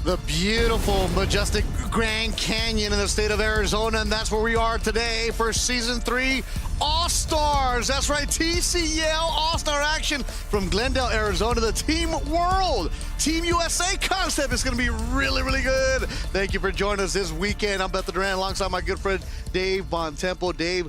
The beautiful, majestic Grand Canyon in the state of Arizona, and that's where we are today for Season 3 All-Stars. That's right, TCL All-Star action from Glendale, Arizona. The Team World, Team USA concept is going to be really, really good. Thank you for joining us this weekend. I'm Beth Duran alongside my good friend Dave Bontempo. Dave,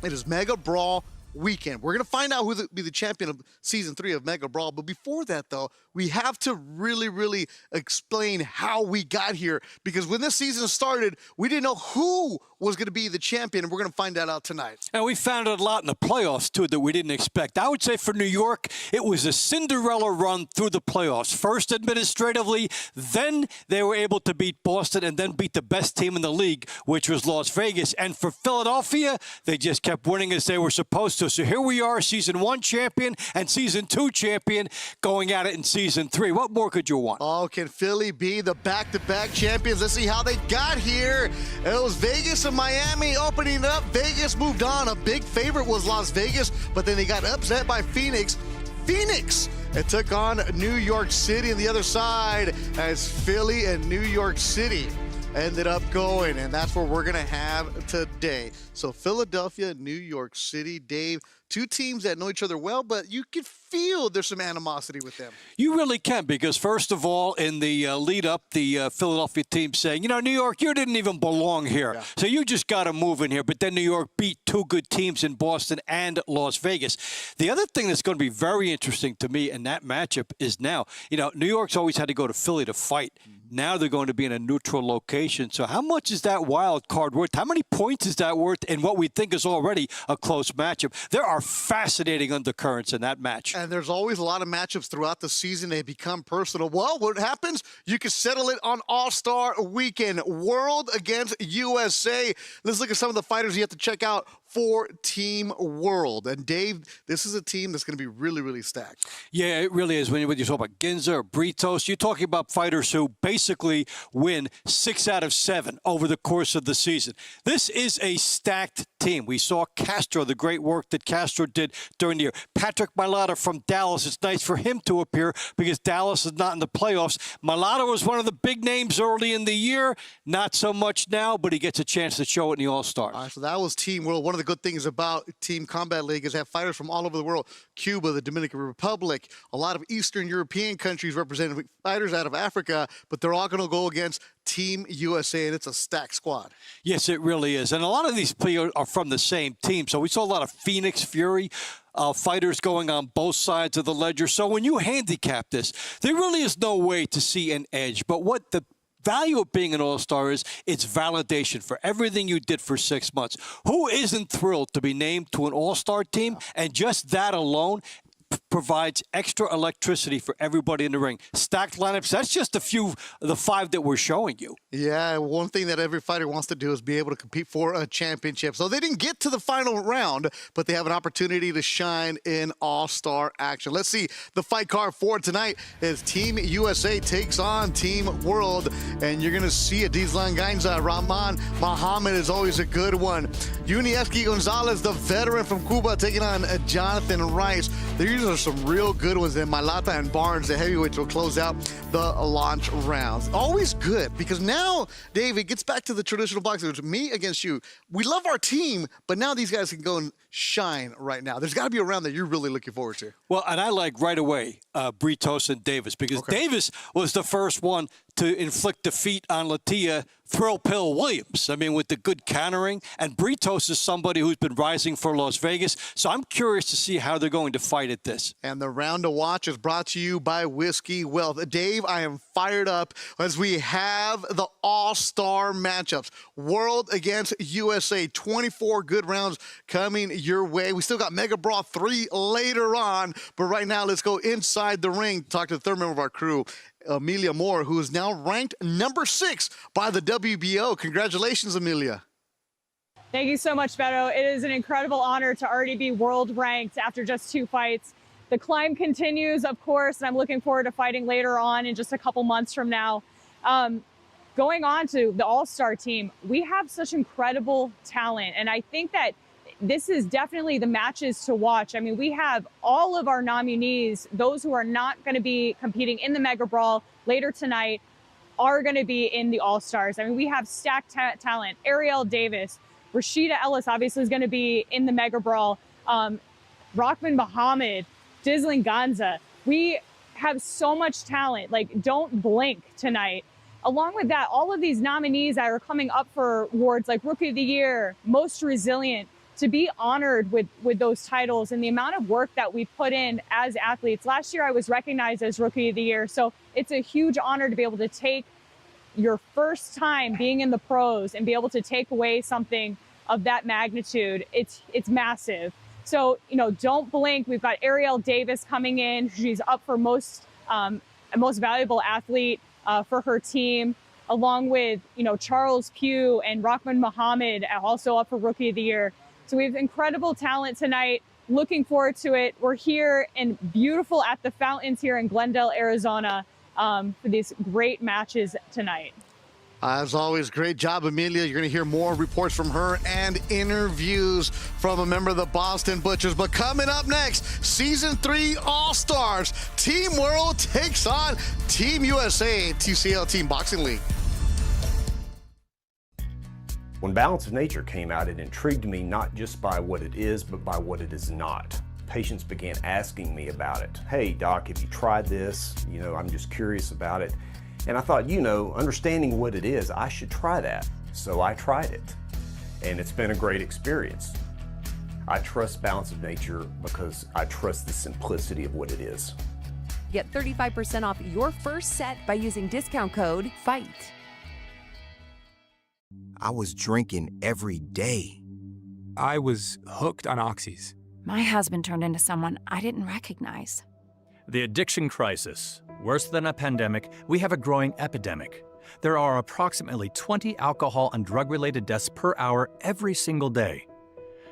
it is Mega Brawl weekend. We're going to find out who will be the champion of Season 3 of Mega Brawl. But before that, though, we have to really explain how we got here. Because when this season started, we didn't know who was going to be the champion, and we're going to find that out tonight. And we found out a lot in the playoffs, too, that we didn't expect. I would say for New York, it was a Cinderella run through the playoffs. First administratively, then they were able to beat Boston and then beat the best team in the league, which was Las Vegas. And for Philadelphia, they just kept winning as they were supposed to. So here we are, Season 1 champion and Season 2 champion going at it in Season 3. What more could you want? Oh, can Philly be the back-to-back champions? Let's see how they got here. It was Vegas and Miami opening up. Vegas moved on. A big favorite was Las Vegas, but then they got upset by Phoenix. It took on New York City on the other side as Philly and New York City ended up going, and that's what we're going to have today. So Philadelphia, New York City, Dave, two teams that know each other well, but you can feel there's some animosity with them. You really can, because first of all, in the lead up, the Philadelphia team saying, you know, New York, you didn't even belong here. Yeah. So you just got to move in here. But then New York beat two good teams in Boston and Las Vegas. The other thing that's going to be very interesting to me in that matchup is now, you know, New York's always had to go to Philly to fight. Now they're going to be in a neutral location. So how much is that wild card worth? How many points is that worth in what we think is already a close matchup? There are fascinating undercurrents in that match. And there's always a lot of matchups throughout the season. They become personal. Well, what happens? You can settle it on All-Star Weekend. World against USA. Let's look at some of the fighters you have to check out for Team World. And Dave, this is a team that's going to be really stacked. Yeah, it really is. When you talk about Ginza or Britos, you're talking about fighters who basically win 6 out of 7 over the course of the season. This is a stacked team. We saw Castro, the great work that Castro did during the year. Patrick Mailata from Dallas. It's nice for him to appear because Dallas is not in the playoffs. Mailata was one of the big names early in the year. Not so much now, but he gets a chance to show it in the All-Stars. All right, so that was Team World. One of the good things about Team Combat League is they have fighters from all over the world. Cuba, the Dominican Republic, a lot of Eastern European countries represented, fighters out of Africa, but they're all going to go against Team USA, and it's a stacked squad. Yes, it really is. And a lot of these players are from the same team. So we saw a lot of Phoenix Fury fighters going on both sides of the ledger. So when you handicap this, there really is no way to see an edge. But what the value of being an all-star is, it's validation for everything you did for 6 months. Who isn't thrilled to be named to an all-star team? And just that alone provides extra electricity for everybody in the ring. Stacked lineups, that's just a few of the 5 that we're showing you. Yeah, one thing that every fighter wants to do is be able to compete for a championship. So they didn't get to the final round, but they have an opportunity to shine in all-star action. Let's see, the fight card for tonight is Team USA takes on Team World, and you're going to see it. Dizlan Gainza, Rahman Muhammad is always a good one. Yunieski Gonzalez, the veteran from Cuba, taking on Jonathan Rice. These are some real good ones. And Mailata and Barnes, the heavyweights, will close out the launch rounds. Always good, because now, Dave, it gets back to the traditional boxing. It's me against you. We love our team, but now these guys can go and shine right now. There's got to be a round that you're really looking forward to. Well, and I like right away Britos and Davis, because Davis was the first one to inflict defeat on Latia Thrill Pill Williams. I mean, with the good countering. And Britos is somebody who's been rising for Las Vegas. So I'm curious to see how they're going to fight at this. And the round to watch is brought to you by Whiskey Wealth. Dave, I am fired up as we have the all-star matchups. World against USA. 24 good rounds coming your way. We still got Mega Brawl 3 later on. But right now, let's go inside the ring. Talk to the third member of our crew, Amelia Moore, who is now ranked number 6 by the WBO. Congratulations, Amelia. Thank you so much, Beto. It is an incredible honor to already be world ranked after just 2 fights. The climb continues, of course, and I'm looking forward to fighting later on in just a couple months from now. Going on to the all-star team, we have such incredible talent, and I think that this is definitely the matches to watch. I mean, we have all of our nominees, those who are not going to be competing in the Mega Brawl later tonight, are going to be in the All-Stars. I mean, we have stacked talent. Ariel Davis, Rashida Ellis obviously is going to be in the Megabrawl. Rahman Muhammad, Dizzling Ganza. We have so much talent. Like, don't blink tonight. Along with that, all of these nominees that are coming up for awards like Rookie of the Year, Most Resilient, to be honored with those titles and the amount of work that we put in as athletes. Last year, I was recognized as Rookie of the Year, so it's a huge honor to be able to take your first time being in the pros and be able to take away something of that magnitude. It's massive. So, you know, don't blink. We've got Ariel Davis coming in. She's up for most valuable athlete for her team, along with, you know, Charles Pugh and Rahman Muhammad, also up for Rookie of the Year. So we have incredible talent tonight. Looking forward to it. We're here in beautiful at the Fountains here in Glendale, Arizona, for these great matches tonight. As always, great job, Amelia. You're going to hear more reports from her and interviews from a member of the Boston Butchers. But coming up next, Season 3 All-Stars. Team World takes on Team USA, TCL Team Boxing League. When Balance of Nature came out, it intrigued me not just by what it is, but by what it is not. Patients began asking me about it. Hey, doc, have you tried this? You know, I'm just curious about it. And I thought, you know, understanding what it is, I should try that. So I tried it, and it's been a great experience. I trust Balance of Nature because I trust the simplicity of what it is. Get 35% off your first set by using discount code FIGHT. I was drinking every day. I was hooked on oxys. My husband turned into someone I didn't recognize. The addiction crisis. Worse than a pandemic, we have a growing epidemic. There are approximately 20 alcohol and drug-related deaths per hour every single day.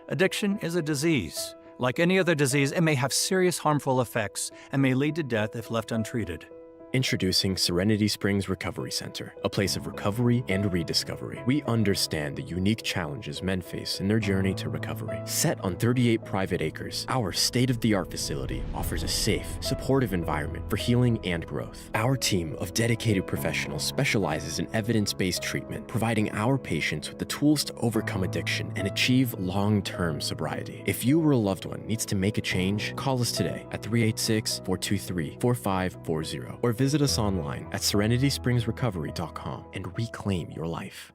Addiction is a disease. Like any other disease, it may have serious harmful effects and may lead to death if left untreated. Introducing Serenity Springs Recovery Center, a place of recovery and rediscovery. We understand the unique challenges men face in their journey to recovery. Set on 38 private acres, our state-of-the-art facility offers a safe, supportive environment for healing and growth. Our team of dedicated professionals specializes in evidence-based treatment, providing our patients with the tools to overcome addiction and achieve long-term sobriety. If you or a loved one needs to make a change, call us today at 386-423-4540 or visit us online at serenityspringsrecovery.com and reclaim your life.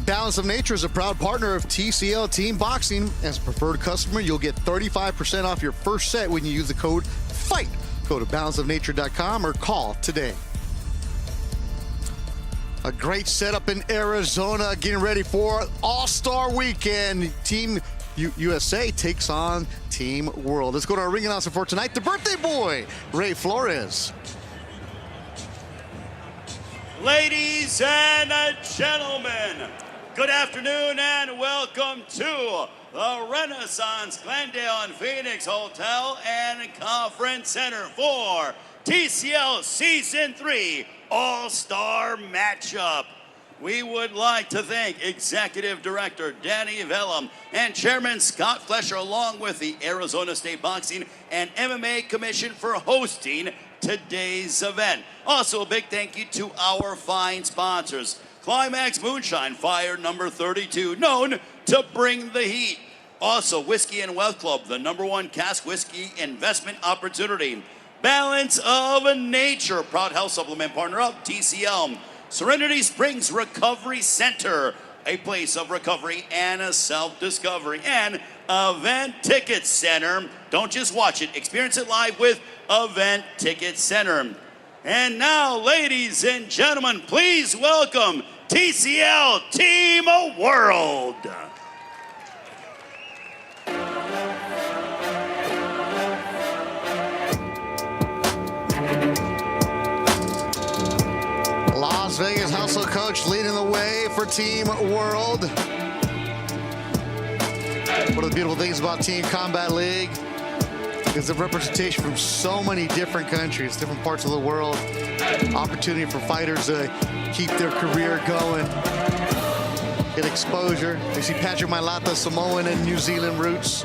Balance of Nature is a proud partner of TCL Team Boxing. As a preferred customer, you'll get 35% off your first set when you use the code FIGHT. Go to balanceofnature.com or call today. A great setup in Arizona, getting ready for All-Star Weekend. Team USA takes on Team World. Let's go to our ring announcer for tonight, the birthday boy, Ray Flores. Ladies and gentlemen, good afternoon and welcome to the Renaissance Glendale and Phoenix Hotel and Conference Center for TCL Season 3 All-Star Matchup. We would like to thank Executive Director Danny Vellum and Chairman Scott Flesher, along with the Arizona State Boxing and MMA Commission, for hosting today's event. Also, a big thank you to our fine sponsors. Climax Moonshine, Fire number 32, known to bring the heat. Also, Whiskey and Wealth Club, the #1 cask whiskey investment opportunity. Balance of Nature, proud health supplement partner of TCL. Serenity Springs Recovery Center, a place of recovery and a self-discovery. And Event Ticket Center, don't just watch it, experience it live with Event Ticket Center. And now, ladies and gentlemen, please welcome TCL Team World. Las Vegas Hustle Coach leading the way for Team World. One of the beautiful things about Team Combat League is the representation from so many different countries, different parts of the world. Opportunity for fighters to keep their career going, get exposure. You see Patrick Mailata, Samoan and New Zealand roots.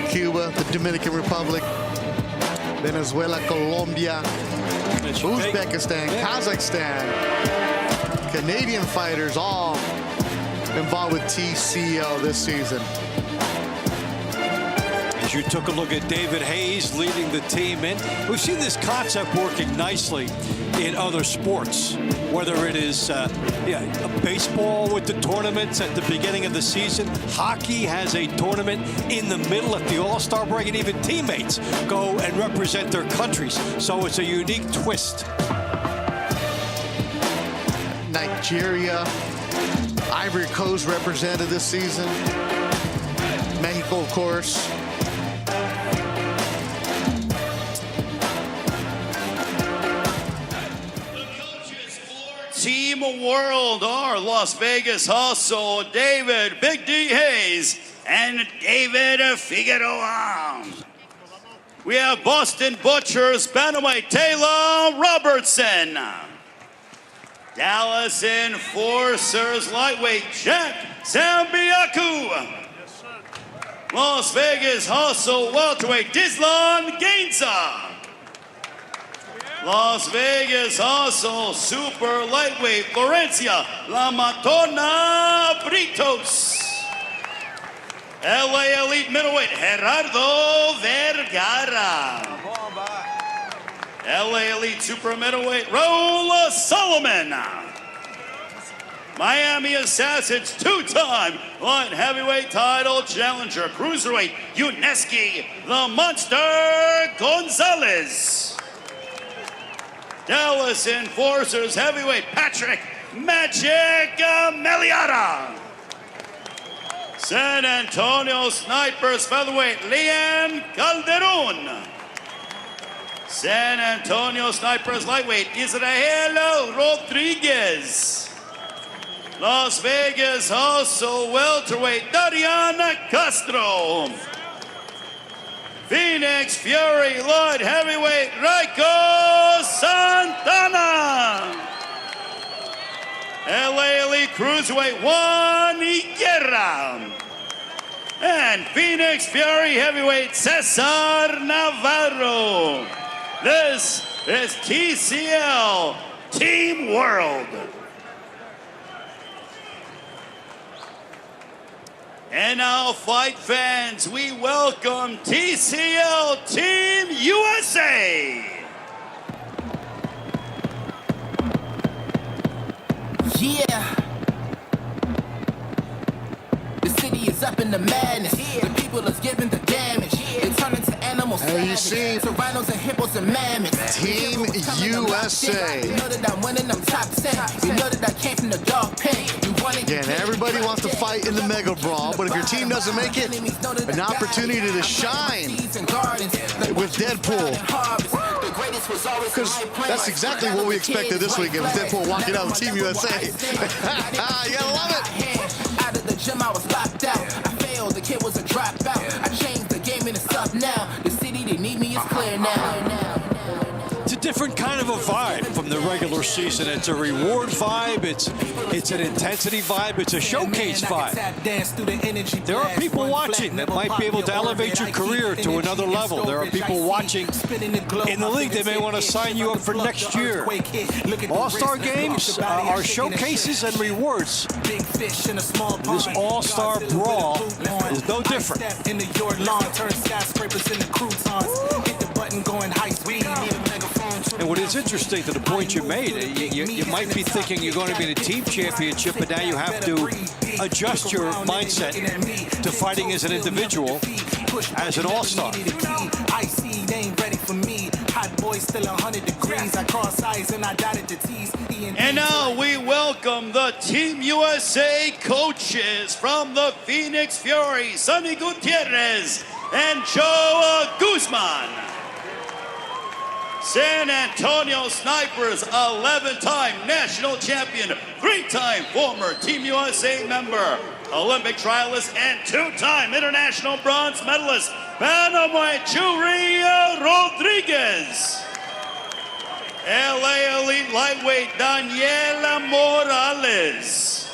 Cuba, the Dominican Republic. Venezuela, Colombia, Uzbekistan, Kazakhstan, Canadian fighters all involved with TCL this season. As you took a look at David Hayes leading the team in, we've seen this concept working nicely in other sports, whether it is baseball with the tournaments at the beginning of the season. Hockey has a tournament in the middle at the All-Star break, and even teammates go and represent their countries. So it's a unique twist. Nigeria, Ivory Coast represented this season. Mexico, of course. Team World are Las Vegas Hustle, David Big D Hayes, and David Figueroa. We have Boston Butchers, Bantamweight Taylor Robertson. Dallas Enforcers, Lightweight Jack Zambiaku. Las Vegas Hustle, Welterweight Dizlan Gainza. Las Vegas Hustle, Super Lightweight, Florencia La Matona Britos. LA Elite Middleweight, Gerardo Vergara. LA Elite Super Middleweight, Raul Solomon. Miami Assassins, two-time light heavyweight title challenger, Cruiserweight, Uneski, the Monster Gonzalez. Dallas Enforcers heavyweight, Patrick Magic Meliara. San Antonio Snipers featherweight, Lian Calderon. San Antonio Snipers lightweight, Israel Rodriguez. Las Vegas Hustle welterweight, Dariana Castro. Phoenix Fury light heavyweight, Raiko Santana. LA Elite Cruiserweight, Juan Higuera. And Phoenix Fury heavyweight, Cesar Navarro. This is TCL Team World. And now, fight fans, we welcome TCL Team USA. Yeah. The city is up in the madness. The people is giving the damage. They turn into animals. There you see, so rhinos and hippos and mammoths. Team USA. You know that I'm winning, I'm top 10. You know that I came from the dog pen. Again, everybody wants to fight in the Megabrawl, but if your team doesn't make it, an opportunity to shine with Deadpool. Because that's exactly what we expected this weekend with Deadpool walking out with Team USA. You gotta love it. Out of the gym, I was locked out. I failed, the kid was a dropout. I changed the game and it's up now. The city, they need me, is clear now. It's a different kind of a vibe from the regular season. It's a reward vibe. It's an intensity vibe. It's a showcase vibe. There are people watching that might be able to elevate your career to another level. There are people watching in the league. They may want to sign you up for next year. All-Star games are showcases and rewards. This All-Star Brawl is no different. And what is interesting to the point you made, you might be thinking you're going to be in a team championship, but now you have to adjust your mindset to fighting as an individual, as an all-star. And now we welcome the Team USA coaches from the Phoenix Fury, Sonny Gutierrez and Joe Guzman. San Antonio Snipers, 11-time national champion, 3-time former Team USA member, Olympic trialist, and 2-time international bronze medalist, Bantamweight Julia Rodriguez. LA Elite Lightweight, Daniela Morales.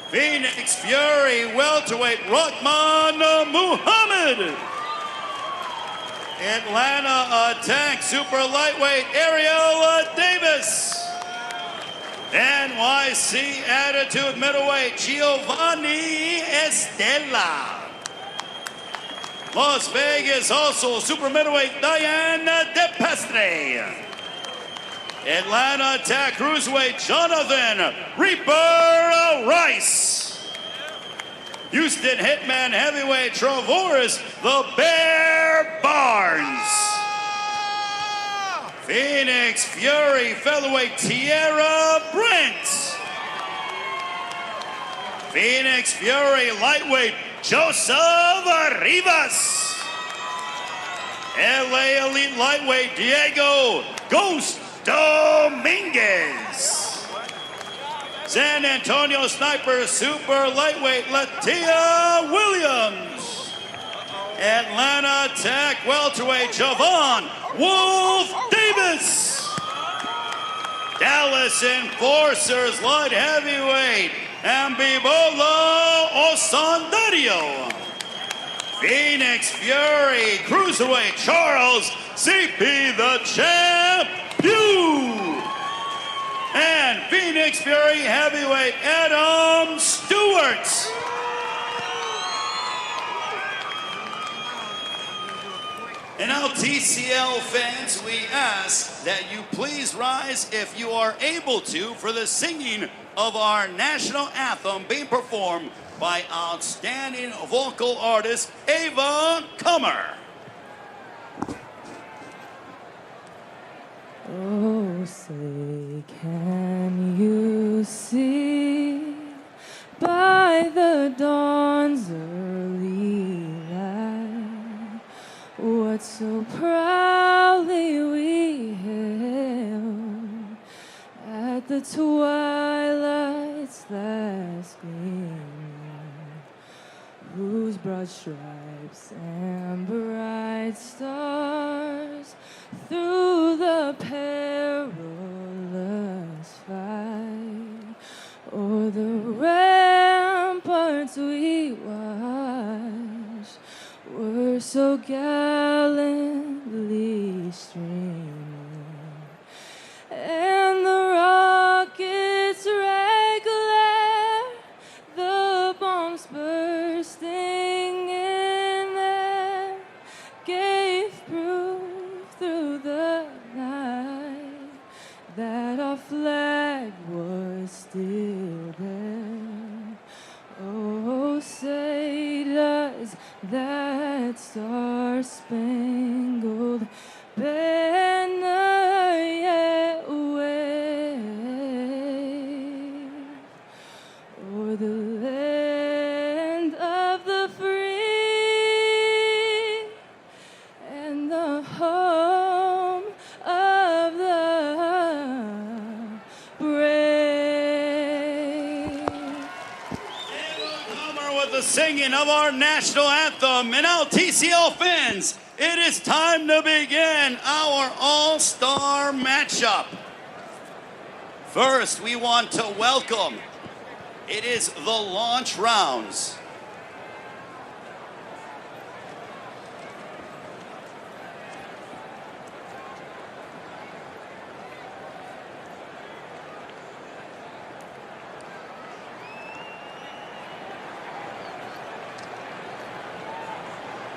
Phoenix Fury Welterweight, Rahman Muhammad. Atlanta Attack Super Lightweight Ariel Davis. NYC Attitude Middleweight Giovanni Estella. Las Vegas also Super Middleweight Diane DePestre. Atlanta Attack Cruiserweight Jonathan Reaper Rice. Houston Hitman Heavyweight Travaris the Bear Barnes. Phoenix Fury Featherweight Tierra Brent. Phoenix Fury Lightweight Joseph Rivas. LA Elite Lightweight Diego Ghost Dominguez. San Antonio Sniper Super Lightweight Latia Williams. Atlanta Tech Welterweight Javon Wolf Davis. Dallas Enforcers Light Heavyweight Ambibola Osandario. Phoenix Fury Cruiserweight Charles CP the Champion. And Phoenix Fury Heavyweight Adam Stewart. And now TCL fans, we ask that you please rise if you are able to for the singing of our national anthem being performed by outstanding vocal artist Ava Comer. Oh, say, can you see by the dawn's early light what so proudly we hailed at the twilight's last gleaming, whose broad stripes and bright stars through the perilous fight o'er the ramparts we watched were so gallantly streaming, and the rockets' red glare, the bombs bursting in there, gave proof through the night that our flag was still there. Oh, say does that star-spangled banner yet wave o'er the land of the free and the home of the brave? With the singing of our national anthem. And now, TCL fans, it is time to begin our all-star matchup. First, we want to welcome, it is the launch rounds.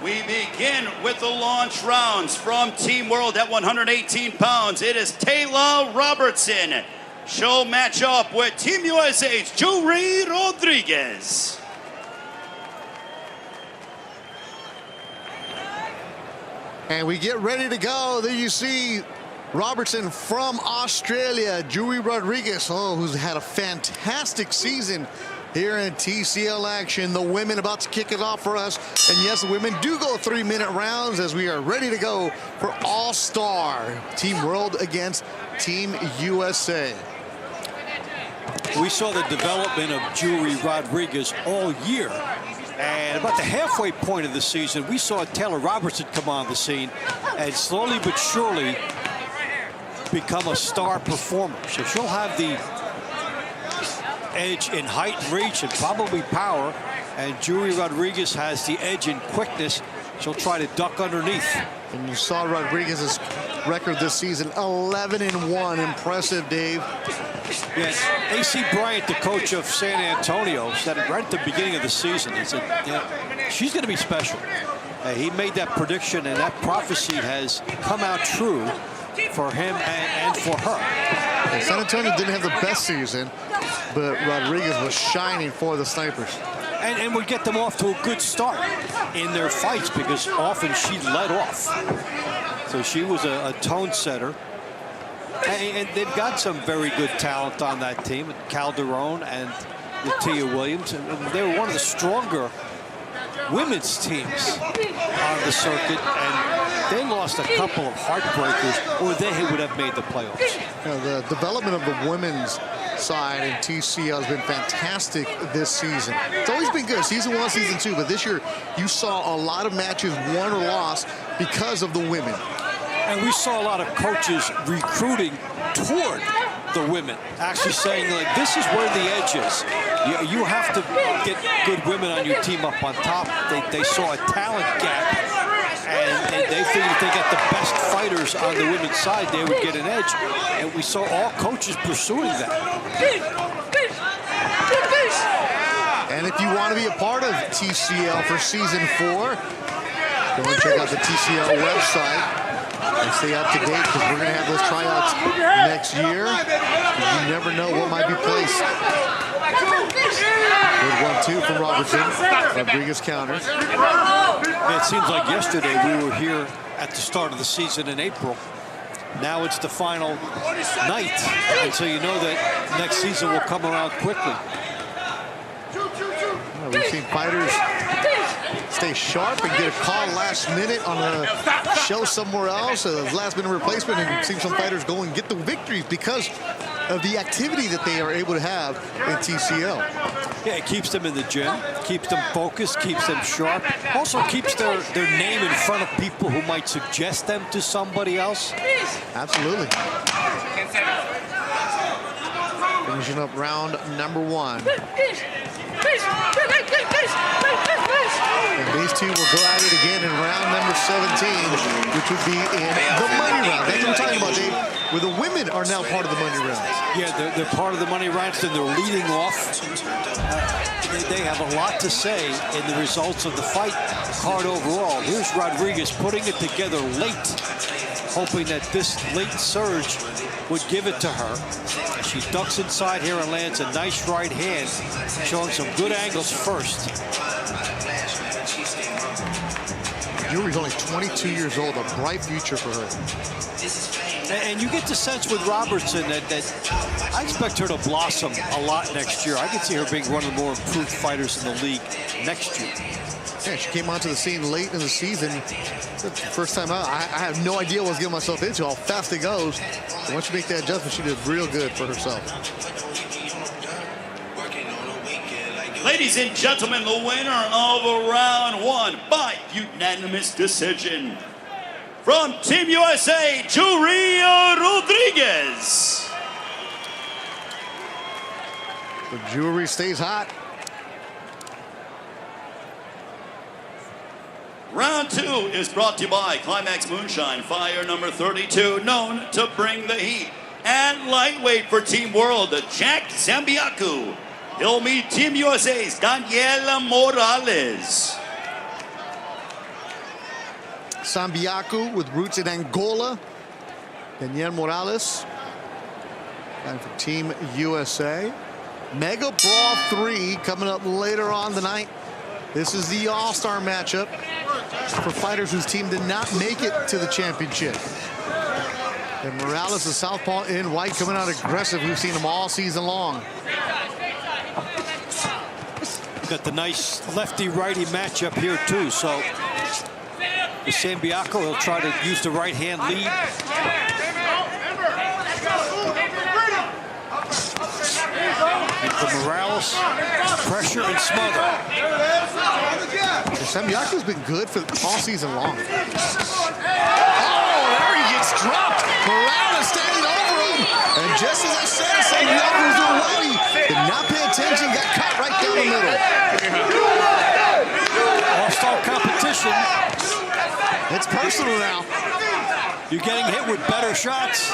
We begin with the launch rounds from Team World at 118 pounds. It is Taylor Robertson. She'll match up with Team USA's Jury Rodriguez. And we get ready to go. There you see Robertson from Australia, Jury Rodriguez, who's had a fantastic season here in TCL action. The women about to kick it off for us. And yes, the women do go 3-minute rounds as we are ready to go for All-Star. Team World against Team USA. We saw the development of Jury Rodriguez all year. And about the halfway point of the season, we saw Taylor Robertson come on the scene and slowly but surely become a star performer. So she'll have the edge in height and reach and probably power, and Jury Rodriguez has the edge in quickness. She'll try to duck underneath. And you saw Rodriguez's record this season, 11-1. Impressive, Dave. Yes, A.C. Bryant, the coach of San Antonio, said it right at the beginning of the season. He said, yeah, she's going to be special. He made that prediction, and that prophecy has come out true for him and for her. And San Antonio didn't have the best season, but Rodriguez was shining for the Snipers. And would get them off to a good start in their fights because often she led off. So she was a tone setter. And they've got some very good talent on that team. Calderon and Latia Williams. And they were one of the stronger women's teams on the circuit. And they lost a couple of heartbreakers, or they would have made the playoffs. You know, the development of the women's side in TCL has been fantastic this season. It's always been good, season 1, season 2, but this year you saw a lot of matches won or lost because of the women. And we saw a lot of coaches recruiting toward the women, actually saying, like, this is where the edge is. You have to get good women on your team up on top. They saw a talent gap, and they figured if they got the best fighters on the women's side, they would get an edge. And we saw all coaches pursuing that. And if you want to be a part of TCL for season 4, go and check out the TCL website and stay up to date, because we're going to have those tryouts next year. You never know what might be placed. Good 1-2 from Robertson. Rodriguez counters. It seems like yesterday we were here at the start of the season in April. Now it's the final night, and so you know that next season will come around quickly. Well, we've seen fighters stay sharp and get a call last minute on a show somewhere else, a last minute replacement, and we've seen some fighters go and get the victories because of the activity that they are able to have in TCL. Yeah, it keeps them in the gym, keeps them focused, keeps them sharp, also keeps their name in front of people who might suggest them to somebody else. Absolutely. Finishing up round number 1. And these two will go at it again in round number 17, which would be in the money round. That's what I'm talking about, Dave, where the women are now part of the money rounds. Yeah, they're part of the money rounds, and they're leading off. They have a lot to say in the results of the fight card overall. Here's Rodriguez putting it together late, hoping that this late surge would give it to her. She ducks inside here and lands a nice right hand, showing some good angles first. Jury's only 22 years old, a bright future for her. And you get the sense with Robertson that I expect her to blossom a lot next year. I can see her being one of the more improved fighters in the league next year. Yeah, she came onto the scene late in the season. The first time out, I have no idea what I was getting myself into, how fast it goes. But once you make that adjustment, she did real good for herself. Ladies and gentlemen, the winner of round 1 by unanimous decision, from Team USA, Julia Rodriguez. The jewelry stays hot. Round 2 is brought to you by Climax Moonshine, fire number 32, known to bring the heat. And lightweight for Team World, Jack Zambiaku. He'll meet Team USA's Daniela Morales. Zambiaku with roots in Angola. Daniel Morales. And for Team USA. Megabrawl 3 coming up later on tonight. This is the all-star matchup for fighters whose team did not make it to the championship. And Morales, the southpaw in white, coming out aggressive. We've seen him all season long. Got the nice lefty-righty matchup here, too. So, with Zambiaku, he'll try to use the right-hand lead. And for Morales, pressure and smother. Zambiaku's been good for all season long. Oh, there he gets dropped. Morales standing over him. And just as I said, Zambiaku was ready. Did not pay attention, got caught right down the middle. All-star competition. It's personal now. You're getting hit with better shots.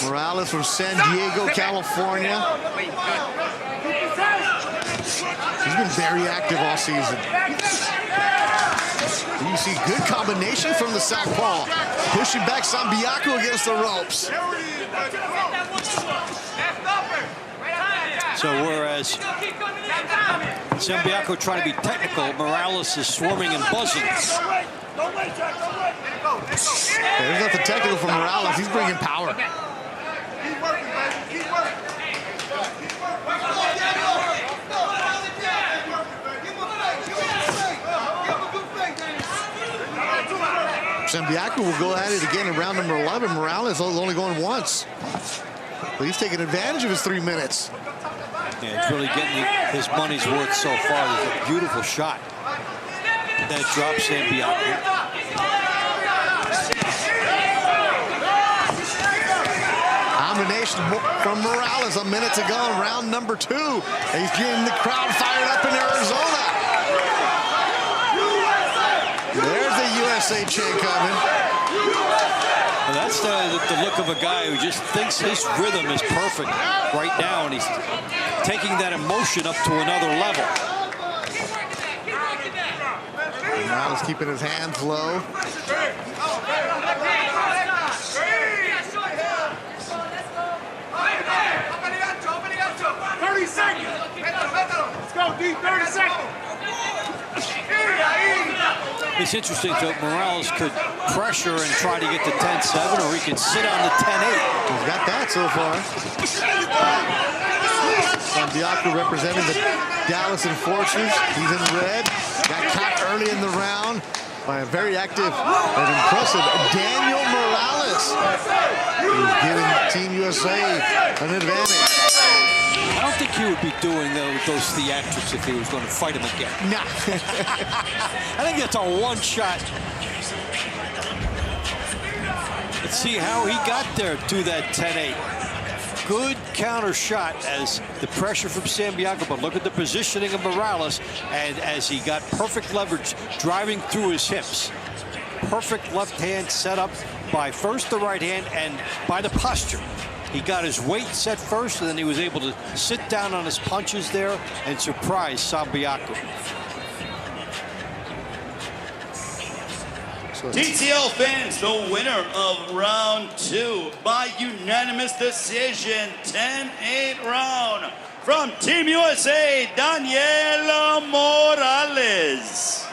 Morales from San Diego, California. He's been very active all season. You see good combination from the southpaw. Pushing back Sambiaco against the ropes. So whereas Sambiaco trying to be technical, Morales is swarming and buzzing. There's nothing technical from Morales. He's bringing power. Sambiaco will go at it again in round number 11. Morales is only going once. But he's taking advantage of his 3 minutes. Yeah, he's really getting his money's worth so far. There's a beautiful shot. That drops Sambiaco. Combination from Morales a minute to go in round number 2. He's getting the crowd fired up in Arizona. There's the USA chant coming. Well, that's the look of a guy who just thinks his rhythm is perfect right now, and he's taking that emotion up to another level. Morales keeping his hands low. 30 seconds. Let's go, D. 30 seconds. It's interesting that Morales could pressure and try to get to 10-7, or he could sit on the 10-8. He's got that so far. Sambiaco representing the Dallas Enforcers. He's in red. Got caught early in the round by a very active and impressive Daniel Morales. He's giving Team USA an advantage. I don't think he would be doing those theatrics if he was going to fight him again. Nah. I think that's a one-shot. Let's see how he got there to that 10-8. Good counter shot as the pressure from Sambiaco, but look at the positioning of Morales, and as he got perfect leverage driving through his hips. Perfect left hand set up by first the right hand and by the posture. He got his weight set first, and then he was able to sit down on his punches there and surprise Sambiaco. TCL fans, the winner of round 2 by unanimous decision, 10-8 round from Team USA, Daniel Morales.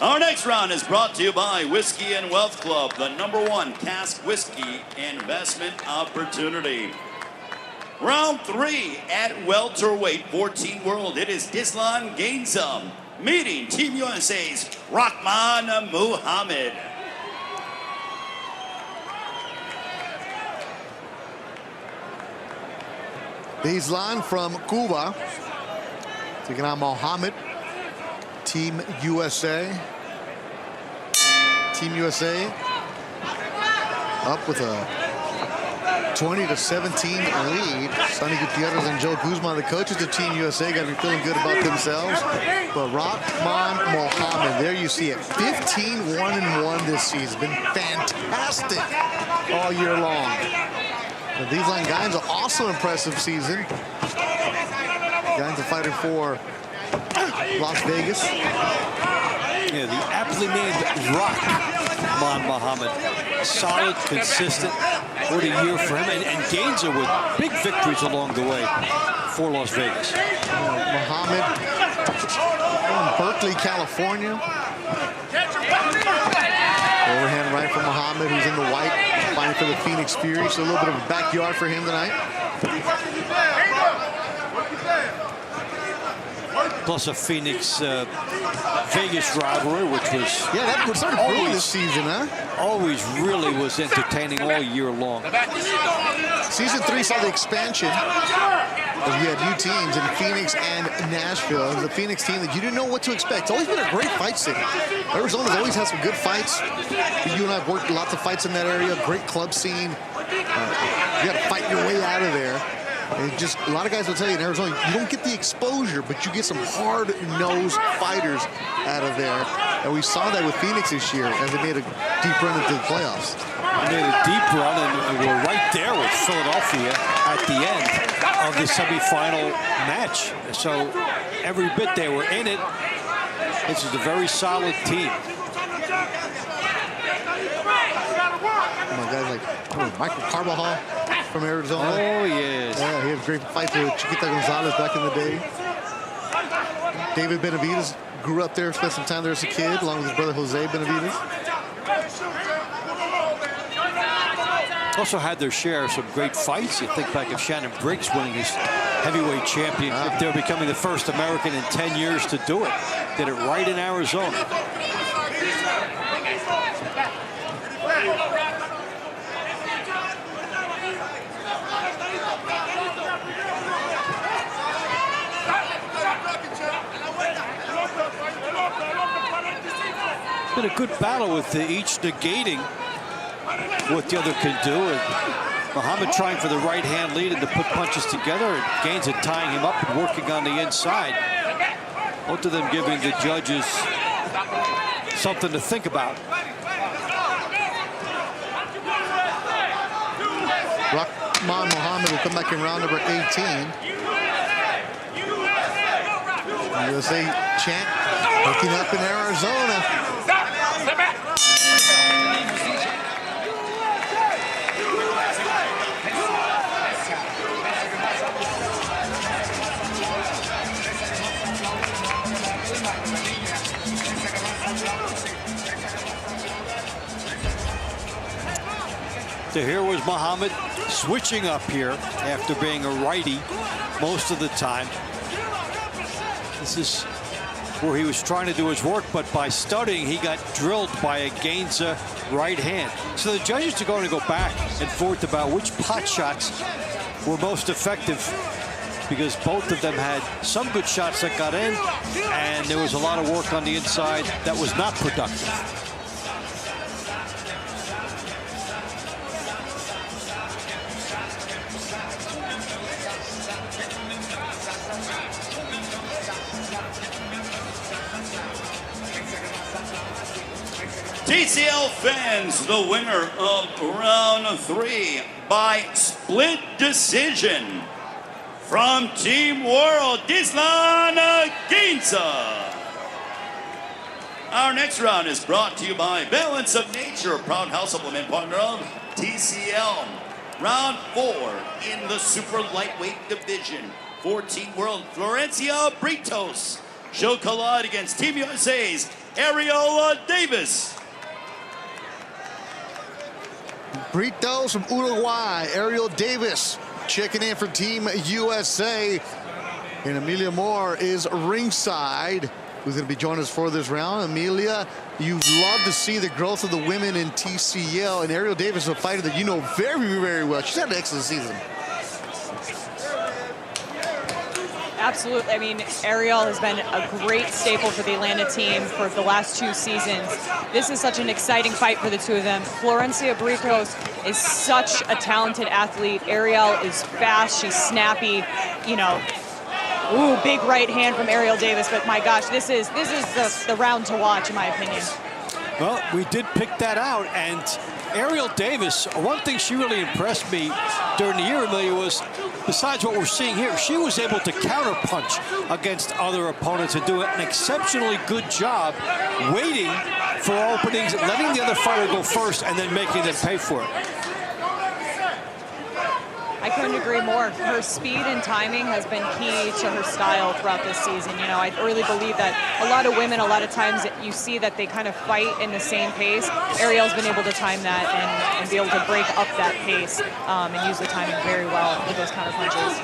Our next round is brought to you by Whiskey and Wealth Club, the #1 cask whiskey investment opportunity. Round 3 at welterweight 14 world. It is Dislan Gainzam meeting Team USA's Rahman Muhammad. Dislan from Cuba taking on Muhammad. Team USA. Team USA up with a 20-17 lead. Sonny Gutierrez and Joe Guzman, the coaches of Team USA, got to be feeling good about themselves. But Rahman Muhammad, there you see it. 15-1-1 this season. Been fantastic all year long. But these line guys are also impressive season. Guys are fighting for Las Vegas. Yeah, the aptly named Rahman Muhammad. Solid, consistent. What a year for him. And Gainza with big victories along the way for Las Vegas. Muhammad from Berkeley, California. Overhand right from Muhammad, who's in the white, fighting for the Phoenix Fury. So a little bit of a backyard for him tonight. Plus a Phoenix Vegas rivalry, which was that started brewing this season, huh? Always really was entertaining all year long. Season 3 saw the expansion as we had new teams in Phoenix and Nashville. It was a Phoenix team that you didn't know what to expect. It's always been a great fight city. Arizona's always had some good fights. You and I have worked lots of fights in that area. Great club scene. You got to fight your way out of there. And just a lot of guys will tell you in Arizona, you don't get the exposure, but you get some hard-nosed fighters out of there. And we saw that with Phoenix this year as they made a deep run into the playoffs. They made a deep run, and we're right there with Philadelphia at the end of the semifinal match. So every bit they were in it. This is a very solid team. Guys like Michael Carbajal from Arizona. Oh, yes. Yeah, he had a great fight with Chiquita Gonzalez back in the day. David Benavidez grew up there, spent some time there as a kid, along with his brother Jose Benavidez. Also had their share of some great fights. You think back of Shannon Briggs winning his heavyweight championship. They're becoming the first American in 10 years to do it. Did it right in Arizona. It's been a good battle with each negating what the other can do. And Muhammad trying for the right hand lead and to put punches together, and Gaines are tying him up and working on the inside. Both of them giving the judges something to think about. Rahman Muhammad will come back in round number 18. USA chant looking up in Arizona. So here was Muhammad switching up here after being a righty most of the time. This is where he was trying to do his work, but by studying, he got drilled by a Gaines right hand. So the judges are going to go back and forth about which pot shots were most effective, because both of them had some good shots that got in, and there was a lot of work on the inside that was not productive. TCL fans, the winner of round 3 by split decision from Team World, Dislan Ginza. Our next round is brought to you by Balance of Nature, proud health supplement partner of TCL. Round 4 in the super lightweight division for Team World, Florencia Britos. She'll collide against Team USA's Ariel Davis. Britos from Uruguay, Ariel Davis checking in for Team USA. And Amelia Moore is ringside, who's going to be joining us for this round. Amelia, you've loved to see the growth of the women in TCL, and Ariel Davis is a fighter that you know very, very well. She's had an excellent season. Absolutely. I mean, Ariel has been a great staple for the Atlanta team for the last 2 seasons. This is such an exciting fight for the two of them. Florencia Britos is such a talented athlete. Ariel is fast. She's snappy. You know, ooh, big right hand from Ariel Davis. But my gosh, this is the round to watch, in my opinion. Well, we did pick that out, and Ariel Davis, one thing she really impressed me during the year, Amelia, was besides what we're seeing here, she was able to counterpunch against other opponents and do an exceptionally good job waiting for openings, letting the other fighter go first, and then making them pay for it. I couldn't agree more. Her speed and timing has been key to her style throughout this season. You know, I really believe that a lot of women, a lot of times you see that they kind of fight in the same pace. Ariel's been able to time that and be able to break up that pace and use the timing very well with those counter punches.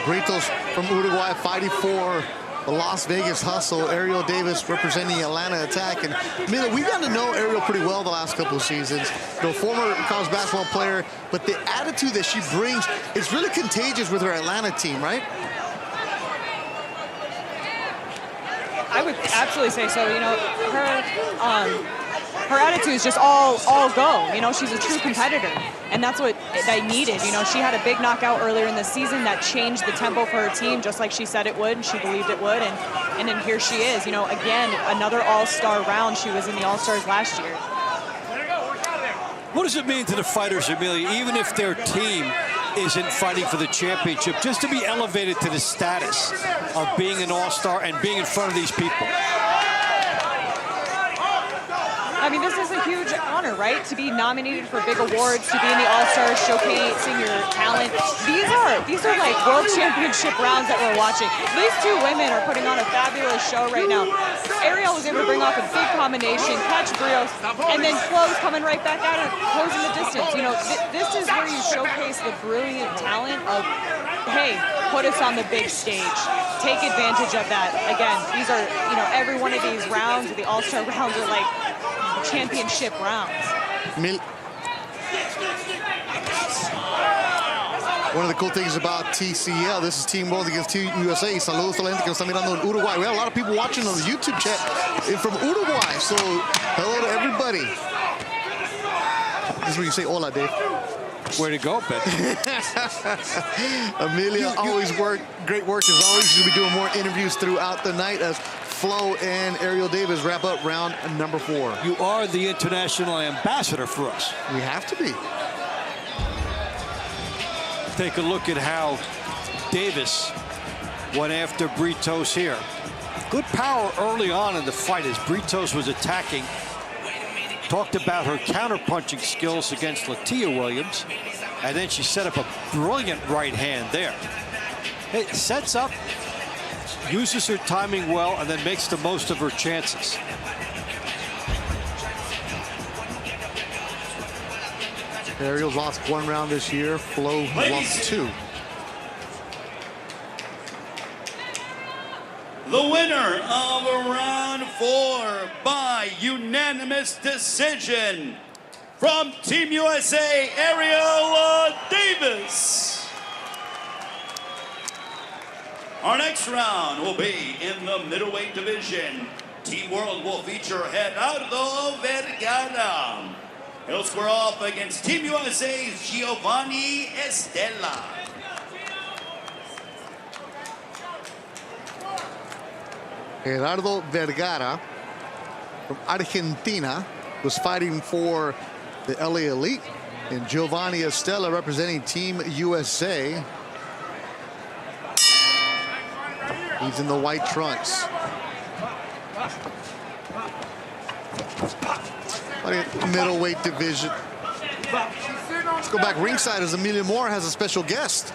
Britos from Uruguay fighting for the Las Vegas Hustle. Ariel Davis representing the Atlanta Attack. And Mila, we've gotten to know Ariel pretty well the last couple of seasons. You know, former college basketball player, but the attitude that she brings is really contagious with her Atlanta team, right? I would absolutely say so. You know, her her attitude is just all go. You know, she's a true competitor, and that's what they needed. You know, she had a big knockout earlier in the season that changed the tempo for her team, just like she said it would, and she believed it would, and then here she is. You know, again, another all-star round. She was in the All-Stars last year. What does it mean to the fighters, Amelia, even if their team isn't fighting for the championship, just to be elevated to the status of being an all-star and being in front of these people? I mean, this is a huge honor, right? To be nominated for big awards, to be in the All-Stars, showcasing your talent. These are like world championship rounds that we're watching. These two women are putting on a fabulous show right now. Ariel was able to bring off a big combination, catch Brios, and then close, coming right back at her, closing the distance. You know, this is where you showcase the brilliant talent of, hey, put us on the big stage. Take advantage of that. Again, these are, you know, every one of these rounds, the All-Star rounds are like championship rounds. One of the cool things about TCL, this is Team World against Team USA. Saludos a la gente que nos está mirando en Uruguay. We have a lot of people watching on the YouTube chat from Uruguay, so hello to everybody. This is where you say hola, Dave. Way to go, Ben. Amelia, always great work as always. She'll be doing more interviews throughout the night as Flo and Ariel Davis wrap up round number 4. You are the international ambassador for us. We have to be. Take a look at how Davis went after Britos here. Good power early on in the fight as Britos was attacking. Talked about her counter-punching skills against Latia Williams, and then she set up a brilliant right hand there. It sets up, uses her timing well, and then makes the most of her chances. Ariel's lost 1 round this year. Flo lost 2. The winner of round 4 by unanimous decision from Team USA, Ariel Davis. Our next round will be in the middleweight division. Team World will feature Gerardo Vergara. He'll square off against Team USA's Giovanni Estella. Gerardo Vergara from Argentina was fighting for the LA Elite, and Giovanni Estella representing Team USA. He's in the white trunks. Middleweight division. Let's go back ringside as Amelia Moore has a special guest.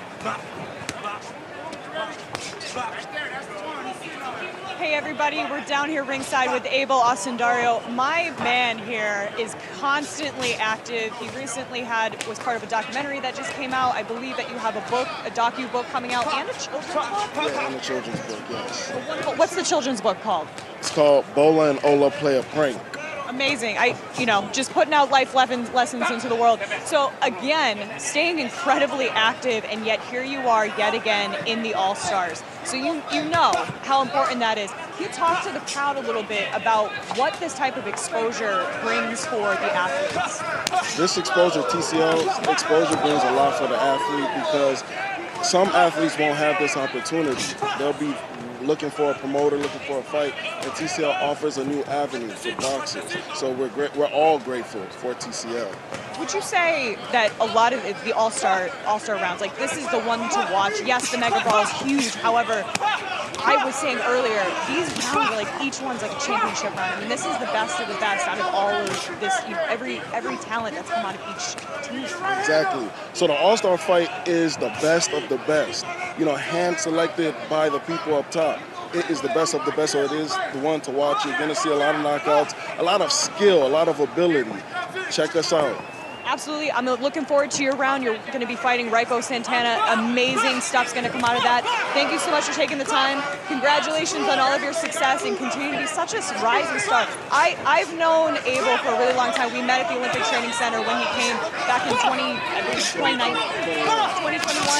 Hey everybody, we're down here ringside with Abel Osundario. My man here is constantly active. He recently was part of a documentary that just came out. I believe that you have a book, a docu-book coming out, and a children's book? Yeah, and a children's book, yes. What's the children's book called? It's called Bola and Ola Play a Prank. Amazing. Just putting out life lessons into the world. So again, staying incredibly active, and yet here you are yet again in the All-Stars. So you know how important that is. Can you talk to the crowd a little bit about what this type of exposure brings for the athletes? This exposure, TCL exposure, brings a lot for the athlete because some athletes won't have this opportunity. They'll be looking for a promoter, looking for a fight, and TCL offers a new avenue for boxers. So we're all grateful for TCL. Would you say that a lot of the All-Star rounds, like this is the one to watch? Yes, the Megabrawl is huge. However, I was saying earlier, these rounds are like each one's like a championship round. I mean, this is the best of the best out of all of this. Every talent that's come out of each team. Exactly. So the All-Star fight is the best of the best. Hand selected by the people up top. It is the best of the best, so it is the one to watch. You're going to see a lot of knockouts, a lot of skill, a lot of ability. Check us out. Absolutely. I'm looking forward to your round. You're going to be fighting Raiko Santana. Amazing stuff's going to come out of that. Thank you so much for taking the time. Congratulations on all of your success and continue to be such a rising star. I've known Abel for a really long time. We met at the Olympic Training Center when he came back in 2021.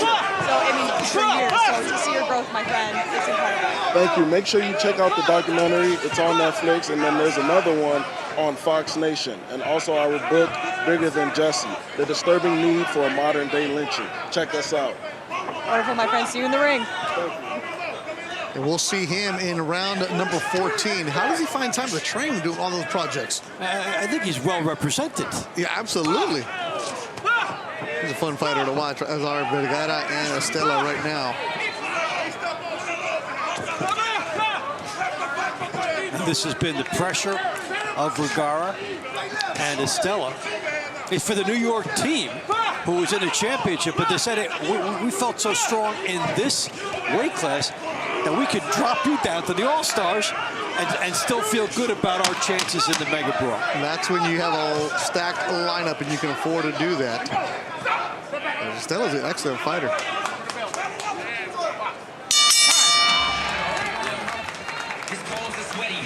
So, for years. So to see your growth, my friend, it's incredible. Thank you. Make sure you check out the documentary. It's on Netflix. And then there's another one on Fox Nation. And also our book, Bigger Than Jesse, The Disturbing Need for a Modern Day Lynching. Check us out. Wonderful, my friend. See you in the ring. Thank you. And we'll see him in round number 14. How does he find time to train doing all those projects? I think he's well represented. Yeah, absolutely. He's a fun fighter to watch, as are Vergara and Estella right now. And this has been the pressure of Vergara and Estella. It's for the New York team, who was in the championship, but they said we felt so strong in this weight class that we could drop you down to the All-Stars and still feel good about our chances in the Mega Brawl. And that's when you have a stacked lineup and you can afford to do that. Estella's an excellent fighter.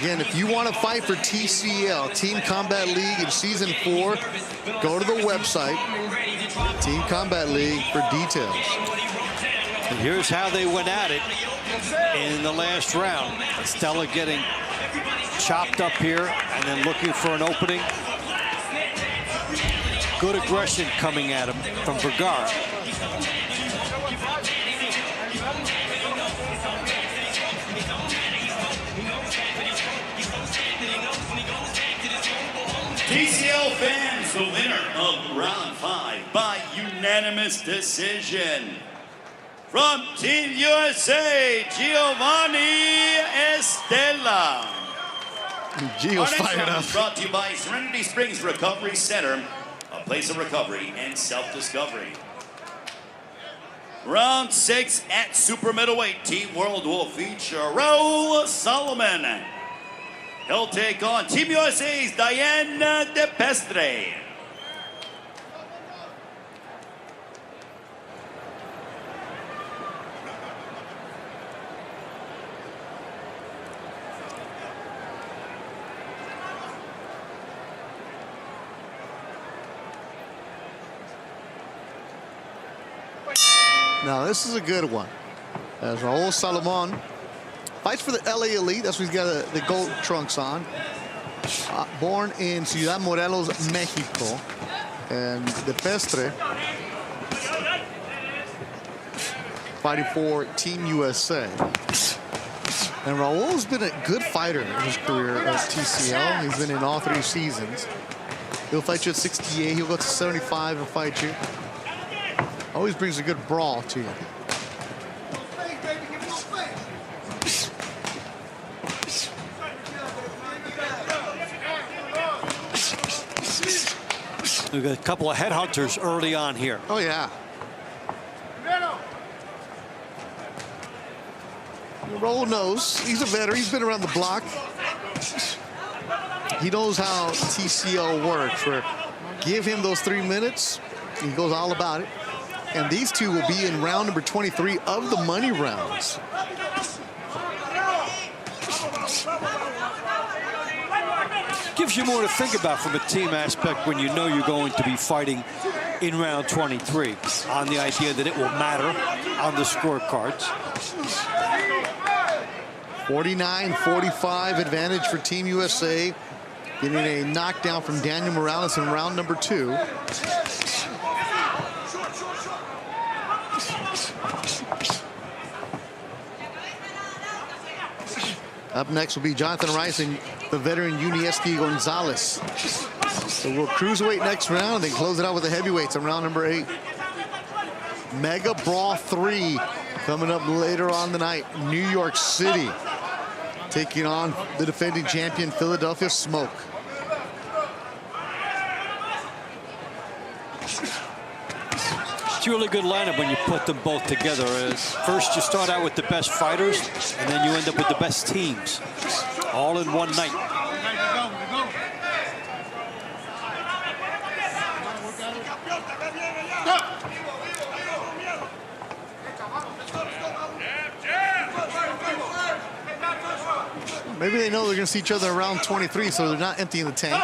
Again, if you want to fight for TCL, Team Combat League in Season 4, go to the website, Team Combat League, for details. And here's how they went at it in the last round. Estella getting chopped up here and then looking for an opening. Good aggression coming at him from Vergara. TCL fans, the winner of round 5 by unanimous decision. From Team USA, Giovanni Estella. Gio's fired up. Brought to you by Serenity Springs Recovery Center, a place of recovery and self-discovery. Round 6 at super middleweight. Team World will feature Raul Solomon. He'll take on Team USA's Diana De Pestre. Now, this is a good one. As Raul Salomon fights for the LA Elite. That's what he's got the gold trunks on. Born in Ciudad Morelos, Mexico. And De Pestre fighting for Team USA. And Raul's been a good fighter in his career at TCL. He's been in all 3 seasons. He'll fight you at 68. He'll go to 75 and fight you. Always brings a good brawl to you. We've got a couple of headhunters early on here. Oh, yeah. Raul knows. He's a veteran. He's been around the block. He knows how TCL works. Where give him those 3 minutes, he goes all about it. And these two will be in round number 23 of the money rounds. Gives you more to think about from a team aspect when you know you're going to be fighting in round 23, on the idea that it will matter on the scorecards. 49-45 advantage for Team USA. Getting a knockdown from Daniel Morales in round number 2. Up next will be Jonathan Rice and the veteran Unieski Gonzalez. So we'll cruiserweight next round and then close it out with the heavyweights on round number 8. Mega Brawl 3 coming up later on the night. New York City taking on the defending champion Philadelphia Smoke. It's a really good lineup when you put them both together. First, you start out with the best fighters, and then you end up with the best teams, all in one night. Maybe they know they're going to see each other around 23, so they're not emptying the tank.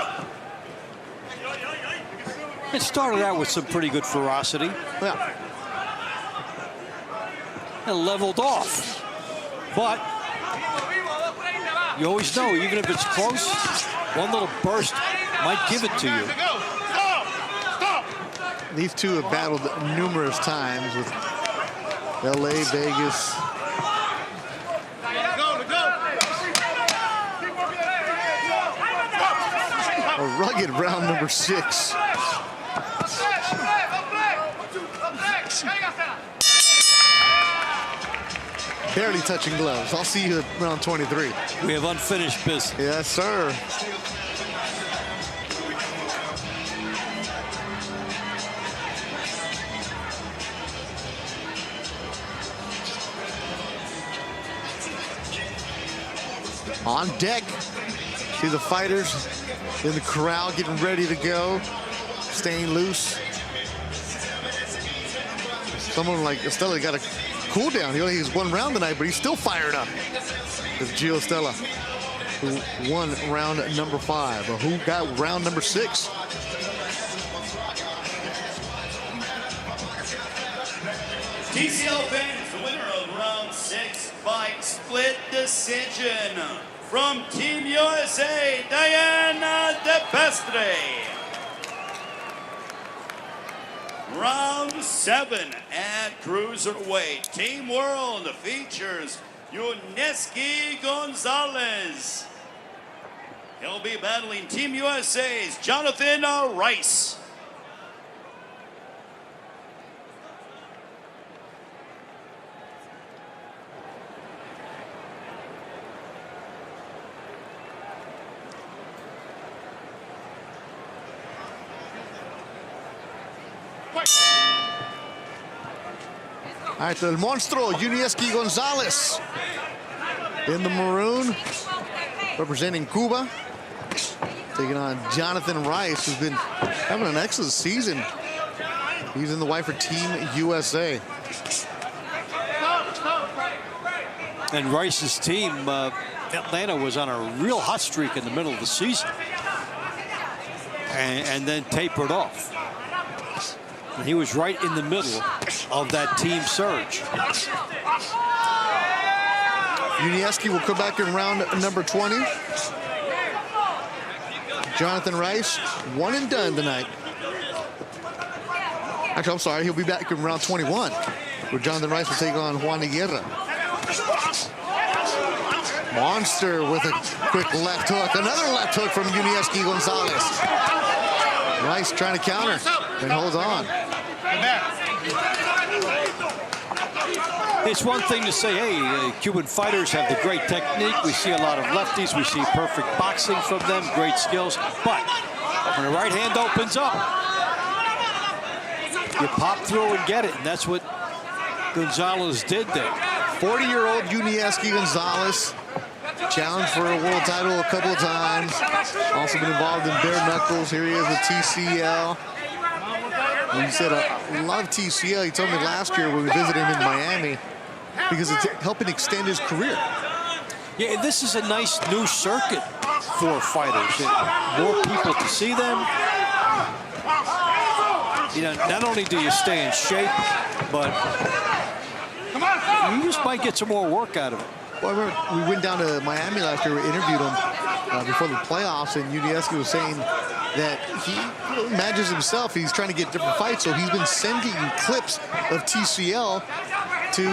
It started out with some pretty good ferocity. Yeah. And leveled off. But You always know, even if it's close, one little burst might give it to you. These two have battled numerous times with LA, Vegas. A rugged round number 6. Barely touching gloves. I'll see you at round 23. We have unfinished business. Yes, sir. On deck, see the fighters in the corral getting ready to go, staying loose. Someone like Estella got a cool down. He only has 1 round tonight, but he's still fired up. It's Gio Estella, who won round number 5, or who got round number 6. TCL fans, the winner of round 6 by split decision from Team USA, Diana De Pestre. Round 7 at Cruiserweight. Team World features Yuneski Gonzalez. He'll be battling Team USA's Jonathan Rice. All right, the monstro, Yuneski Gonzalez in the maroon, representing Cuba, taking on Jonathan Rice, who's been having an excellent season. He's in the white for Team USA. And Rice's team, Atlanta, was on a real hot streak in the middle of the season and then tapered off. And he was right in the middle of that team surge. Yuneski will come back in round number 20. Jonathan Rice, 1 and done tonight. Actually, I'm sorry, he'll be back in round 21, where Jonathan Rice will take on Juan Guerra. Monster with a quick left hook. Another left hook from Yuneski Gonzalez. Rice trying to counter and holds on. It's one thing to say, hey, Cuban fighters have the great technique. We see a lot of lefties. We see perfect boxing from them, great skills. But when the right hand opens up, you pop through and get it. And that's what Gonzalez did there. 40-year-old Yuneski Gonzalez, challenged for a world title a couple of times. Also been involved in bare knuckles. Here he is with TCL. He said a lot of TCL, he told me last year when we visited him in Miami, because it's helping extend his career. Yeah, this is a nice new circuit for fighters. More people to see them. You know, not only do you stay in shape, but you just might get some more work out of it. Well, I remember we went down to Miami last year, we interviewed him before the playoffs, and Yuneski was saying that he imagines himself, he's trying to get different fights, so he's been sending clips of TCL to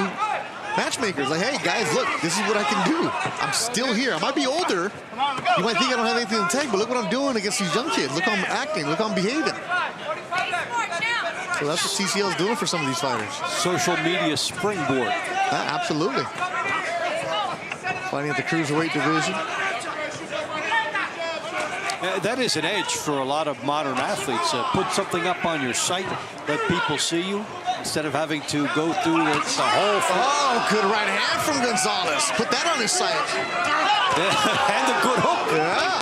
matchmakers. Like, hey, guys, look, this is what I can do. I'm still here. I might be older. You might think I don't have anything to take, but look what I'm doing against these young kids. Look how I'm acting. Look how I'm behaving. So that's what TCL is doing for some of these fighters. Social media springboard. Absolutely. Fighting at the Cruiserweight division. That is an edge for a lot of modern athletes. Put something up on your site, let people see you, instead of having to go through the whole thing. Oh, good right hand from Gonzalez. Put that on his site. And the good hook. Yeah.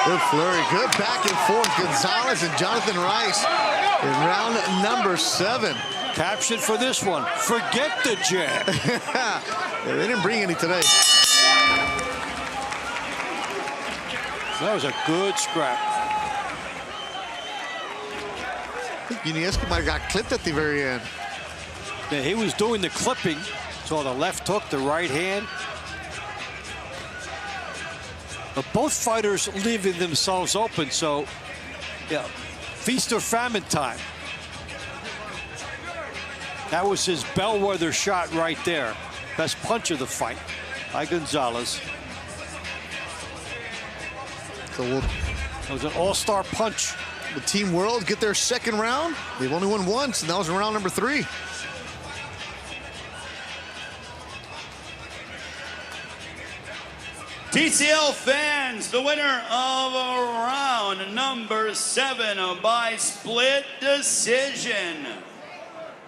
Good flurry, good back and forth. Gonzalez and Jonathan Rice in round number 7. Caption for this one, forget the jab. Yeah, they didn't bring any today. That was a good scrap. think Unieski might have got clipped at the very end. Yeah, he was doing the clipping. Saw the left hook, the right hand. But both fighters leaving themselves open, so yeah, feast or famine time. That was his bellwether shot right there. Best punch of the fight by Gonzalez. So that was an all-star punch. The Team World get their second round. They've only won once, and that was in round number 3. TCL fans, the winner of round number 7 by split decision.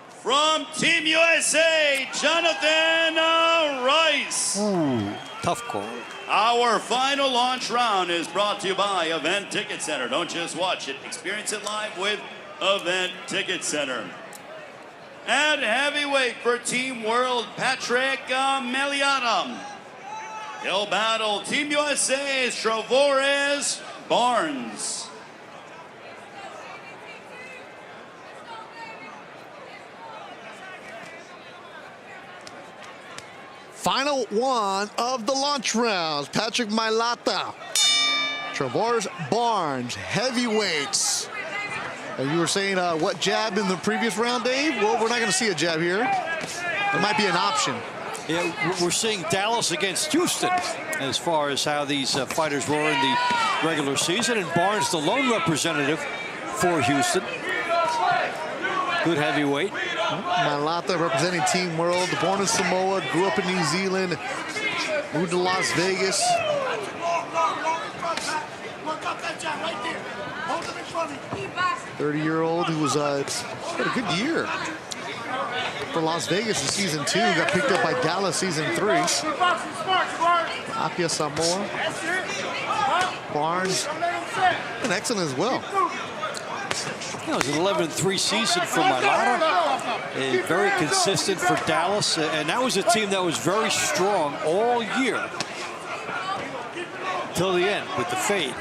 From Team USA, Jonathan Rice. Ooh, tough call. Our final launch round is brought to you by Event Ticket Center. Don't just watch it, experience it live with Event Ticket Center. At heavyweight for Team World, Patrick Meliata. He'll battle Team USA's Trevores Barnes. Final one of the launch rounds. Patrick Meliata, Trevores Barnes, heavyweights. And you were saying what jab in the previous round, Dave? Well, we're not going to see a jab here. It might be an option. Yeah, we're seeing Dallas against Houston as far as how these fighters were in the regular season, and Barnes the lone representative for Houston. Good heavyweight. Meliata representing Team World, born in Samoa, grew up in New Zealand, moved to Las Vegas. 30-year-old who was had a good year for Las Vegas in season 2. Got picked up by Dallas season 3. Apia Samoa. Barnes, and excellent as well. It was an 11-3 season for Meliata. Very consistent for Dallas, and that was a team that was very strong all year till the end with the fade.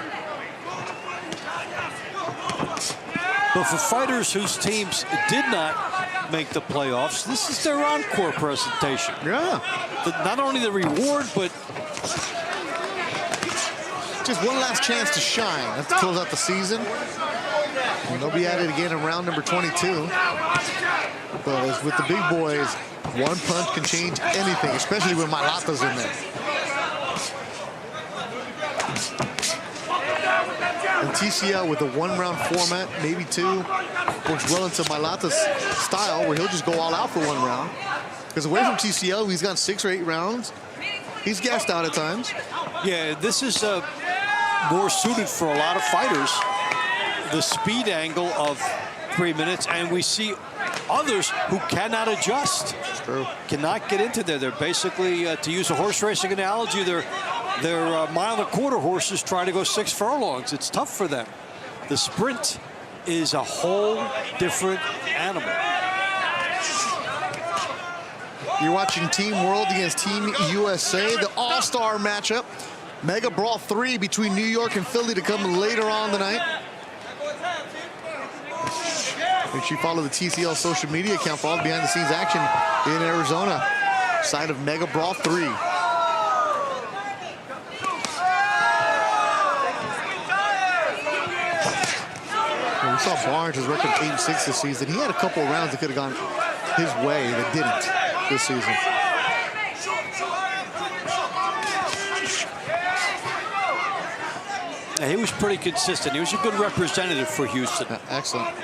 But for fighters whose teams did not make the playoffs, this is their encore presentation. Yeah. Not only the reward, but just one last chance to shine. That's to close out the season. And they'll be at it again in round number 22. But as with the big boys, one punch can change anything, especially when Meliata's in there. And TCL with a one-round format, maybe 2, works well into Meliata's style, where he'll just go all out for 1 round. Because away from TCL, he's got 6 or 8 rounds. He's gassed out at times. Yeah, this is more suited for a lot of fighters. The speed angle of 3 minutes, and we see others who cannot adjust. True. Cannot get into there. They're basically, to use a horse racing analogy, they're mile-and-a-quarter horses trying to go 6 furlongs. It's tough for them. The sprint is a whole different animal. You're watching Team World against Team USA, the all-star matchup. Megabrawl 3 between New York and Philly to come later on tonight. Make sure you follow the TCL social media account for all the behind-the-scenes action in Arizona. Side of Megabrawl 3. We saw Barnes was record 8-6 this season. He had a couple of rounds that could have gone his way that didn't this season. Yeah, he was pretty consistent. He was a good representative for Houston. Excellent.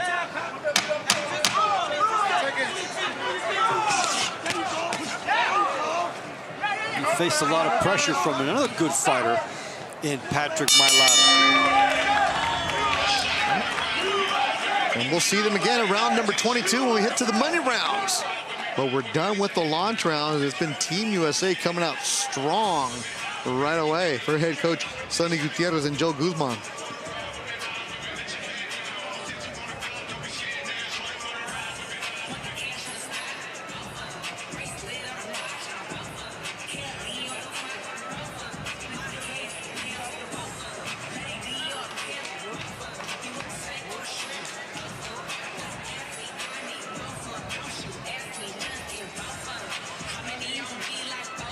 He faced a lot of pressure from another good fighter in Patrick Meliata. And we'll see them again in round number 22 when we hit to the money rounds. But we're done with the launch rounds. It's been Team USA coming out strong right away for head coach Sonny Gutierrez and Joe Guzman.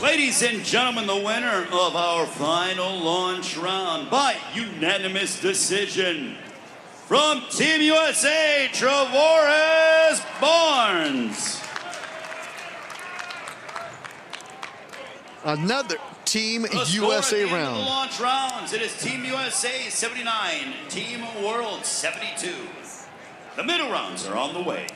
Ladies and gentlemen, the winner of our final launch round by unanimous decision from Team USA, Trevorez Barnes. Another Team The USA score at the end of round. the launch rounds, it is Team USA 79, Team World 72. The middle rounds are on the way.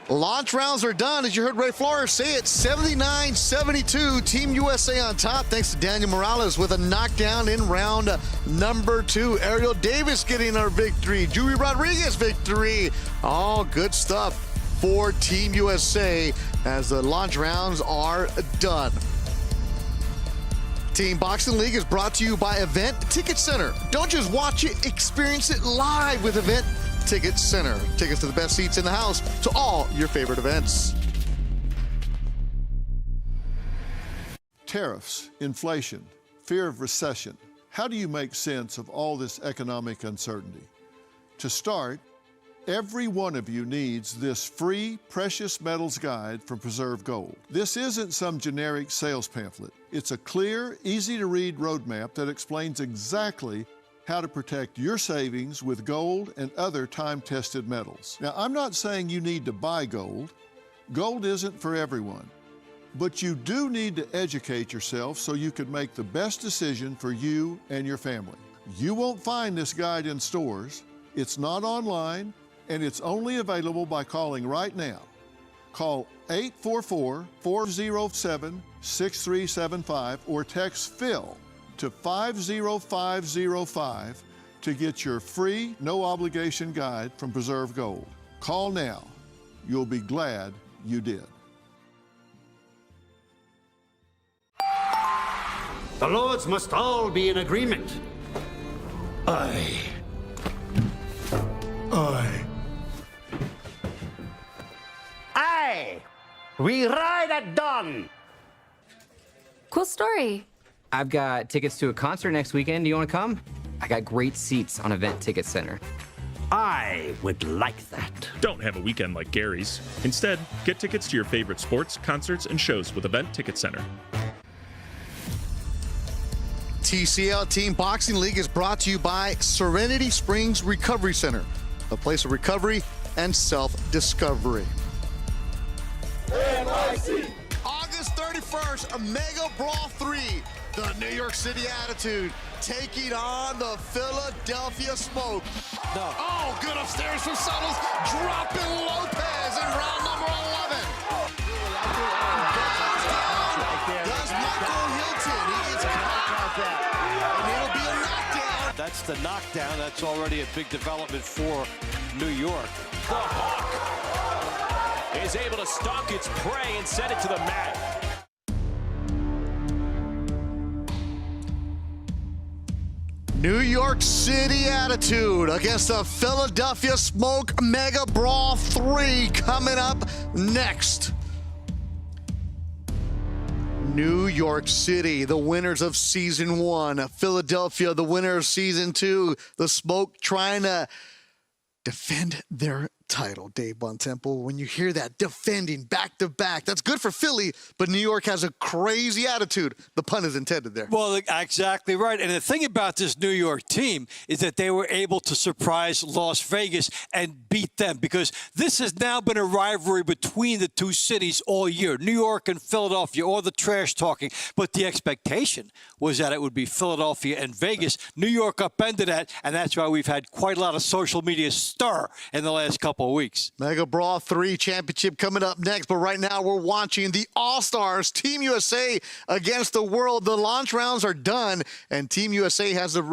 Launch rounds are done. As you heard Ray Flores say it, 79-72, Team USA on top, thanks to Daniel Morales with a knockdown in round number 2. Ariel Davis getting our victory. Julie Rodriguez victory. All good stuff for Team USA as the launch rounds are done. Team Boxing League is brought to you by Event Ticket Center. Don't just watch it, experience it live with Event Ticket Center. Tickets to the best seats in the house to all your favorite events. Tariffs, inflation, fear of recession. How do you make sense of all this economic uncertainty? To start, every one of you needs this free precious metals guide from Preserve Gold. This isn't some generic sales pamphlet. It's a clear, easy-to-read roadmap that explains exactly how to protect your savings with gold and other time-tested metals. Now, I'm not saying you need to buy gold. Gold isn't for everyone. But you do need to educate yourself so you can make the best decision for you and your family. You won't find this guide in stores. It's not online, and it's only available by calling right now. Call 844-407-6375 or text PHIL to 50505 to get your free, no-obligation guide from Preserve Gold. Call now. You'll be glad you did. The lords must all be in agreement. Aye. We ride at dawn. Cool story. I've got tickets to a concert next weekend. Do you want to come? I got great seats on Event Ticket Center. I would like that. Don't have a weekend like Gary's. Instead, get tickets to your favorite sports, concerts, and shows with Event Ticket Center. TCL Team Boxing League is brought to you by Serenity Springs Recovery Center, a place of recovery and self-discovery. NYC. August 31st, a Megabrawl 3, the New York City Attitude taking on the Philadelphia Smoke. No. Oh, good upstairs from Suttles, dropping Lopez in round number 11. Does Michael Hilton, he gets caught, and it'll be a knockdown. That's the knockdown. That's already a big development for New York. The Hawk is able to stalk its prey and send it to the mat. New York City Attitude against the Philadelphia Smoke Megabrawl 3 coming up next. New York City, the winners of Season 1. Philadelphia, the winner of Season 2. The Smoke trying to defend their title, Dave Bontempo. When you hear that, defending back-to-back, that's good for Philly, but New York has a crazy attitude. The pun is intended there. Well, exactly right. And the thing about this New York team is that they were able to surprise Las Vegas and beat them, because this has now been a rivalry between the two cities all year, New York and Philadelphia, all the trash talking. But the expectation was that it would be Philadelphia and Vegas. New York upended that, and that's why we've had quite a lot of social media stir in the last couple of weeks. Megabrawl 3 championship coming up next, but right now we're watching the All-Stars, Team USA against the world. The launch rounds are done, and Team USA has a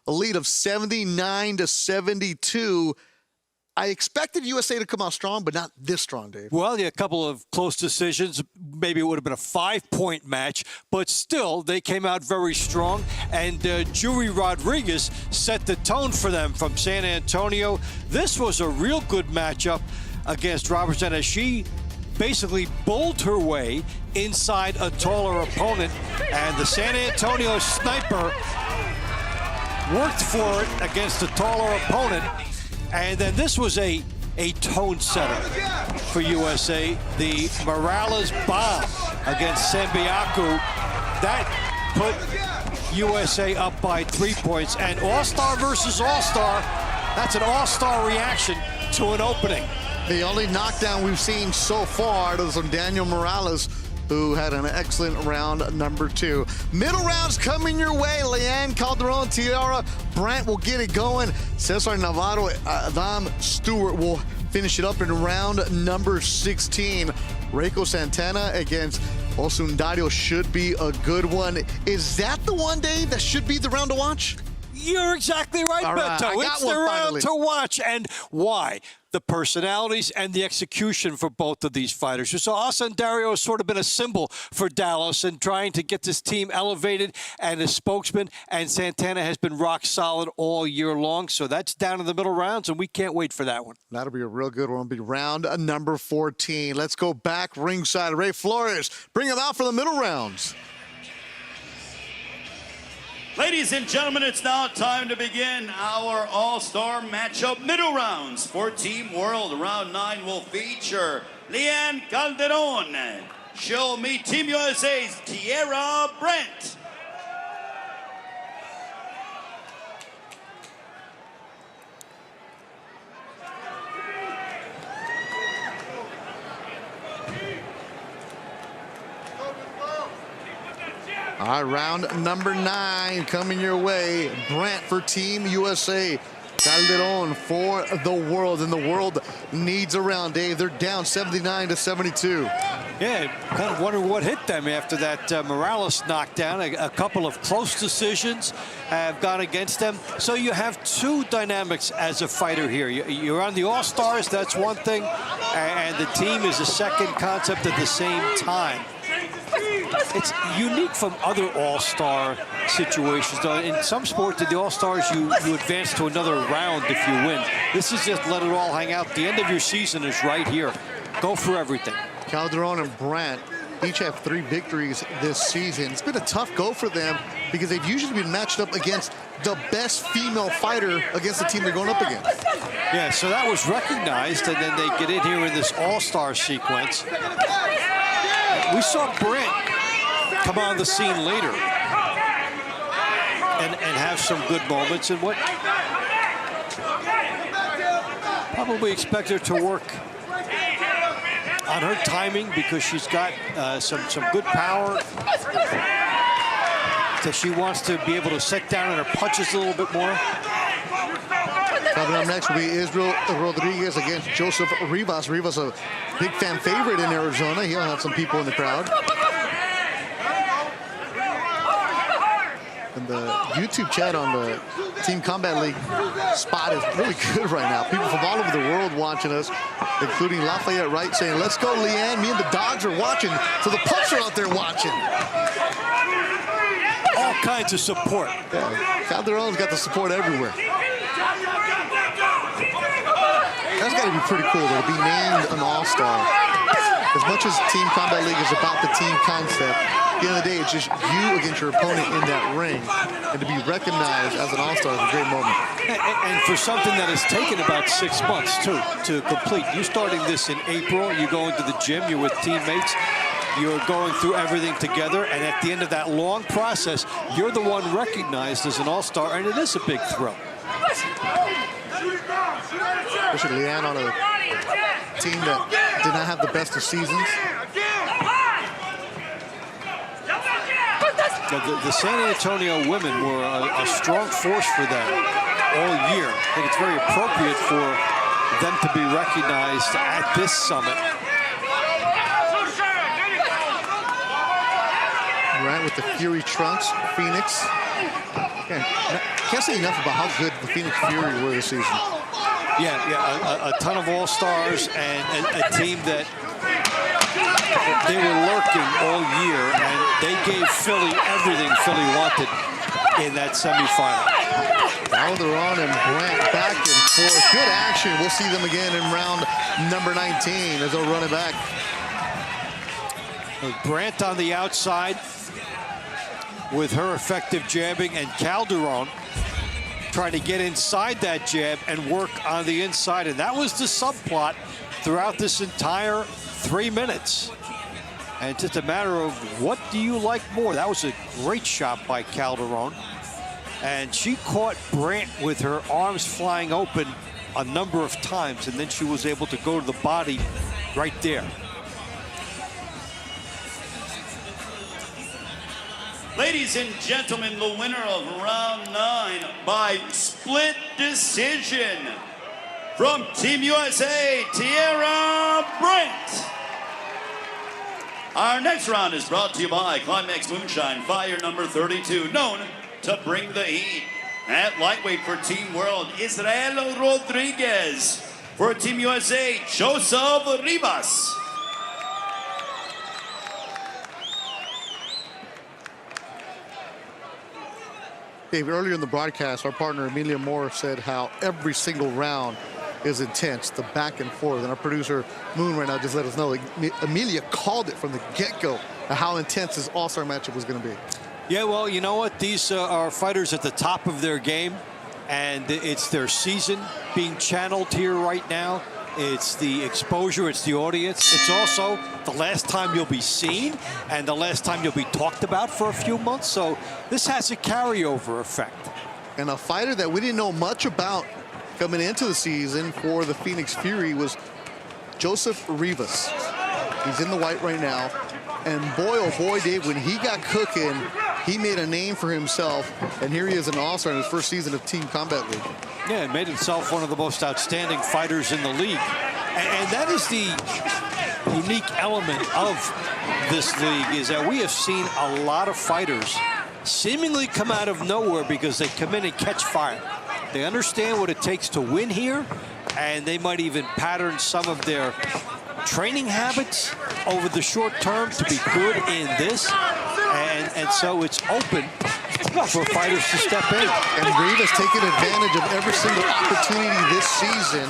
lead of 79-72. I expected USA to come out strong, but not this strong, Dave. Well, yeah, a couple of close decisions. Maybe it would have been a 5-point match, but still, they came out very strong. And Julie Rodriguez set the tone for them from San Antonio. This was a real good matchup against Robertson, as she basically bowled her way inside a taller opponent. And the San Antonio sniper worked for it against a taller opponent. And then this was a a tone setter for USA. The Morales bomb against Sembiaku, that put USA up by 3 points. And All-Star versus All-Star, that's an All-Star reaction to an opening. The only knockdown we've seen so far is from Daniel Morales, who had an excellent round number 2. Middle rounds coming your way. Leanne Calderon, Tiara Brandt will get it going. Cesar Navarro, Adam Stewart will finish it up in round number 16. Reiko Santana against Osundario should be a good one. Is that the one, Dave, that should be the round to watch? You're exactly right, Beto. It's the round to watch. And why? The personalities and the execution for both of these fighters. So Osundario has sort of been a symbol for Dallas and trying to get this team elevated and a spokesman, and Santana has been rock solid all year long. So that's down in the middle rounds, and we can't wait for that one. That'll be a real good one. It'll be round number 14. Let's go back ringside. Ray Flores, bring him out for the middle rounds. Ladies and gentlemen, it's now time to begin our all-star matchup middle rounds for Team World. Round 9 will feature Leanne Calderon. She'll meet Team USA's Tiara Brandt. All right, round number 9 coming your way. Brandt for Team USA. Calderon for the World, and the World needs a round, Dave. They're down 79-72. Yeah, kind of wonder what hit them after that Morales knockdown. A couple of close decisions have gone against them. So you have two dynamics as a fighter here. You're on the All-Stars, that's one thing, and the team is a second concept at the same time. It's unique from other All-Star situations, though. In some sports, in the All-Stars, you advance to another round if you win. This is just let it all hang out. The end of your season is right here. Go for everything. Calderon and Brandt each have 3 victories this season. It's been a tough go for them because they've usually been matched up against the best female fighter against the team they're going up against. Yeah, so that was recognized, and then they get in here in this All-Star sequence. We saw Brandt come on the scene later and have some good moments, and what probably expect her to work on her timing because she's got some good power that she wants to be able to set down in her punches a little bit more. Coming up next will be Israel Rodriguez against Joseph Rivas. Rivas, a big fan favorite in Arizona. He'll have some people in the crowd. And the YouTube chat on the Team Combat League spot is really good right now. People from all over the world watching us, including Lafayette Wright saying, "Let's go, Leanne. Me and the dogs are watching." So the pups are out there watching. All kinds of support. Yeah, Calderon's got the support everywhere. That's got to be pretty cool, though, to be named an All-Star. As much as Team Combat League is about the team concept, at the end of the day, it's just you against your opponent in that ring. And to be recognized as an All-Star is a great moment. And for something that has taken about 6 months, too, to complete. You starting this in April, you go into the gym, you're with teammates, you're going through everything together, and at the end of that long process, you're the one recognized as an All-Star, and it is a big thrill. Especially Leanne on a team that did not have the best of seasons. The San Antonio women were a strong force for them all year. I think it's very appropriate for them to be recognized at this summit. Right, with the Fury trunks, Phoenix. Can't say enough about how good the Phoenix Fury were this season. Yeah, a ton of All-Stars and a team that they were lurking all year, and they gave Philly everything Philly wanted in that semifinal. Calderon and Brandt back and forth. Good action. We'll see them again in round number 19 as they'll run it back. Brandt on the outside with her effective jabbing, and Calderon trying to get inside that jab and work on the inside. And that was the subplot throughout this entire 3 minutes. And it's just a matter of what do you like more. That was a great shot by Calderon. And she caught Brandt with her arms flying open a number of times, and then she was able to go to the body right there. Ladies and gentlemen, the winner of round 9 by split decision from Team USA, Tierra Brandt. Our next round is brought to you by Climax Moonshine, fire number 32, known to bring the heat. At lightweight for Team World, Israel Rodriguez. For Team USA, Joseph Rivas. Dave, earlier in the broadcast, our partner Amelia Moore said how every single round is intense, the back and forth. And our producer Moon right now just let us know Amelia called it from the get-go how intense this all-star matchup was going to be. Yeah, well, you know what? These are fighters at the top of their game, and it's their season being channeled here right now. It's the exposure, it's the audience. It's also the last time you'll be seen and the last time you'll be talked about for a few months. So this has a carryover effect. And a fighter that we didn't know much about coming into the season for the Phoenix Fury was Joseph Rivas. He's in the white right now. And boy, oh boy, Dave, when he got cooking, he made a name for himself. And here he is, an all-star in his first season of Team Combat League. Yeah, and made himself one of the most outstanding fighters in the league. And that is the unique element of this league, is that we have seen a lot of fighters seemingly come out of nowhere because they come in and catch fire. They understand what it takes to win here, and they might even pattern some of their training habits over the short term to be good in this. And so it's open for fighters to step in. And Rivas taking advantage of every single opportunity this season.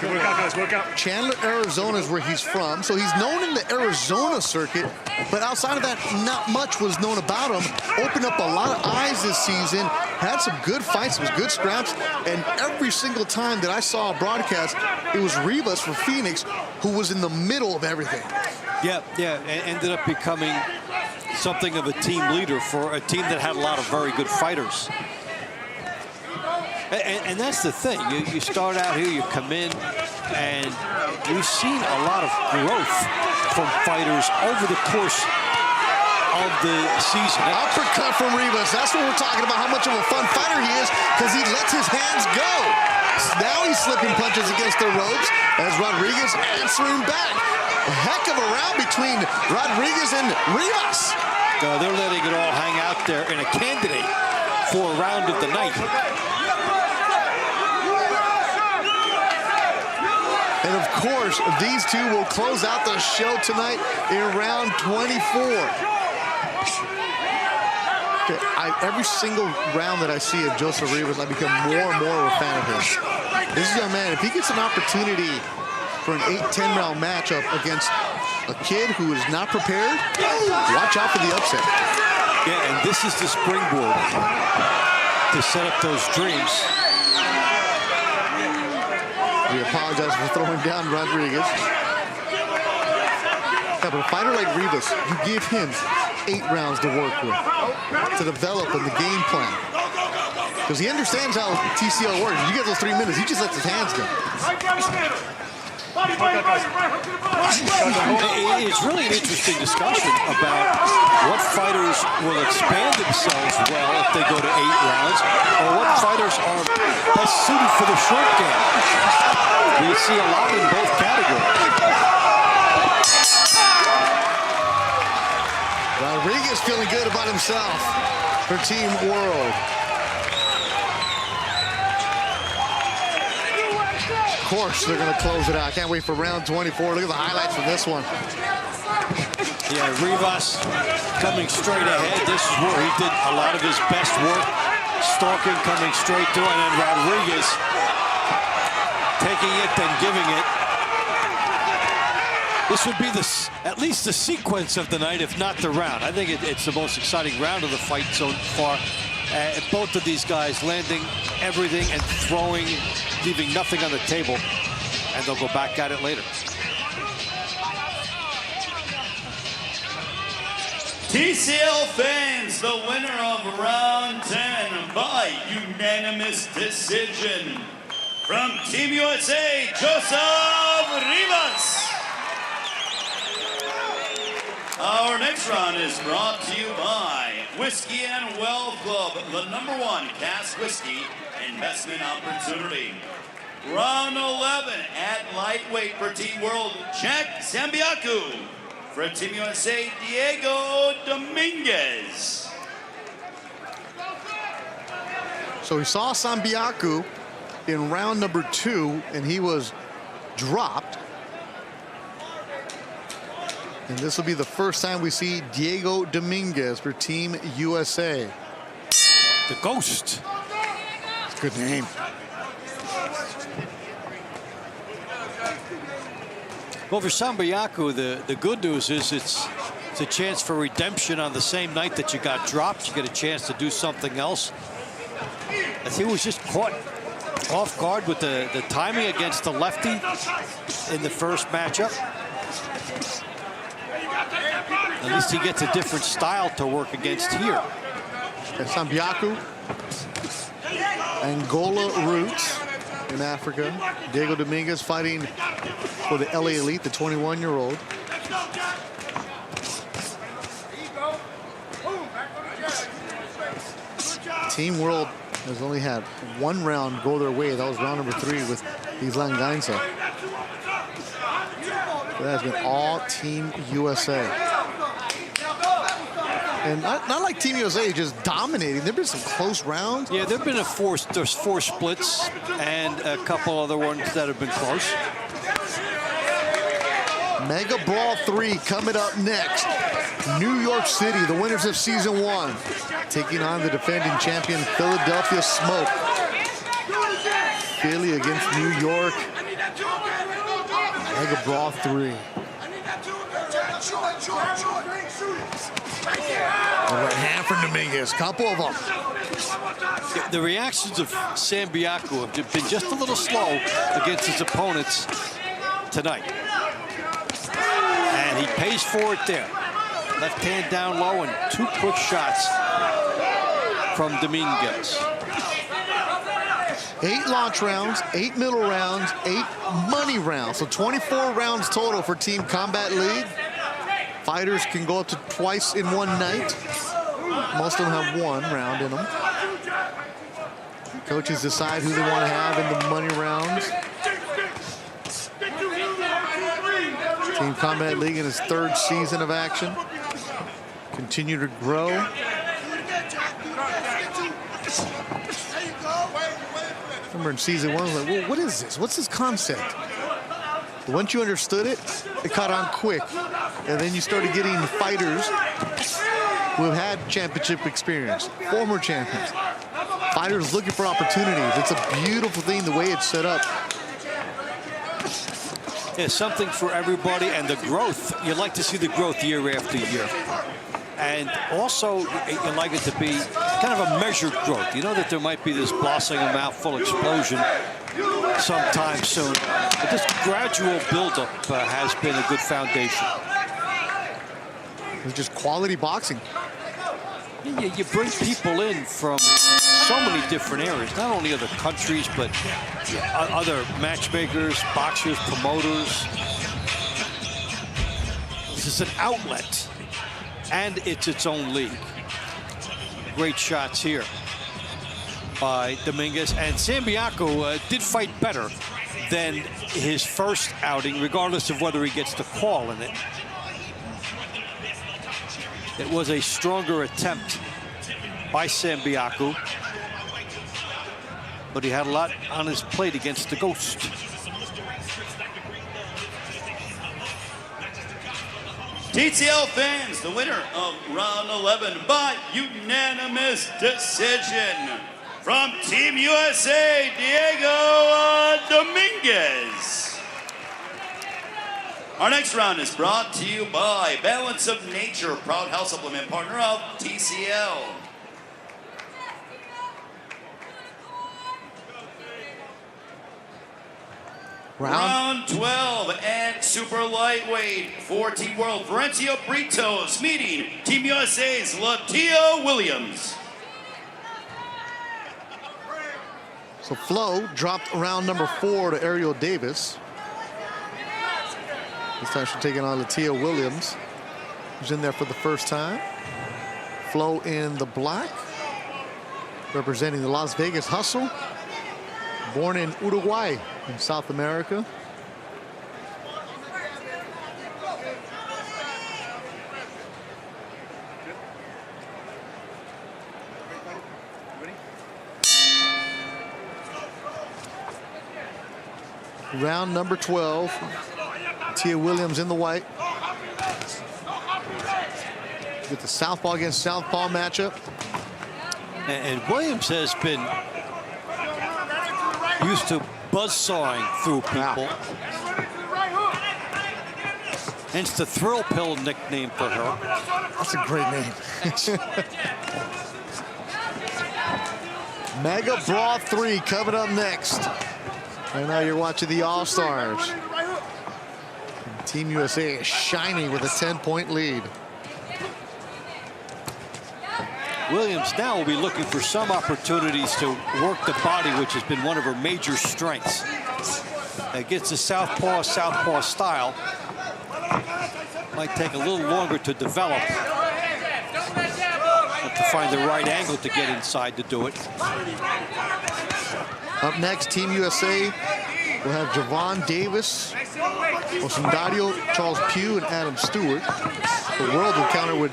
Work out, guys, work out. Chandler, Arizona is where he's from, so he's known in the Arizona circuit, but outside of that, not much was known about him. Opened up a lot of eyes this season, had some good fights, some good scraps, and every single time that I saw a broadcast, it was Rivas for Phoenix who was in the middle of everything. Yeah, and ended up becoming something of a team leader for a team that had a lot of very good fighters. And that's the thing. You start out here, you come in, and we've seen a lot of growth from fighters over the course of the season. Uppercut from Rivas. That's what we're talking about, how much of a fun fighter he is, because he lets his hands go. Now he's slipping punches against the ropes as Rodriguez answering back. A heck of a round between Rodriguez and Rivas. They're letting it all hang out there in a candidate for a round of the night. And of course, these two will close out the show tonight in round 24. Every single round that I see of Joseph Rivas, I become more and more of a fan of his. This is a man, if he gets an opportunity for an 8-10 round matchup against a kid who is not prepared, watch out for the upset. Yeah, and this is the springboard to set up those dreams. We apologize for throwing down Rodriguez. Yeah, but a fighter like Rivas, you give him 8 rounds to work with, to develop in the game plan. Because he understands how TCL works. You get those 3 minutes, he just lets his hands go. It's really an interesting discussion about what fighters will expand themselves well if they go to 8 rounds, or what fighters are best suited for the short game. We see a lot in both categories. Rodriguez feeling good about himself for Team World. Of course, they're going to close it out. Can't wait for round 24. Look at the highlights from this one. Yeah, Rivas coming straight ahead. This is where he did a lot of his best work. Stalking, coming straight through, and then Rodriguez taking it, then giving it. This would be at least the sequence of the night, if not the round. I think it's the most exciting round of the fight so far. Both of these guys landing everything and throwing, leaving nothing on the table. And they'll go back at it later. TCL fans, the winner of round 10 by unanimous decision. From Team USA, Joseph Rivas. Our next round is brought to you by Whiskey and Well Club, the #1 cask whiskey investment opportunity. Round 11 at lightweight for Team World, Jack Zambiaku. For Team USA, Diego Dominguez. So we saw Zambiaku in round number 2, and he was dropped. And this will be the first time we see Diego Dominguez for Team USA. The Ghost. It's a good name. Well, for Zambiaku, the good news is it's a chance for redemption on the same night that you got dropped. You get a chance to do something else. As he was just caught off guard with the timing against the lefty in the first matchup. At least he gets a different style to work against here. And Zambiaku, Angola roots in Africa. Diego Dominguez fighting for the LA Elite, the 21-year-old. Team World has only had one round go their way. That was round number 3 with Islan Gainza. That has been all Team USA. And not like Team USA just dominating. There have been some close rounds. Yeah, there have been there's 4 splits and a couple other ones that have been close. Megabrawl 3 coming up next. New York City, the winners of Season 1, taking on the defending champion Philadelphia Smoke. Philly against New York. Megabrawl 3. The right hand for Dominguez, couple of them. The reactions of Zambiaku have been just a little slow against his opponents tonight. And he pays for it there. Left hand down low and 2 quick shots from Dominguez. 8 launch rounds, 8 middle rounds, 8 money rounds. So 24 rounds total for Team Combat League. Fighters can go up to twice in one night. Most of them have 1 round in them. Coaches decide who they want to have in the money rounds. Team Combat League in its 3rd season of action. Continue to grow. Remember in Season 1, I was like, well, what is this? What's this concept? But once you understood it, it caught on quick. And then you started getting fighters who have had championship experience, former champions. Fighters looking for opportunities. It's a beautiful thing the way it's set up. Yeah, something for everybody, and the growth. You like to see the growth year after year. And also, you like it to be kind of a measured growth. You know that there might be this blossoming out full explosion sometime soon. But this gradual buildup has been a good foundation. It's just quality boxing. You bring people in from so many different areas, not only other countries, but other matchmakers, boxers, promoters. This is an outlet, and it's its own league. Great shots here by Dominguez, and Zambiaku did fight better than his first outing, regardless of whether he gets the call in it. It was a stronger attempt by Zambiaku, but he had a lot on his plate against the Ghost. TCL fans, the winner of round 11 by unanimous decision. From Team USA, Diego Dominguez. Our next round is brought to you by Balance of Nature, proud health supplement partner of TCL. Round 12 and super lightweight for Team World. Florencio Britos meeting Team USA's Latia Williams. So Flo dropped round number 4 to Ariel Davis. This time she's taking on Latia Williams, who's in there for the first time. Flo in the black, representing the Las Vegas Hustle. Born in Uruguay in South America. Round number 12. Tia Williams in the white. Get the southpaw against southpaw matchup. And Williams has been used to buzzsawing through people. Hence the thrill pill nickname for her. That's a great name. Megabrawl 3 coming up next. Right now you're watching the All-Stars. Team USA is shining with a 10-point lead. Williams now will be looking for some opportunities to work the body, which has been one of her major strengths. Against the southpaw style. Might take a little longer to develop. Have to find the right angle to get inside to do it. Up next, Team USA will have Javon Davis, Osundario, Charles Pugh, and Adam Stewart. The world will counter with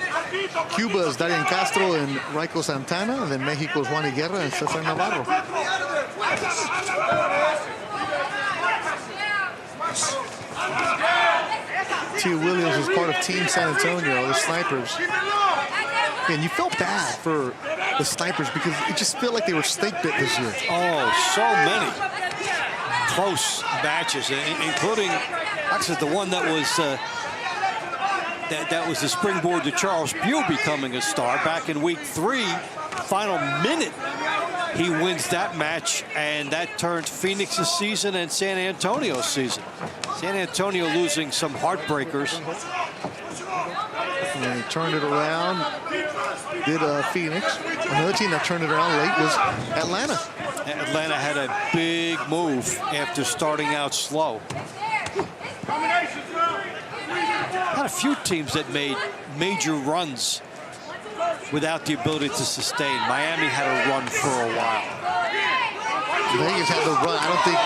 Cuba's Darian Castro and Raico Santana, and then Mexico's Juan Higuera and Cesar Navarro. Tia Williams is part of Team San Antonio, the Snipers. And you felt bad for the Snipers because it just felt like they were snake bit this year. Oh, so many close matches, including actually the one that was that was the springboard to Charles Pugh becoming a star back in week 3. Final minute, he wins that match, and that turned Phoenix's season and San Antonio's season. San Antonio losing some heartbreakers. And he turned it around, did Phoenix. Another team that turned it around late was Atlanta. Atlanta had a big move after starting out slow. Had a few teams that made major runs without the ability to sustain. Miami had a run for a while. Vegas had the run. I don't think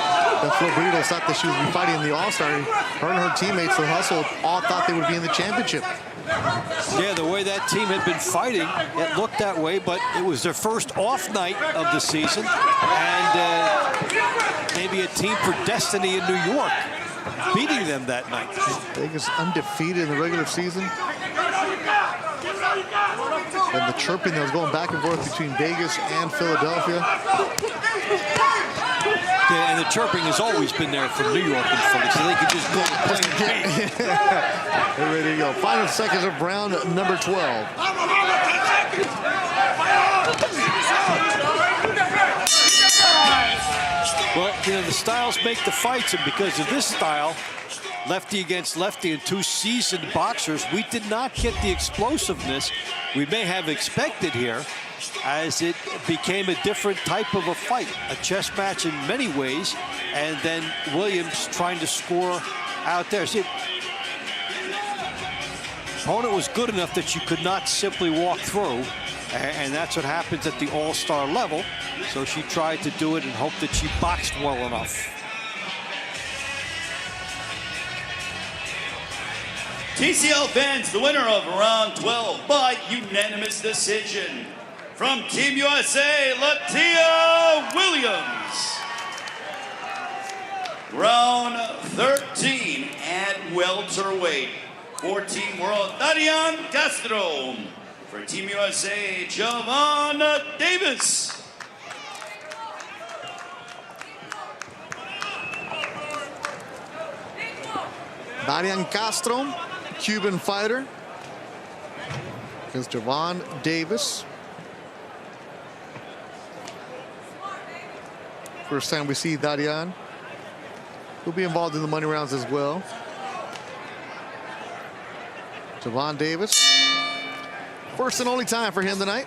that Flo Britos thought that she would be fighting in the All-Star. Her and her teammates, the Hustle, all thought they would be in the championship. Yeah, the way that team had been fighting, it looked that way, but it was their first off night of the season, and maybe a team for destiny in New York, beating them that night. Vegas undefeated in the regular season. And the chirping that was going back and forth between Vegas and Philadelphia. Yeah, and the chirping has always been there from New York and Philly, so they could just go and play the game. They're ready to go. Final seconds of round number 12. Well, you know, the styles make the fights, and because of this style, lefty against lefty and two seasoned boxers, we did not get the explosiveness we may have expected here, as it became a different type of a fight, a chess match in many ways, and then Williams trying to score out there. See, opponent was good enough that you could not simply walk through, and that's what happens at the all-star level. So she tried to do it and hoped that she boxed well enough. TCL fans, the winner of round 12 by unanimous decision. From Team USA, Latia Williams. Round 13 at welterweight. For Team World, Darian Castro. For Team USA, Javon Davis. Darian Castro, Cuban fighter, against Javon Davis. First time we see Darian. He'll be involved in the money rounds as well. Javon Davis. First and only time for him tonight.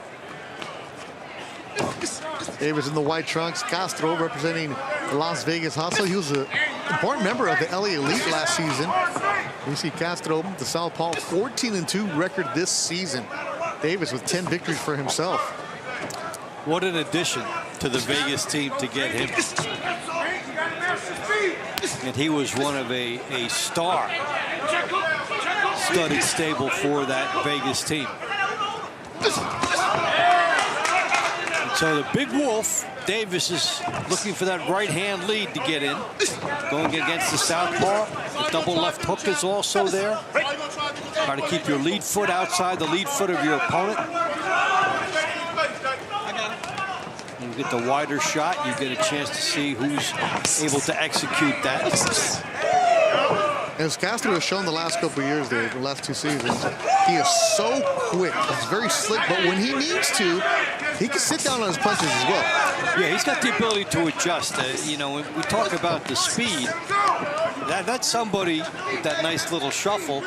Davis in the white trunks. Castro representing the Las Vegas Hustle. He was an important member of the LA Elite last season. You see Castro, the southpaw, 14-2 record this season. Davis with 10 victories for himself. What an addition to the Vegas team to get him. And he was one of a star studded stable for that Vegas team. And so the big wolf, Davis, is looking for that right hand lead to get in. Going against the southpaw. The double left hook is also there. Try to keep your lead foot outside the lead foot of your opponent. You get the wider shot, you get a chance to see who's able to execute that. As Castro has shown the last couple of years, Dave, the last 2 seasons, he is so quick. He's very slick, but when he needs to, he can sit down on his punches as well. Yeah, he's got the ability to adjust. You know, when we talk about the speed, that's somebody with that nice little shuffle.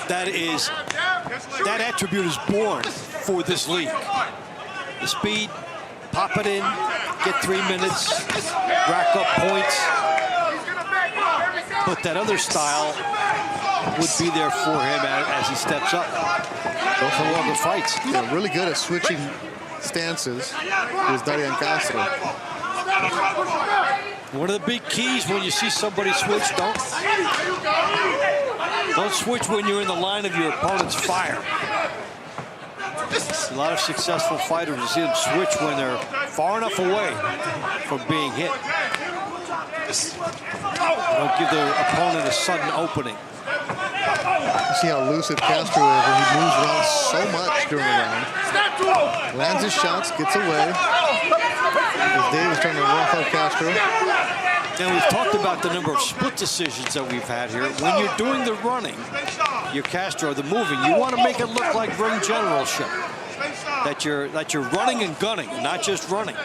That attribute is born for this league. The speed, pop it in, get 3 minutes, rack up points. But that other style would be there for him as he steps up. Go for longer fights. Yeah, really good at switching stances with Darian Castro. One of the big keys when you see somebody switch, don't switch when you're in the line of your opponent's fire. A lot of successful fighters, you see them switch when they're far enough away from being hit. Don't give their opponent a sudden opening. You see how elusive Castro is, and he moves around so much during the round. Lands his shots, gets away. As Davis trying to rough out Castro. And we've talked about the number of split decisions that we've had here. When you're doing the running, your Castro, the moving, you want to make it look like ring generalship. That you're running and gunning, not just running.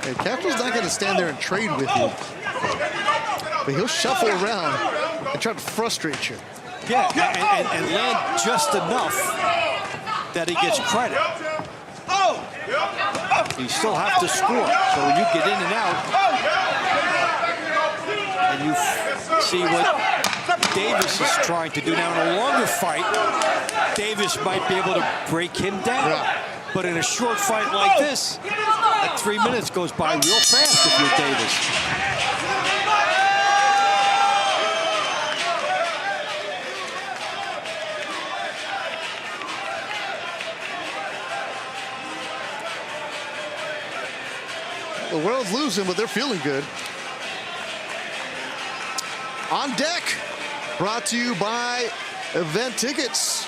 Hey, Castro's not going to stand there and trade with you, but he'll shuffle around and try to frustrate you. Yeah, and land just enough that he gets credit. You still have to score, so when you get in and out, and you see what Davis is trying to do now in a longer fight, Davis might be able to break him down. Yeah. But in a short fight like this, that 3 minutes goes by real fast if you're Davis. The world's losing, but they're feeling good. On deck, brought to you by Event Tickets.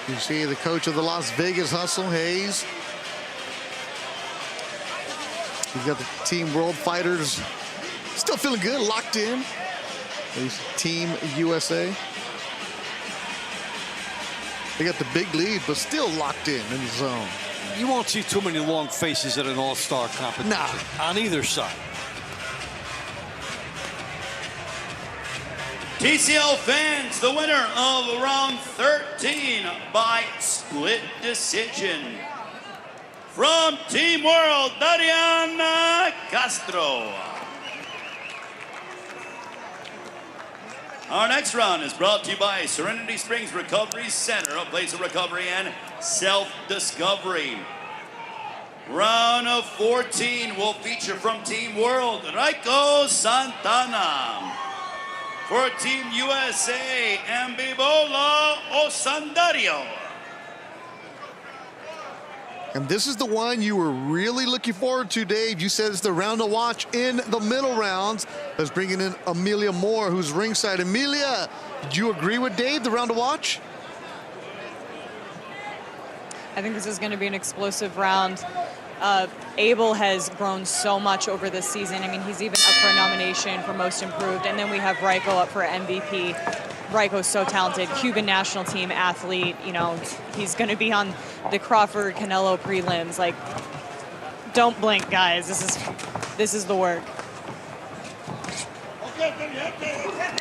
You see the coach of the Las Vegas Hustle, Hayes. You've got the Team World Fighters still feeling good, locked in. There's Team USA. They got the big lead, but still locked in the zone. You won't see too many long faces at an all-star competition. Nah. On either side. TCL fans, the winner of round 13 by split decision. From Team World, Darian Castro. Our next round is brought to you by Serenity Springs Recovery Center, a place of recovery and self-discovery. Round of 14 will feature from Team World, Raiko Santana. For Team USA, Ambibola Osandario. And this is the one you were really looking forward to, Dave. You said it's the round to watch in the middle rounds. Let's bring in Amelia Moore, who's ringside. Amelia, did you agree with Dave, the round to watch? I think this is going to be an explosive round. Abel has grown so much over this season. I mean, he's even up for a nomination for Most Improved. And then we have Raiko up for MVP. Raiko's so talented, Cuban national team athlete. You know, he's going to be on the Crawford Canelo prelims. Like, don't blink, guys. This is the work.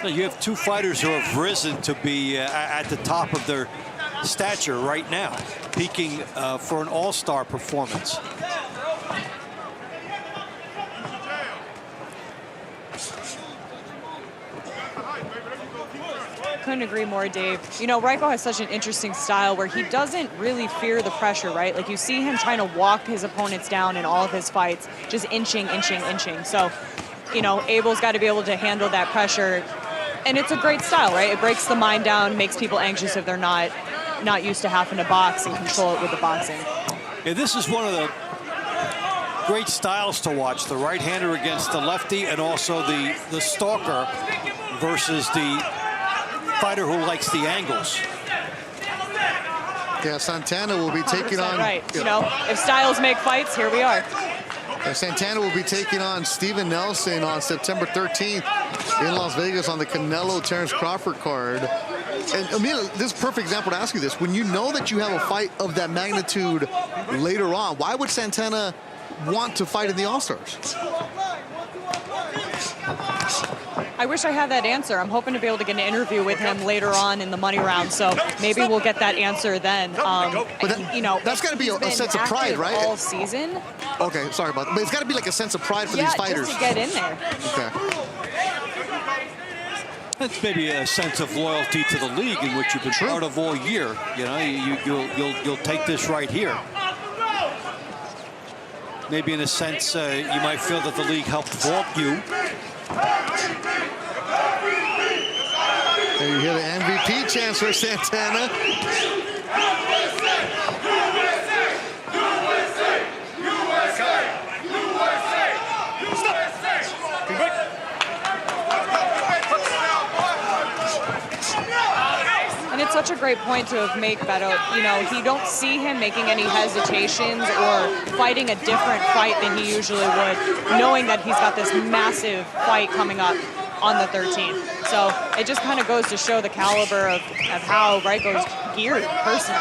You have two fighters who have risen to be at the top of their stature right now, peaking for an all-star performance. Couldn't agree more, Dave. You know, Raiko has such an interesting style where he doesn't really fear the pressure, right? Like, you see him trying to walk his opponents down in all of his fights, just inching. So, you know, Abel's got to be able to handle that pressure. And it's a great style, right? It breaks the mind down, makes people anxious if they're not used to having to box and control it with the boxing. Yeah, this is one of the great styles to watch. The right-hander against the lefty, and also the stalker versus the fighter who likes the angles. Yeah, Santana will be taking on... Right. You know, if styles make fights, here we are. Yeah, Santana will be taking on Steven Nelson on September 13th in Las Vegas on the Canelo-Terence Crawford card. And Amelia, this is a perfect example to ask you this. When you know that you have a fight of that magnitude later on, why would Santana want to fight in the All-Stars? I wish I had that answer. I'm hoping to be able to get an interview with him later on in the money round, so maybe we'll get that answer then. But you know, that's got to be a sense of pride, right? All season. Okay, sorry about that. But it's got to be like a sense of pride for these fighters. Just to get in there. Okay. It's maybe a sense of loyalty to the league in which you've been part of all year. You know, you'll take this right here. Maybe in a sense, you might feel that the league helped vault you. There you hear the MVP chants for Santana. And it's such a great point to have made, Beto. You know, you don't see him making any hesitations or fighting a different fight than he usually would, knowing that he's got this massive fight coming up on the 13th. So it just kind of goes to show the caliber of how Raiko's geared personally.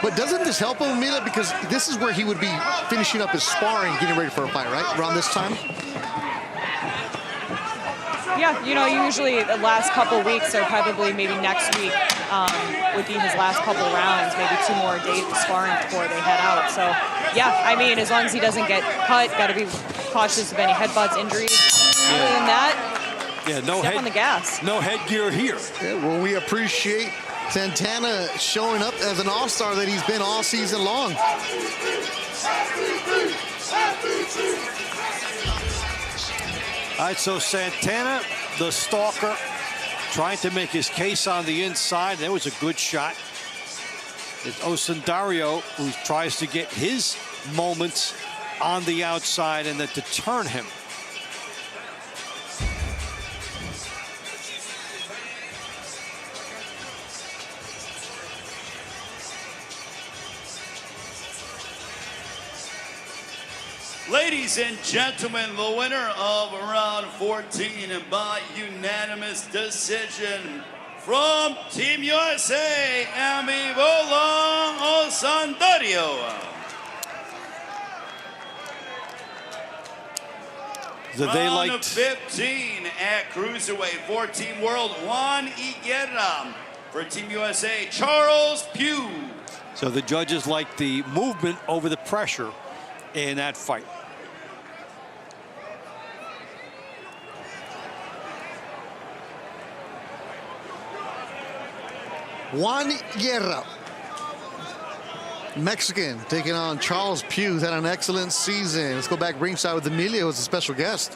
But doesn't this help him, Mila? Because this is where he would be finishing up his sparring, getting ready for a fight, right? Around this time? Yeah, you know, usually the last couple weeks, or probably maybe next week, would be his last couple rounds, maybe 2 more days of sparring before they head out. So, yeah, I mean, as long as he doesn't get cut, got to be cautious of any headbutts, injuries. Other than that, no step on the gas. No headgear here. Yeah, well, we appreciate Santana showing up as an all-star that he's been all season long. All right, so Santana, the stalker, trying to make his case on the inside. That was a good shot. It's Osundario who tries to get his moments on the outside and then to turn him. Ladies and gentlemen, the winner of round 14 by unanimous decision from Team USA, Amibola Osundario. Round 15 at Cruiserweight, 14 World, Juan Higuera. For Team USA, Charles Pugh. So the judges like the movement over the pressure in that fight. Juan Higuera, Mexican, taking on Charles Pugh, who's had an excellent season. Let's go back ringside with Emilio as a special guest.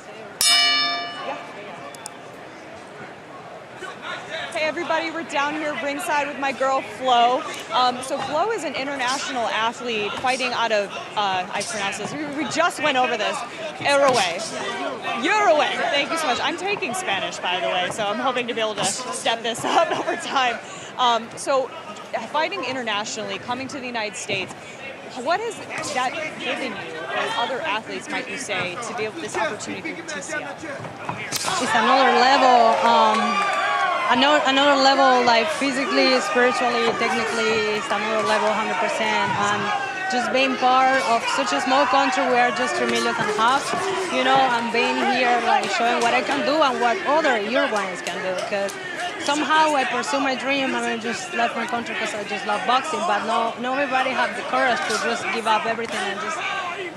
Hey everybody, we're down here ringside with my girl Flo. So Flo is an international athlete fighting out of, I pronounce this, we just went over this, Uruguay. Thank you so much. I'm taking Spanish, by the way, so I'm hoping to be able to step this up over time. So fighting internationally, coming to the United States, what has that given you, or other athletes might you say, to be able this opportunity to TCL? It's another level. another level, like physically, spiritually, technically, it's another level 100%. And just being part of such a small country, we are just 3.5 million, you know, and being here, like showing what I can do and what other Uruguayans can do. Because somehow I pursue my dream and I just left my country because I just love boxing. But no everybody have the courage to just give up everything and just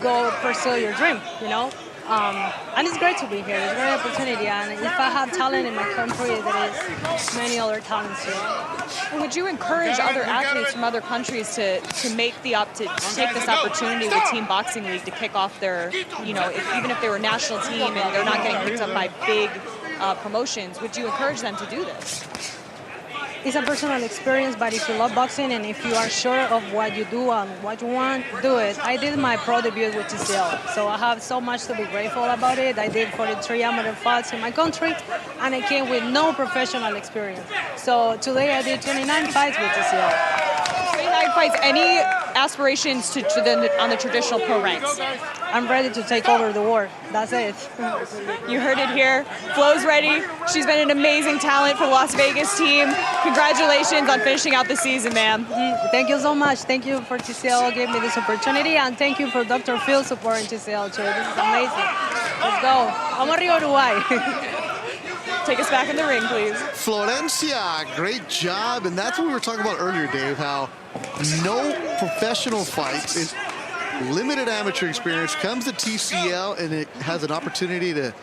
go pursue your dream, you know. And it's great to be here. It's a great opportunity. And if I have talent in my country, there is many other talents here. And would you encourage other athletes from other countries to make the to take this opportunity with Team Boxing League to kick off their, you know, even if they were a national team and they're not getting picked up by big promotions, would you encourage them to do this? It's a personal experience, but if you love boxing and if you are sure of what you do and what you want, do it. I did my pro debut with TCL, so I have so much to be grateful about it. I did 43 amateur fights in my country, and I came with no professional experience. So today I did 29 fights with TCL. 29 fights. Any aspirations to on the traditional pro ranks? I'm ready to take over the world. That's it. You heard it here. Flo's ready. She's been an amazing talent for the Las Vegas team. Congratulations on finishing out the season, ma'am. Thank you so much. Thank you for TCL giving me this opportunity, and thank you for Dr. Phil supporting TCL too. This is amazing. Let's go. Vamos arriba, Uruguay. Take us back in the ring, please. Florencia, great job. And that's what we were talking about earlier, Dave, how no professional fights, is limited amateur experience, comes to TCL, and it has an opportunity to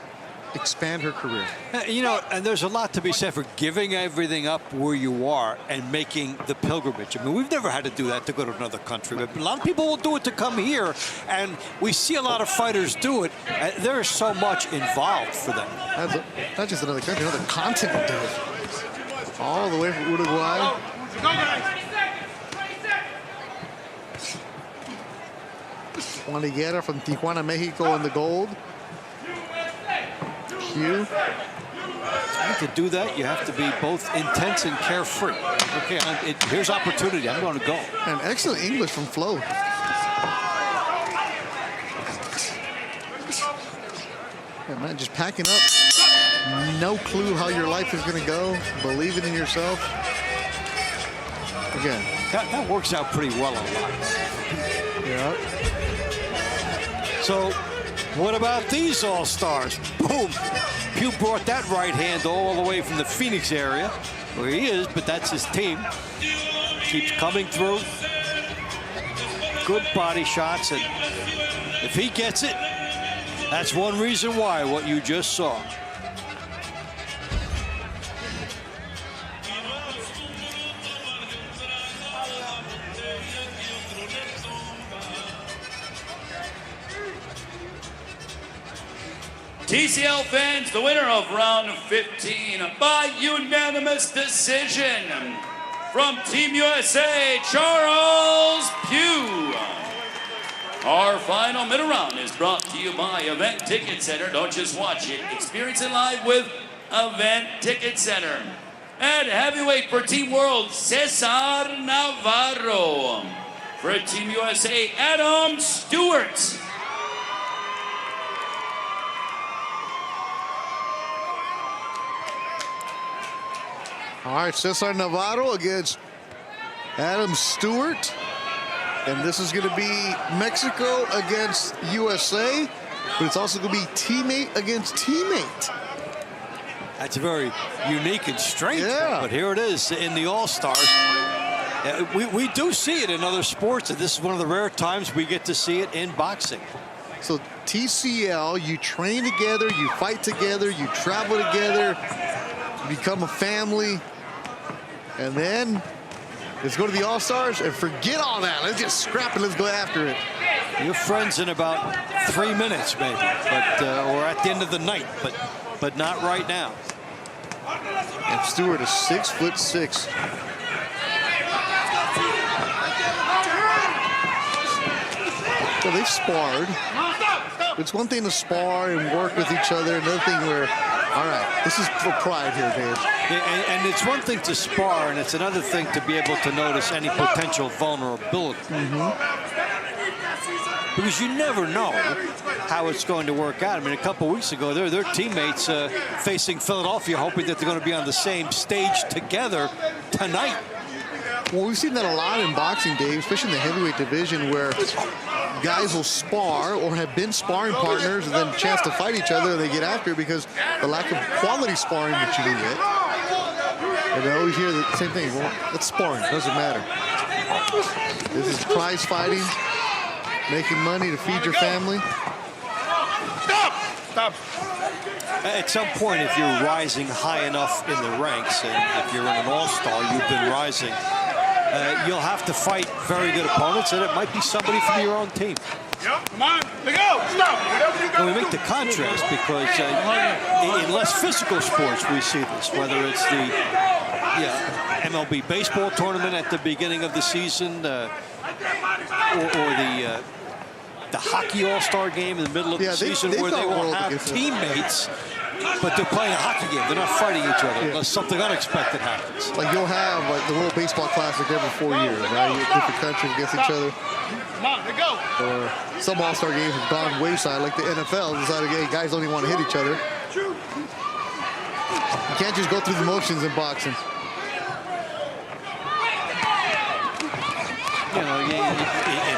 expand her career. You know, and there's a lot to be said for giving everything up where you are and making the pilgrimage. I mean, we've never had to do that to go to another country, but a lot of people will do it to come here, and we see a lot of fighters do it. There's so much involved for them. Not just another country, another continent do it. All the way from Uruguay. Juan Higuera from Tijuana, Mexico in the gold. Q. To do that, you have to be both intense and carefree. Okay, here's opportunity. I'm going to go. And excellent English from Flo. Yeah, man, just packing up. No clue how your life is going to go. Believing in yourself. Again. That works out pretty well a lot. Yeah. So, what about these all-stars? Boom. Pew brought that right hand all the way from the Phoenix area, where he is, but that's his team. Keeps coming through. Good body shots, and if he gets it, that's one reason why, what you just saw. TCL fans, the winner of round 15 by unanimous decision from Team USA, Charles Pugh. Our final middle round is brought to you by Event Ticket Center. Don't just watch it, experience it live with Event Ticket Center. At heavyweight for Team World, Cesar Navarro. For Team USA, Adam Stewart. All right, Cesar Navarro against Adam Stewart. And this is going to be Mexico against USA, but it's also going to be teammate against teammate. That's very unique and strange, yeah. But here it is in the All-Stars. We do see it in other sports, and this is one of the rare times we get to see it in boxing. So TCL, you train together, you fight together, you travel together, you become a family, and then let's go to the All-Stars and forget all that. Let's just scrap and let's go after it. You're friends in about 3 minutes, maybe, but or at the end of the night, but not right now. And Stewart is 6'6". Well, they've sparred. It's one thing to spar and work with each other. Another thing where, all right, this is for pride here, Dave. And it's one thing to spar, and it's another thing to be able to notice any potential vulnerability. because you never know how it's going to work out. I mean, a couple weeks ago, their teammates facing Philadelphia, hoping that they're going to be on the same stage together tonight. Well, we've seen that a lot in boxing, Dave, especially in the heavyweight division, where guys will spar or have been sparring partners and then a chance to fight each other, and they get after it because the lack of quality sparring that you can get. And I always hear the same thing. Well, it's sparring. Doesn't matter. This is prize fighting, making money to feed your family. Stop! At some point, if you're rising high enough in the ranks, and if you're in an all-star, you've been rising, you'll have to fight very good opponents, and it might be somebody from your own team. Yep, come on, let go, stop. And we make the contrast because in less physical sports, we see this, whether it's the MLB baseball tournament at the beginning of the season, or the hockey all-star game in the middle of the season, where they will have teammates, but they're playing a hockey game. They're not fighting each other unless something unexpected happens. Like you'll have like the World Baseball Classic every 4 years, right? You get different countries against each other. Come on, let go. Or some all-star games have gone wayside, like the NFL decided, hey, guys don't even want to hit each other. You can't just go through the motions in boxing. You know, in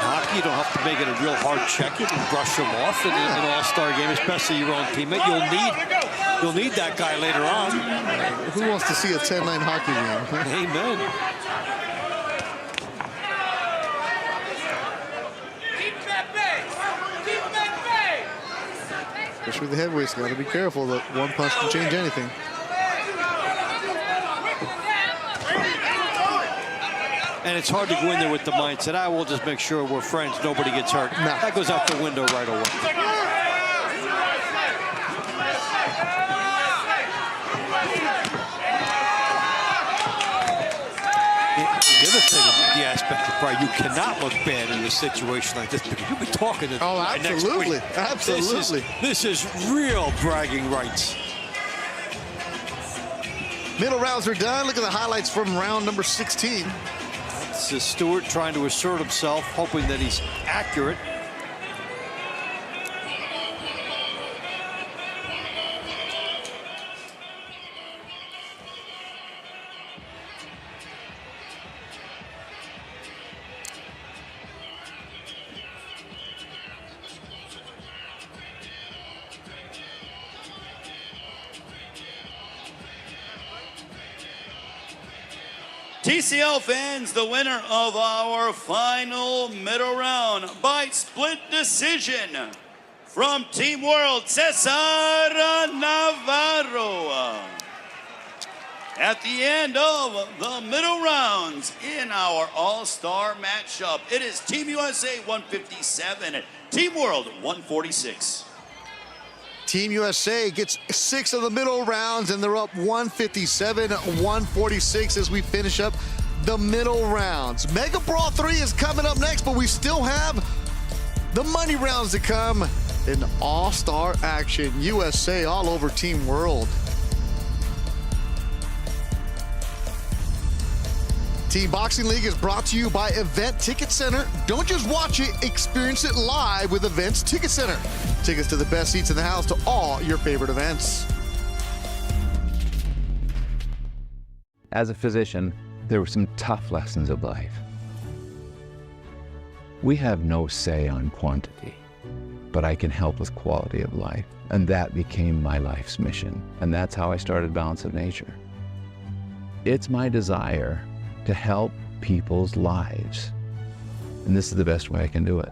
hockey, you don't have to make it a real hard check. You can brush them off in an all-star game, especially your own teammate. You'll need that guy later on. Who wants to see a 10-9 hockey game? Amen. Especially the heavyweights, got to be careful that one punch can change anything. And it's hard to go in there with the mindset, I will just make sure we're friends, nobody gets hurt. Nah. That goes out the window right away. The other thing, the aspect of pride, you cannot look bad in a situation like this because you'll be talking to absolutely, next week. absolutely. This is real bragging rights. Middle rounds are done. Look at the highlights from round number 16. It's Stewart trying to assert himself, hoping that he's accurate. TCL fans, the winner of our final middle round by split decision from Team World, Cesar Navarro. At the end of the middle rounds in our all-star matchup, it is Team USA 157, Team World 146. Team USA gets 6 of the middle rounds, and they're up 157-146 as we finish up the middle rounds. Mega Brawl 3 is coming up next, but we still have the money rounds to come in all-star action. USA all over Team World. Team Boxing League is brought to you by Event Ticket Center. Don't just watch it, experience it live with Events Ticket Center. Tickets to the best seats in the house to all your favorite events. As a physician, there were some tough lessons of life. We have no say on quantity, but I can help with quality of life. And that became my life's mission. And that's how I started Balance of Nature. It's my desire to help people's lives. And this is the best way I can do it.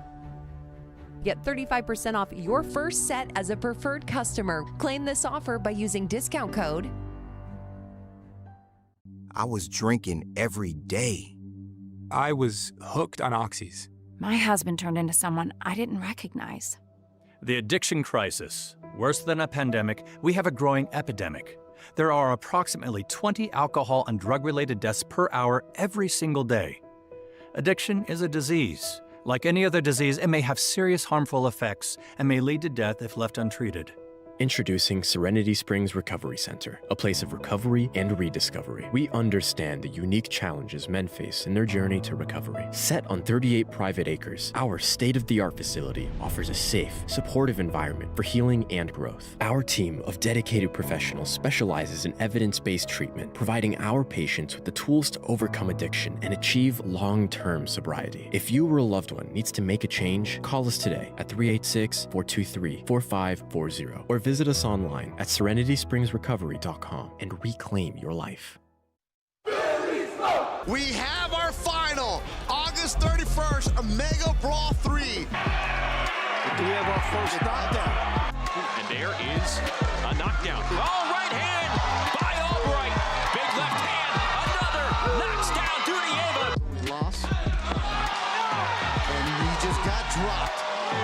Get 35% off your first set as a preferred customer. Claim this offer by using discount code. I was drinking every day. I was hooked on oxys. My husband turned into someone I didn't recognize. The addiction crisis. Worse than a pandemic, we have a growing epidemic. There are approximately 20 alcohol and drug-related deaths per hour every single day. Addiction is a disease. Like any other disease, it may have serious harmful effects and may lead to death if left untreated. Introducing Serenity Springs Recovery Center, a place of recovery and rediscovery. We understand the unique challenges men face in their journey to recovery. Set on 38 private acres, our state-of-the-art facility offers a safe, supportive environment for healing and growth. Our team of dedicated professionals specializes in evidence-based treatment, providing our patients with the tools to overcome addiction and achieve long-term sobriety. If you or a loved one needs to make a change, call us today at 386-423-4540 or visit us online at serenityspringsrecovery.com and reclaim your life. We have our final, August 31st, a Mega Brawl 3. Do we have our first knockdown? And there is a knockdown. Oh, right hand by Albright. Big left hand. Another knocks down Dunieva. Loss. And he just got dropped.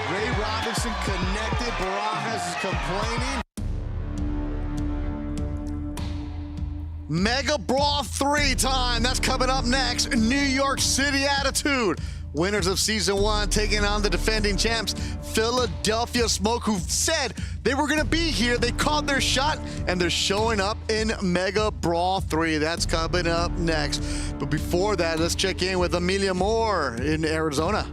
Ray Robinson connected. Barajas is complaining. Mega Brawl 3 time. That's coming up next. New York City Attitude. Winners of Season 1 taking on the defending champs, Philadelphia Smoke, who said they were going to be here. They called their shot, and they're showing up in Mega Brawl 3. That's coming up next. But before that, let's check in with Amelia Moore in Arizona.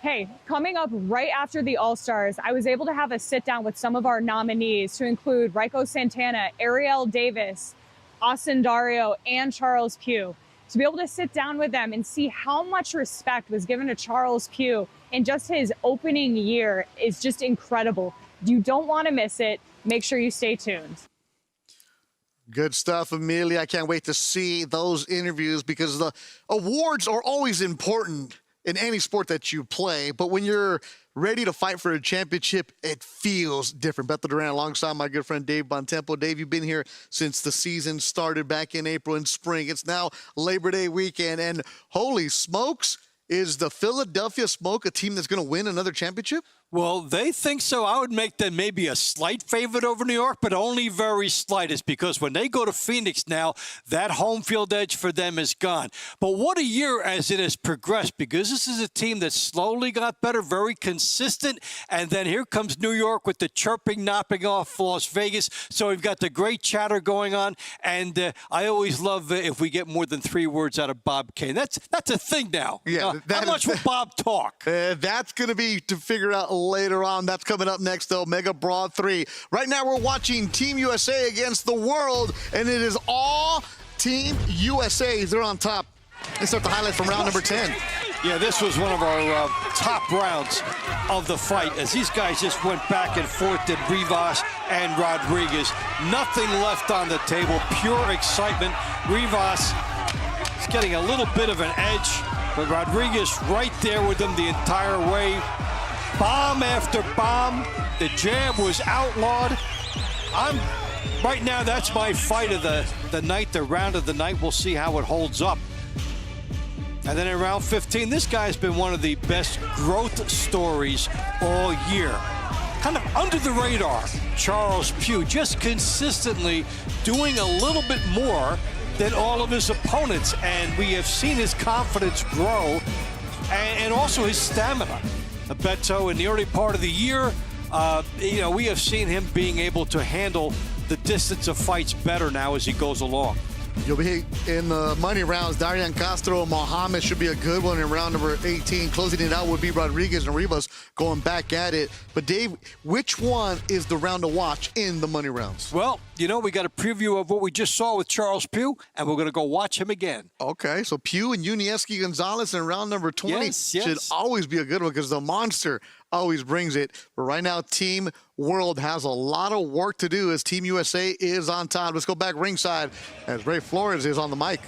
Hey, coming up right after the All-Stars, I was able to have a sit-down with some of our nominees to include Rico Santana, Ariel Davis, Austin Dario, and Charles Pugh. To be able to sit down with them and see how much respect was given to Charles Pugh in just his opening year is just incredible. You don't want to miss it. Make sure you stay tuned. Good stuff, Amelia. I can't wait to see those interviews because the awards are always important in any sport that you play, but when you're ready to fight for a championship, it feels different. Beto Duran alongside my good friend Dave Bontempo. Dave, you've been here since the season started back in April and spring. It's now Labor Day weekend, and holy smokes, is the Philadelphia Smoke a team that's going to win another championship? Well, they think so. I would make them maybe a slight favorite over New York, but only very slight. It's because when they go to Phoenix now, that home field edge for them is gone. But what a year as it has progressed, because this is a team that slowly got better, very consistent, and then here comes New York with the chirping, knocking off Las Vegas. So we've got the great chatter going on, and I always love if we get more than 3 words out of Bob Kane. That's a thing now. Yeah, how much will Bob talk? That's going to be to figure out later on. That's coming up next, though. Mega Brawl 3. Right now, we're watching Team USA against the world, and it is all Team USA. They're on top. Let's start the highlights from round number 10. Yeah, this was one of our top rounds of the fight, as these guys just went back and forth at Rivas and Rodriguez. Nothing left on the table, pure excitement. Rivas is getting a little bit of an edge, but Rodriguez right there with him the entire way. Bomb after bomb. The jab was outlawed. Right now, that's my fight of the night, the round of the night. We'll see how it holds up. And then in round 15, this guy's been one of the best growth stories all year. Kind of under the radar, Charles Pugh, just consistently doing a little bit more than all of his opponents. And we have seen his confidence grow and also his stamina. Beto, in the early part of the year, we have seen him being able to handle the distance of fights better now as he goes along. You'll be in the money rounds. Darian Castro Mohammed should be a good one in round number 18. Closing it out would be Rodriguez and Rivas going back at it. But Dave, which one is the round to watch in the money rounds? Well, we got a preview of what we just saw with Charles Pugh, and we're going to go watch him again. Okay, so Pugh and Yunieski Gonzalez in round number 20 should always be a good one because the monster always brings it. But right now, Team World has a lot of work to do as Team USA is on top. Let's go back ringside as Ray Flores is on the mic.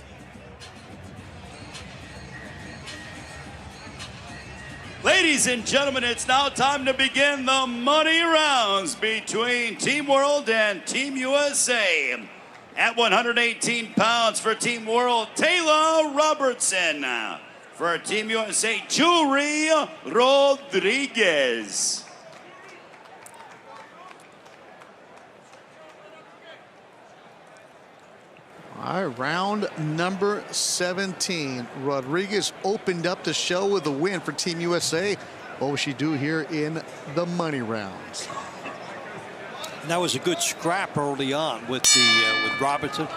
Ladies and gentlemen, it's now time to begin the money rounds between Team World and Team USA. At 118 pounds for Team World, Taylor Robertson. For Team USA, Juri Rodriguez. All right, round number 17. Rodriguez opened up the show with a win for Team USA. What will she do here in the money rounds? And that was a good scrap early on with Robertson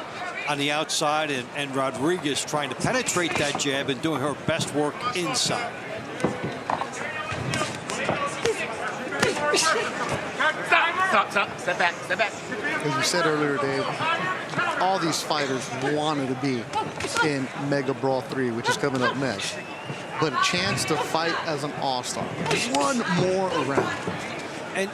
on the outside, and Rodriguez trying to penetrate that jab and doing her best work inside. Stop. Step back. As you said earlier, Dave, all these fighters wanted to be in Megabrawl 3, which is coming up next. But a chance to fight as an all-star. One more round. And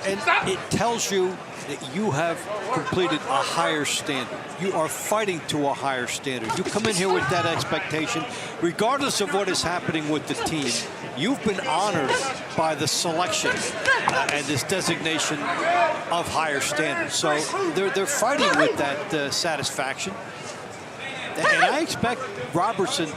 it tells you that you have completed a higher standard. You are fighting to a higher standard. You come in here with that expectation, regardless of what is happening with the team. You've been honored by the selection and this designation of higher standards. So they're fighting with that satisfaction. And I expect Robertson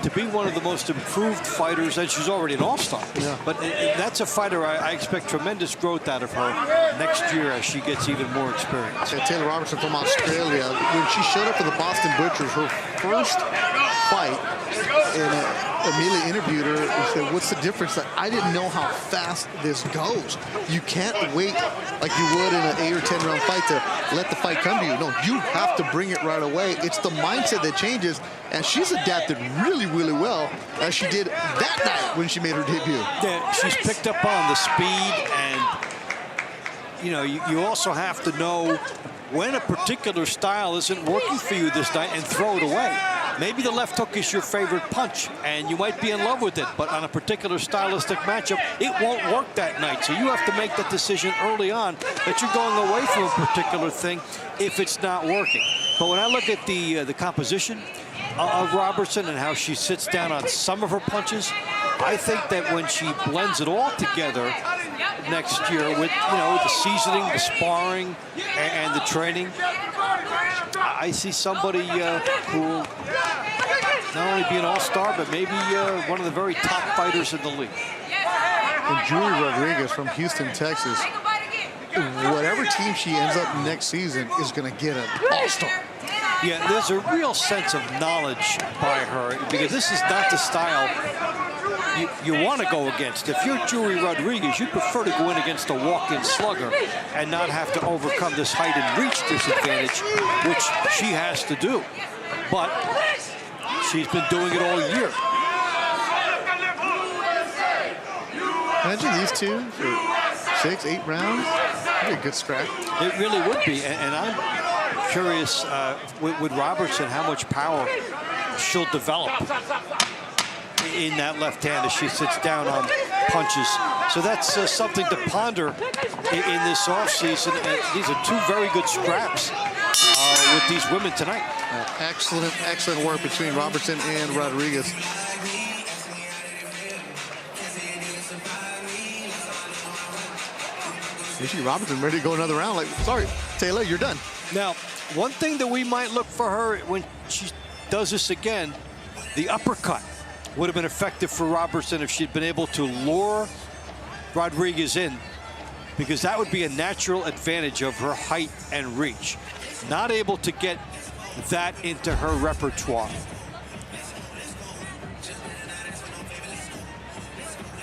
to be one of the most improved fighters, and she's already an all-star. Yeah. But that's a fighter I expect tremendous growth out of her next year as she gets even more experience. Yeah, Taylor Robertson from Australia, when she showed up for the Boston Butchers, her first fight, and Amelia interviewed her and said, what's the difference? Like, I didn't know how fast this goes. You can't wait like you would in an 8 or 10 round fight to let the fight come to you. No, you have to bring it right away. It's the mindset that changes, and she's adapted really, really well as she did that night when she made her debut. Yeah, she's picked up on the speed, and you know, you also have to know when a particular style isn't working for you this night and throw it away. Maybe the left hook is your favorite punch, and you might be in love with it, but on a particular stylistic matchup, it won't work that night. So you have to make that decision early on that you're going away from a particular thing if it's not working. But when I look at the composition of Robertson and how she sits down on some of her punches, I think that when she blends it all together next year with, you know, the seasoning, the sparring, and the training, I see somebody who will not only be an all-star, but maybe one of the very top fighters in the league. And Julie Rodriguez from Houston, Texas, whatever team she ends up next season is going to get an all-star. Yeah, there's a real sense of knowledge by her, because this is not the style you want to go against. If you're Julie Rodriguez, you'd prefer to go in against a walk-in slugger and not have to overcome this height and reach disadvantage, which she has to do. But she's been doing it all year. Imagine these two for 6, 8 rounds. That'd be a good scrap. It really would be, and I'm curious with Robertson how much power she'll develop in that left hand as she sits down on punches. So that's something to ponder in this offseason. These are two very good scraps with these women tonight. Excellent work between Robertson and Rodriguez. You see Robertson ready to go another round. Like, sorry, Taylor, you're done. Now, one thing that we might look for her when she does this again, the uppercut would have been effective for Robertson if she'd been able to lure Rodriguez in, because that would be a natural advantage of her height and reach. Not able to get that into her repertoire.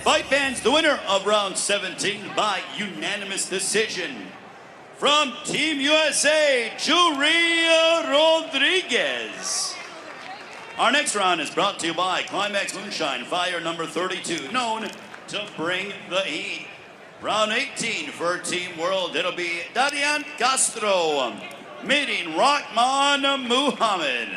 Fight fans, the winner of round 17 by unanimous decision. From Team USA, Julia Rodriguez. Our next round is brought to you by Climax Moonshine, fire number 32, known to bring the heat. Round 18 for Team World, it'll be Darian Castro meeting Rahman Muhammad.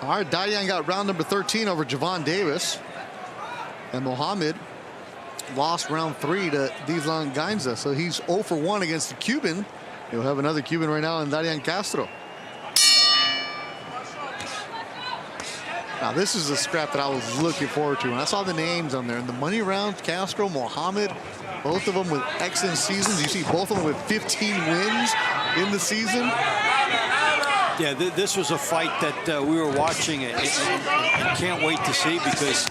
All right, Darian got round number 13 over Javon Davis. And Muhammad lost round 3 to Dizlan Gainza. So he's 0 for 1 against the Cuban. He'll have another Cuban right now in Darian Castro. Now, this is a scrap that I was looking forward to. When I saw the names on there, in the money round, Castro, Muhammad, both of them with excellent seasons. You see both of them with 15 wins in the season. Yeah, this was a fight that we were watching and can't wait to see, because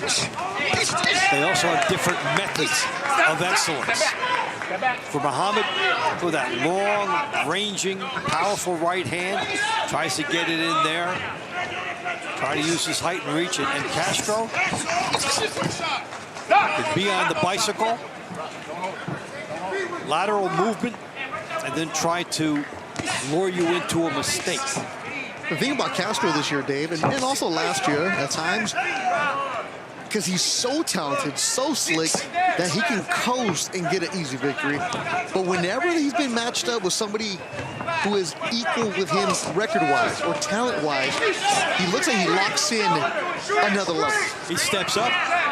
they also have different methods of excellence. For Muhammad, for that long, ranging, powerful right hand, tries to get it in there. Try to use his height and reach. And Castro could be on the bicycle. Lateral movement. And then try to lure you into a mistake. The thing about Castro this year, Dave, and also last year at times, because he's so talented, so slick, that he can coast and get an easy victory. But whenever he's been matched up with somebody who is equal with him record-wise or talent-wise, he looks like he locks in another level. He steps up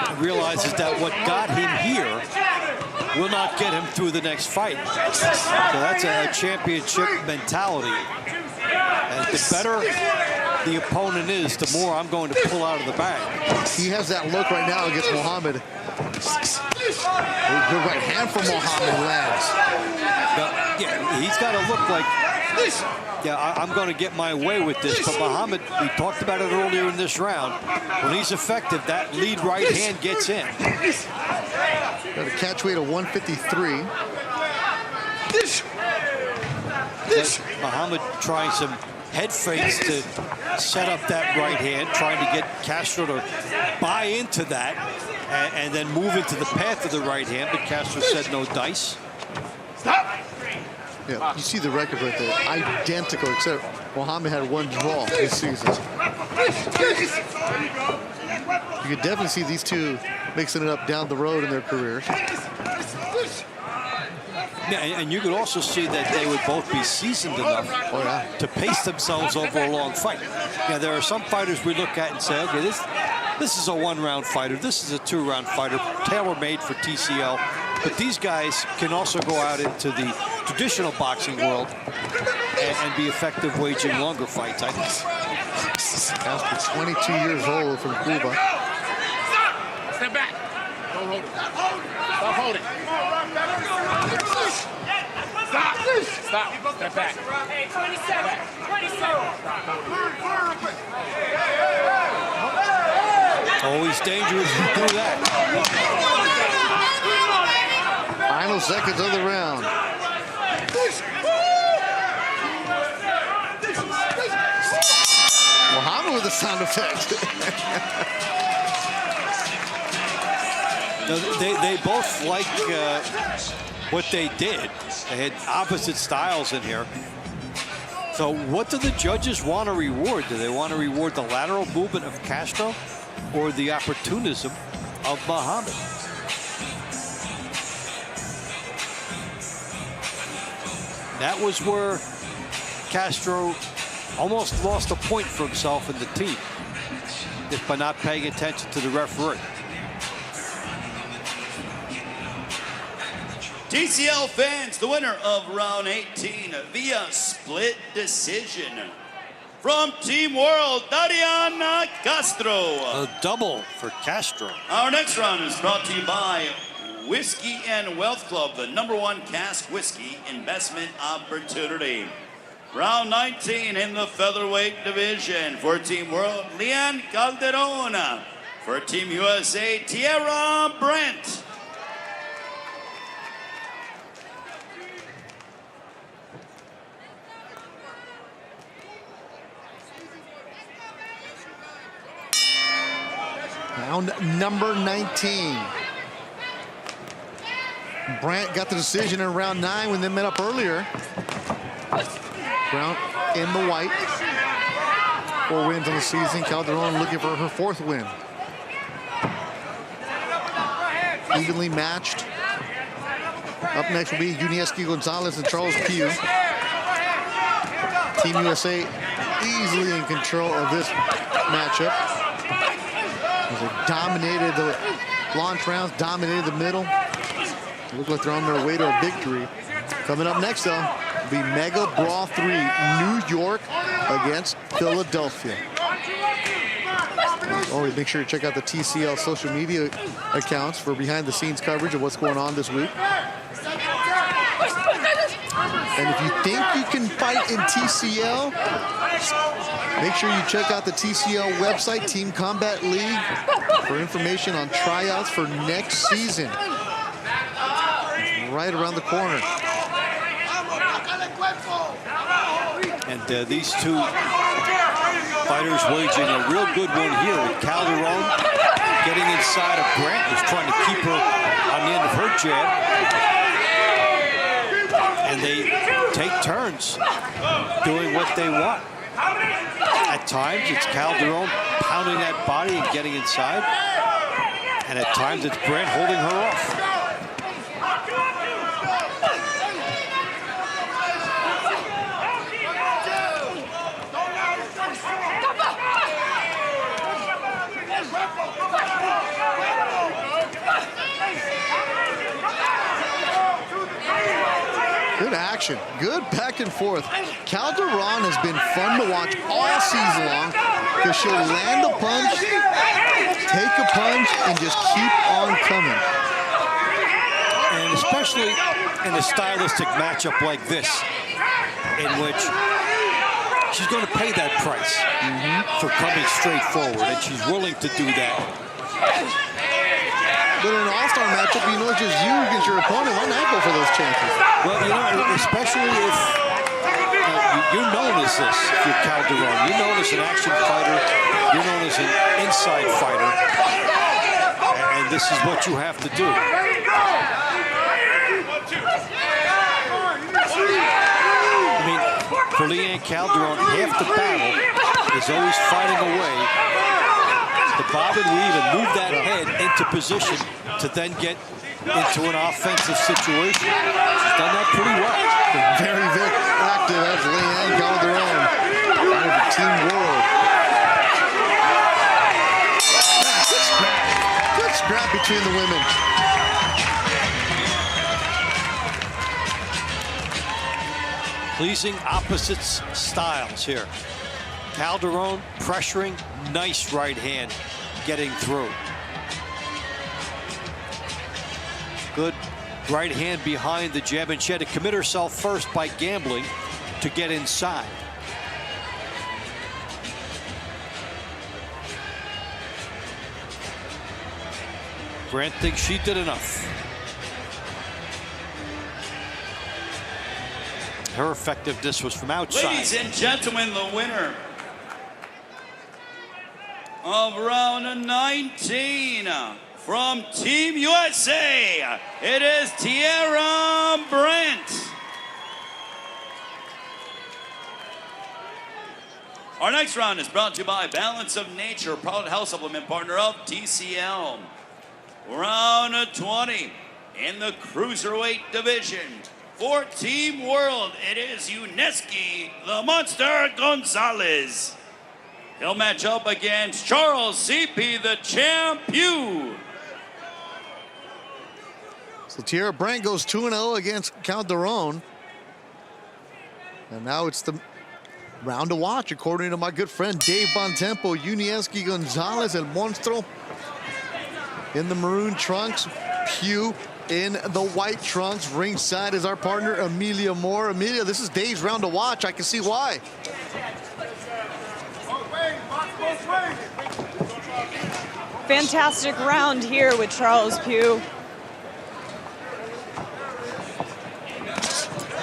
and realizes that what got him here will not get him through the next fight. So that's a championship mentality. And the better the opponent is, the more I'm going to pull out of the bag. He has that look right now against Muhammad. Good right hand from Muhammad lands. Yeah, he's got to look like, yeah, I'm going to get my way with this. But Muhammad, we talked about it earlier in this round, when he's effective, that lead right hand gets in. Got a catch weight of 153. Muhammad trying some head fakes to set up that right hand, trying to get Castro to buy into that and then move into the path of the right hand, but Castro said no dice. Yeah, you see the record right there, identical, except Muhammad had one draw this season. You could definitely see these two mixing it up down the road in their careers. Yeah, and you could also see that they would both be seasoned enough to pace themselves over a long fight. Yeah, there are some fighters we look at and say, okay, this is a one-round fighter, this is a two-round fighter, tailor-made for TCL. But these guys can also go out into the traditional boxing world and be effective waging longer fights, I think. Castro, 22 years old from Cuba. Step back. Don't hold it. Stop holding. Stop. Stop. Step back. Hey, 27. 27. Always dangerous to do that. Final seconds of the round. Muhammad with the sound effect. No, they both like what they did. They had opposite styles in here. So what do the judges want to reward? Do they want to reward the lateral movement of Castro or the opportunism of Muhammad? That was where Castro almost lost a point for himself and the team, just by not paying attention to the referee. TCL fans, the winner of round 18 via split decision. From Team World, Darian Castro. A double for Castro. Our next round is brought to you by Whiskey and Wealth Club, the #1 cask whiskey investment opportunity. Round 19 in the featherweight division. For Team World, Leon Calderon. For Team USA, Tierra Brent. Round number 19. Brandt got the decision in round 9 when they met up earlier. Brown in the white. 4 wins on the season. Calderon looking for her 4th win. Evenly matched. Up next will be Yunieski Gonzalez and Charles Pugh. Team USA easily in control of this matchup. They dominated the launch rounds, dominated the middle. They look like they're on their way to a victory. Coming up next, though, will be Megabrawl 3, New York against Philadelphia. Always make sure to check out the TCL social media accounts for behind-the-scenes coverage of what's going on this week. And if you think you can fight in TCL, make sure you check out the TCL website, Team Combat League, for information on tryouts for next season. It's right around the corner. And these two Fighters waging a real good one here with Calderon getting inside of Brent, who's trying to keep her on the end of her jab. And they take turns doing what they want. At times, it's Calderon pounding that body and getting inside. And at times, it's Brent holding her off. Good action, good back and forth. Calderon has been fun to watch all season long because she'll land a punch, take a punch, and just keep on coming. And especially in a stylistic matchup like this, in which she's going to pay that price for coming straight forward, and she's willing to do that. But in an all-star matchup, you know it's just you against your opponent. Why not go for those chances? Well, you know, especially if you're known as this, if you're Calderon. You're known as an action fighter. You're known as an inside fighter. And this is what you have to do. I mean, for Leanne Calderon, half the battle is always fighting away to bob and weave and move that head into position to then get into an offensive situation. She's done that pretty well. Very, very active as Leanne Calderon out of the Team World. Good scrap. Good scrap between the women. Pleasing opposites styles here. Calderon pressuring, nice right hand getting through. Good right hand behind the jab, and she had to commit herself first by gambling to get inside. Brent thinks she did enough. Her effectiveness was from outside. Ladies and gentlemen, the winner of round 19 from Team USA, it is Tierra Brent. Our next round is brought to you by Balance of Nature, proud health supplement partner of TCL. Round 20 in the Cruiserweight division. For Team World, it is Uneski, the Monster Gonzalez. He'll match up against Charles CP, the champion. So Tierra Brent goes 2-0 against Calderon. And now it's the round to watch, according to my good friend Dave Bontempo. Unieski Gonzalez, El Monstro in the maroon trunks. Pugh in the white trunks. Ringside is our partner, Amelia Moore. Amelia, this is Dave's round to watch. I can see why. Fantastic round here with Charles Pugh.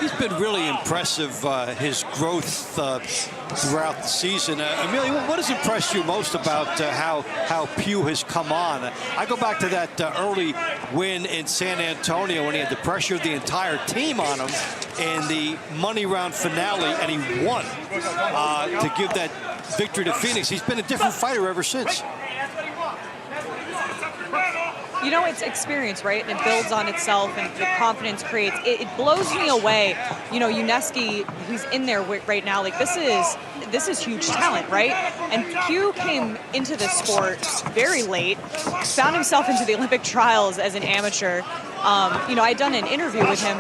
He's been really impressive, his growth throughout the season. Amelia, what has impressed you most about how Pugh has come on? I go back to that early win in San Antonio when he had the pressure of the entire team on him in the money round finale, and he won to give that victory to Phoenix. He's been a different fighter ever since. You know, it's experience, right? And it builds on itself, and the confidence creates. It blows me away. You know, Uneski, who's in there right now, like this is huge talent, right? And Pugh came into this sport very late, found himself into the Olympic trials as an amateur. You know, I'd done an interview with him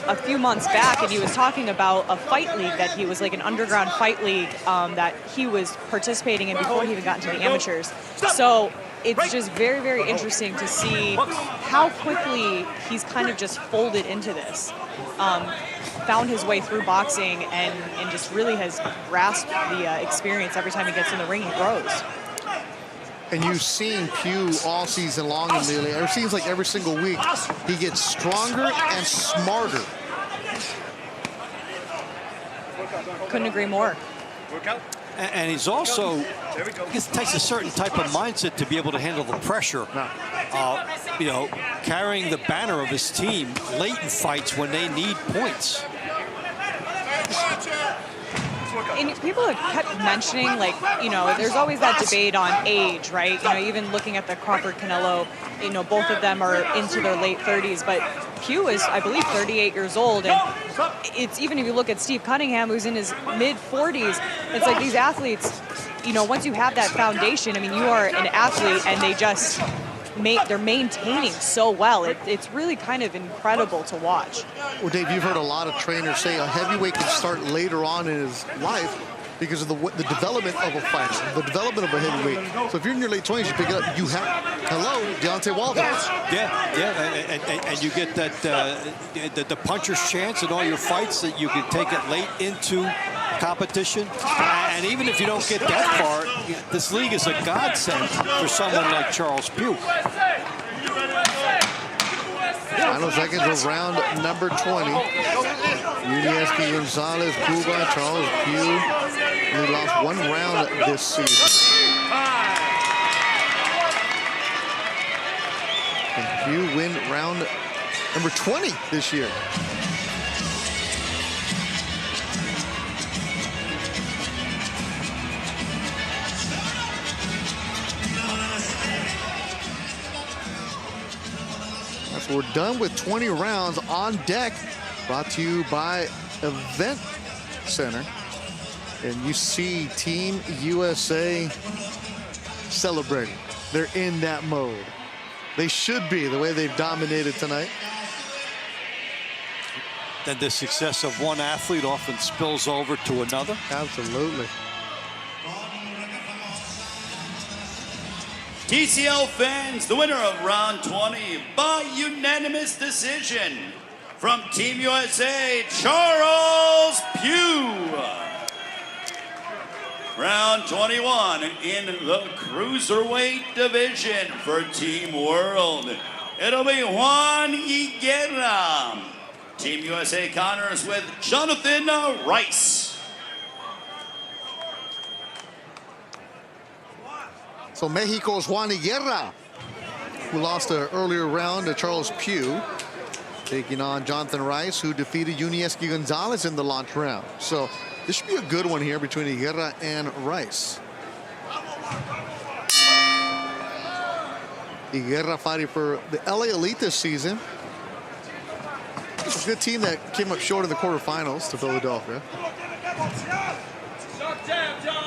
a few months back, and he was talking about a fight league that he was like an underground fight league that he was participating in before he even got into the amateurs. So it's just very, very interesting to see how quickly he's kind of just folded into this. Found his way through boxing and just really has grasped the experience. Every time he gets in the ring, he grows. And you've seen Pugh all season long, Amelia. It seems like every single week he gets stronger and smarter. Couldn't agree more. And he's also, it takes a certain type of mindset to be able to handle the pressure. You know, carrying the banner of his team late in fights when they need points. And people have kept mentioning, like, you know, there's always that debate on age, right? You know, even looking at the Crawford-Canelo, you know, both of them are into their late 30s, but Pugh is, I believe, 38 years old, and it's even if you look at Steve Cunningham, who's in his mid-40s, it's like these athletes, you know, once you have that foundation, I mean, you are an athlete, and they just they're maintaining so well. It's really kind of incredible to watch. Well, Dave, you've heard a lot of trainers say a heavyweight can start later on in his life because of the development of a fighter, the development of a heavyweight. So if you're in your late 20s, you pick it up, you have, hello, Deontay Wilder. Yeah, and you get that the puncher's chance in all your fights, that you can take it late into competition. And even if you don't get that far, this league is a godsend for someone like Charles Pugh. Final seconds of round number 20. Unieski Gonzalez, Cuba, Charles Pugh. And he lost one round this season. Can Pugh win round number 20 this year? We're done with 20 rounds. On deck, brought to you by Event Center. And you see Team USA celebrating. They're in that mode. They should be, the way they've dominated tonight. Then the success of one athlete often spills over to another. Absolutely. TCL fans, the winner of round 20 by unanimous decision from Team USA, Charles Pugh. Round 21 in the Cruiserweight division for Team World. It'll be Juan Higuera. Team USA counters with Jonathan Rice. So Mexico's Juan Higuera, who lost an earlier round to Charles Pugh, taking on Jonathan Rice, who defeated Unieski Gonzalez in the launch round. So this should be a good one here between Higuera and Rice. Higuera fighting for the LA Elite this season. It's a good team that came up short in the quarterfinals to Philadelphia.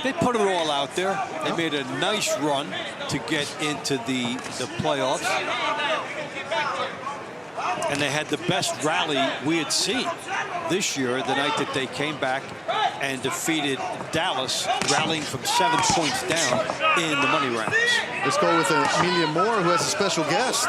They put it all out there. They made a nice run to get into the playoffs. And they had the best rally we had seen this year, the night that they came back and defeated Dallas, rallying from 7 points down in the money rounds. Let's go with Amelia Moore, who has a special guest.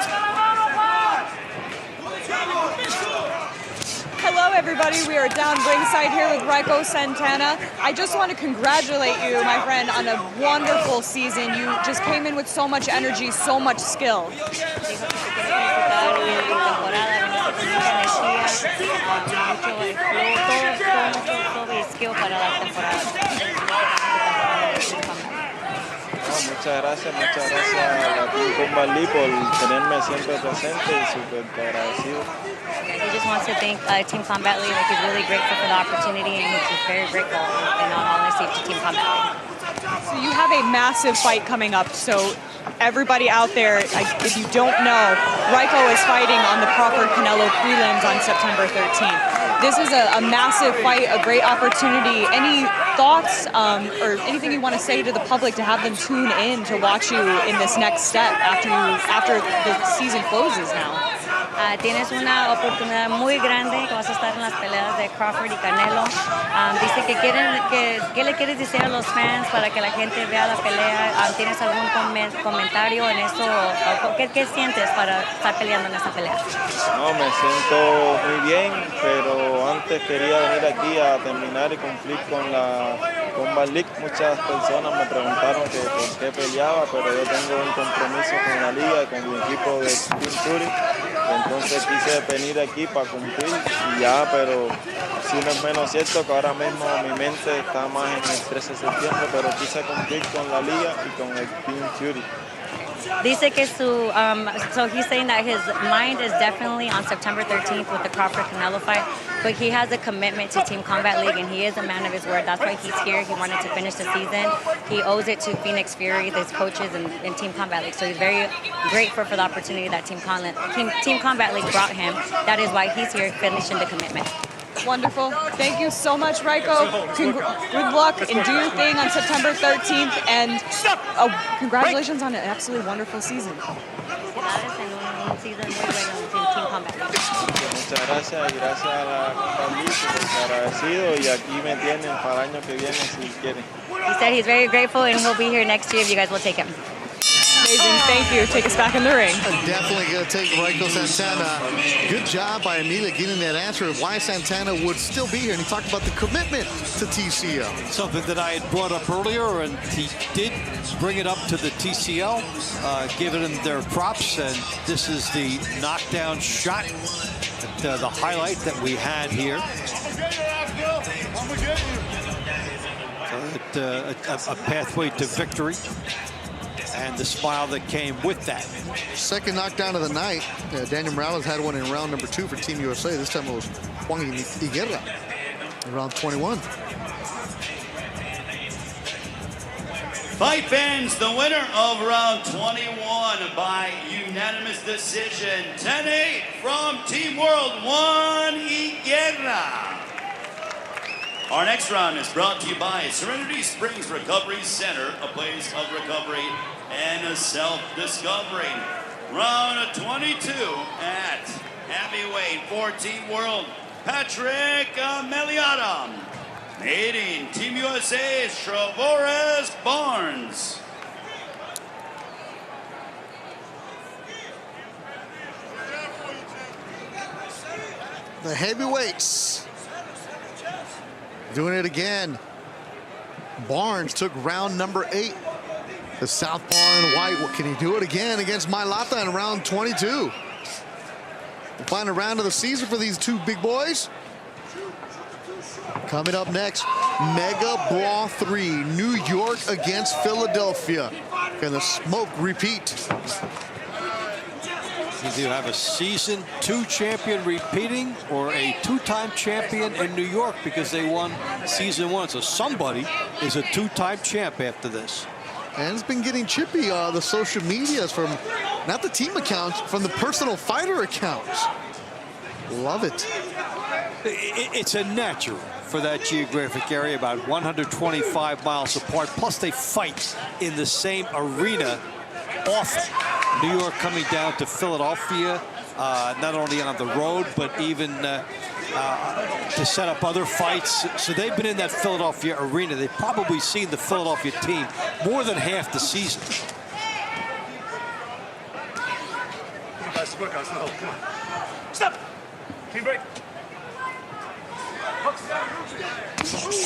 Hello, everybody. We are down ringside here with Raiko Santana. I just want to congratulate you, my friend, on a wonderful season. You just came in with so much energy, so much skill. Muchas gracias a Team Combat League por tenerme siempre presente y súper agradecido. He just wants to thank Team Combat League. Like, he's really grateful for the opportunity, and he's just very grateful in all honesty to Team Combat League. So you have a massive fight coming up. So everybody out there, if you don't know, Raiko is fighting on the Crawford-Canelo prelims on September 13th. This is a massive fight, a great opportunity. Any thoughts or anything you want to say to the public to have them tune in to watch you in this next step after the season closes now? Tienes una oportunidad muy grande que vas a estar en las peleas de Crawford y Canelo. Dice que ¿qué le quieres decir a los fans para que la gente vea la pelea? ¿Tienes algún comentario en esto? ¿Qué sientes para estar peleando en esta pelea? No, me siento muy bien, pero antes quería venir aquí a terminar y cumplir con la Combat League. Muchas personas me preguntaron que por qué peleaba, pero yo tengo un compromiso con la liga y con mi equipo de Team Fury. Entonces quise venir aquí para cumplir y ya, pero sí no es menos cierto que ahora mismo mi mente está más en el 13 de septiembre, pero quise cumplir con la liga y con el Team Fury. Dice que su, so he's saying that his mind is definitely on September 13th with the Crawford-Canelo fight, but he has a commitment to Team Combat League, and he is a man of his word. That's why he's here. He wanted to finish the season. He owes it to Phoenix Fury, his coaches, and Team Combat League. So he's very grateful for the opportunity that Team Combat League brought him. That is why he's here finishing the commitment. Wonderful. Thank you so much, Raiko. Good luck and do your thing on September 13th. And congratulations on an absolutely wonderful season. Muchas gracias y gracias a la agradecido y aquí me tienen para el año que viene si quieren. He said he's very grateful and he'll be here next year if you guys will take him. Amazing. Thank you. Take us back in the ring. Definitely going to take Raiko Santana. Good job by Emilia getting that answer of why Santana would still be here. And he talked about the commitment to TCL. Something that I had brought up earlier, and he did bring it up to the TCL, giving them their props. And this is the knockdown shot, the highlight that we had here. So a pathway to victory. And the smile that came with that. Second knockdown of the night. Daniel Morales had one in round number 2 for Team USA. This time it was Juan Higuera in round 21. Fight fans, the winner of round 21 by unanimous decision, 10-8 from Team World, Juan Higuera. Our next round is brought to you by Serenity Springs Recovery Center, a place of recovery and self-discovery. Round 22 at heavyweight for Team World, Patrick Meliata. Meeting Team USA's Trevores Barnes. The heavyweights doing it again. Barnes took round number 8. The southpaw in white. Well, can he do it again against Mailata in round 22? The final round of the season for these two big boys. Coming up next, Megabrawl 3, New York against Philadelphia. Can the smoke repeat? Either you have a season 2 champion repeating or a 2-time champion in New York because they won season 1. So somebody is a 2-time champ after this. And it's been getting chippy, the social medias from, not the team accounts, from the personal fighter accounts. Love it. It's a natural for that geographic area, about 125 miles apart. Plus they fight in the same arena often. New York coming down to Philadelphia, not only on the road, but even to set up other fights. So they've been in that Philadelphia arena. They've probably seen the Philadelphia team more than half the season. Stop. Team break.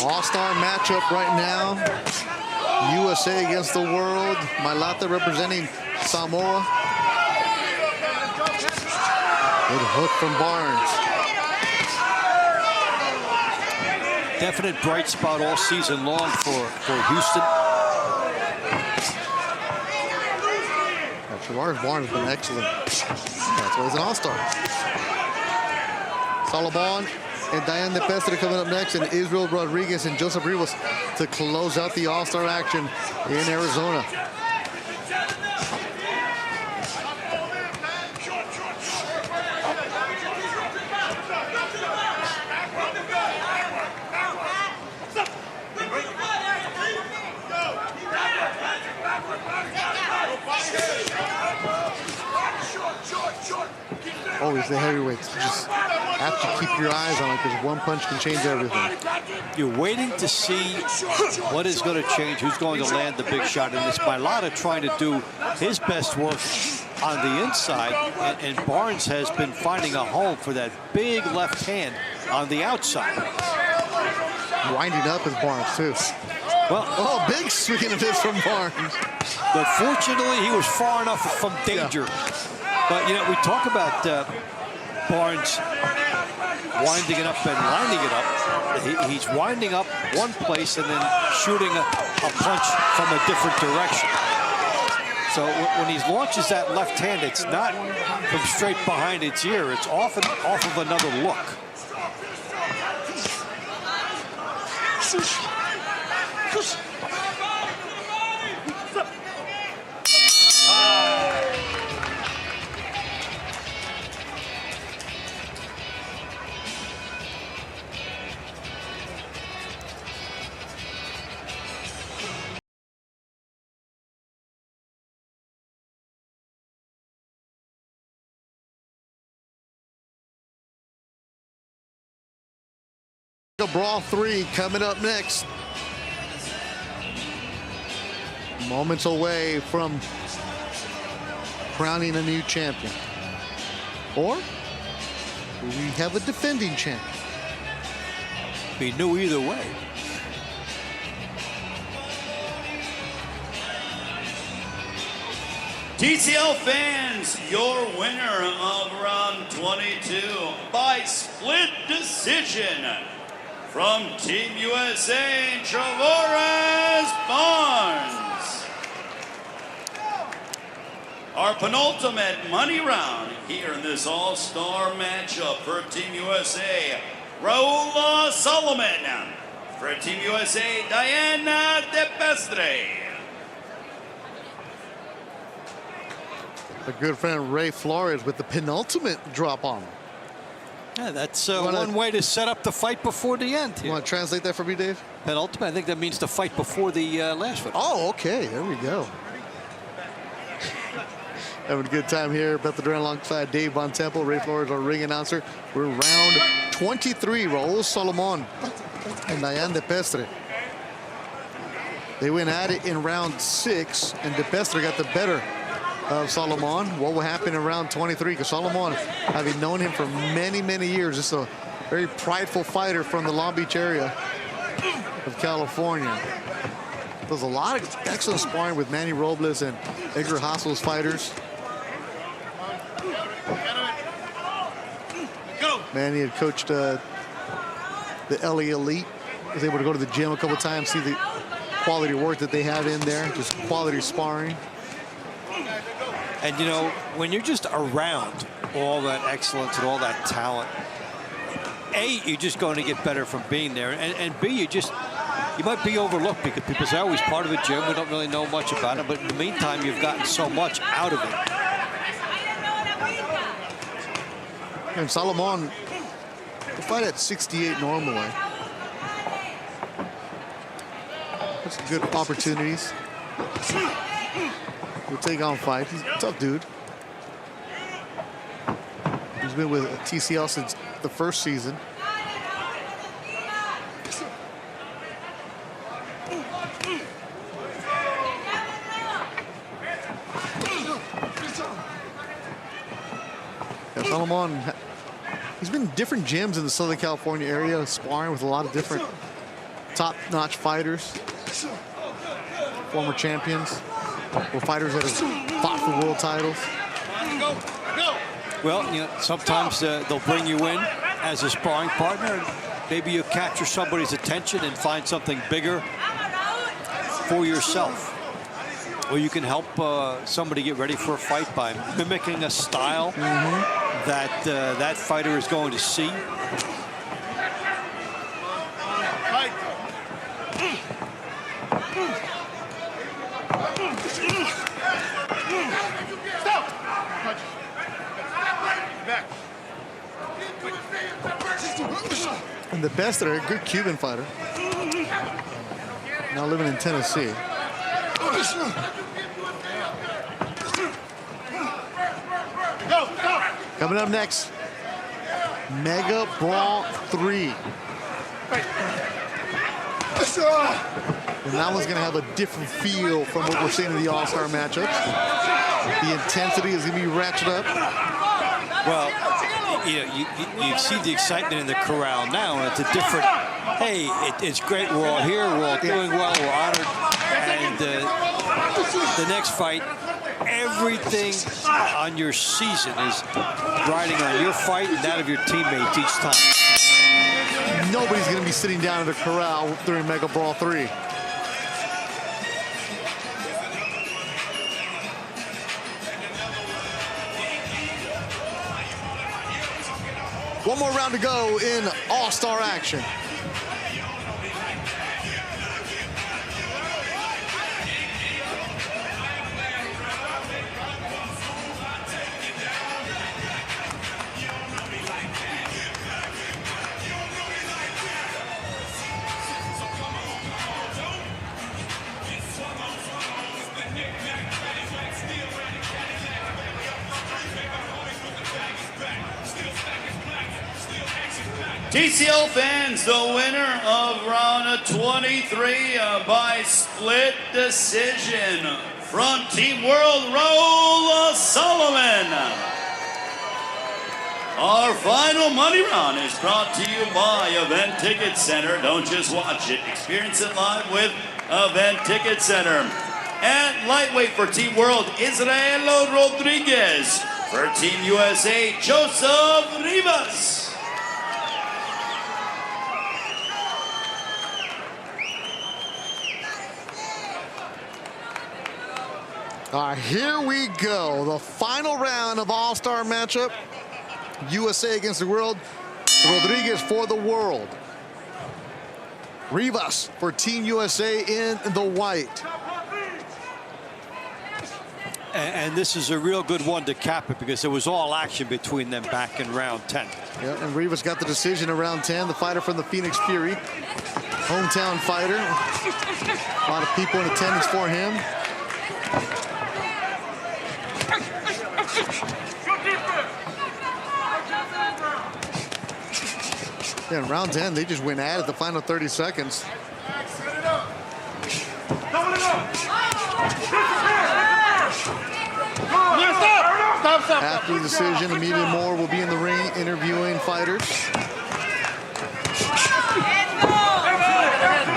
All-star matchup right now. USA against the world. Mailata representing Samoa. Good hook from Barnes. Definite bright spot all season long for Houston. Trevores Barnes has been excellent. That's why he's an all-star. Salomon and Diane De Pestre coming up next, and Israel Rodriguez and Joseph Rivas to close out the all-star action in Arizona. Always the heavyweights. You just have to keep your eyes on it because one punch can change everything. You're waiting to see what is going to change, who's going to land the big shot. And it's Mailata trying to do his best work on the inside, and Barnes has been finding a home for that big left hand on the outside. Winding up is Barnes, too. Well, big swing of this from Barnes. But fortunately, he was far enough from danger. But, you know, we talk about Barnes winding it up and lining it up. He's winding up one place and then shooting a punch from a different direction. So when he launches that left hand, it's not from straight behind its ear. It's often off of another look. Brawl 3 coming up next. Moments away from crowning a new champion. Or will we have a defending champion? Be new either way. TCL fans, your winner of round 22 by split decision. From Team USA, Travis Barnes. Our penultimate money round here in this all-star matchup for Team USA, Raul Solomon. For Team USA, Diana DePestre. A good friend Ray Flores with the penultimate drop on him. Yeah, that's one way to set up the fight before the end. You want to translate that for me, Dave? Penultimate, I think that means the fight before the last one. Oh, okay. There we go. Having a good time here. Beth Duran alongside Dave Von Temple. Ray Flores, our ring announcer. We're round 23. Raul Solomon and Diane DePestre. They went at it in round 6, and DePestre got the better of Solomon. What will happen in round 23? Because Solomon, having known him for many, many years, just a very prideful fighter from the Long Beach area of California. Does a lot of excellent sparring with Manny Robles and Edgar Hassel's fighters. Manny had coached the LA Elite. Was able to go to the gym a couple times, see the quality of work that they have in there, just quality sparring. And, you know, when you're just around all that excellence and all that talent, A, you're just going to get better from being there. And B, you might be overlooked because people say, oh, he's part of a gym. We don't really know much about it. But in the meantime, you've gotten so much out of it. And Solomon will fight at 68 normally. That's good opportunities. We'll take on fight. He's a tough dude. He's been with TCL since the first season. Yeah, Solomon, he's been in different gyms in the Southern California area, sparring with a lot of different top-notch fighters, former champions, or fighters that have fought for world titles. Well, you know, sometimes they'll bring you in as a sparring partner. And maybe you capture somebody's attention and find something bigger for yourself. Or you can help somebody get ready for a fight by mimicking a style that that fighter is going to see. And the best are a good Cuban fighter. Now living in Tennessee. Coming up next, Megabrawl 3. And that one's going to have a different feel from what we're seeing in the All-Star matchups. The intensity is going to be ratcheted up. Well, you see the excitement in the corral now, and it's a different, hey, it's great, we're all here, we're all doing well, we're honored, and the next fight, everything on your season is riding on your fight and that of your teammates each time. Nobody's going to be sitting down in the corral during Mega Brawl 3. One more round to go in all-star action. TCL fans, the winner of round 23 by split decision from Team World, Raul Solomon. Our final money round is brought to you by Event Ticket Center. Don't just watch it, experience it live with Event Ticket Center. At lightweight for Team World, Israel Rodriguez. For Team USA, Joseph Rivas. All right, here we go. The final round of all-star matchup. USA against the world. Rodriguez for the world. Rivas for Team USA in the white. And this is a real good one to cap it because there was all action between them back in round 10. Yeah, and Rivas got the decision in round 10, the fighter from the Phoenix Fury. Hometown fighter. A lot of people in attendance for him. Yeah, in round 10, they just went at it the final 30 seconds. After the decision, Amelia Moore will be in the ring interviewing fighters.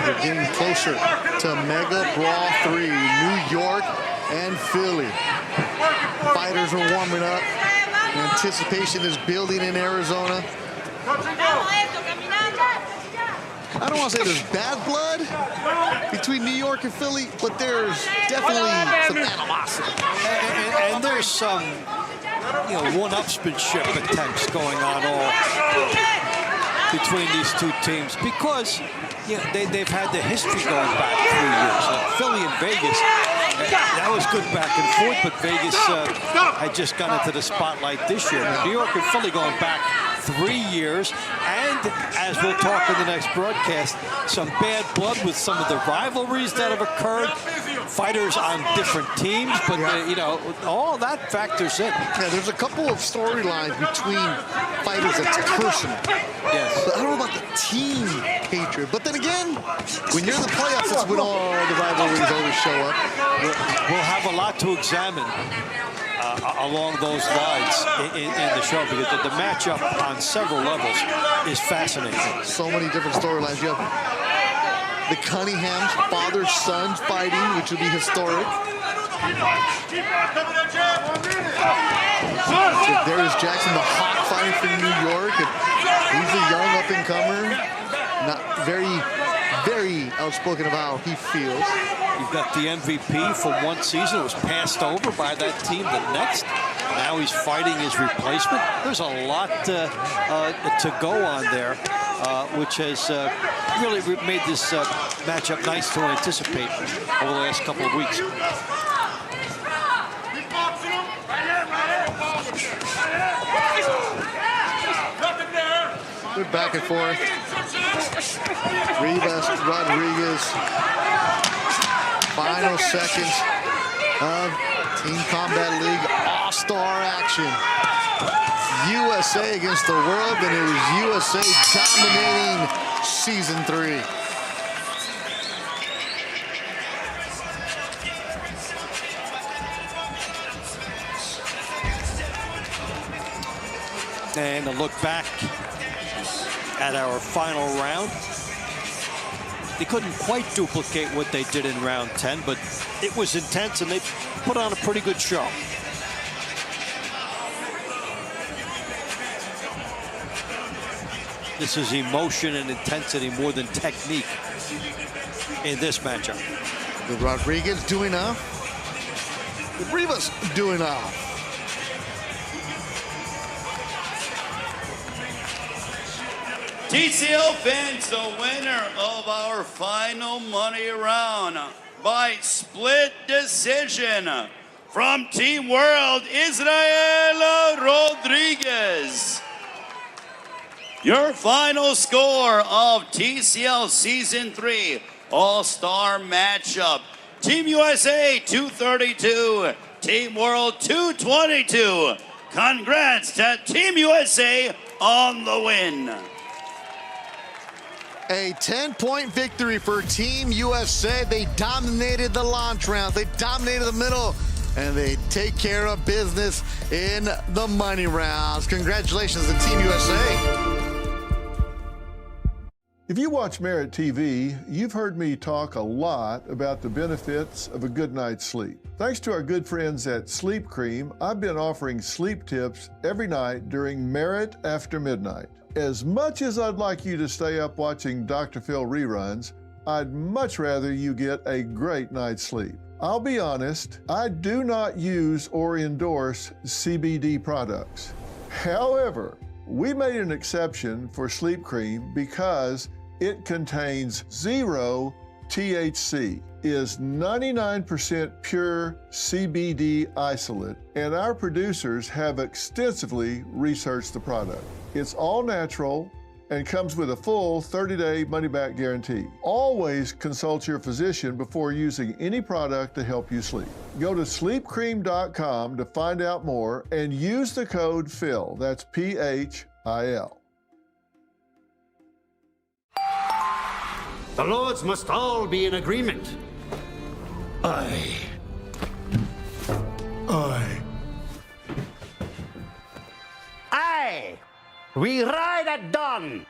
We're getting closer to Mega Brawl 3, New York and Philly. Fighters are warming up. Anticipation is building in Arizona. I don't want to say there's bad blood between New York and Philly, but there's definitely some animosity. And there's some, one-upsmanship attempts going on all between these two teams because, they've had the history going back 3 years. Philly and Vegas, that was good back and forth, but Vegas had just gone into the spotlight this year. New York and Philly going back 3 years, and as we'll talk in the next broadcast, some bad blood with some of the rivalries that have occurred. Fighters on different teams, but all that factors in. Yeah, there's a couple of storylines between fighters that's personal. Yes. But I don't know about the team hatred. But then again, when you're in the playoffs, that's when all the rivalries always show up. We'll have a lot to examine along those lines in the show because the matchup on several levels is fascinating. So many different storylines. You have the Cunninghams, father-son fighting, which will be historic. So Darius Jackson, the Hawk fighting for New York. He's a young up-and-comer. Not very outspoken about how he feels. You've got the MVP from one season who was passed over by that team the next. Now he's fighting his replacement. There's a lot to go on there, which has really made this matchup nice to anticipate over the last couple of weeks. Good back and forth. Rivas, Rodriguez. Final seconds of Team Combat League All-Star action. USA against the world, and it was USA dominating Season 3. And a look back at our final round. They couldn't quite duplicate what they did in round 10, but it was intense, and they put on a pretty good show. This is emotion and intensity more than technique in this matchup. Did Rodriguez do enough? Did Rivas do enough? TCL fans, the winner of our final money round by split decision from Team World, Israel Rodriguez. Your final score of TCL Season 3 All-Star Matchup. Team USA 232, Team World 222. Congrats to Team USA on the win. A 10-point victory for Team USA. They dominated the launch round. They dominated the middle. And they take care of business in the money rounds. Congratulations to Team USA. If you watch Merit TV, you've heard me talk a lot about the benefits of a good night's sleep. Thanks to our good friends at Sleep Cream, I've been offering sleep tips every night during Merit After Midnight. As much as I'd like you to stay up watching Dr. Phil reruns, I'd much rather you get a great night's sleep. I'll be honest, I do not use or endorse CBD products. However, we made an exception for Sleep Cream because it contains 0 THC, is 99% pure CBD isolate, and our producers have extensively researched the product. It's all natural and comes with a full 30-day money-back guarantee. Always consult your physician before using any product to help you sleep. Go to sleepcream.com to find out more and use the code PHIL, that's PHIL. The lords must all be in agreement. Aye. We ride at dawn.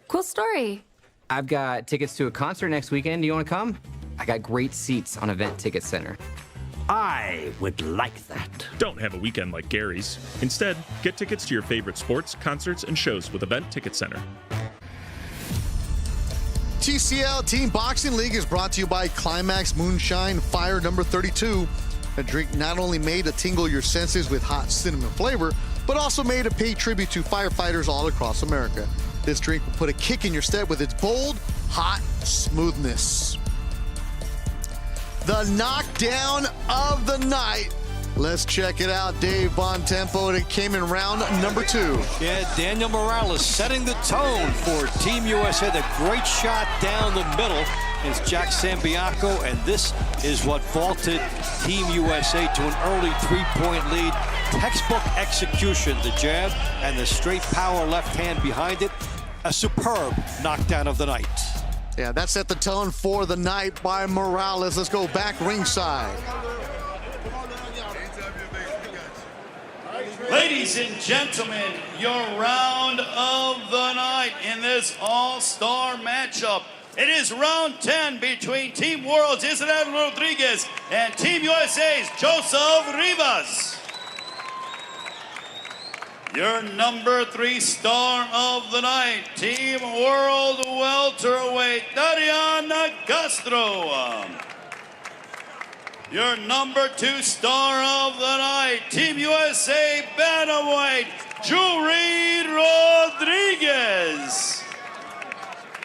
Cool story. I've got tickets to a concert next weekend. Do you want to come? I got great seats on Event Ticket Center. I would like that. Don't have a weekend like Gary's. Instead, get tickets to your favorite sports, concerts, and shows with Event Ticket Center. TCL Team Boxing League is brought to you by Climax Moonshine Fire number 32. A drink not only made to tingle your senses with hot cinnamon flavor, but also made to pay tribute to firefighters all across America. This drink will put a kick in your step with its bold, hot smoothness. The knockdown of the night. Let's check it out. Dave Bontempo, it came in round number 2. Yeah, Daniel Morales setting the tone for Team USA. The great shot down the middle is Jack Sambiaco, and this is what vaulted Team USA to an early 3-point lead. Textbook execution, the jab and the straight power left hand behind it. A superb knockdown of the night. Yeah, that set the tone for the night by Morales. Let's go back ringside. Ladies and gentlemen, your round of the night in this all-star matchup. It is round 10 between Team World's Israel Rodriguez and Team USA's Joseph Rivas. Your number 3 star of the night, Team World Welterweight, Dariana Castro. Your number 2 star of the night, Team USA Bantamweight, Jury Rodriguez.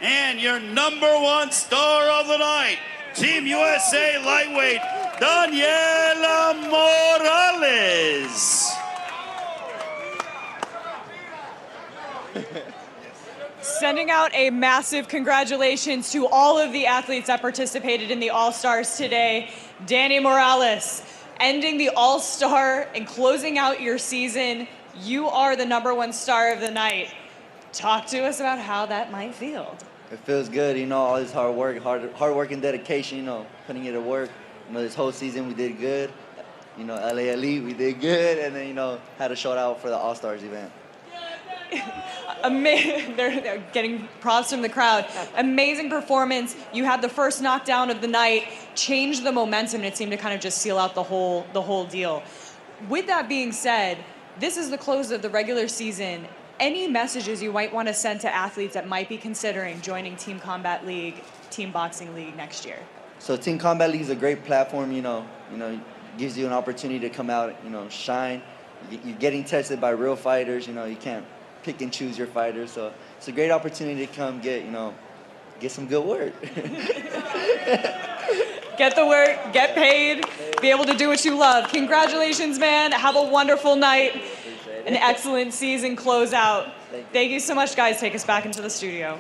And your number 1 star of the night, Team USA Lightweight, Daniela Morales. Sending out a massive congratulations to all of the athletes that participated in the All-Stars today. Danny Morales, ending the All-Star and closing out your season. You are the number 1 star of the night. Talk to us about how that might feel. It feels good, you know, all this hard work and dedication, you know, putting it to work. You know, this whole season we did good. You know, LA Elite, we did good, and then, you know, had a shout out for the All-Stars event. They're getting props from the crowd. Amazing performance. You had the first knockdown of the night, changed the momentum, and it seemed to kind of just seal out the whole deal. With that being said, this is the close of the regular season. Any messages you might want to send to athletes that might be considering joining Team Combat League, Team Boxing League next year? So Team Combat League is a great platform, gives you an opportunity to come out, shine. You're getting tested by real fighters, you can't pick and choose your fighters. So it's a great opportunity to come get some good work. Get the work, get paid, be able to do what you love. Congratulations, man. Have a wonderful night. An excellent season close out. Thank you so much, guys. Take us back into the studio.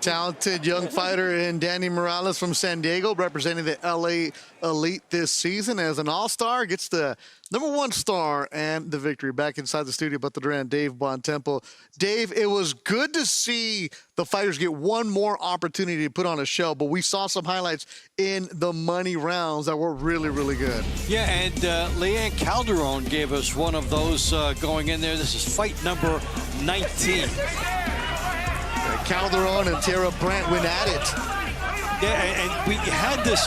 Talented young fighter in Danny Morales from San Diego, representing the LA Elite this season as an all-star, gets the #1 star and the victory. Back inside the studio, but the Duran, Dave Bontempo. Dave, it was good to see the fighters get one more opportunity to put on a show, but we saw some highlights in the money rounds that were really, really good. Yeah, and Leanne Calderon gave us one of those going in there. This is fight number 19. Calderon and Tara Brandt went at it. Yeah, and we had this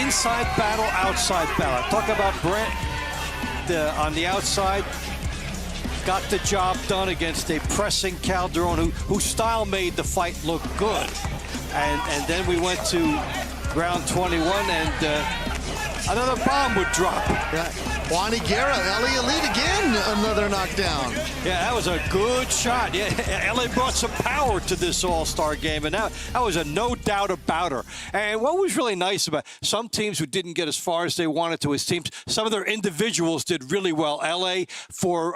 inside battle, outside battle. Talk about Brandt on the outside. Got the job done against a pressing Calderon whose style made the fight look good. And then we went to round 21 and another bomb would drop. Yeah. Juan Higuera, LA Elite again, another knockdown. Yeah, that was a good shot. Yeah, LA brought some power to this all-star game, and that was a no doubt about her. And what was really nice about some teams who didn't get as far as they wanted to as teams, some of their individuals did really well. LA for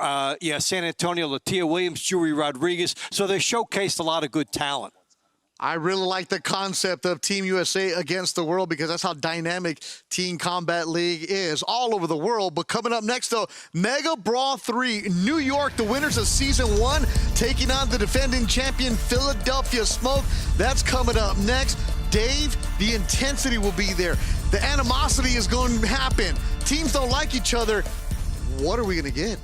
San Antonio, Latia Williams, Jury Rodriguez. So they showcased a lot of good talent. I really like the concept of Team USA against the world because that's how dynamic Team Combat League is all over the world. But coming up next, though, Megabrawl 3, New York, the winners of Season 1, taking on the defending champion Philadelphia Smoke. That's coming up next. Dave, the intensity will be there. The animosity is going to happen. Teams don't like each other. What are we going to get?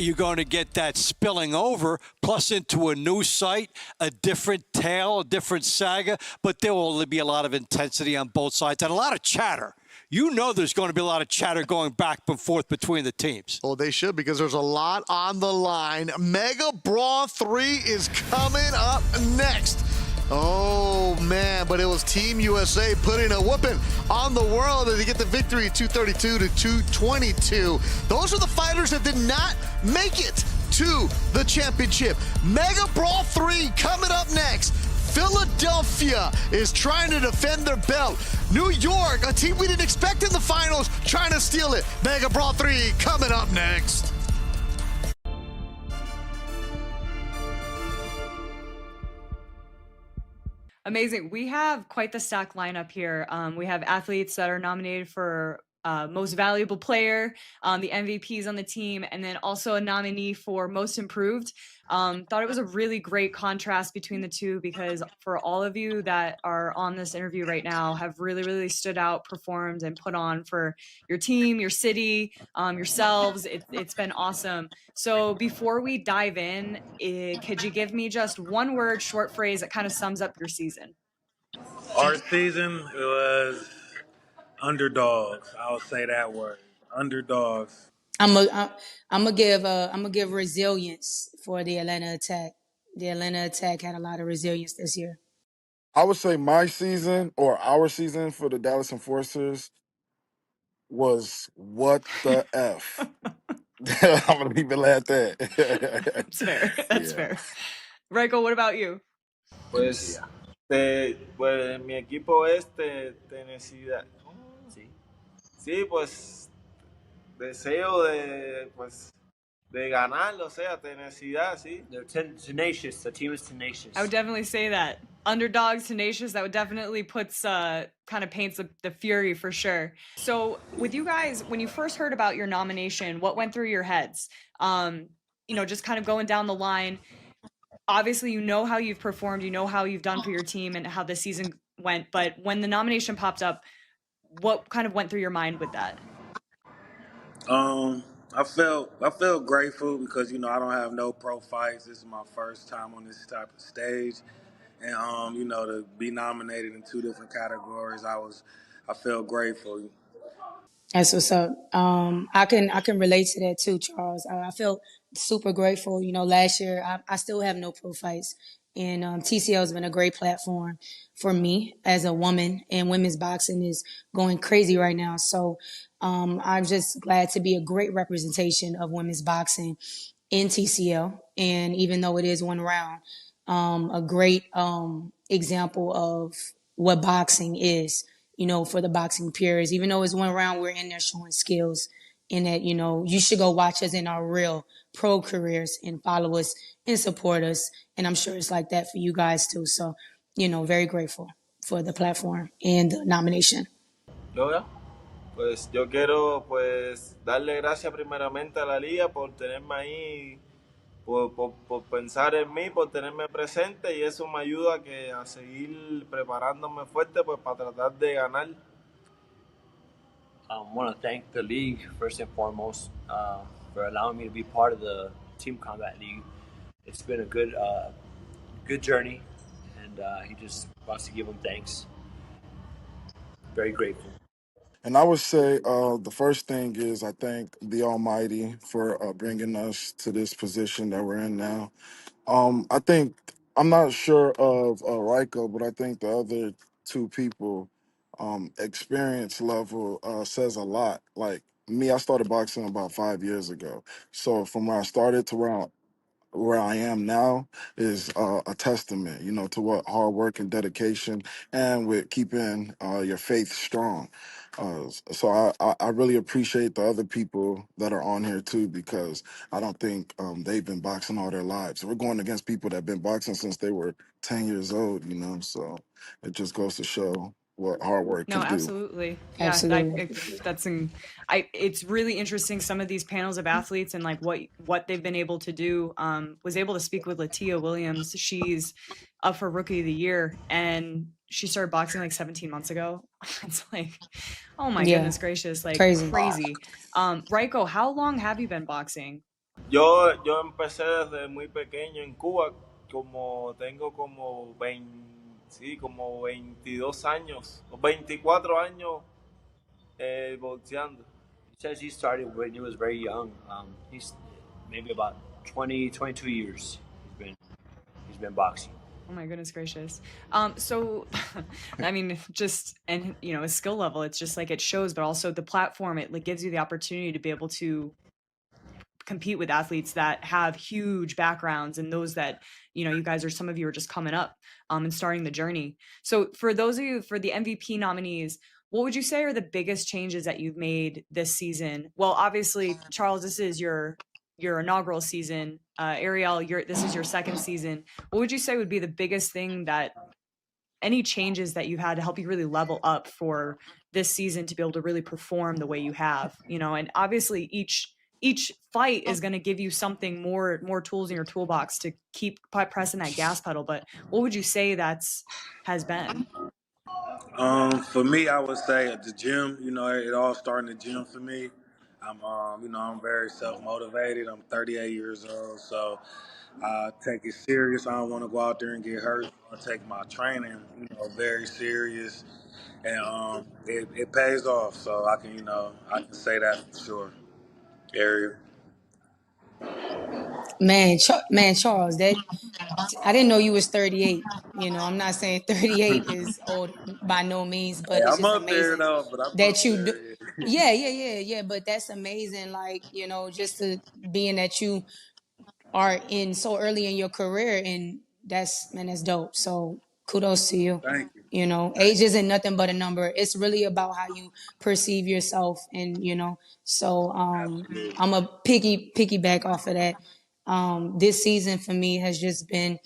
You're going to get that spilling over, plus into a new site, a different tale, a different saga, but there will be a lot of intensity on both sides and a lot of chatter. You know there's going to be a lot of chatter going back and forth between the teams. Oh, they should, because there's a lot on the line. Megabrawl 3 is coming up next. Oh, man, but it was Team USA putting a whooping on the world to get the victory, 232 to 222. Those are the fighters that did not make it to the championship. Megabrawl 3 coming up next. Philadelphia is trying to defend their belt. New York, a team we didn't expect in the finals, trying to steal it. Megabrawl 3 coming up next. Amazing. We have quite the stacked lineup here. We have athletes that are nominated for most valuable player, the MVPs on the team, and then also a nominee for most improved. Thought it was a really great contrast between the two because for all of you that are on this interview right now have really, really stood out, performed, and put on for your team, your city, yourselves. It's been awesome. So before we dive in, could you give me just one word, short phrase that kind of sums up your season? Our season was underdogs. I'll say that word. Underdogs. I'm gonna give resilience for the Atlanta Attack. The Atlanta Attack had a lot of resilience this year. I would say my season or our season for the Dallas Enforcers was what the F. I'm gonna leave it at that. That's fair. That's fair. Reiko, what about you? Pues, pues mi equipo es de necesidad. Sí, pues deseo de ganar, o sea, tenacidad, sí. They're tenacious. The team is tenacious. I would definitely say that. Underdogs, tenacious, that would definitely puts kind of paints the fury for sure. So with you guys, when you first heard about your nomination, what went through your heads? Just kind of going down the line. Obviously, you know how you've performed, you know how you've done for your team and how the season went, but when the nomination popped up, what kind of went through your mind with that? I felt grateful because I don't have no pro fights. This is my first time on this type of stage, and to be nominated in 2 different categories, I felt grateful. That's what's up. I can relate to that too, Charles. I feel super grateful. Last year I still have no pro fights, and TCL has been a great platform for me as a woman. And women's boxing is going crazy right now. So I'm just glad to be a great representation of women's boxing in TCL. And even though it is one round, a great example of what boxing is, for the boxing purists. Even though it's one round, we're in there showing skills in that, you should go watch us in our real pro careers and follow us and support us. And I'm sure it's like that for you guys too. So, very grateful for the platform and the nomination. Lola, pues yo quiero pues darle gracias primeramente a la liga por tenerme ahí, por pensar en mí, por tenerme presente y eso me ayuda a seguir preparándome fuerte pues para tratar de ganar. I want to thank the league first and foremost for allowing me to be part of the Team Combat League. It's been a good journey, and he just wants to give him thanks. Very grateful. And I would say the first thing is I thank the Almighty for bringing us to this position that we're in now. I think I'm not sure of Ryko, but I think the other 2 people experience level says a lot. Like me, I started boxing about 5 years ago. So from where I started to where I am now is a testament, to what hard work and dedication and with keeping your faith strong. So I really appreciate the other people that are on here too, because I don't think they've been boxing all their lives. We're going against people that have been boxing since they were 10 years old, so it just goes to show what hard work No, can do. absolutely. Yeah, Absolutely. it's really interesting. Some of these panels of athletes and like what they've been able to do. Was able to speak with Latia Williams. She's up for Rookie of the Year, and she started boxing like 17 months ago. It's like, oh my Yeah. goodness gracious, like Crazy. crazy. Ryko, how long have you been boxing? Yo empecé desde muy pequeño en Cuba, tengo como 22 años, o 24 años boxeando. He says he started when he was very young. He's maybe about 22 years he's been boxing. Oh my goodness gracious. So, I mean, a skill level, it's just like it shows, but also the platform, it like gives you the opportunity to be able to compete with athletes that have huge backgrounds and those that, some of you are just coming up and starting the journey. So for those of you, for the MVP nominees, what would you say are the biggest changes that you've made this season? Well, obviously, Charles, this is your inaugural season. Ariel, this is your second season. What would you say would be the biggest thing any changes that you've had to help you really level up for this season to be able to really perform the way you have, and obviously each fight is going to give you something more tools in your toolbox to keep pressing that gas pedal. But what would you say has been? For me, I would say at the gym. It all started in the gym for me. I'm very self-motivated. I'm 38 years old, so I take it serious. I don't want to go out there and get hurt. I take my training, very serious, and it pays off. So I can say that for sure. Ariel. Man, Charles, I didn't know you was 38. I'm not saying 38 is old by no means, Hey, but it's I'm just up there amazing though, but I'm up that you do. there. Yeah. But that's amazing. Like, just to being that you are in so early in your career, and that's dope. So kudos to you. Thank you. Age isn't nothing but a number. It's really about how you perceive yourself, and so Absolutely. I'm a piggyback off of that. This season for me has just been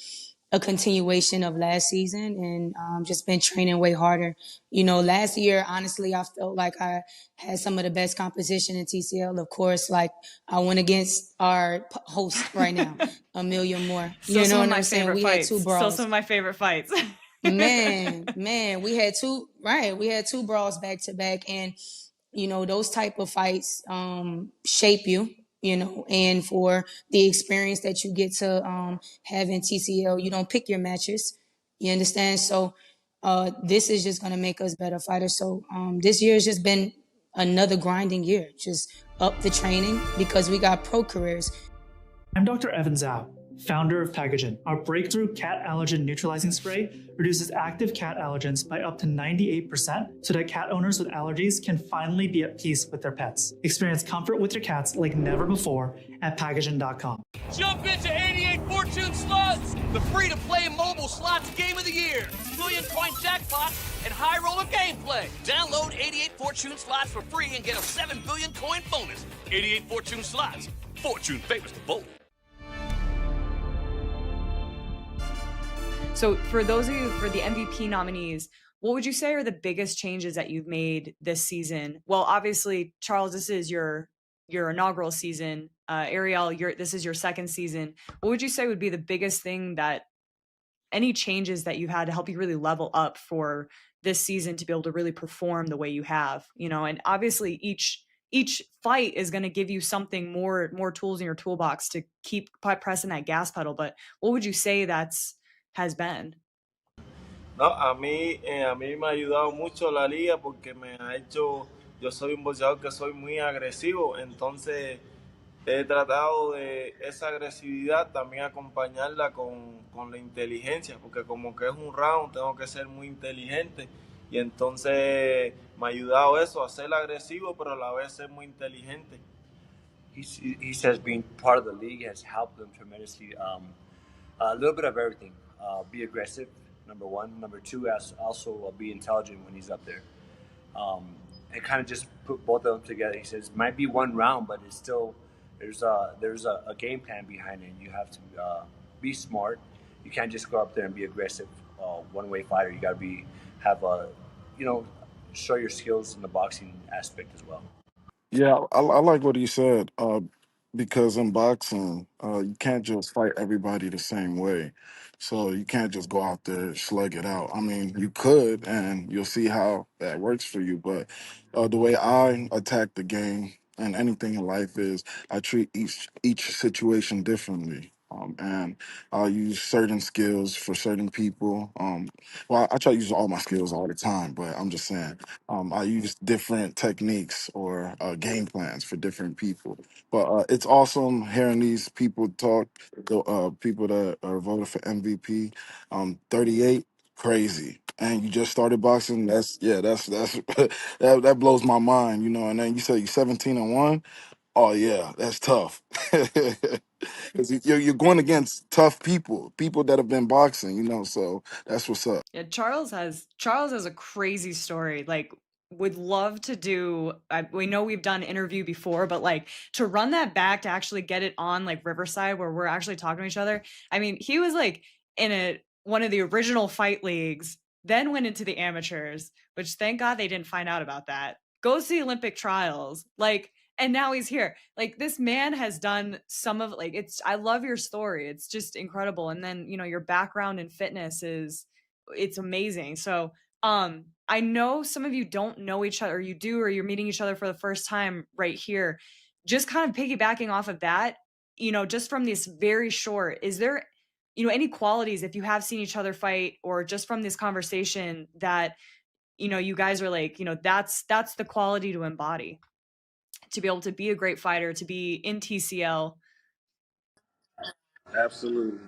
a continuation of last season, and just been training way harder. Last year, honestly, I felt like I had some of the best competition in TCL. Of course, like I went against our host right now, Amelia Moore. Still some of what my I'm saying? favorite We fights. had 2 brawls. Still some of my favorite fights. man, we had 2 brawls back to back, and those type of fights shape you, and for the experience that you get to have in TCL, you don't pick your matches. You understand? So this is just going to make us better fighters. So this year has just been another grinding year. Just up the training because we got pro careers. I'm Dr. Evan Zhao, founder of Pagogen. Our breakthrough cat allergen neutralizing spray reduces active cat allergens by up to 98% so that cat owners with allergies can finally be at peace with their pets. Experience comfort with your cats like never before at Pagogen.com. Jump into 88 Fortune Slots, the free-to-play mobile slots game of the year. Million coin jackpot and high roller gameplay. Download 88 Fortune Slots for free and get a 7 billion coin bonus. 88 Fortune Slots. Fortune favors the bold. So for those of you, for the MVP nominees, what would you say are the biggest changes that you've made this season? Well, obviously, Charles, this is your inaugural season. Ariel, this is your second season. What would you say would be the biggest thing that any changes that you've had to help you really level up for this season to be able to really perform the way you have? And obviously each fight is going to give you something more tools in your toolbox to keep pressing that gas pedal. But what would you say has been? No, a mí me ha ayudado mucho la liga porque me ha hecho, yo soy un boxeador que soy muy agresivo, entonces he tratado de esa agresividad también acompañarla con la inteligencia, porque como que es un round, tengo que ser muy inteligente y entonces me ha ayudado eso, a ser agresivo pero a la vez ser muy inteligente. He says being part of the league has helped them tremendously. A little bit of everything. Be aggressive, number one. Number two, also be intelligent when he's up there. And kind of just put both of them together. He says might be one round, but it's still there's a game plan behind it. You have to be smart. You can't just go up there and be aggressive, one-way fighter. You got to show your skills in the boxing aspect as well. Yeah, I like what he said because in boxing, you can't just fight everybody the same way. So you can't just go out there and slug it out. I mean, you could, and you'll see how that works for you. But the way I attack the game and anything in life is I treat each situation differently. And I'll use certain skills for certain people. Well, I try to use all my skills all the time, but I'm just saying I use different techniques or game plans for different people. But it's awesome hearing these people talk, people that are voted for MVP. 38, crazy. And you just started boxing. That's that blows my mind, And then you say you're 17-1. Oh yeah, that's tough. Because you're going against tough people that have been boxing, So that's what's up. Yeah, Charles has a crazy story. Like, would love to do. We know we've done interview before, but like to run that back to actually get it on like Riverside where we're actually talking to each other. I mean, he was like in one of the original fight leagues, then went into the amateurs, which thank God they didn't find out about that. Goes to the Olympic trials, like, and now he's here. Like, this man has done some of I love your story. It's just incredible. And then, your background in fitness it's amazing. So I know some of you don't know each other, or you do, or you're meeting each other for the first time right here. Just kind of piggybacking off of that, just from this very short, is there any qualities, if you have seen each other fight, or just from this conversation, that you guys are like, that's the quality to embody, to be able to be a great fighter, to be in TCL? Absolutely.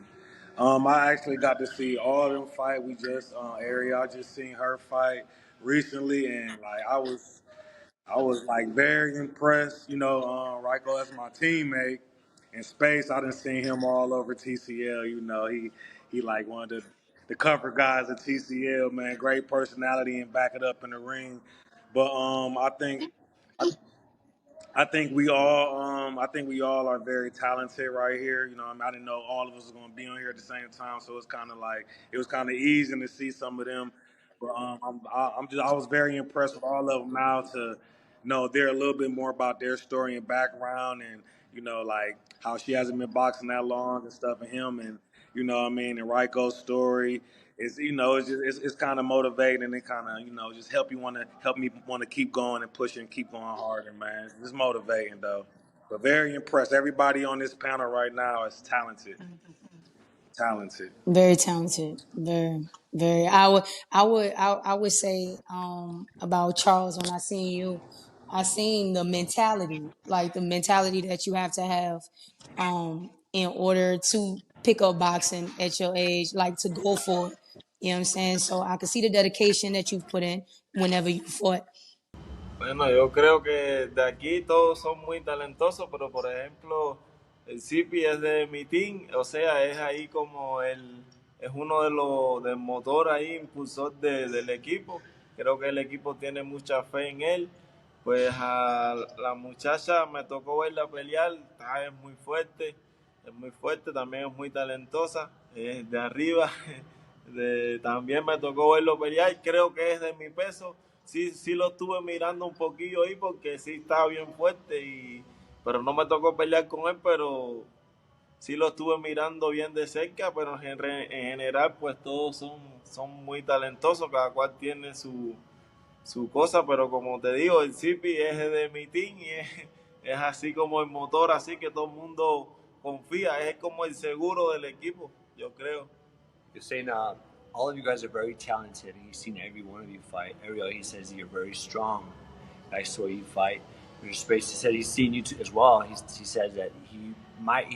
I actually got to see all of them fight. We just Ariel just seen her fight recently, and like I was like very impressed. Ryko as my teammate in space. I done seen him all over TCL. He like one of the cover guys at TCL. Man, great personality and back it up in the ring. But I think we all are very talented right here. I didn't know all of us were going to be on here at the same time, so it's kind of like it was kind of easy to see some of them. But I was very impressed with all of them now to know they're a little bit more about their story and background, and like how she hasn't been boxing that long and stuff, and him, and and Ryko's story. it's it's kind of motivating and it kind of just help me want to keep going and pushing, keep going harder, man. It's motivating though. But very impressed. Everybody on this panel right now is talented. Talented. Very talented. Very, very. I would say about Charles when I seen you, I seen the mentality, like the mentality that you have to have in order to pick up boxing at your age, like to go for it. You know what I'm saying? So I can see the dedication that you've put in whenever you fought. Bueno, yo creo que de aquí todos son muy talentosos, pero por ejemplo, el Zipi es de mi team, o sea, es ahí como es uno de los del motor ahí, impulsor del equipo. Creo que el equipo tiene mucha fe en él. Pues a la muchacha me tocó verla pelear, es muy fuerte, también es muy talentosa, es de arriba. También me tocó verlo pelear, creo que es de mi peso. Sí lo estuve mirando un poquillo ahí porque sí estaba bien fuerte, pero no me tocó pelear con él, pero sí lo estuve mirando bien de cerca, pero en general pues todos son muy talentosos, cada cual tiene su cosa, pero como te digo, el Zipi es de mi team y es así como el motor, así que todo el mundo confía, es como el seguro del equipo, yo creo. You're saying all of you guys are very talented, and he's seen every one of you fight. Ariel, he says you're very strong. I saw you fight. Mr. Space, he said he's seen you too, as well. He says that he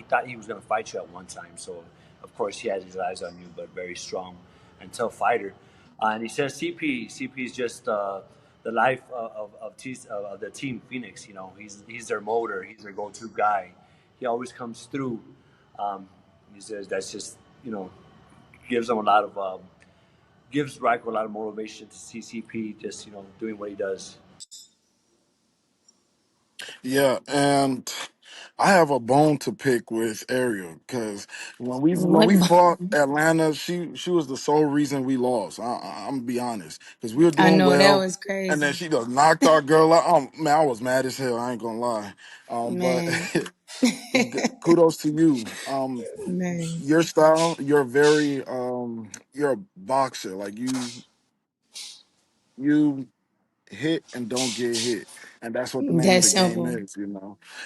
thought he was going to fight you at one time. So, of course, he has his eyes on you, but very strong and tough fighter. And he says CP is just the life of the team Phoenix. You know, he's their motor. He's their go-to guy. He always comes through. He says that's just, gives him a lot of gives Ryko a lot of motivation to see CP just doing what he does. Yeah, and I have a bone to pick with Ariel because when we fought Atlanta, she was the sole reason we lost. I'm gonna be honest because we were I doing know that well, was and then crazy, she just knocked our girl out. Man, I was mad as hell. I ain't gonna lie. But man. kudos to you. Man, Your style, you're very you're a boxer. Like you hit and don't get hit. And that's what the name of that's the game simple. is.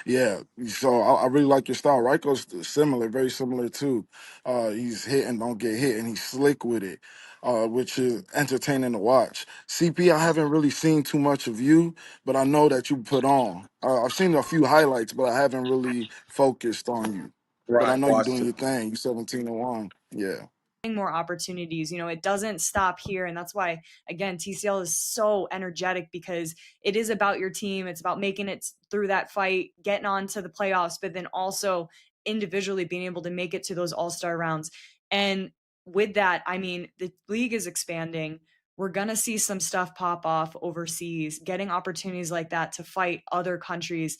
Yeah. So I really like your style. Ryko's similar, very similar too. He's hit and don't get hit, and he's slick with it, which is entertaining to watch. CP, I haven't really seen too much of you, but I know that you put on. I've seen a few highlights, but I haven't really focused on you. But I Right, know you're doing Washington. your thing. You're 17-1. Yeah. More opportunities. It doesn't stop here. And that's why, again, TCL is so energetic because it is about your team. It's about making it through that fight, getting on to the playoffs, but then also individually being able to make it to those all-star rounds. And with that, I mean, the league is expanding. We're going to see some stuff pop off overseas, getting opportunities like that to fight other countries.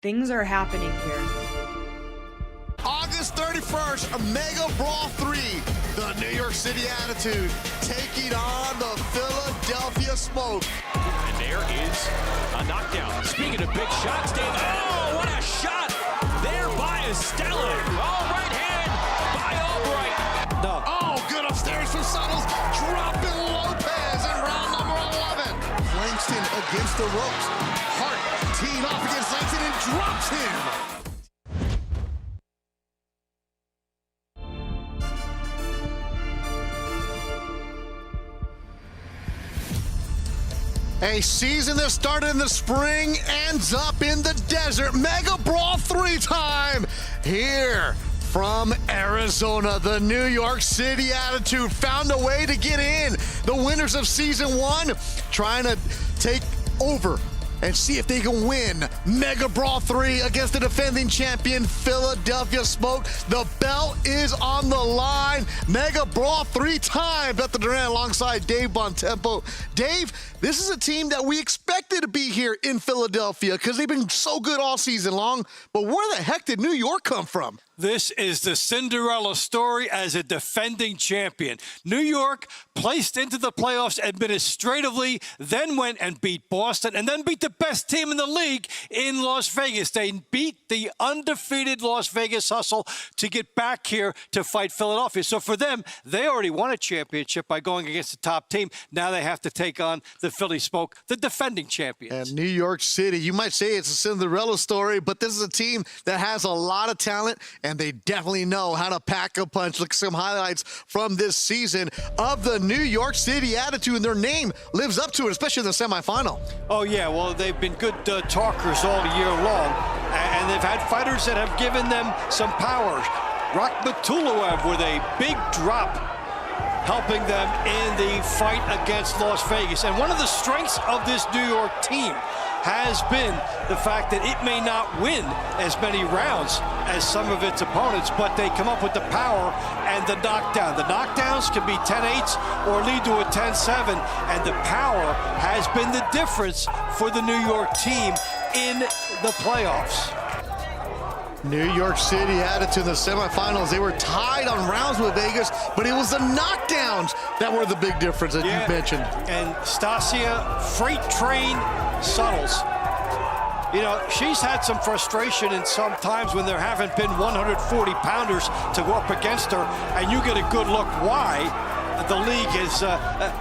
Things are happening here. August 31st, a Megabrawl 3, the New York City Attitude, taking on the Philadelphia Smoke. And there is a knockdown. Speaking of big shots, Dave, what a shot there by Estella. Right hand by Albright. No. Oh, good upstairs from Suttles, dropping Lopez in round number 11. Langston against the ropes. Hart teeing off against Langston and drops him. A season that started in the spring ends up in the desert. Megabrawl 3 time here from Arizona. The New York City Attitude found a way to get in. The winners of season 1 trying to take over and see if they can win Megabrawl 3 against the defending champion Philadelphia Smoke. The belt is on the line. Megabrawl 3 time. Beth Durant alongside Dave Bontempo. Dave, this is a team that we expected to be here in Philadelphia because they've been so good all season long. But where the heck did New York come from? This is the Cinderella story as a defending champion. New York placed into the playoffs administratively, then went and beat Boston, and then beat the best team in the league in Las Vegas. They beat the undefeated Las Vegas Hustle to get back here to fight Philadelphia. So for them, they already won a championship by going against the top team. Now they have to take on the Philly Smoke, the defending champions. And New York City, you might say it's a Cinderella story, but this is a team that has a lot of talent, and they definitely know how to pack a punch. Look at some highlights from this season of the New York City Attitude, and their name lives up to it, especially in the semifinal. Oh, yeah. Well, they've been good talkers all year long, and they've had fighters that have given them some power. Rakhmatulloev with a big drop, helping them in the fight against Las Vegas. And one of the strengths of this New York team has been the fact that it may not win as many rounds as some of its opponents, but they come up with the power and the knockdown. The knockdowns can be 10-8s or lead to a 10-7, and the power has been the difference for the New York team in the playoffs. New York City had it to the semifinals. They were tied on rounds with Vegas, but it was the knockdowns that were the big difference that you mentioned. And Stasia Freight Train Suttles, you know, she's had some frustration in some times when there haven't been 140-pounders to go up against her, and you get a good look why the league has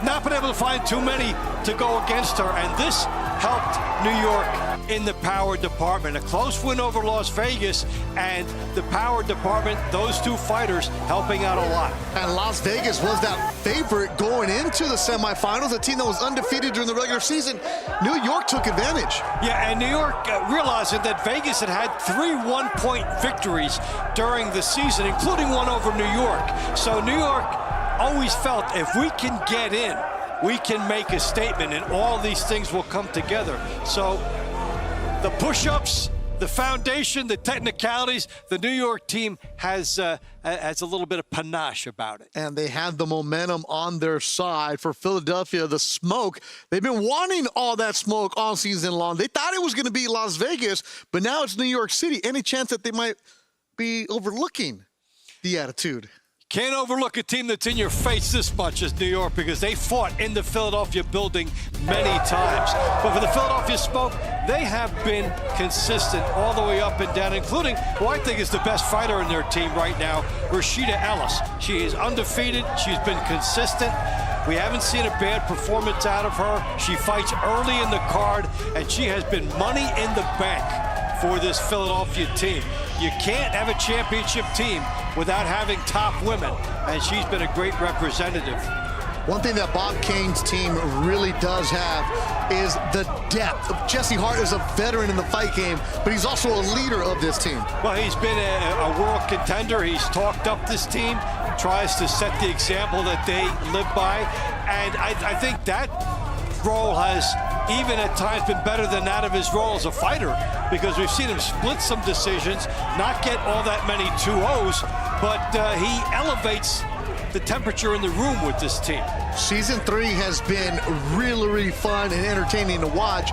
not been able to find too many to go against her, and this helped New York in the power department. A close win over Las Vegas, and the power department, those two fighters helping out a lot. And Las Vegas was that favorite going into the semifinals, a team that was undefeated during the regular season. New York took advantage. Yeah, and New York realizing that Vegas had 3 one-point victories during the season, including one over New York. So New York always felt if we can get in, we can make a statement, and all these things will come together. So the push-ups, the foundation, the technicalities, the New York team has a little bit of panache about it. And they have the momentum on their side. For Philadelphia, the smoke, they've been wanting all that smoke all season long. They thought it was going to be Las Vegas, but now it's New York City. Any chance that they might be overlooking the Attitude? Can't overlook a team that's in your face this much as New York, because they fought in the Philadelphia building many times. But for the Philadelphia Smoke, they have been consistent all the way up and down, including who I think is the best fighter in their team right now, Rashida Ellis. She is undefeated. She's been consistent. We haven't seen a bad performance out of her. She fights early in the card, and she has been money in the bank for this Philadelphia team. You can't have a championship team without having top women, and she's been a great representative. One thing that Bob Kane's team really does have is the depth. Jesse Hart is a veteran in the fight game, but he's also a leader of this team. Well, he's been a world contender. He's talked up this team, tries to set the example that they live by, and I think that role has even at times been better than that of his role as a fighter, because we've seen him split some decisions, not get all that many 2-0s, but he elevates the temperature in the room with this team. Season 3 has been really, really fun and entertaining to watch.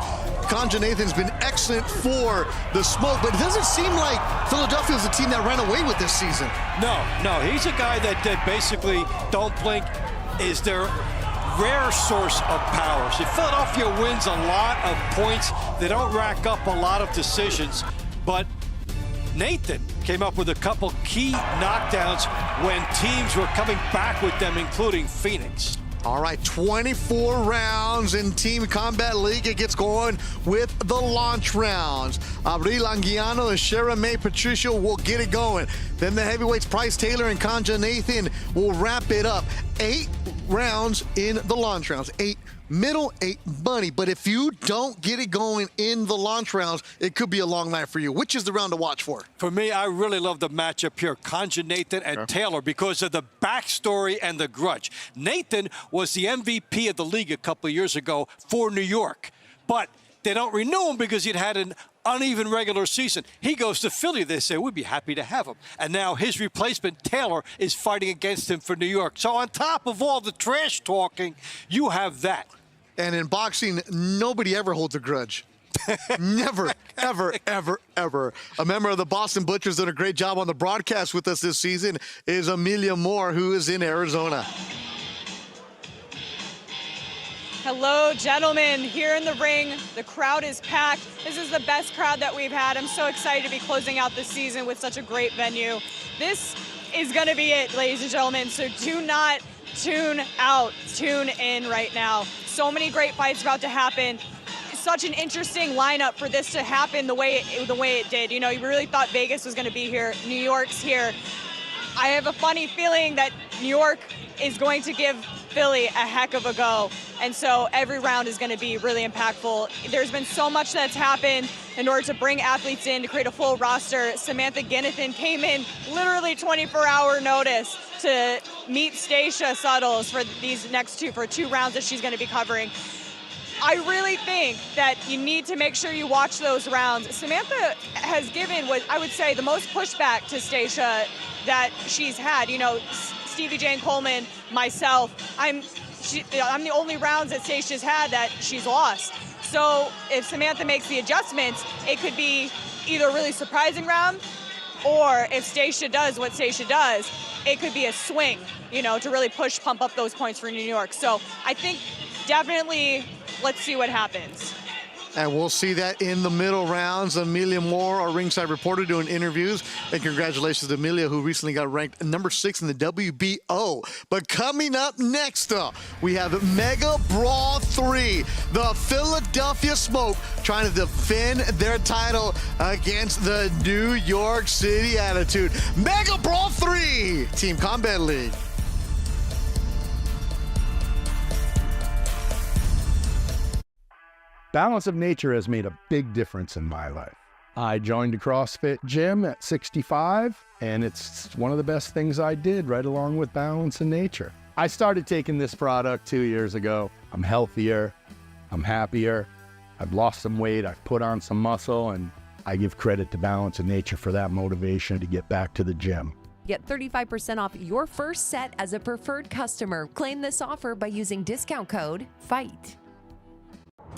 Conja Nathan's been excellent for the Smoke, but it doesn't seem like Philadelphia is a team that ran away with this season. No, he's a guy that basically, don't blink, is their rare source of power. See, Philadelphia wins a lot of points. They don't rack up a lot of decisions, but Nathan came up with a couple key knockdowns when teams were coming back with them, including Phoenix. All right, 24 rounds in Team Combat League. It gets going with the launch rounds. Abril Anguiano and Shara May Patricio will get it going. Then the heavyweights Price Taylor and Conja Nathan will wrap it up. 8 rounds in the launch rounds. 8 middle, 8 bunny. But if you don't get it going in the launch rounds, it could be a long night for you. Which is the round to watch for? For me, I really love the matchup here, Conja Nathan and Taylor, because of the backstory and the grudge. Nathan was the MVP of the league a couple of years ago for New York, but they don't renew him because he'd had an uneven regular season. He goes to Philly. They say, we'd be happy to have him. And now his replacement, Taylor, is fighting against him for New York. So on top of all the trash talking, you have that. And in boxing, nobody ever holds a grudge. Never, ever, ever, ever. A member of the Boston Butchers done a great job on the broadcast with us this season is Amelia Moore, who is in Arizona. Hello, gentlemen. Here in the ring, the crowd is packed. This is the best crowd that we've had. I'm so excited to be closing out the season with such a great venue. This is going to be it, ladies and gentlemen, so do not tune out. Tune in right now. So many great fights about to happen. Such an interesting lineup for this to happen the way it did. You know, you really thought Vegas was going to be here. New York's here. I have a funny feeling that New York is going to give Philly a heck of a go. And so every round is going to be really impactful. There's been so much that's happened in order to bring athletes in to create a full roster. Samantha Ginnethan came in literally 24-hour notice to meet Stacia Suttles for these next two rounds that she's going to be covering. I really think that you need to make sure you watch those rounds. Samantha has given what I would say the most pushback to Stacia that she's had. You know, Stevie Jane Coleman, myself, I'm the only rounds that Stacia's had that she's lost. So if Samantha makes the adjustments, it could be either a really surprising round, or if Stacia does what Stacia does, it could be a swing, you know, to really pump up those points for New York. So I think definitely let's see what happens. And we'll see that in the middle rounds. Amelia Moore, our ringside reporter, doing interviews. And congratulations to Amelia, who recently got ranked number 6 in the WBO. But coming up next, we have Megabrawl 3. The Philadelphia Smoke trying to defend their title against the New York City Attitude. Megabrawl 3, Team Combat League. Balance of nature has made a big difference in my life. I joined a CrossFit gym at 65, and it's one of the best things I did, right along with balance and nature. I started taking this product 2 years ago. I'm healthier, I'm happier, I've lost some weight, I've put on some muscle, and I give credit to Balance and Nature for that motivation to get back to the gym. Get 35% off your first set as a preferred customer. Claim this offer by using discount code FIGHT.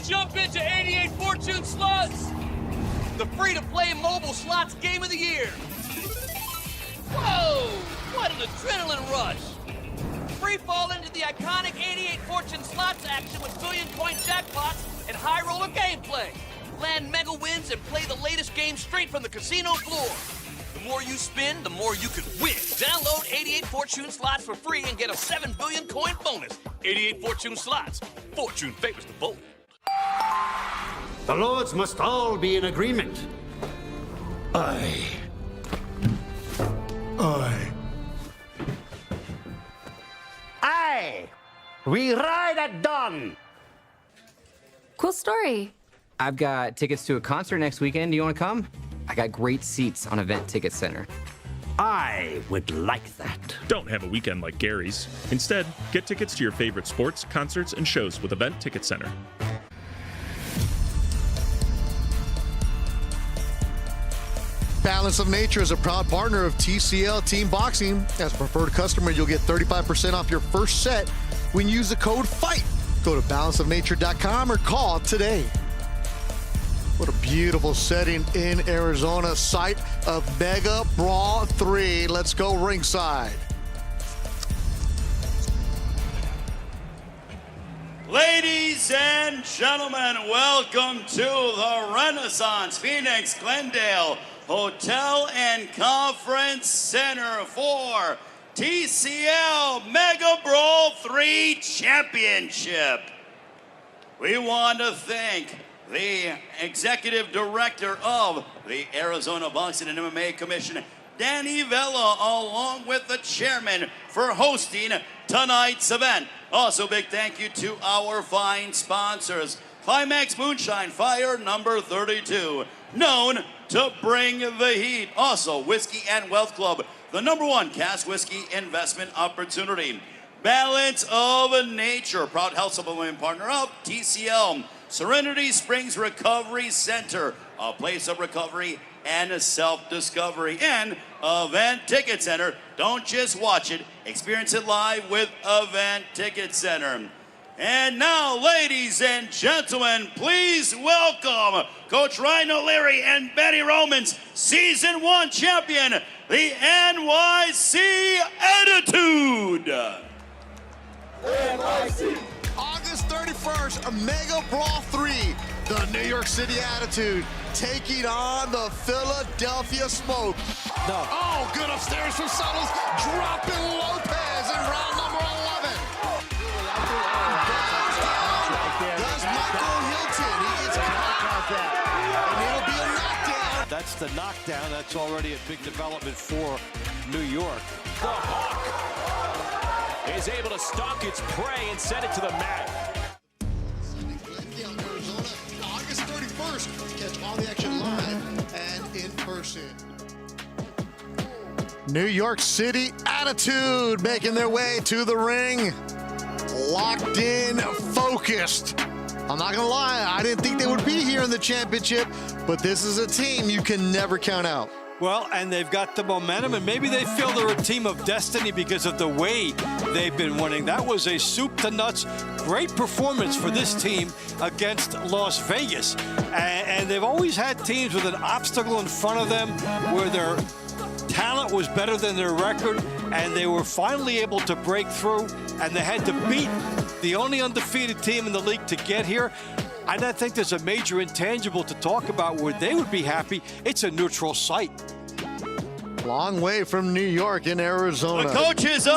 Jump into 88 Fortune Slots, the free-to-play mobile slots game of the year. Whoa, what an adrenaline rush. Free fall into the iconic 88 Fortune Slots action with billion-coin jackpots and high roller gameplay. Land mega wins and play the latest game straight from the casino floor. The more you spin, the more you can win. Download 88 Fortune Slots for free and get a 7 billion coin bonus. 88 Fortune Slots. Fortune favors the bold. The lords must all be in agreement. Aye. We ride at dawn. Cool story. I've got tickets to a concert next weekend. Do you want to come? I got great seats on Event Ticket Center. I would like that. Don't have a weekend like Gary's. Instead, get tickets to your favorite sports, concerts, and shows with Event Ticket Center. Balance of Nature is a proud partner of TCL Team Boxing. As a preferred customer, you'll get 35% off your first set when you use the code FIGHT. Go to balanceofnature.com or call today. What a beautiful setting in Arizona, site of Megabrawl 3. Let's go ringside. Ladies and gentlemen, welcome to the Renaissance Phoenix Glendale Hotel and Conference Center for TCL Megabrawl 3 Championship. We want to thank the Executive Director of the Arizona Boxing and MMA Commission, Danny Vella, along with the Chairman, for hosting tonight's event. Also, big thank you to our fine sponsors, Climax Moonshine Fire number 32, known to bring the heat. Also, Whiskey and Wealth Club, the #1 cask whiskey investment opportunity. Balance of Nature, proud health supplement partner of TCL. Serenity Springs Recovery Center, a place of recovery and self-discovery. And Event Ticket Center, don't just watch it, experience it live with Event Ticket Center. And now, ladies and gentlemen, please welcome Coach Ryan O'Leary and Benny Roman's Season 1 champion, the NYC Attitude. NYC. August 31st, Megabrawl 3, the New York City Attitude taking on the Philadelphia Smoke. No. Oh, good upstairs from Suttles, dropping Lopez in round number 11. Does Michael Hilton. He gets caught, and it'll be a knockdown. That's the knockdown. That's already a big development for New York. The Hawk is able to stalk its prey and send it to the mat. August 31st. Catch all the action live and in person. New York City Attitude making their way to the ring. Locked in, focused. I'm not gonna lie, I didn't think they would be here in the championship, but this is a team you can never count out. Well, and they've got the momentum, and maybe they feel they're a team of destiny because of the way they've been winning. That was a soup-to-nuts, great performance for this team against Las Vegas. And they've always had teams with an obstacle in front of them where their talent was better than their record, and they were finally able to break through, and they had to beat the only undefeated team in the league to get here. I don't think there's a major intangible to talk about where they would be happy. It's a neutral site. Long way from New York in Arizona. The coaches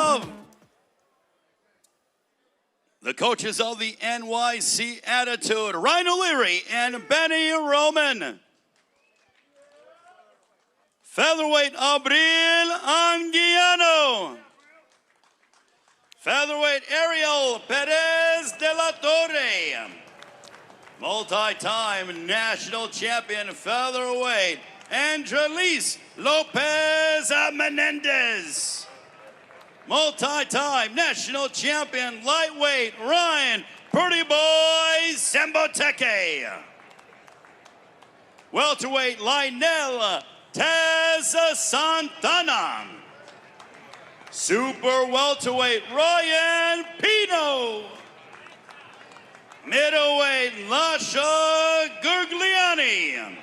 of the NYC Attitude, Ryan O'Leary and Benny Roman. Featherweight, Abril Anguiano. Featherweight, Ariel Perez de la Torre. Multi-time national champion featherweight, Andrelise Lopez Menendez. Multi-time national champion lightweight, Ryan Pretty Boy Semboteke. Welterweight, Lionel Tessa Santana. Super welterweight, Ryan Pino. Middleweight, Lasha Gurgliani.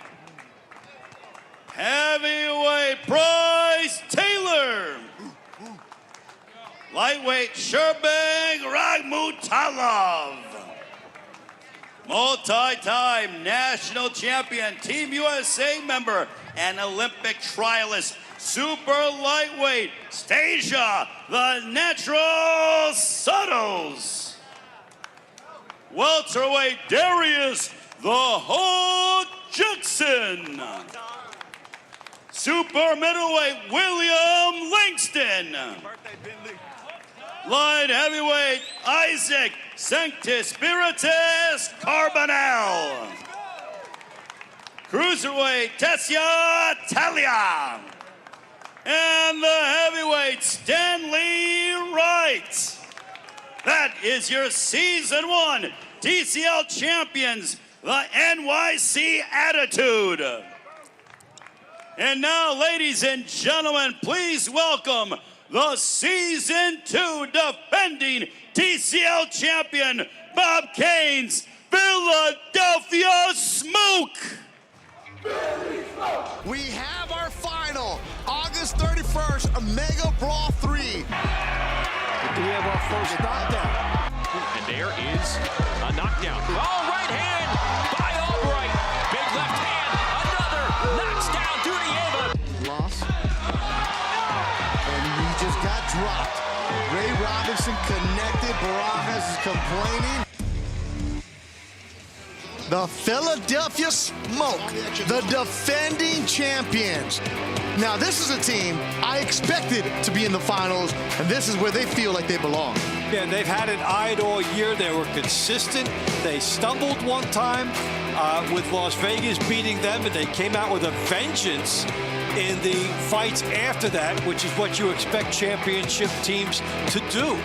Heavyweight, Bryce Taylor. Lightweight, Sherbeg Ragmutalov. Multi-time national champion, Team USA member, and Olympic trialist, super lightweight, Stasia the Natural Suttles. Welterweight, Darius the Hawk Jackson. Super middleweight, William Langston. Light heavyweight, Isaac Sanctus Spiritus Carbonell. Cruiserweight, Tessia Talia. And the heavyweight, Stanley Wright. That is your Season 1 TCL champions, the NYC Attitude. And now, ladies and gentlemen, please welcome the Season 2 defending TCL champion, Bob Kane's Philadelphia Smoke. We have our final, August 31st, Megabrawl 3. We have our first knockdown. And there is a knockdown. Oh, right hand by Albright. Big left hand. Another knocks down Duty Ava. Loss. And he just got dropped. Ray Robinson connected. Barajas is complaining. The Philadelphia Smoke, the defending champions. Now, this is a team I expected to be in the finals, and this is where they feel like they belong. Yeah, they've had it eyed all year. They were consistent. They stumbled one time with Las Vegas beating them, and they came out with a vengeance in the fights after that, which is what you expect championship teams to do.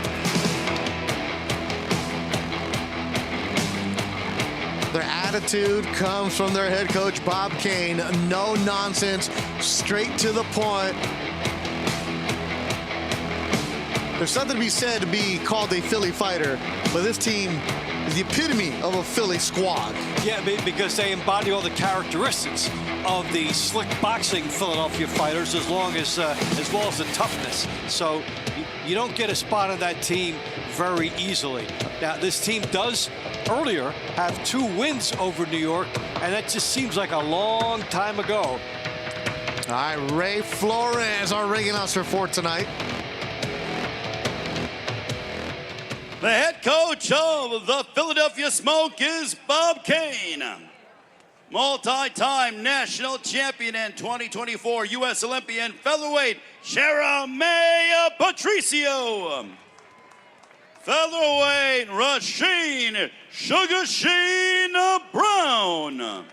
Their attitude comes from their head coach, Bob Kane. No nonsense, straight to the point. There's something to be said to be called a Philly fighter, but this team is the epitome of a Philly squad. Yeah, because they embody all the characteristics of the slick boxing Philadelphia fighters, as well as the toughness. So you don't get a spot on that team very easily. Now, this team does earlier have 2 wins over New York, and that just seems like a long time ago. All right, Ray Flores, our ring announcer for tonight. The head coach of the Philadelphia Smoke is Bob Kane. Multi-time national champion and 2024 U.S. Olympian featherweight Jeremiah Patricio. Featherweight Rasheen Sugar Sheen Brown.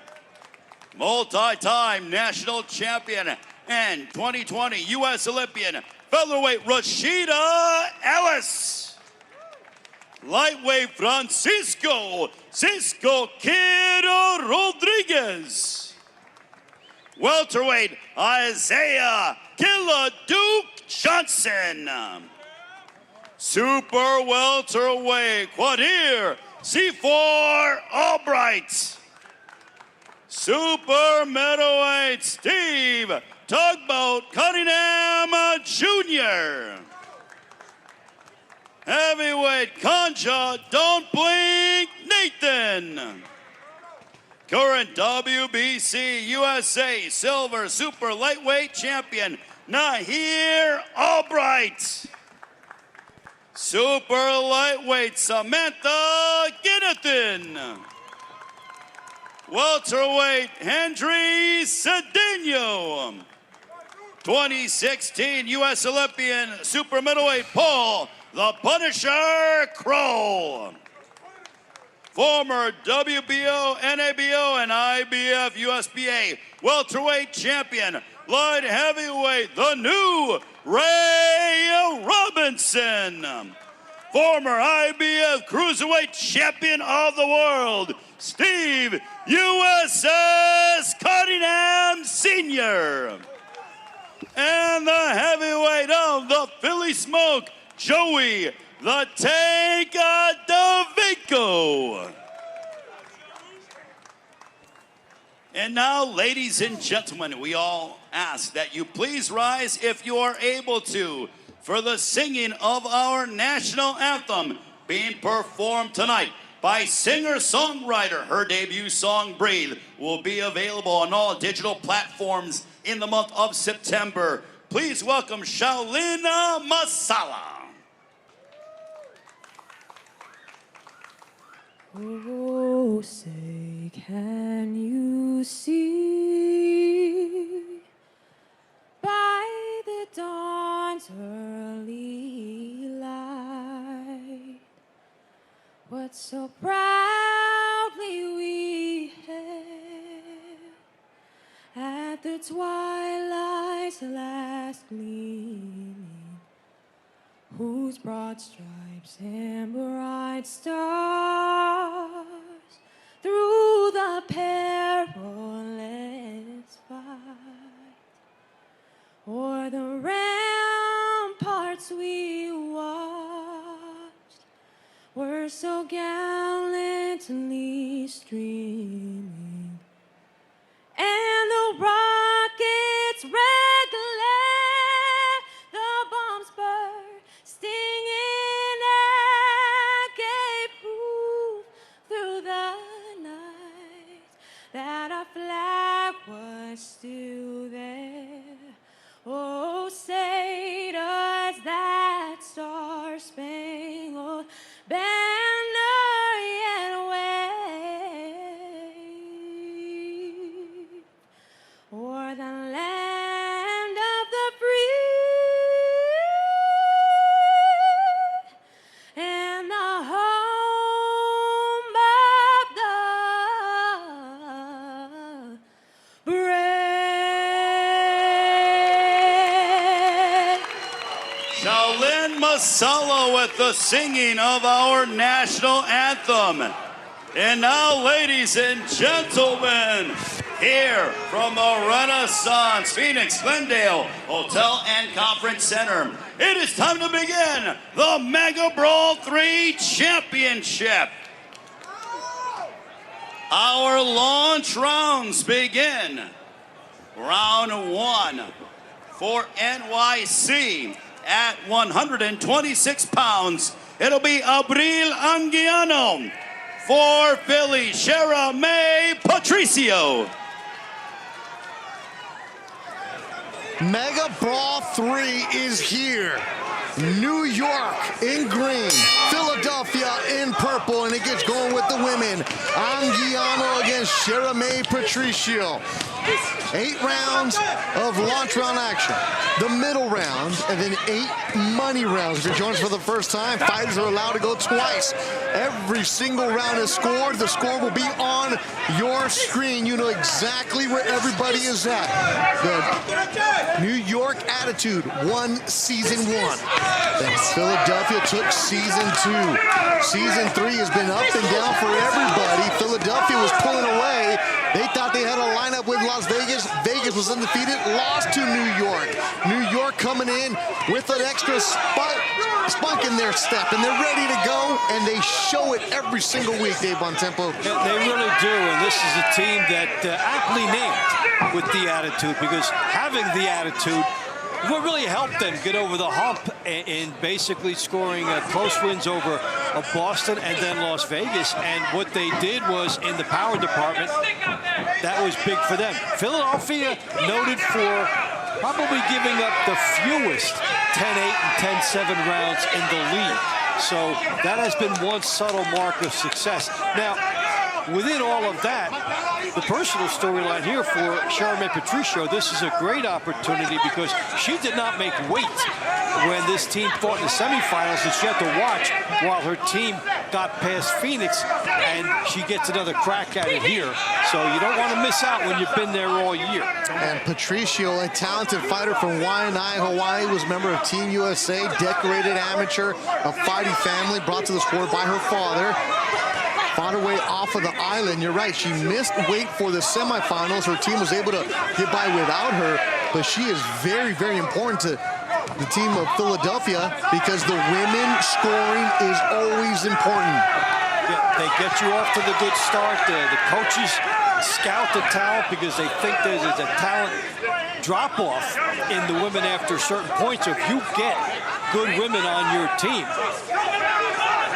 Multi-time national champion and 2020 U.S. Olympian featherweight Rashida Ellis. Lightweight Francisco Cisco Kid Rodriguez. Welterweight Isaiah Killa Duke Johnson. Super welterweight Quadir C4 Albright. Super middleweight Steve Tugboat Cunningham Jr. Heavyweight Concha Don't Blink Nathan. Current WBC USA Silver Super Lightweight Champion Nahir Albright. Super Lightweight Samantha Ginnathan. Welterweight Henry Cedeno. 2016 U.S. Olympian Super Middleweight Paul the Punisher Kroll. Former WBO, NABO, and IBF USBA welterweight champion, light heavyweight, the new Ray Robinson. Former IBF Cruiserweight champion of the world, Steve USS Cunningham Sr. And the heavyweight of the Philly Smoke, Joey the Tank DeVico. And now, ladies and gentlemen, we all ask that you please rise if you are able to for the singing of our national anthem being performed tonight by singer-songwriter. Her debut song, Breathe, will be available on all digital platforms in the month of September. Please welcome Shaolin Masala. Oh, say, can you see by the dawn's early light what so proudly we hailed at the twilight's last gleaming, whose broad stripes and bright stars through the perilous fight o'er the ramparts we watched were so gallantly streaming, and the rockets red glare, the bombs bursting in air gave proof through the night that our flag was still there. Oh, say does that star-spangled banner yet wave o'er the land of the free and the home of the brave. Shaolin Masala with the singing of our national anthem. And now, ladies and gentlemen, here from the Renaissance Phoenix Glendale Hotel and Conference Center. It is time to begin the Megabrawl 3 Championship. Our launch rounds begin. Round 1 for NYC at 126 pounds. It'll be Abril Anguiano. For Philly, Shara May Patricio. Megabrawl 3 is here. New York in green, Philadelphia in purple, and it gets going with the women. Anguiano against Shara May Patricio. 8 rounds of launch round action. The middle round, and then 8 money rounds. If you're joining us for the first time, fighters are allowed to go twice. Every single round is scored. The score will be on your screen. You know exactly where everybody is at. The New York Attitude won season 1. Then Philadelphia took season 2. Season 3 has been up and down for everybody. Philadelphia was pulling away. They thought they had a lineup with Las Vegas. Vegas was undefeated, lost to New York. New York coming in with an extra spunk in their step, and they're ready to go, and they show it every single week, Dave Bontempo. Yeah, they really do, and this is a team that aptly named with the attitude, because having the attitude what really helped them get over the hump in basically scoring close wins over Boston and then Las Vegas. And what they did was, in the power department, that was big for them. Philadelphia noted for probably giving up the fewest 10-8 and 10-7 rounds in the league. So that has been one subtle mark of success. Now, within all of that, the personal storyline here for Shara May Patricio, this is a great opportunity because she did not make weight when this team fought in the semifinals, and she had to watch while her team got past Phoenix, and she gets another crack at it here. So you don't want to miss out when you've been there all year. And Patricio, a talented fighter from Waianae, Hawaii, was a member of Team USA, decorated amateur, a fighting family brought to the sport by her father. Fought her way off of the island. You're right, she missed weight for the semifinals. Her team was able to get by without her, but she is very, very important to the team of Philadelphia because the women scoring is always important. Yeah, they get you off to the good start. The coaches scout the talent because they think there's a talent drop-off in the women after certain points. So if you get good women on your team,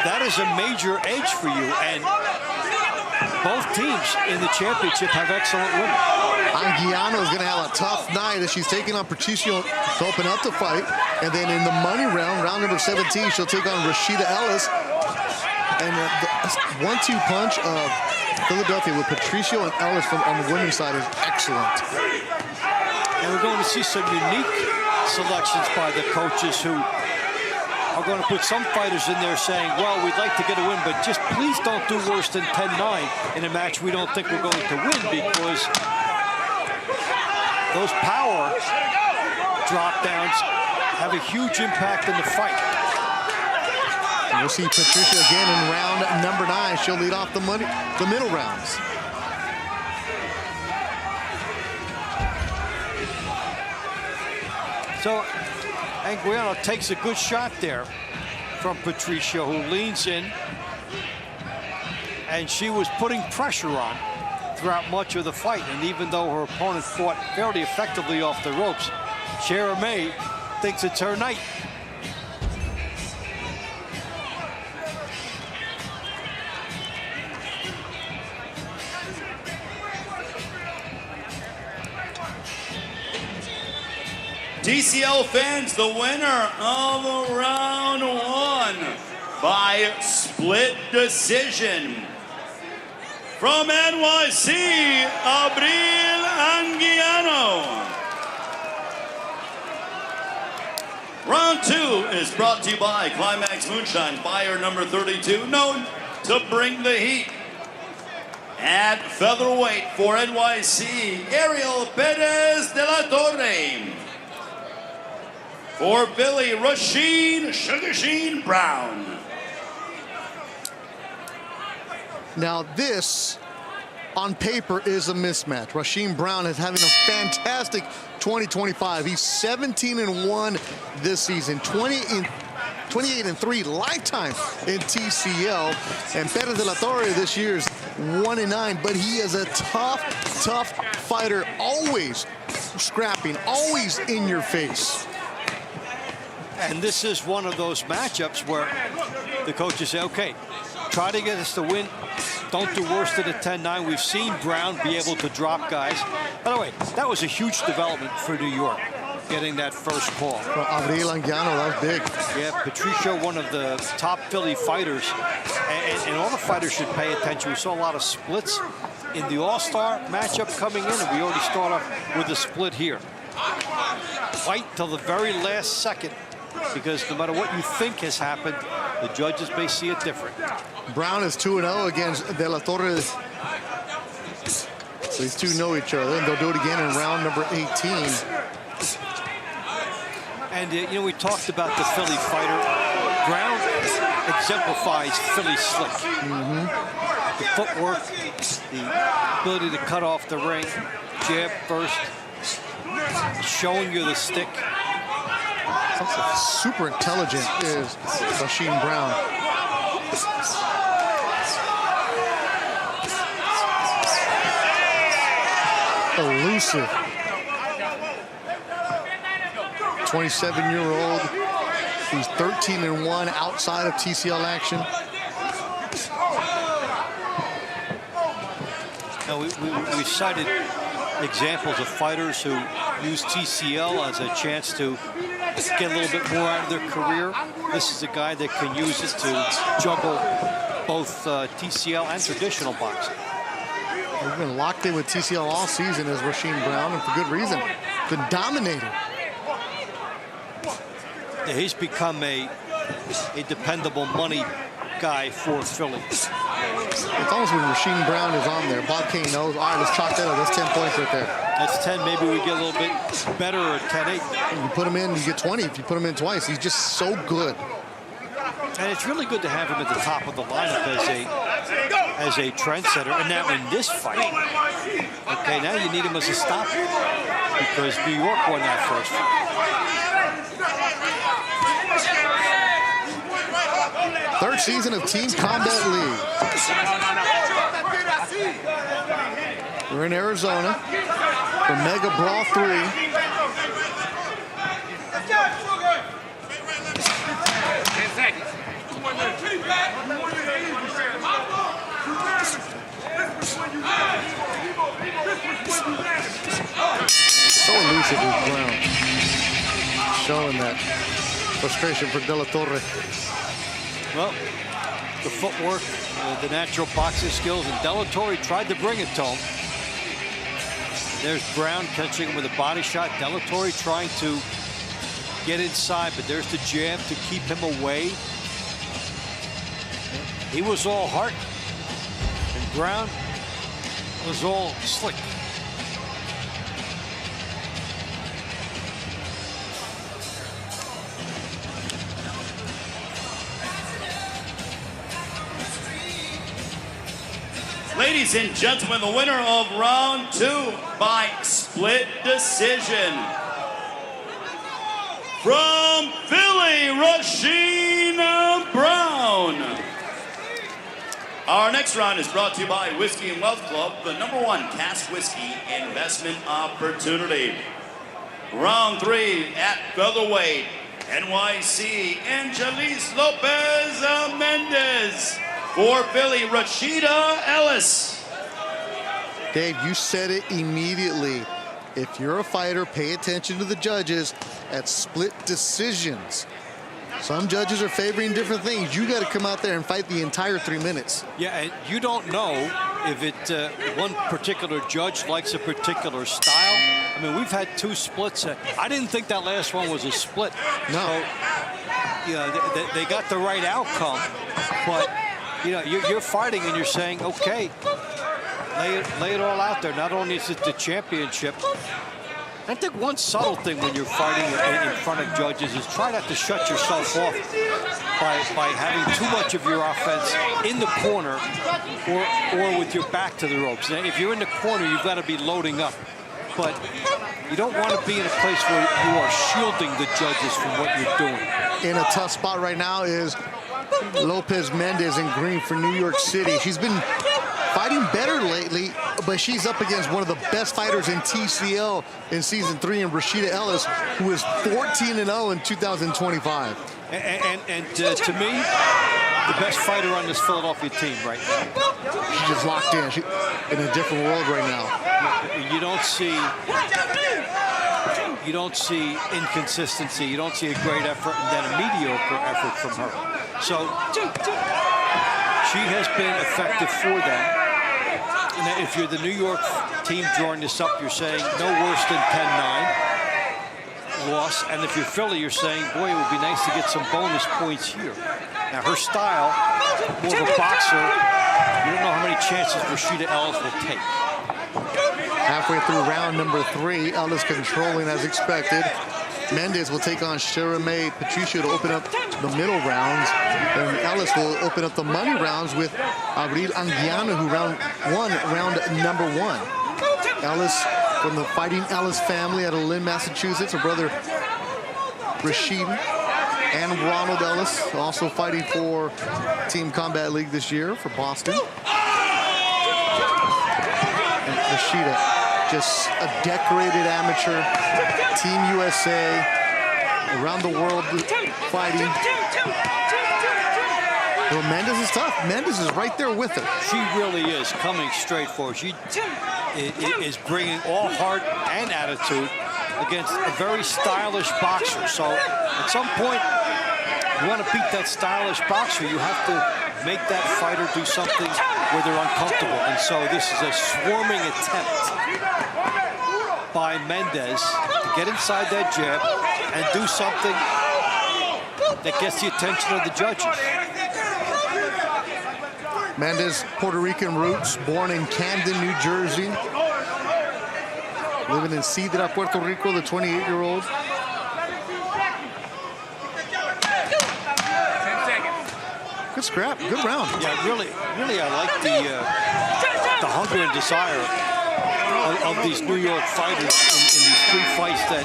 that is a major edge for you, and both teams in the championship have excellent women. Anguiano is going to have a tough night as she's taking on Patricio to open up the fight, and then in the money round, round number 17, she'll take on Rashida Ellis. And the 1-2 punch of Philadelphia with Patricio and Ellis on the women's side is excellent. And we're going to see some unique selections by the coaches who are going to put some fighters in there saying, well, we'd like to get a win, but just please don't do worse than 10-9 in a match we don't think we're going to win, because those power drop-downs have a huge impact in the fight. And we'll see Patricia again in round number 9. She'll lead off the middle rounds. So Anguiano takes a good shot there from Patricio, who leans in, and she was putting pressure on throughout much of the fight. And even though her opponent fought fairly effectively off the ropes, Shara May thinks it's her night. TCL fans, the winner of round 1 by split decision. From NYC, Abril Anguiano. Round 2 is brought to you by Climax Moonshine, fire number 32, known to bring the heat. At featherweight for NYC, Ariel Perez de la Torre. For Philly, Rasheen Sugar Sheen Brown. Now this on paper is a mismatch. Rasheem Brown is having a fantastic 2025. He's 17-1 this season, 28-3 lifetime in TCL. And Pedro de la Torre this year's 1-9, but he is a tough fighter, always scrapping, always in your face. And this is one of those matchups where the coaches say, okay, try to get us to win. Don't do worse than a 10-9. We've seen Brown be able to drop guys. By the way, that was a huge development for New York, getting that first call. For Abril Anguiano, that was big. Yeah, Patricio, one of the top Philly fighters. And all the fighters should pay attention. We saw a lot of splits in the All-Star matchup coming in, and we already start off with a split here. Fight till the very last second, because no matter what you think has happened, the judges may see it different. Brown is 2-0 against De La Torre. So these two know each other, and they'll do it again in round number 18. And, you know, we talked about the Philly fighter. Brown exemplifies Philly slick. The footwork, the ability to cut off the ring, jab first, showing you the stick. Super intelligent is Rasheem Brown. Elusive. 27-year-old who's 13-1 outside of TCL action. Now we cited examples of fighters who use TCL as a chance to get a little bit more out of their career. This is a guy that can use it to juggle both TCL and traditional boxing. He's been locked in with TCL all season as Rasheem Brown, and for good reason. Been dominating. Yeah, he's become a dependable money guy for Philly. It's almost when Rasheem Brown is on there. Bob King knows, all right, let's chalk that up. That's 10 points right there. That's 10. Maybe we get a little bit better at 10-8. You put him in, you get 20. If you put him in twice, he's just so good. And it's really good to have him at the top of the lineup as a trendsetter. And now in this fight, okay, now you need him as a stopper because New York won that first fight. Third season of Team Combat League. We're in Arizona for Megabrawl 3. So elusive with Brown. Showing that frustration for De La Torre. Well, the footwork, the natural boxing skills, and De La Torre tried to bring it to him. There's Brown catching him with a body shot. De La Torre trying to get inside, but there's the jab to keep him away. He was all heart, and Brown was all slick. Ladies and gentlemen, the winner of round 2 by split decision. From Philly, Rasheem Brown. Our next round is brought to you by Whiskey and Wealth Club, the #1 cash whiskey investment opportunity. Round 3 at featherweight, NYC, Angelis Lopez Mendez. For Philly, Rashida Ellis. Dave, you said it immediately. If you're a fighter, pay attention to the judges at split decisions. Some judges are favoring different things. You got to come out there and fight the entire 3 minutes. Yeah, and you don't know if one particular judge likes a particular style. I mean, we've had 2 splits. I didn't think that last one was a split. No. So, you know, they got the right outcome, but you know, you're fighting and you're saying, okay, lay it all out there. Not only is it the championship, I think one subtle thing when you're fighting in front of judges is try not to shut yourself off by having too much of your offense in the corner or with your back to the ropes. Now, if you're in the corner, you've got to be loading up. But you don't want to be in a place where you are shielding the judges from what you're doing. In a tough spot right now is Lopez Mendez in green for New York City. She's been fighting better lately, but she's up against one of the best fighters in TCL in Season 3, in Rashida Ellis, who is 14-0 in 2025. And to me, the best fighter on this Philadelphia team right now. She's just locked in. She's in a different world right now. You don't see inconsistency. You don't see a great effort and then a mediocre effort from her. So she has been effective for them. And if you're the New York team drawing this up, you're saying no worse than 10-9 loss. And if you're Philly, you're saying, boy, it would be nice to get some bonus points here. Now, her style, more of a boxer, you don't know how many chances Rashida Ellis will take. Halfway through round number 3, Ellis controlling as expected. Mendez will take on Shirame Patricia to open up the middle rounds, and Ellis will open up the money rounds with Abril Anguiano, who won round number 1. Ellis from the Fighting Ellis family out of Lynn, Massachusetts. Her brother Rashid and Ronald Ellis also fighting for Team Combat League this year for Boston. And Rashida, just a decorated amateur, Team USA, around the world fighting. Well, Mendez is tough. Mendez is right there with her. She really is coming straight for her. She is bringing all heart and attitude against a very stylish boxer. So at some point, you want to beat that stylish boxer, you have to make that fighter do something where they're uncomfortable. And so this is a swarming attempt by Mendez to get inside that jab and do something that gets the attention of the judges. Mendez, Puerto Rican roots, born in Camden, New Jersey. Living in Sidra, Puerto Rico, the 28-year-old. Good scrap, good round. Yeah, really, I like the hunger and desire of these New York fighters in these 3 fights that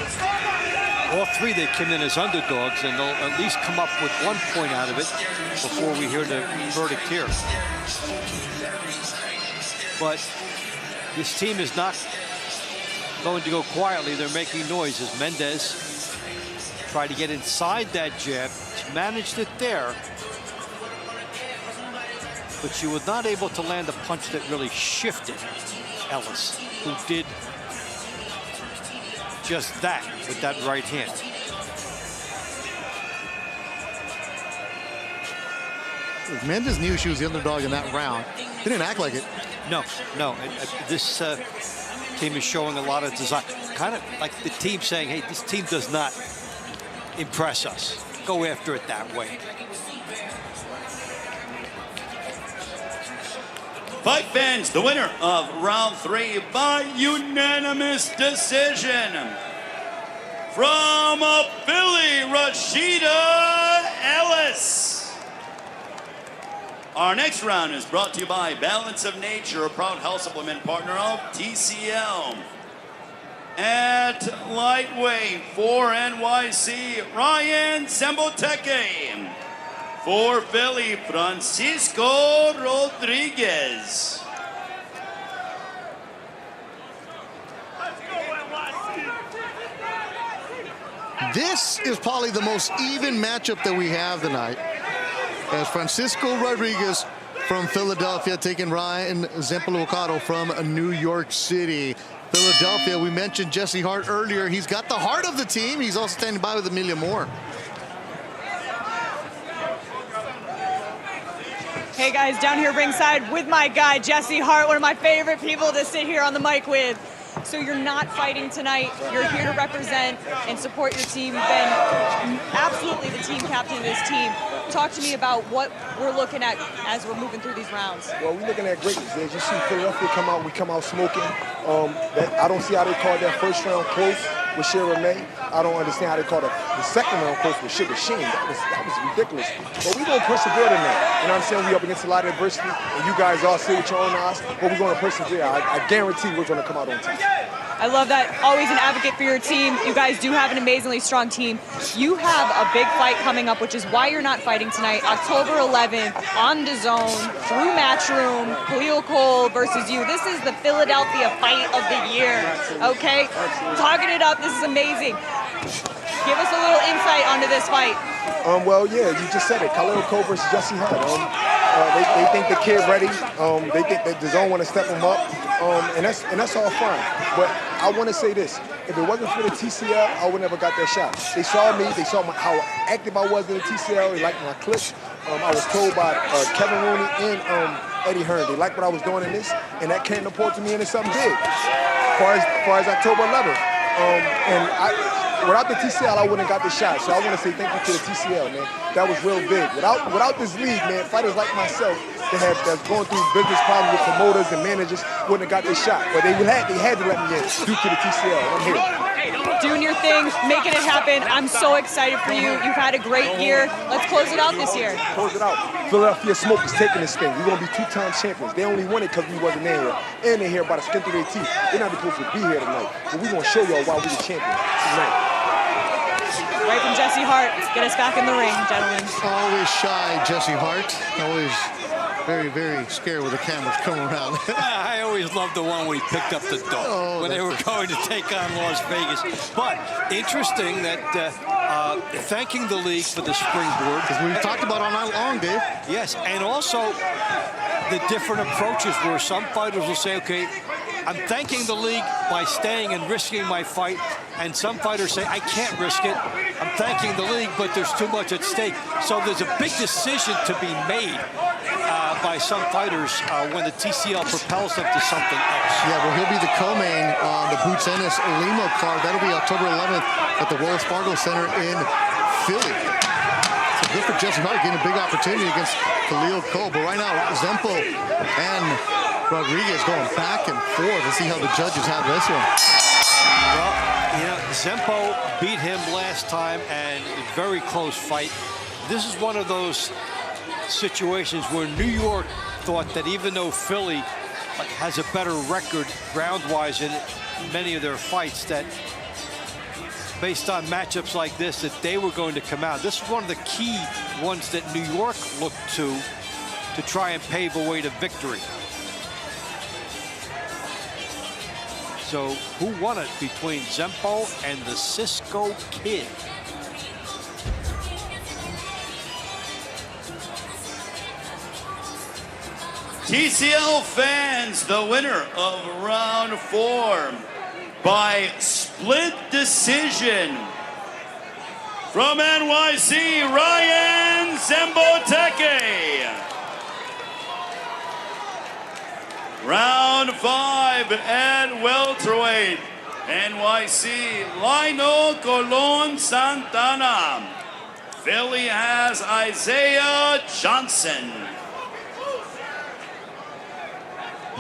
all 3 they came in as underdogs, and they'll at least come up with 1 point out of it before we hear the verdict here. But this team is not going to go quietly. They're making noise as Mendez tried to get inside that jab. She managed it there, but she was not able to land a punch that really shifted Ellis, who did just that with that right hand. Mendez knew she was the underdog in that round. Didn't act like it. No. This team is showing a lot of desire. Kind of like the team saying, hey, this team does not impress us. Go after it that way. Fight fans, the winner of round 3 by unanimous decision from Philly, Rashida Ellis. Our next round is brought to you by Balance of Nature, a proud health supplement partner of TCL. At lightweight for NYC, Ryan Zemboteke. For Philly, Francisco Rodriguez. This is probably the most even matchup that we have tonight, as Francisco Rodriguez from Philadelphia taking Ryan Zemboteke from New York City. Philadelphia, we mentioned Jesse Hart earlier. He's got the heart of the team. He's also standing by with Amelia Moore. Hey guys, down here ringside with my guy, Jesse Hart, one of my favorite people to sit here on the mic with. So you're not fighting tonight. You're here to represent and support your team. You've been absolutely the team captain of this team. Talk to me about what we're looking at as we're moving through these rounds. Well, we're looking at greatness. As you see Philadelphia come out, we come out smoking. I don't see how they called that first round close with Shira May. I don't understand how they called the second round close with Sugar Sheen. That was ridiculous. But we're going to persevere tonight. You know what I'm saying? We're up against a lot of adversity, and you guys all see with your own eyes, but we're going to persevere. I guarantee we're going to come out on top. I love that. Always an advocate for your team. You guys do have an amazingly strong team. You have a big fight coming up, which is why you're not fighting tonight. October 11th on DAZN through Matchroom, Khalil Cole versus you. This is the Philadelphia fight of the year. Okay? Talking it up. This is amazing. Give us a little insight onto this fight. Well, yeah, you just said it. Khalil Cole versus Jesse Hart. They think the kid ready. They think that DAZN want to step him up. And that's all fine. But I want to say this. If it wasn't for the TCL, I would never got that shot. They saw me. They saw how active I was in the TCL. They liked my clips. I was told by Kevin Rooney and Eddie Hearn. They liked what I was doing in this, and that came to port to me into something big. As far as October 11th. Without the TCL, I wouldn't have got the shot. So I want to say thank you to the TCL, man. That was real big. Without this league, man, fighters like myself that's going through business problems with promoters and managers wouldn't have got this shot. But they had to let me in due to the TCL. I'm here. Doing your thing, making it happen. I'm so excited for you. You've had a great year. Let's close it out this year. Close it out. Philadelphia Smoke is taking this thing. We're going to be two-time champions. They only won it because we wasn't in here. And they're here by the skin through their teeth. They're not supposed to be here tonight. But we're going to show y'all why we're the champions tonight. Right from Jesse Hart. Get us back in the ring, gentlemen. Always shy, Jesse Hart. Always very, very scared when the cameras come around. I always loved the one when he picked up the dough when they were going to take on Las Vegas. But interesting that thanking the league for the springboard. Because we've talked about all night long, Dave. Yes, and also the different approaches where some fighters will say, okay, I'm thanking the league by staying and risking my fight, and some fighters say, I can't risk it. I'm thanking the league, but there's too much at stake. So there's a big decision to be made by some fighters when the TCL propels them to something else. Yeah, well, he'll be the co-main on the Boots Ennis Lima card. That'll be October 11th at the Wells Fargo Center in Philly. So good for Jesse Hart getting a big opportunity against Khalil Cole. But right now, Zempo and Rodriguez going back and forth. Let's see how the judges have this one. Well, you know, Zempo beat him last time, and a very close fight. This is one of those situations where New York thought that even though Philly has a better record ground-wise in many of their fights, that based on matchups like this, that they were going to come out. This is one of the key ones that New York looked to try and pave a way to victory. So who won it between Zempo and the Cisco Kid? TCL fans, the winner of round 4 by split decision from NYC, Ryan Zemboteke. Round 5 at welterweight, NYC, Lino Colon Santana. Philly has Isaiah Johnson.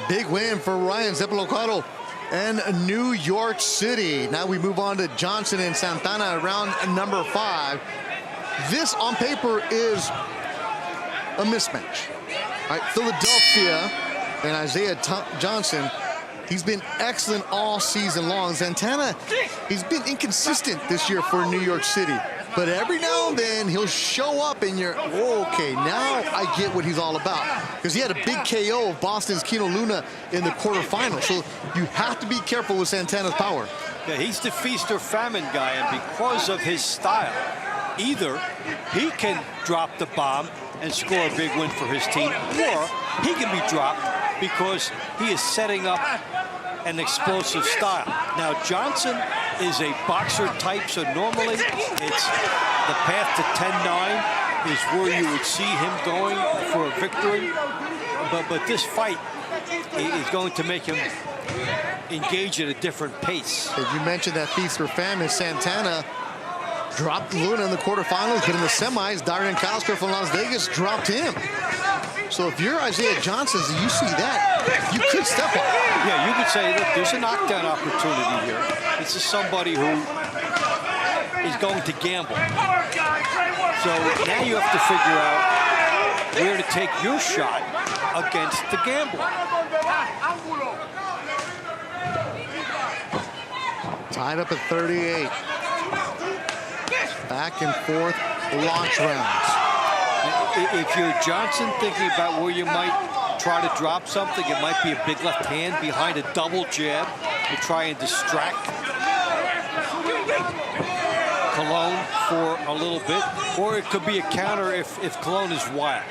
Big win for Ryan Zepolocado and New York City. Now we move on to Johnson and Santana, round number 5. This on paper is a mismatch. All right, Philadelphia and Isaiah Johnson, he's been excellent all season long. Santana, he's been inconsistent this year for New York City. But every now and then, he'll show up and you're, okay, now I get what he's all about. Because he had a big KO of Boston's Kino Luna in the quarterfinal. So you have to be careful with Santana's power. Yeah, he's the feast or famine guy, and because of his style, either he can drop the bomb and score a big win for his team, or he can be dropped because he is setting up an explosive style. Now, Johnson is a boxer type, so normally it's the path to 10-9 is where you would see him going for a victory. But this fight is going to make him engage at a different pace. As you mentioned that feast or famine, Santana, dropped Luna in the quarterfinals, but in the semis, Darian Castro from Las Vegas dropped him. So if you're Isaiah Johnson, you see that, you could step on. Yeah, you could say, look, there's a knockdown opportunity here. This is somebody who is going to gamble. So now you have to figure out where to take your shot against the gambler. Tied up at 38. Back and forth launch rounds. If you're Johnson thinking about where you might try to drop something, it might be a big left hand behind a double jab to try and distract Colon for a little bit, or it could be a counter if Colon is wild.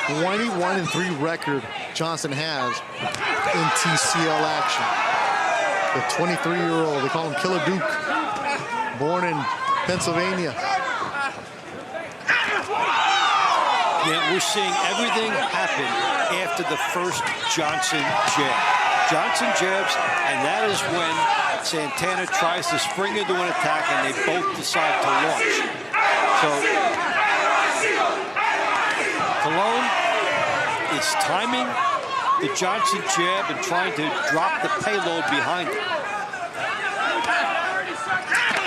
21-3 record Johnson has in TCL action. The 23-year-old, they call him Killer Duke, born in Pennsylvania. Yeah, we're seeing everything happen after the first Johnson jab. Johnson jabs, and that is when Santana tries to spring into an attack, and they both decide to launch. So Colon is timing the Johnson jab and trying to drop the payload behind it.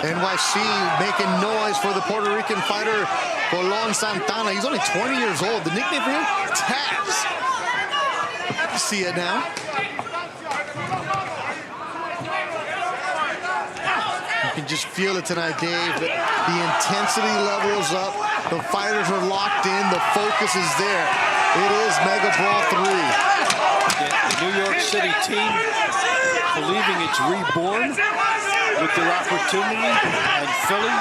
NYC making noise for the Puerto Rican fighter Colon Santana. He's only 20 years old. The nickname for him, Taz. You see it now. You can just feel it tonight, Dave. The intensity level is up. The fighters are locked in. The focus is there. It is Megabrawl 3. Yeah, the New York City team believing it's reborn with their opportunity, and Philly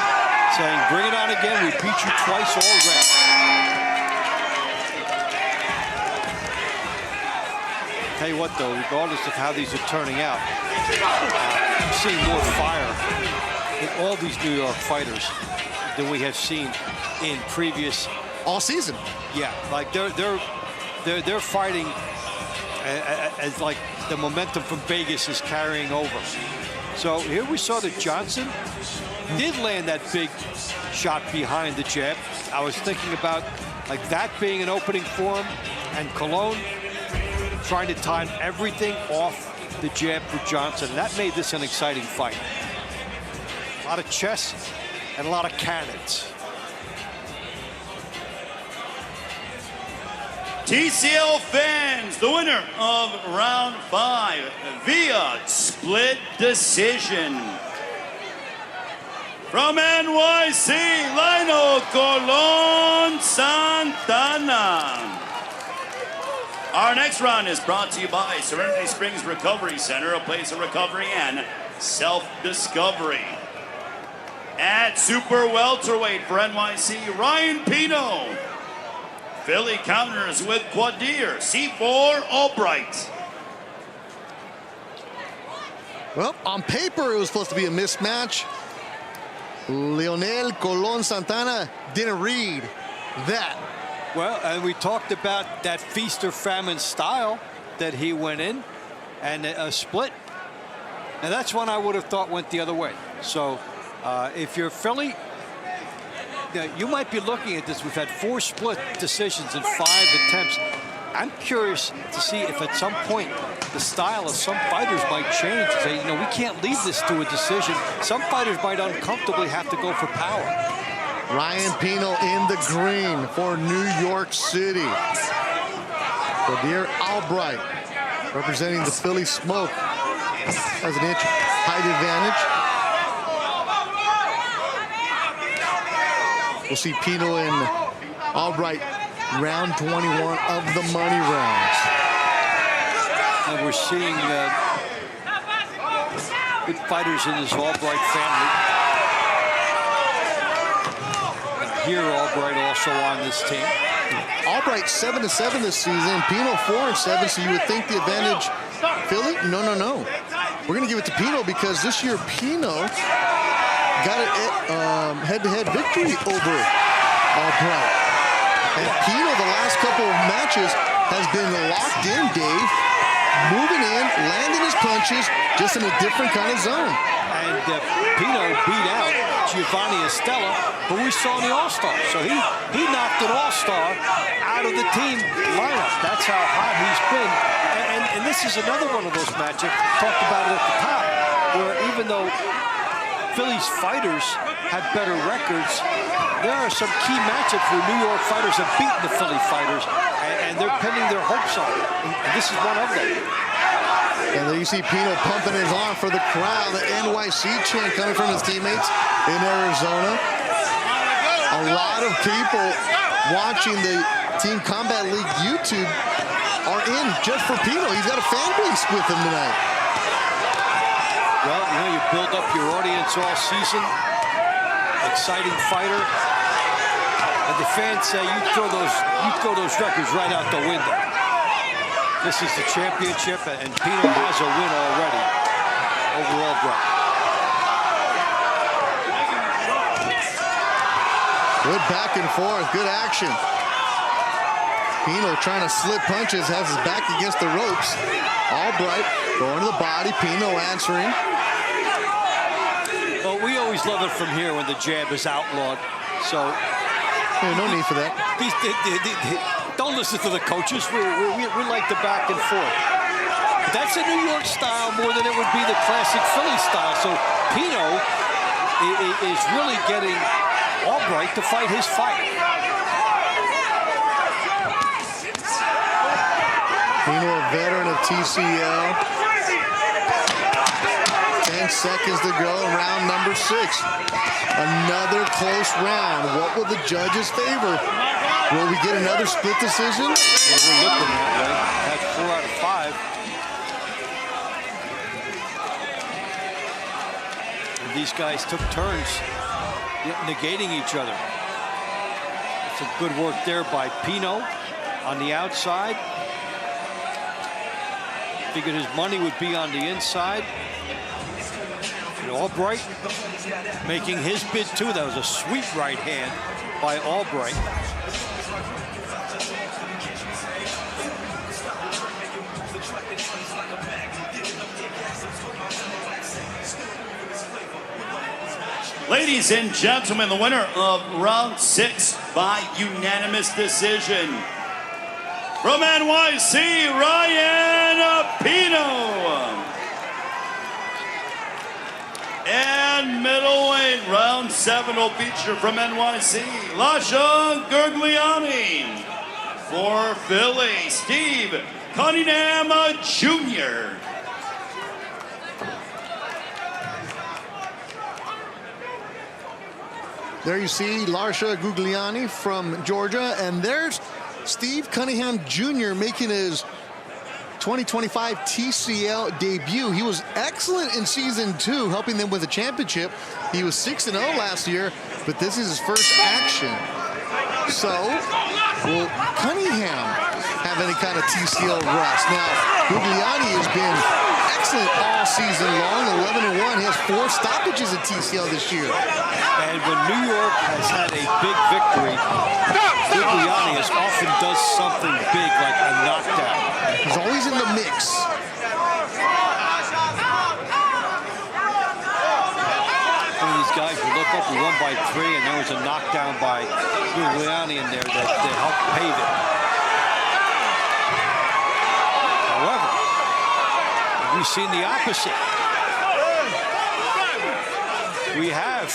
saying, bring it on again. We beat you twice already. Tell you what, though, regardless of how these are turning out, I'm seeing more fire in all these New York fighters than we have seen in previous all season. Yeah, like they're fighting as like the momentum from Vegas is carrying over. So here we saw that Johnson did land that big shot behind the jab. I was thinking about like that being an opening for him, and Colon trying to time everything off the jab for Johnson. And that made this an exciting fight. A lot of chess and a lot of cannons. TCL fans, the winner of round 5 via split decision. From NYC, Lionel Colon Santana. Our next round is brought to you by Serenity Springs Recovery Center, a place of recovery and self-discovery. At Super Welterweight for NYC, Ryan Pino. Philly counters with Quadir, C4 Albright. Well, on paper, it was supposed to be a mismatch. Lionel Colon Santana didn't read that. Well, and we talked about that feast or famine style that he went in, and a split. And that's one I would have thought went the other way. So if you're Philly, you might be looking at this. We've had 4 split decisions in 5 attempts. I'm curious to see if at some point the style of some fighters might change. Say, we can't leave this to a decision. Some fighters might uncomfortably have to go for power. Ryan Pino in the green for New York City. Quadir Albright representing the Philly Smoke has an inch height advantage. We'll see Pino and Albright round 21 of the money rounds. And we're seeing good fighters in this Albright family. Here, Albright also on this team. Albright 7-7 this season. Pino 4-7. So you would think the advantage Philly? No. We're going to give it to Pino because this year Pino got a head-to-head victory over Albright. And Pino, the last couple of matches, has been locked in, Dave. moving in, landing his punches, just in a different kind of zone. And Pino beat out Giovanni Estella, who we saw in the All-Star. So he knocked an All-Star out of the team lineup. That's how hot he's been. And this is another one of those matchups, talked about it at the top, where even though Philly's fighters have better records, there are some key matchups where New York fighters have beaten the Philly fighters, and they're pinning their hopes on it. And this is one of them. And there you see Pino pumping his arm for the crowd. The NYC chant coming from his teammates in Arizona. A lot of people watching the Team Combat League YouTube are in just for Pino. He's got a fan base with him tonight. Well, you know, you build up your audience all season. Exciting fighter. And the fans say you throw those records right out the window. This is the championship, and Pino has a win already over Albright. Good back and forth, good action. Pino trying to slip punches, has his back against the ropes. Albright going to the body, Pino answering. Well, we always love it from here when the jab is outlawed. So, no need for that. Don't listen to the coaches. We like the back and forth. That's a New York style more than it would be the classic Philly style. So Pino is really getting Albright to fight his fight. Pino, a veteran of TCL. 10 seconds to go, round number 6. Another close round. What will the judges favor? Will we get another split decision? Well, we're looking that way. That's 4 out of 5. And these guys took turns negating each other. Some good work there by Pino on the outside. Figured his money would be on the inside. And Albright making his bid too. That was a sweet right hand by Albright. Ladies and gentlemen, the winner of round 6 by unanimous decision from NYC, Ryan Pino. And middleweight, round 7 will feature from NYC, Lasha Gurgliani. For Philly, Steve Cunningham Jr. There you see Lasha Gurgliani from Georgia, and there's Steve Cunningham Jr. making his 2025 TCL debut. He was excellent in season 2, helping them with the championship. He was 6-0 last year, but this is his first action. So, will Cunningham have any kind of TCL rust? Now, Gurgliani has been excellent all season long, 11-1. He has 4 stoppages in TCL this year. And when New York has had a big victory, Gurgliani often does something big like a knockdown. He's always in the mix. Some of these guys, you look up, we won by 3, and there was a knockdown by Gurgliani in there that helped pave it. However, we've seen the opposite. We have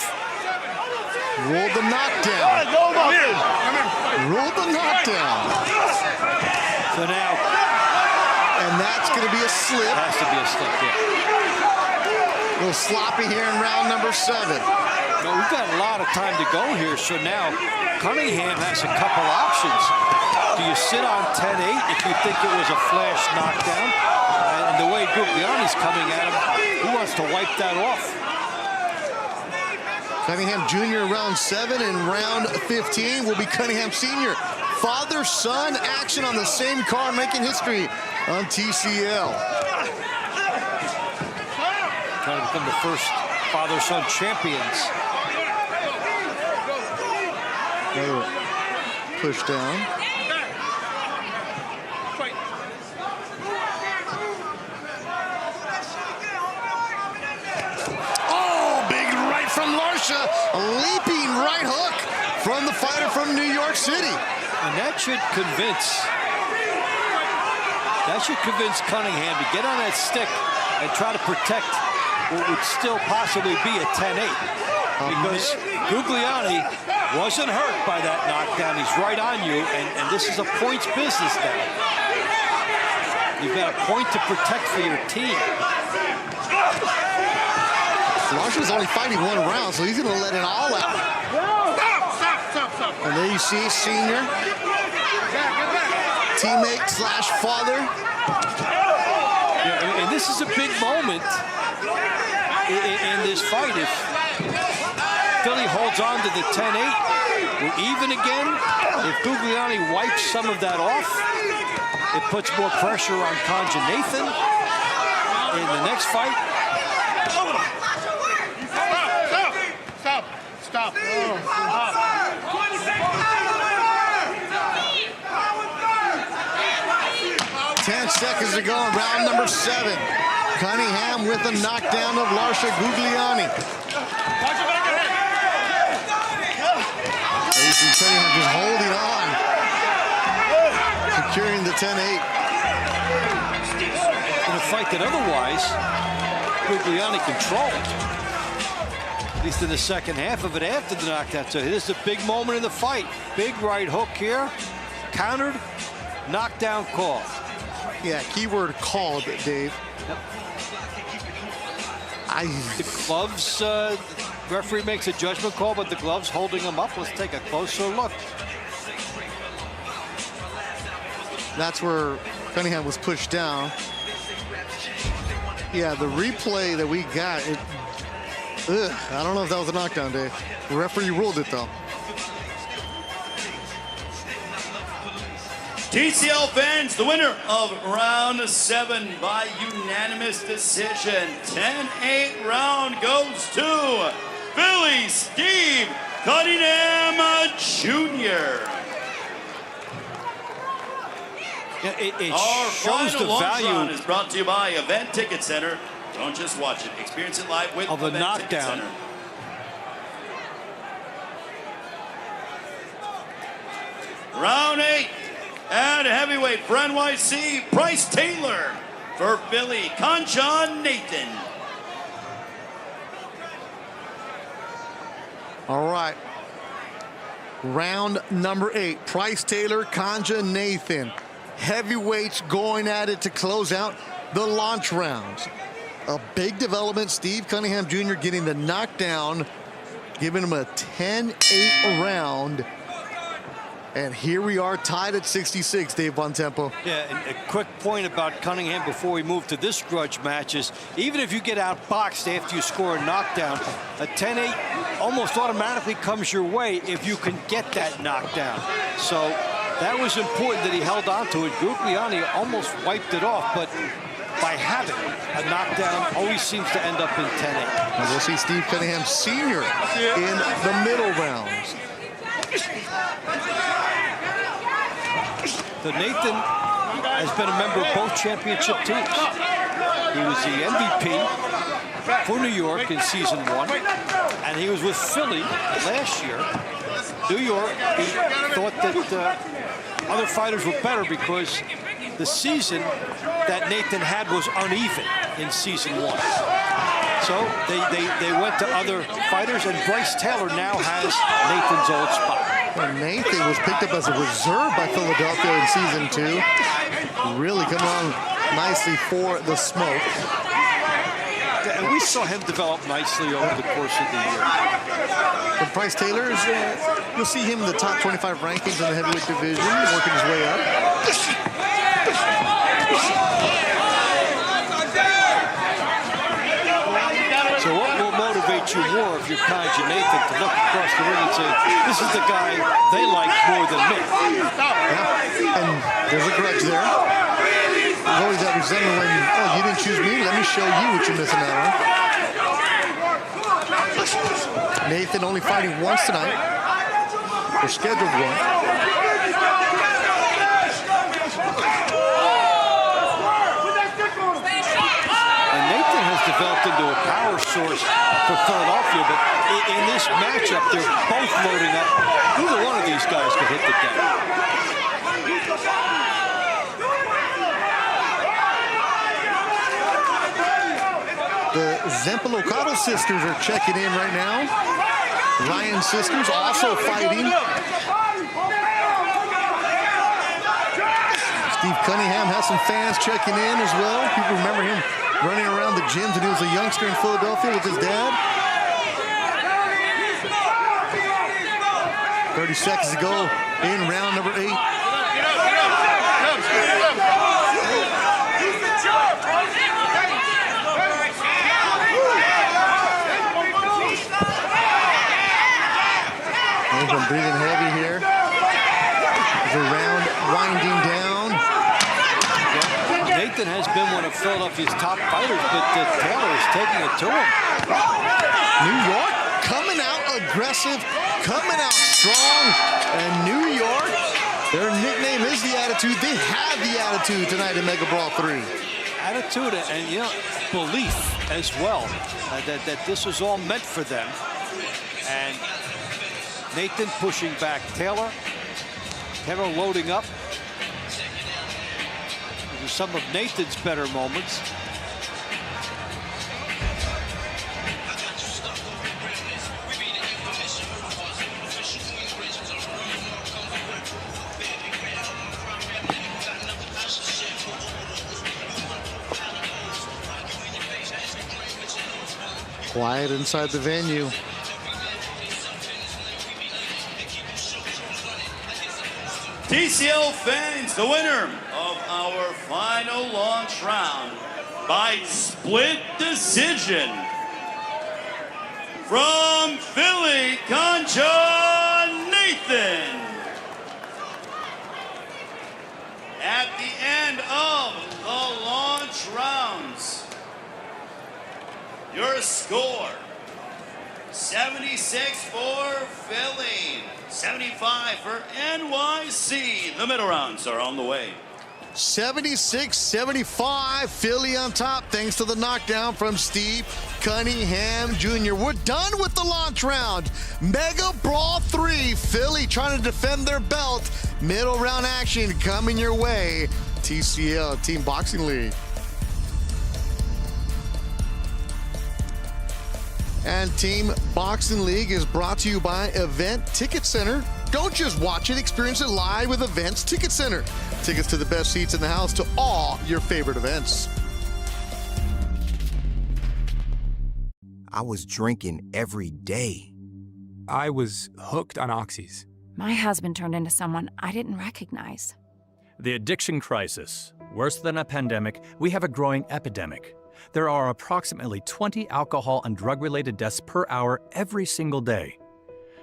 ruled the knockdown. Ruled the knockdown. So now, and that's going to be a slip. Has to be a slip, yeah. A little sloppy here in round number 7. No, we've got a lot of time to go here, so now Cunningham has a couple options. Do you sit on 10-8 if you think it was a flash knockdown? And the way Gurgliani's coming at him, he wants to wipe that off. Cunningham Jr. round 7, and round 15 will be Cunningham Sr. Father-son action on the same card, making history on TCL. Trying to become the first father-son champions. Another push down. Larsha, a leaping right hook from the fighter from New York City. And that should convince Cunningham to get on that stick and try to protect what would still possibly be a 10-8. Because Gugliani wasn't hurt by that knockdown. He's right on you, and this is a points business now. You've got a point to protect for your team. Larsha's only fighting one round, so he's going to let it all out. And there you see senior, teammate slash father. Yeah, and this is a big moment in this fight. If Philly holds on to the 10-8, we're even again. If Gugliani wipes some of that off, it puts more pressure on Kanja Nathan in the next fight. Stop. 10 seconds to go in round number 7. Cunningham with a knockdown of Larsha Gugliani. You see Cunningham just holding on, securing the 10-8. In a fight that otherwise Gugliani controlled, at least in the second half of it after the knockdown. So this is a big moment in the fight. Big right hook here, countered, knockdown call. Yeah, keyword called, Dave. Yep. The gloves, referee makes a judgment call, but the gloves holding him up. Let's take a closer look. That's where Cunningham was pushed down. Yeah, the replay that we got, I don't know if that was a knockdown, Dave. The referee ruled it, though. TCL fans, the winner of round 7 by unanimous decision. 10-8 round goes to Philly Steve Cunningham Jr. Yeah, it Our shows the final value round is brought to you by Event Ticket Center. Don't just watch it, experience it live with of a Event Ticket knockdown. Center. Round 8 at heavyweight for NYC, Bryce Taylor. For Philly, Kanja Nathan. All right. Round number 8. Bryce Taylor, Kanja Nathan. Heavyweights going at it to close out the launch rounds. A big development. Steve Cunningham Jr. getting the knockdown, giving him a 10-8 round. And here we are tied at 66, Dave Bontempo. Yeah, and a quick point about Cunningham before we move to this grudge match is even if you get outboxed after you score a knockdown, a 10-8 almost automatically comes your way if you can get that knockdown. So that was important that he held on to it. Gugliani almost wiped it off, but by having a knockdown always seems to end up in 10-8. And we'll see Steve Cunningham Sr. in the middle rounds. So Nathan has been a member of both championship teams. He was the MVP for New York in season 1, and he was with Philly last year. New York, he thought that other fighters were better because the season that Nathan had was uneven in season 1. So they went to other fighters, and Bryce Taylor now has Nathan's old spot. Well, Nathan was picked up as a reserve by Philadelphia in season 2. Really come on nicely for the smoke. And we saw him develop nicely over the course of the year. But Bryce Taylor, you'll see him in the top 25 rankings in the heavyweight division, working his way up. So what will motivate you more if you're Kanja Nathan to look across the ring and say, this is the guy they like more than me? Yeah. And there's a grudge there. There's always that resentment when, oh, you didn't choose me, let me show you what you're missing out on. Nathan only fighting once tonight. Or scheduled one. developed into a power source for Philadelphia, but in this matchup, they're both loading up. Either one of these guys could hit the deck. The Zempelocado sisters are checking in right now. Ryan sisters also fighting. Steve Cunningham has some fans checking in as well. People remember him running around the gyms when he was a youngster in Philadelphia with his dad. 30 seconds to go in round number 8. I'm breathing heavy here. The round winding down. Nathan has been one of Philadelphia's top fighters, but Taylor is taking it to him. New York coming out aggressive, coming out strong. And New York, their nickname is the Attitude. They have the attitude tonight in Megabrawl 3. Attitude and, you know, belief as well, that this was all meant for them. And Nathan pushing back Taylor. Taylor loading up. These are some of Nathan's better moments. Quiet inside the venue. TCL fans, the winner of our final launch round by split decision from Philly, Concha Nathan. At the end of the launch rounds, your score, 76 for Philly, 75 for NYC. The middle rounds are on the way. 76-75, Philly on top thanks to the knockdown from Steve Cunningham Jr. We're done with the launch round. Megabrawl 3, Philly trying to defend their belt. Middle round action coming your way. TCL, Team Boxing League. And Team Boxing League is brought to you by Event Ticket Center. Don't just watch it, experience it live with Events Ticket Center. Tickets to the best seats in the house to all your favorite events. I was drinking every day. I was hooked on oxys. My husband turned into someone I didn't recognize. The addiction crisis. Worse than a pandemic, we have a growing epidemic. There are approximately 20 alcohol and drug-related deaths per hour every single day.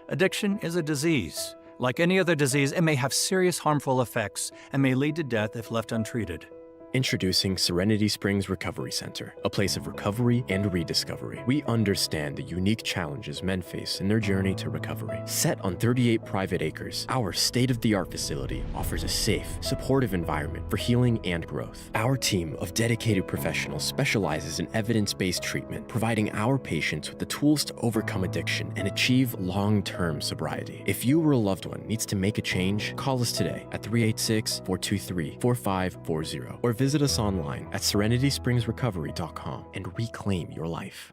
Addiction is a disease. Like any other disease, it may have serious harmful effects and may lead to death if left untreated. Introducing Serenity Springs Recovery Center, a place of recovery and rediscovery. We understand the unique challenges men face in their journey to recovery. Set on 38 private acres, our state-of-the-art facility offers a safe, supportive environment for healing and growth. Our team of dedicated professionals specializes in evidence-based treatment, providing our patients with the tools to overcome addiction and achieve long-term sobriety. If you or a loved one needs to make a change, call us today at 386-423-4540 or visit us online at serenityspringsrecovery.com and reclaim your life.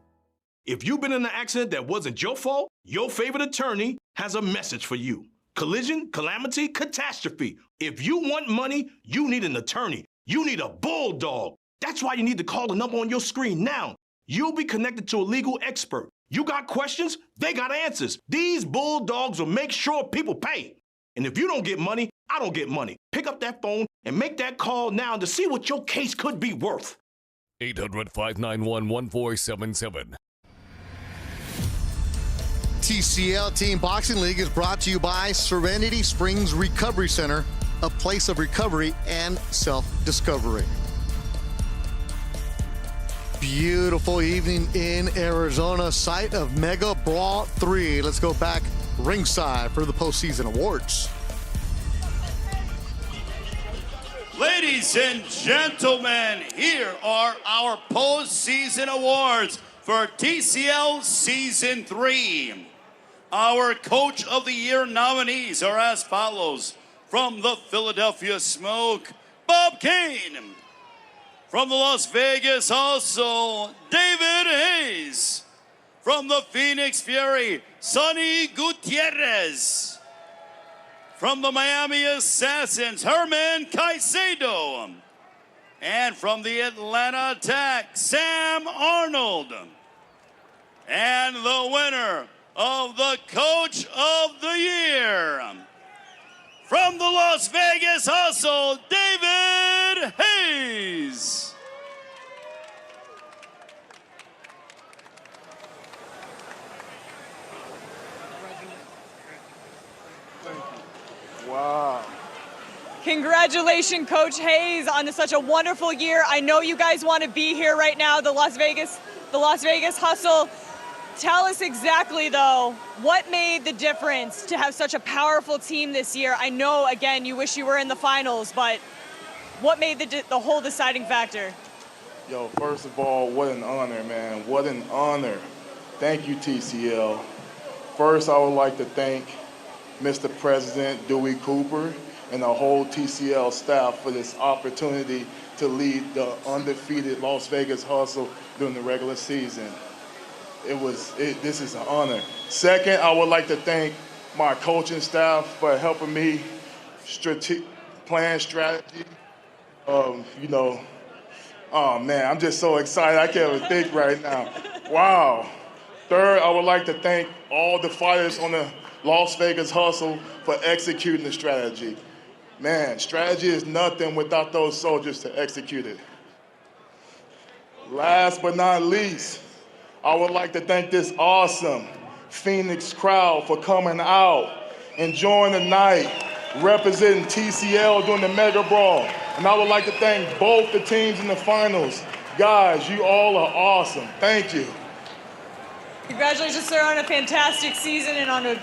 If you've been in an accident that wasn't your fault, your favorite attorney has a message for you. Collision, calamity, catastrophe. If you want money, you need an attorney. You need a bulldog. That's why you need to call the number on your screen now. You'll be connected to a legal expert. You got questions? They got answers. These bulldogs will make sure people pay. And if you don't get money, I don't get money. Pick up that phone and make that call now to see what your case could be worth. 800-591-1477. TCL Team Boxing League is brought to you by Serenity Springs Recovery Center, a place of recovery and self-discovery. Beautiful evening in Arizona, site of Megabrawl 3. Let's go back ringside for the postseason awards. Ladies and gentlemen, here are our postseason awards for TCL Season 3. Our Coach of the Year nominees are as follows. From the Philadelphia Smoke, Bob Kane. From the Las Vegas Hustle, David Hayes. From the Phoenix Fury, Sonny Gutierrez. From the Miami Assassins, Herman Caicedo. And from the Atlanta Attack, Sam Arnold. And the winner of the Coach of the Year, from the Las Vegas Hustle, David Hayes. Wow. Congratulations, Coach Hayes, on such a wonderful year. I know you guys want to be here right now, the Las Vegas Hustle. Tell us exactly, though, what made the difference to have such a powerful team this year? I know, again, you wish you were in the finals, but what made the whole deciding factor? Yo, first of all, what an honor, man. What an honor. Thank you, TCL. First, I would like to thank Mr. President Dewey Cooper and the whole TCL staff for this opportunity to lead the undefeated Las Vegas Hustle during the regular season. This is an honor. Second, I would like to thank my coaching staff for helping me plan strategy. Oh man, I'm just so excited. I can't even think right now. Wow. Third, I would like to thank all the fighters on the Las Vegas Hustle for executing the strategy. Man, strategy is nothing without those soldiers to execute it. Last but not least, I would like to thank this awesome Phoenix crowd for coming out, enjoying the night, representing TCL during the Megabrawl. And I would like to thank both the teams in the finals. Guys, you all are awesome. Thank you. Congratulations, sir, on a fantastic season and on an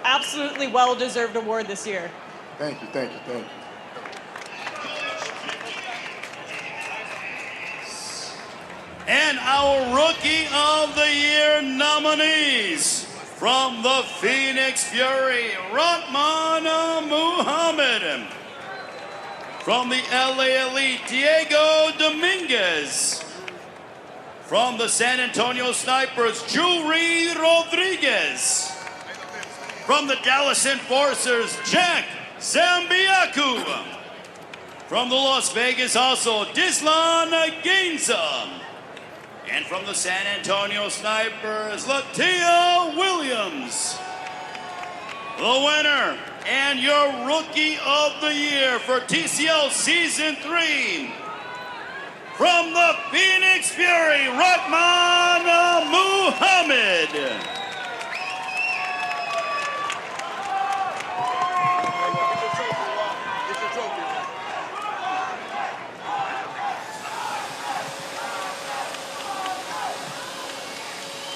absolutely well-deserved award this year. Thank you, thank you, thank you. And our Rookie of the Year nominees, from the Phoenix Fury, Rahman Muhammad. From the LA Elite, Diego Dominguez. From the San Antonio Snipers, Juri Rodriguez. From the Dallas Enforcers, Jack Zambiaku. From the Las Vegas Hustle, Dislan Gainza. And from the San Antonio Snipers, Latia Williams. The winner and your Rookie of the Year for TCL Season 3, from the Phoenix Fury, Rahman Muhammad.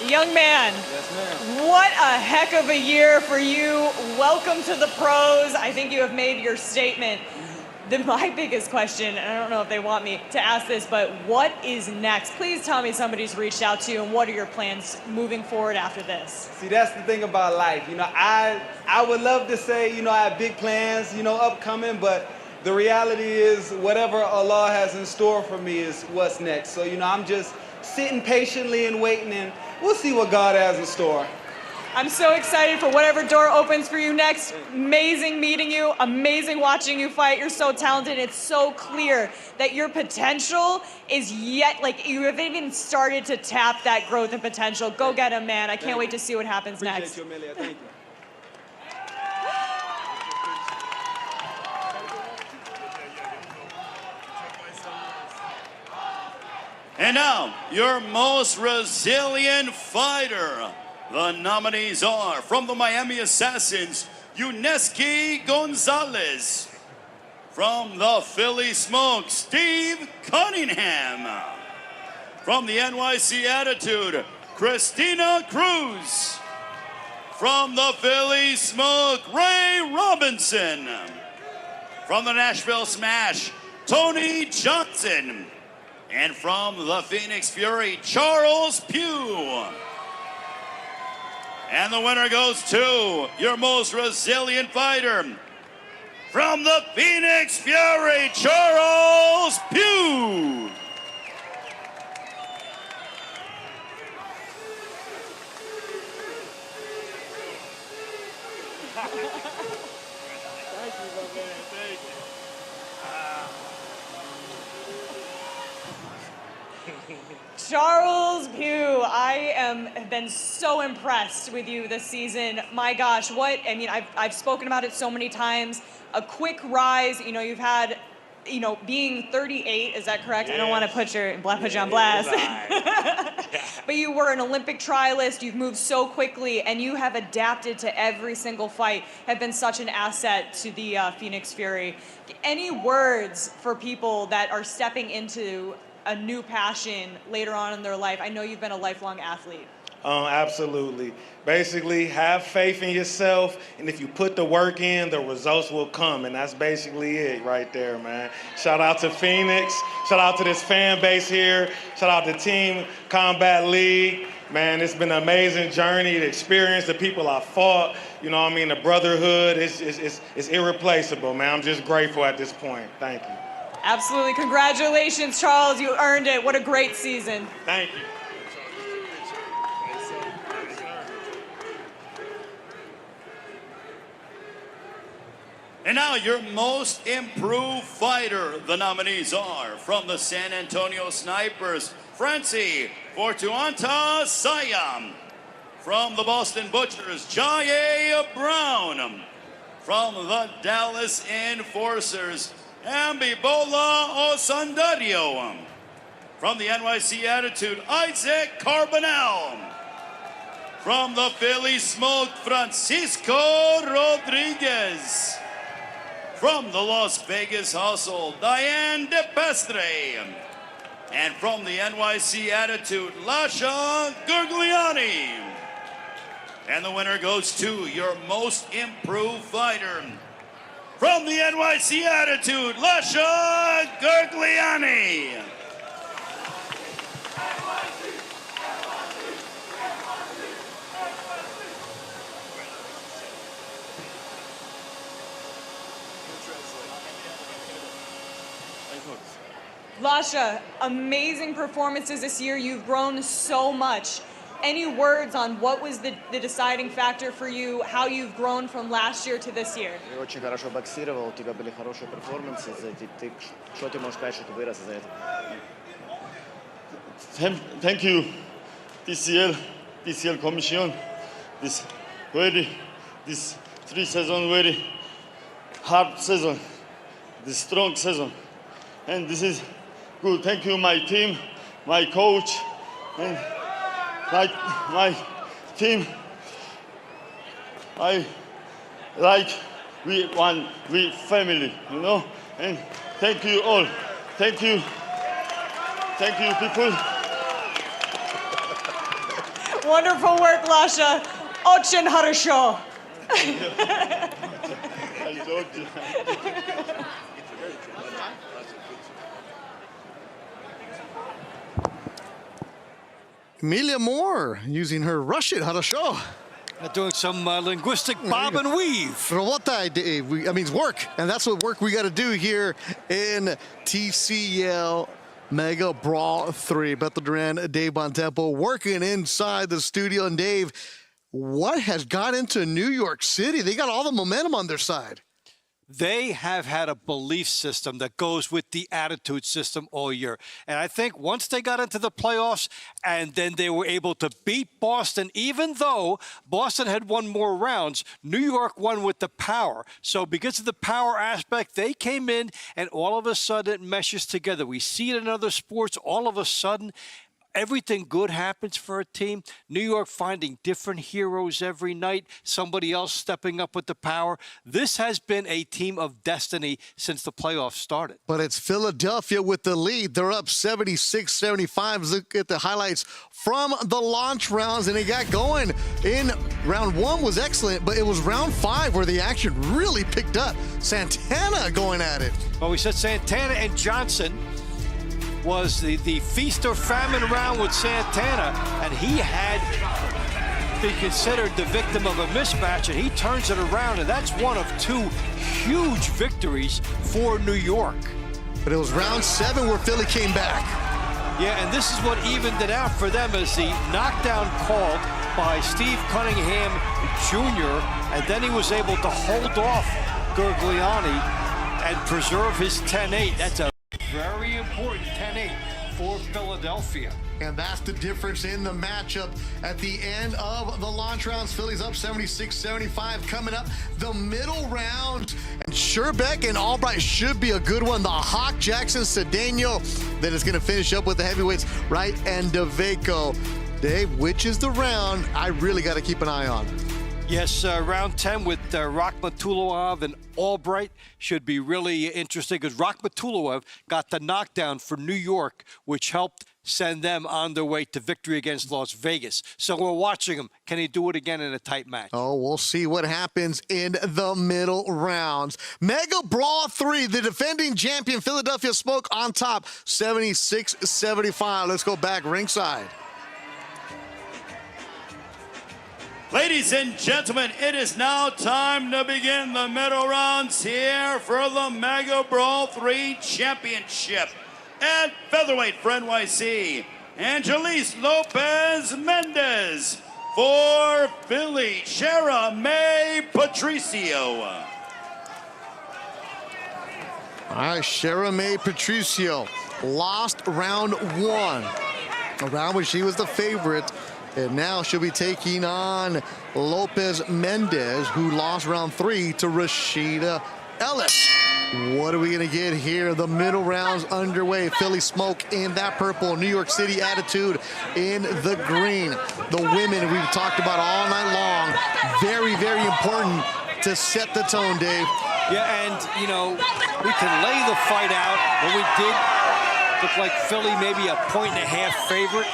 Young man, Yes, ma'am. what a heck of a year for you. Welcome to the pros. I think you have made your statement. My biggest question, and I don't know if they want me to ask this, but what is next? Please tell me somebody's reached out to you, and what are your plans moving forward after this? See, that's the thing about life. I would love to say, I have big plans, upcoming, but the reality is whatever Allah has in store for me is what's next. So, I'm just sitting patiently and waiting, and we'll see what God has in store. I'm so excited for whatever door opens for you next. Amazing meeting you, amazing watching you fight. You're so talented. It's so clear that your potential is yet, you haven't even started to tap that growth and potential. Go get him, man. I can't wait to see what happens next. Appreciate you, Amelia. Thank you. And now, your most resilient fighter. The nominees are, from the Miami Assassins, Yuneski Gonzalez. From the Philly Smoke, Steve Cunningham. From the NYC Attitude, Christina Cruz. From the Philly Smoke, Ray Robinson. From the Nashville Smash, Tony Johnson. And from the Phoenix Fury, Charles Pugh. And the winner goes to your most resilient fighter. From the Phoenix Fury, Charles Pugh. Charles Pugh, I have been so impressed with you this season. My gosh, I've spoken about it so many times. A quick rise, you've had, being 38, is that correct? Yes. I don't want to put you on blast. But you were an Olympic trialist, you've moved so quickly, and you have adapted to every single fight, have been such an asset to the Phoenix Fury. Any words for people that are stepping into a new passion later on in their life? I know you've been a lifelong athlete. Absolutely. Basically, have faith in yourself, and if you put the work in, the results will come, and that's basically it right there, man. Shout out to Phoenix. Shout out to this fan base here. Shout out to Team Combat League. Man, it's been an amazing journey, the experience, the people I fought, the brotherhood is irreplaceable, man. I'm just grateful at this point. Thank you. Absolutely. Congratulations, Charles. You earned it. What a great season. Thank you. And now your most improved fighter. The nominees are from the San Antonio Snipers, Francie Fortuanta Sayam. From the Boston Butchers, Jaye Brown. From the Dallas Enforcers, Ambibola Osandario. From the NYC Attitude, Isaac Carbonell. From the Philly Smoke, Francisco Rodriguez. From the Las Vegas Hustle, Diane DePestre. And from the NYC Attitude, Lasha Gurgliani. And the winner goes to your most improved fighter. From the NYC Attitude, Lasha Gurgliani. Lasha, amazing performances this year. You've grown so much. Any words on what was the deciding factor for you, how you've grown from last year to this year? Ты очень хорошо боксировал, у тебя были хорошие перформансы. Что ты можешь сказать, что ты вырос из-за этого? Thank you, TCL Commission. This 3 season very hard season, this strong season, and this is good. Thank you, my team, my coach, and my team. I like we family, and thank you all. Thank you people. Wonderful work, Lasha. Очень хорошо. Emilia Moore using her Russian хорошо. Doing some linguistic bob and weave. It's work, and that's what work we got to do here in TCL Mega Brawl 3. Bethel Duran, Dave Bontempo working inside the studio. And Dave, what has got into New York City? They got all the momentum on their side. They have had a belief system that goes with the attitude system all year. And I think once they got into the playoffs and then they were able to beat Boston, even though Boston had won more rounds, New York won with the power. So because of the power aspect, they came in and all of a sudden it meshes together. We see it in other sports. All of a sudden, everything good happens for a team. New York finding different heroes every night, somebody else stepping up with the power. This has been a team of destiny since the playoffs started. But it's Philadelphia with the lead. They're up 76-75. Look at the highlights from the launch rounds, and it got going in round 1 was excellent, but it was round 5 where the action really picked up. Santana going at it. Well, we said Santana and Johnson was the feast or famine round with Santana, and he had been considered the victim of a mismatch, and he turns it around, and that's one of 2 huge victories for New York. But it was round 7 where Philly came back. Yeah, and this is what evened it out for them, as the knockdown called by Steve Cunningham Jr., and then he was able to hold off Gergliani and preserve his 10-8. That's a very important 10-8 for Philadelphia. And that's the difference in the matchup at the end of the launch rounds. Philly's up 76-75. Coming up, the middle round. And Sherbeck and Albright should be a good one. The Hawk Jackson Cedeno that is going to finish up with the heavyweights, Wright and DeVaco. Dave, which is the round I really got to keep an eye on? Yes, round 10 with Rakhmatulov and Albright should be really interesting, because Rakhmatulov got the knockdown for New York, which helped send them on their way to victory against Las Vegas. So we're watching him. Can he do it again in a tight match? Oh, we'll see what happens in the middle rounds. Mega Brawl 3, the defending champion Philadelphia Smoke on top, 76-75. Let's go back ringside. Ladies and gentlemen, it is now time to begin the middle rounds here for the Mega Brawl 3 Championship. At featherweight for NYC, Angelis Lopez Mendez. For Philly, Shara May Patricio. All right, Shara May Patricio lost round 1, a round where she was the favorite. And now she'll be taking on Lopez Mendez, who lost round 3 to Rashida Ellis. What are we going to get here? The middle rounds underway. Philly Smoke in that purple. New York City Attitude in the green. The women we've talked about all night long. Very, very important to set the tone, Dave. Yeah, and, you know, we can lay the fight out. What we did look like Philly maybe a 1.5 favorite.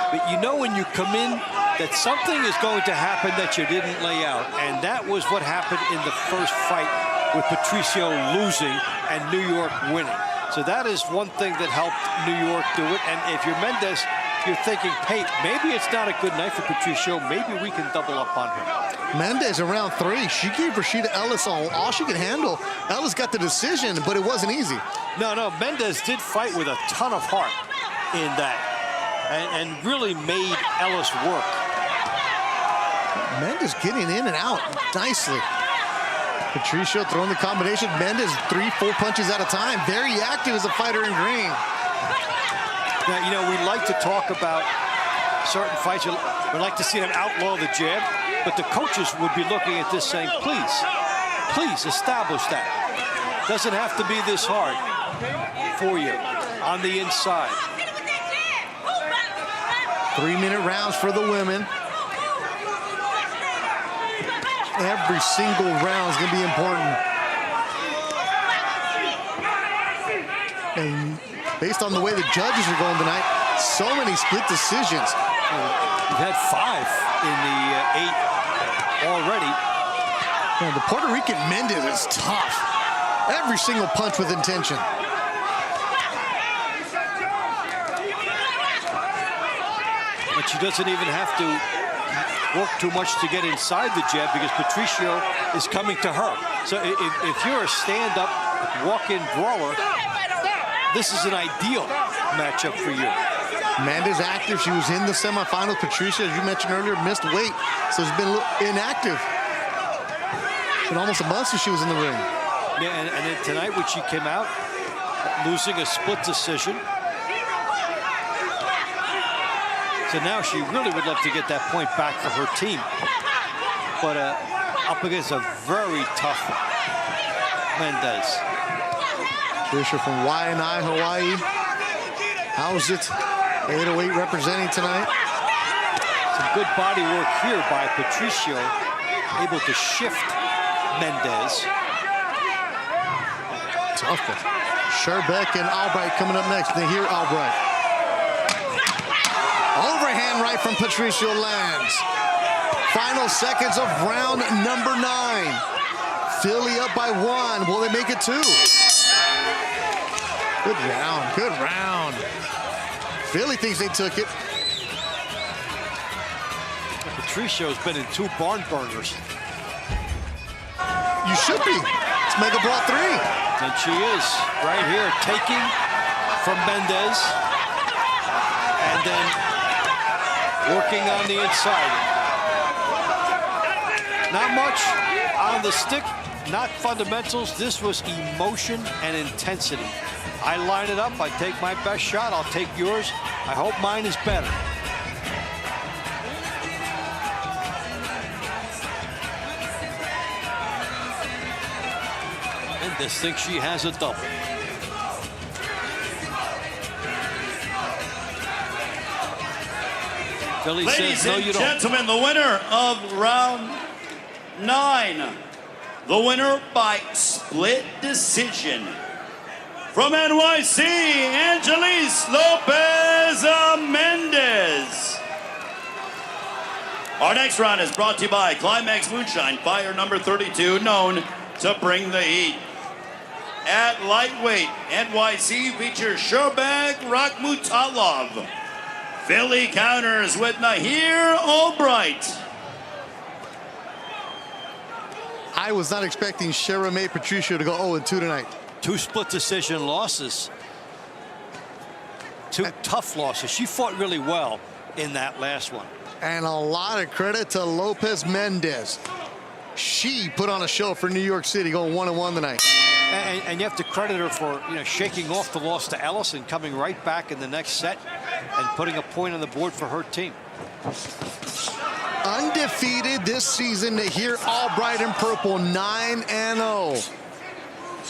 But you know when you come in that something is going to happen that you didn't lay out. And that was what happened in the first fight, with Patricio losing and New York winning. So that is one thing that helped New York do it. And if you're Mendez, you're thinking, hey, maybe it's not a good night for Patricio. Maybe we can double up on her. Mendez in round 3, she gave Rashida Ellis all she could handle. Ellis got the decision, but it wasn't easy. No, Mendez did fight with a ton of heart in that. And really made Ellis work. Mendez getting in and out nicely. Patricio throwing the combination. Mendez 3-4 punches at a time. Very active as a fighter in green. Now, you know, we like to talk about certain fights. We like to see them outlaw the jab, but the coaches would be looking at this saying, please establish that. Doesn't have to be this hard for you on the inside. 3-minute rounds for the women. Every single round is going to be important. And based on the way the judges are going tonight, so many split decisions. We've had 5 in the 8 already. Man, the Puerto Rican Mendez is tough. Every single punch with intention. But she doesn't even have to work too much to get inside the jab, because Patricio is coming to her. So if you're a stand-up, walk-in brawler, this is an ideal matchup for you. Mendez active. She was in the semifinals. Patricio, as you mentioned earlier, missed weight, so she's been inactive. It's been almost a month since she was in the ring. Yeah, and then tonight when she came out, losing a split decision. So now she really would love to get that point back for her team. But up against a very tough Mendez. Trisha from Waianae, Hawaii. How's it 808 representing tonight. Some good body work here by Patricio, able to shift Mendez. Tough one. Sherbeck and Albright coming up next. They hear Albright. Overhand right from Patricio lands. Final seconds of round number 9. Philly up by 1. Will they make it 2? Good round. Good round. Philly thinks they took it. Patricio's been in 2 barn burners. You should be. It's Megabrawl 3. And she is right here taking from Mendez and then working on the inside. Not much on the stick, not fundamentals. This was emotion and intensity. I line it up, I take my best shot, I'll take yours. I hope mine is better. Mendez thinks she has a double. Philly Ladies says, no, and you don't. gentlemen, the winner of round 9, the winner by split decision, from NYC, Angelis Lopez Mendez. Our next round is brought to you by Climax Moonshine, fire number 32, known to bring the heat. At lightweight, NYC features Sherbeck Rakhmutalov. Philly counters with Nahir Albright. I was not expecting Sherame Patricio to go 0-2 tonight. 2 split decision losses. 2 tough losses. She fought really well in that last one. And a lot of credit to Lopez Mendez. She put on a show for New York City, going 1-1 tonight. And you have to credit her for, shaking off the loss to Ellis and coming right back in the next set and putting a point on the board for her team. Undefeated this season here, Albright in purple, 9-0.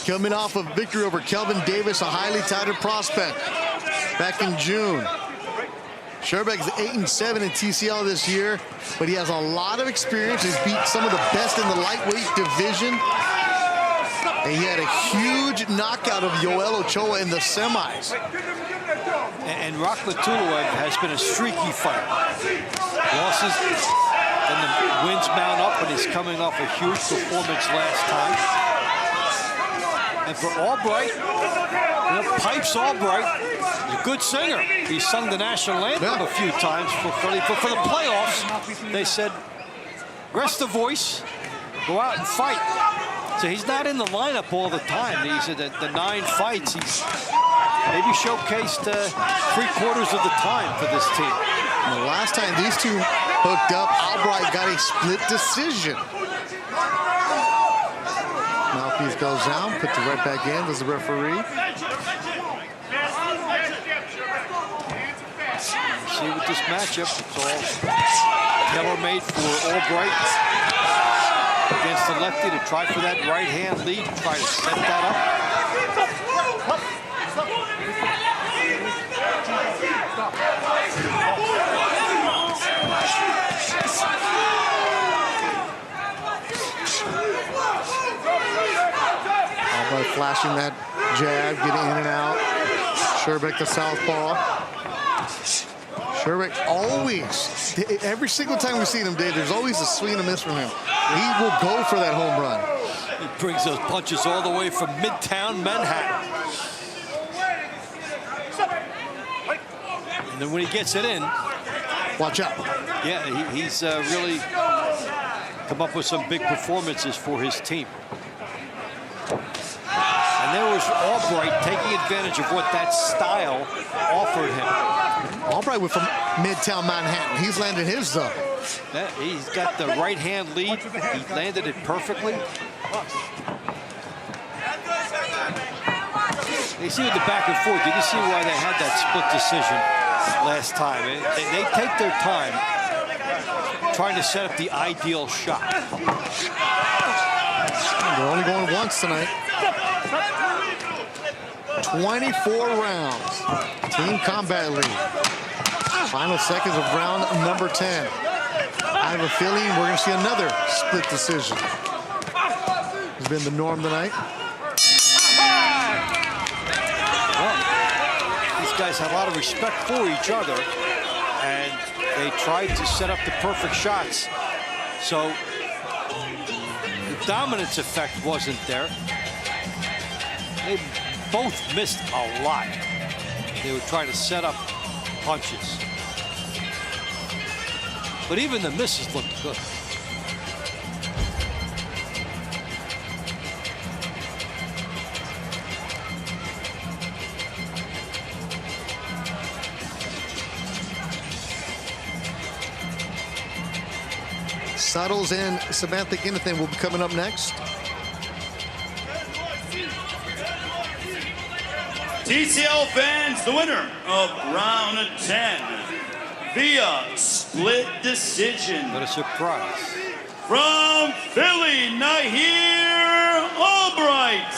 Coming off a victory over Kelvin Davis, a highly touted prospect back in June. Sherbeck's 8-7 in TCL this year, but he has a lot of experience. He's beat some of the best in the lightweight division. And he had a huge knockout of Yoel Ochoa in the semis. And Rakhmutalov has been a streaky fighter. Losses, then the wins mount up, and he's coming off a huge performance last time. And for Albright, Pipes Albright, he's a good singer. He sung the national anthem a few times for Philly. But for the playoffs, they said, rest the voice, go out and fight. So he's not in the lineup all the time. He said that the 9 fights, he's maybe showcased 3/4 of the time for this team. And the last time these two hooked up, Albright got a split decision. Mouthpiece goes down, puts it right back in, does the referee. See with this matchup, it's all tailor-made for Albright against the lefty to try for that right-hand lead, try to set that up. Albright flashing that jab, getting in and out. Sherbeck the southpaw. Sherbeck always, every single time we see him, Dave, there's always a swing and a miss from him. He will go for that home run. He brings those punches all the way from Midtown Manhattan. And then when he gets it in, watch out. Yeah, he's really come up with some big performances for his team. And there was Albright taking advantage of what that style offered him. Albright went from Midtown Manhattan. He's landed his zone. Yeah, he's got the right-hand lead. He landed it perfectly. You see with the back and forth, you can see why they had that split decision last time. They take their time trying to set up the ideal shot. They're only going once tonight. 24 rounds. Team Combat League. Final seconds of round number 10. I have a feeling we're going to see another split decision. It's been the norm tonight. Well, these guys have a lot of respect for each other, and they tried to set up the perfect shots. So the dominance effect wasn't there. They both missed a lot. They were trying to set up punches. But even the misses looked good. Suttles and Samantha Ginnathan will be coming up next. TCL fans, the winner of round 10 via split decision. What a surprise. From Philly, Nahir Albright.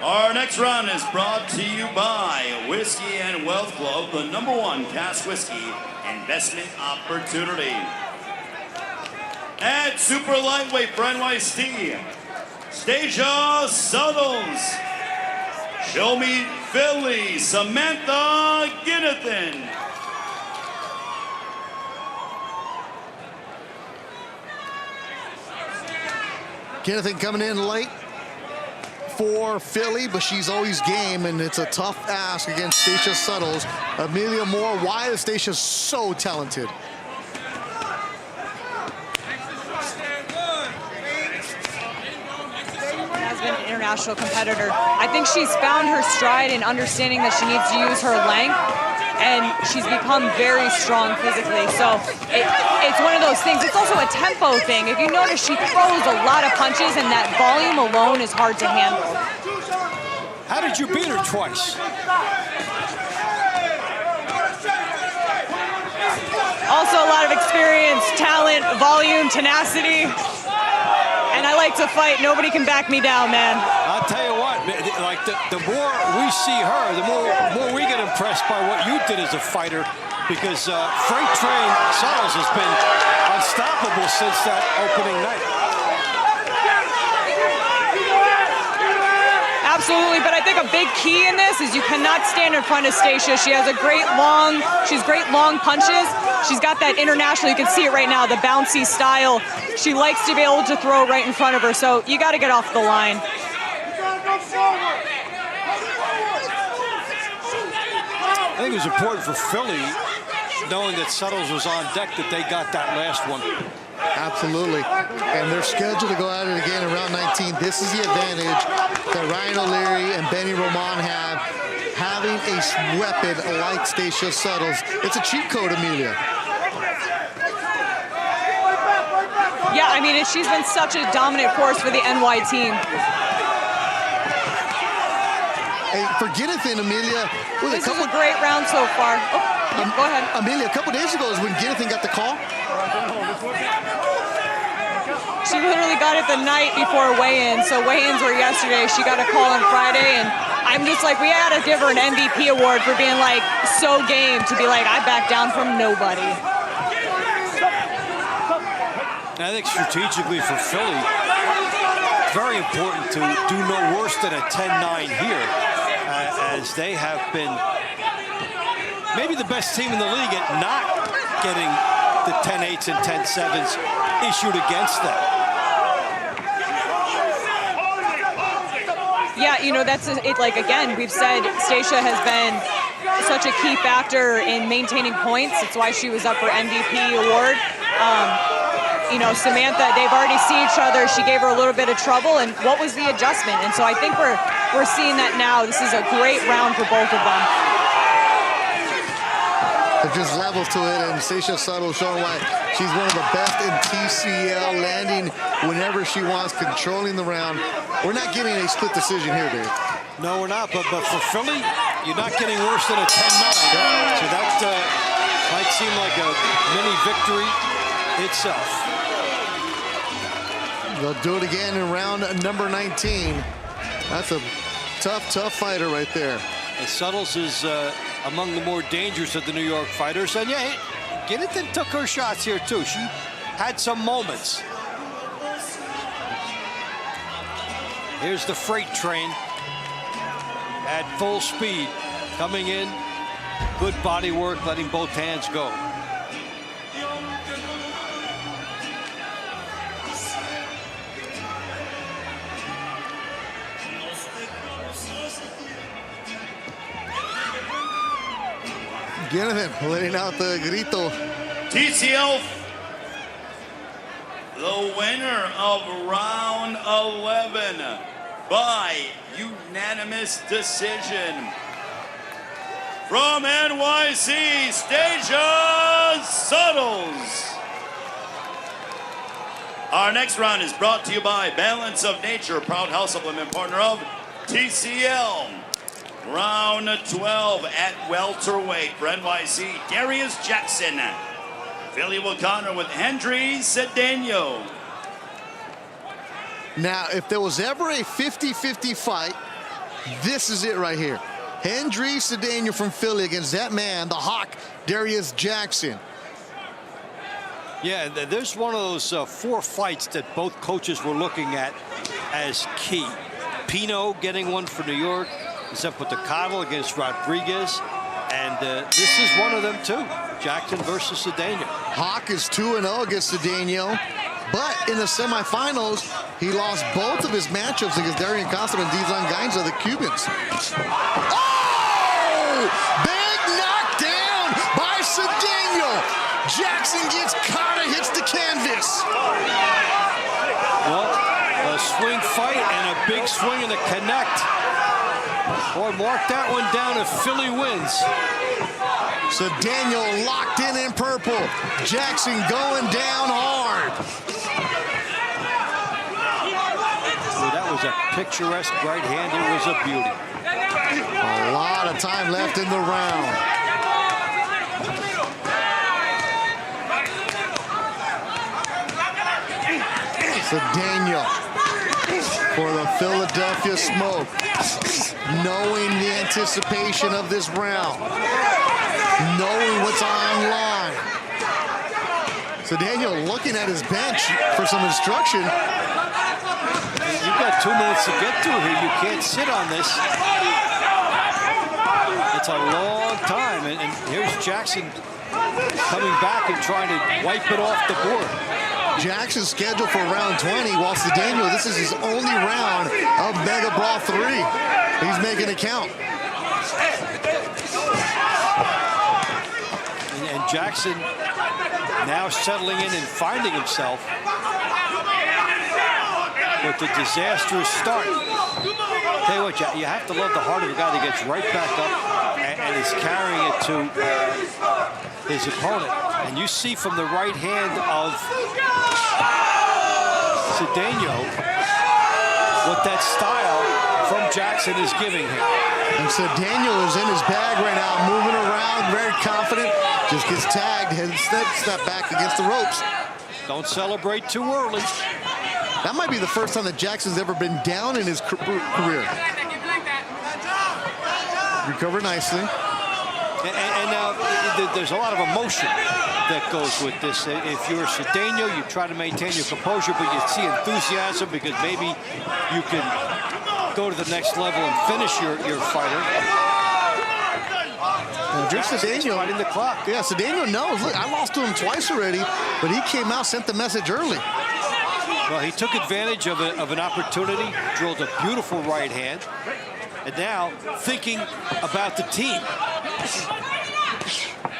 Our next round is brought to you by Whiskey and Wealth Club, the #1 cask whiskey investment opportunity. At super lightweight for NYC, Stacia Suttles. Show me Philly, Samantha Ginnathan. Ginnathan coming in late for Philly, but she's always game, and it's a tough ask against Stacia Suttles. Amelia Moore, why is Stacia so talented? Has been an international competitor. I think she's found her stride in understanding that she needs to use her length, and she's become very strong physically. So it's one of those things. It's also a tempo thing. If you notice, she throws a lot of punches, and that volume alone is hard to handle. How did you beat her twice? Also a lot of experience, talent, volume, tenacity. And I like to fight. Nobody can back me down, man. I'll tell you what, like the more we see her, the more we get impressed by what you did as a fighter, because Freight Train Suttles has been unstoppable since that opening night. Absolutely, but I think a big key in this is you cannot stand in front of Stacia. She has great long punches. She's got that international, you can see it right now, the bouncy style. She likes to be able to throw right in front of her, so you got to get off the line. I think it was important for Philly, knowing that Suttles was on deck, that they got that last one. Absolutely. And they're scheduled to go at it again in round 19. This is the advantage that Ryan O'Leary and Benny Roman have, having a weapon like Stacia Suttles. It's a cheat code, Amelia. Yeah, I mean, she's been such a dominant force for the NY team. Hey, for Ginnathan, Amelia, this is a great round so far. Oh, go ahead. Amelia, a couple days ago is when Ginnathan got the call. She literally got it the night before weigh-in, so weigh-ins were yesterday. She got a call on Friday, and I'm just like, we had to give her an MVP award for being like so game to be like, I backed down from nobody. I think strategically for Philly, very important to do no worse than a 10-9 here, as they have been maybe the best team in the league at not getting the 10-8s and 10-7s issued against them. Yeah, you know, that's it. Like, again, we've said Stacia has been such a key factor in maintaining points. It's why she was up for MVP award. You know, Samantha, they've already seen each other. She gave her a little bit of trouble, and what was the adjustment? And so I think we're seeing that now. This is a great round for both of them. There's levels to it, and Stacia Suttles showing why she's one of the best in TCL, landing whenever she wants, controlling the round. We're not getting a split decision here, Dave. No, we're not, but for Philly, you're not getting worse than a 10-9. So that might seem like a mini victory itself. They'll do it again in round number 19. That's a tough fighter right there. Suttles is among the more dangerous of the New York fighters. And yeah, Ginnington took her shots here too. She had some moments. Here's the freight train at full speed coming in. Good body work, letting both hands go. Ginnington letting out the grito. TCL, the winner of round 11 by unanimous decision. From NYC, Stasia Suttles. Our next round is brought to you by Balance of Nature, proud health supplement partner of TCL. Round 12 at welterweight for NYC, Darius Jackson. Philly will counter with Hendry Cedeno. Now, if there was ever a 50-50 fight, this is it right here. Hendry Cedeno from Philly against that man, the Hawk, Darius Jackson. Yeah, there's one of those 4 fights that both coaches were looking at as key. Pino getting one for New York, except with the Cottle against Rodriguez. And this is one of them too. Jackson versus Cedeno. Hawk is 2-0 against Cedeno. But in the semifinals, he lost both of his matchups against Darian Costa and Dizan Gainza, the Cubans. Oh! Big knockdown by Cedeno. Jackson gets caught and hits the canvas. Well, a swing fight and a big swing and a connect. Boy, mark that one down if Philly wins. Cedeno locked in purple. Jackson going down hard. Well, that was a picturesque right hand. It was a beauty. A lot of time left in the round. Cedeno for the Philadelphia Smoke, knowing the anticipation of this round, knowing what's online. Cedeno looking at his bench for some instruction. You've got 2 minutes to get through here. You can't sit on this. It's a long time, and here's Jackson coming back and trying to wipe it off the board. Jackson's scheduled for round 20, while Cedeno, this is his only round of Megabrawl 3. He's making it count. And Jackson now settling in and finding himself with the disastrous start. Tell you what, you have to love the heart of a guy that gets right back up and is carrying it to his opponent. And you see from the right hand of Cedeno what that style from Jackson is giving him. And Cedeno is in his bag right now, moving around, very confident. Just gets tagged, and step back against the ropes. Don't celebrate too early. That might be the first time that Jackson's ever been down in his career. Recover nicely. And now there's a lot of emotion that goes with this. If you're Cedeno, you try to maintain your composure, but you see enthusiasm because maybe you can go to the next level and finish your fighter. Cedeno fighting the clock. Yeah, Cedeno knows. Look, I lost to him twice already, but he came out, sent the message early. Well, he took advantage of an opportunity, drilled a beautiful right hand, and now thinking about the team.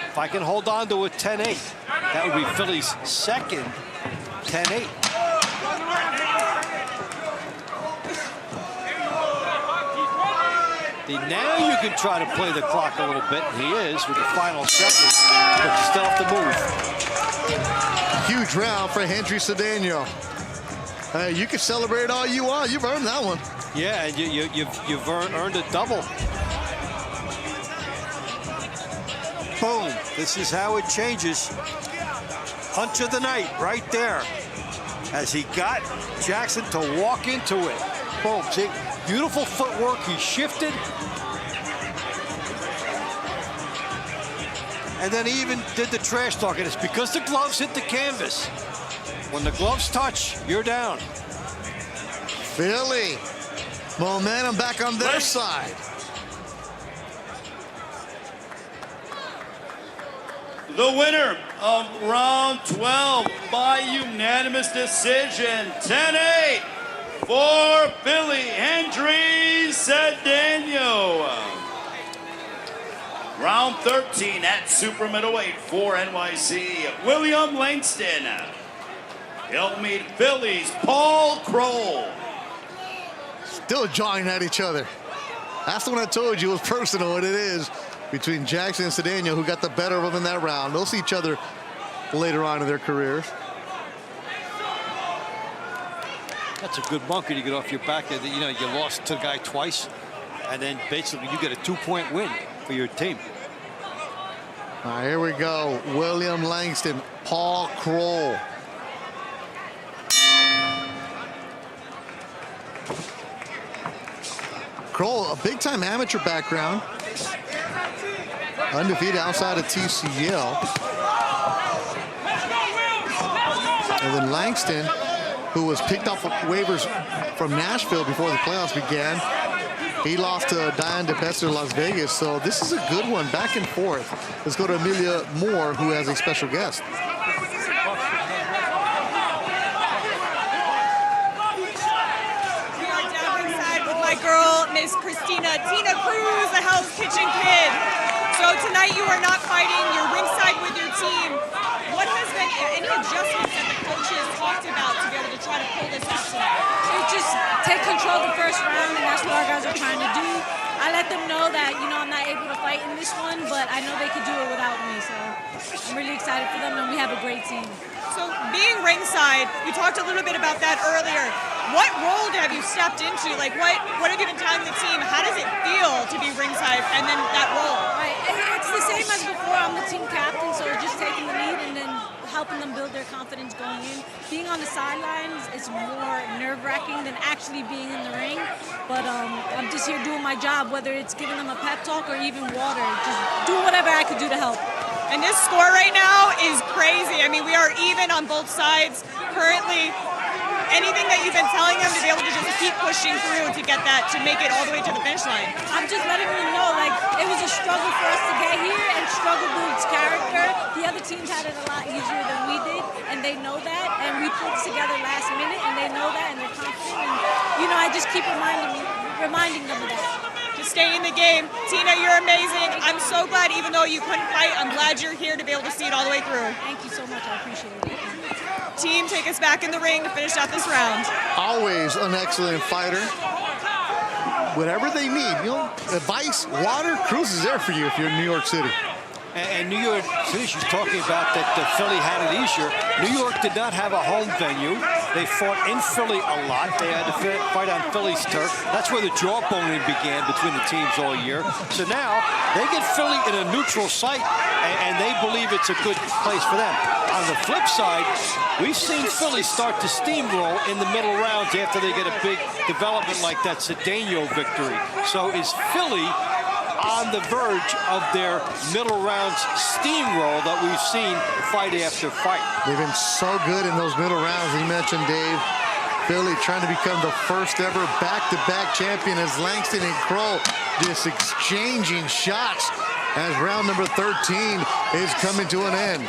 If I can hold on to a 10-8, that would be Philly's second 10-8. Now you can try to play the clock a little bit, and he is with the final seconds, but you still have to move. Huge round for Hendry Cedeno. You can celebrate all you want. You've earned that one. Yeah, you've earned a double. Boom. This is how it changes. Punch of the night right there. As he got Jackson to walk into it. Boom. See, beautiful footwork. He shifted. And then he even did the trash talking. It's because the gloves hit the canvas. When the gloves touch, you're down. Philly, momentum back on their side. The winner of round 12 by unanimous decision, 10-8 for Philly, Hendry Cedeno. Round 13 at super middleweight for NYC, William Langston. He'll meet Philly's Paul Kroll. Still jawing at each other. That's the one I told you was personal, and it is, between Jackson and Cedeno, who got the better of them in that round. They'll see each other later on in their careers. That's a good monkey to get off your back. You know, you lost to the guy twice, and then basically you get a 2-point win for your team. All right, here we go. William Langston, Paul Kroll. Kroll, a big-time amateur background. Undefeated outside of TCL. And then Langston, who was picked off waivers from Nashville before the playoffs began. He lost to Diane DePester in Las Vegas. So this is a good one, back and forth. Let's go to Amelia Moore, who has a special guest. Girl, Miss Christina Tina Cruz, the Hell's Kitchen Kid. So tonight you are not fighting, you're ringside with your team. What has been any adjustments that the coaches talked about to be able to try to pull this out tonight? It's just take control of the first round, and that's what our guys are trying to do. I let them know that, you know, I'm not able to fight in this one, but I know they could do it without me. So I'm really excited for them, and we have a great team. So being ringside, we talked a little bit about that earlier. What role have you stepped into? Like, what have you been telling the team? How does it feel to be ringside and then that role? Right. It's the same as before. I'm the team captain, so just taking the lead and then helping them build their confidence going in. Being on the sidelines is more nerve-wracking than actually being in the ring. But I'm just here doing my job, whether it's giving them a pep talk or even water. Just do whatever I could do to help. And this score right now is crazy. I mean, we are even on both sides currently. Anything that you've been telling them to be able to just keep pushing through to get that, to make it all the way to the finish line? I'm just letting them know, like, it was a struggle for us to get here, and struggle builds character. The other teams had it a lot easier than we did, and they know that, and we put it together last minute, and they know that, and they're confident, and, you know, I just keep reminding them of that. Just stay in the game. Tina, you're amazing. I'm so glad, even though you couldn't fight, I'm glad you're here to be able to see it all the way through. Thank you so much. I appreciate it. Team, take us back in the ring to finish out this round. Always an excellent fighter. Whatever they need, you know, advice, water, Cruz is there for you if you're in New York City. And New York City, she's talking about that Philly had it easier. New York did not have a home venue. They fought in Philly a lot. They had to fight on Philly's turf. That's where the jawboning began between the teams all year. So now they get Philly in a neutral site, and they believe it's a good place for them. On the flip side, we've seen Philly start to steamroll in the middle rounds after they get a big development like that Cedeno victory. So is Philly on the verge of their middle rounds steamroll that we've seen fight after fight? They've been so good in those middle rounds. You mentioned, Dave, Philly trying to become the first ever back-to-back champion as Langston and Kroll just exchanging shots as round number 13 is coming to an end.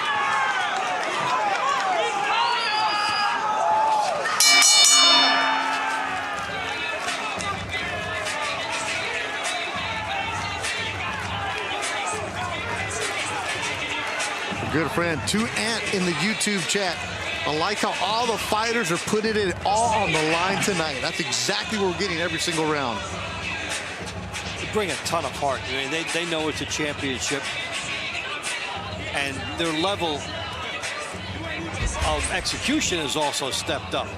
Good friend, 2Ant in the YouTube chat. I like how all the fighters are putting it all on the line tonight. That's exactly what we're getting every single round. They bring a ton of heart. I mean, they know it's a championship. And their level of execution has also stepped up.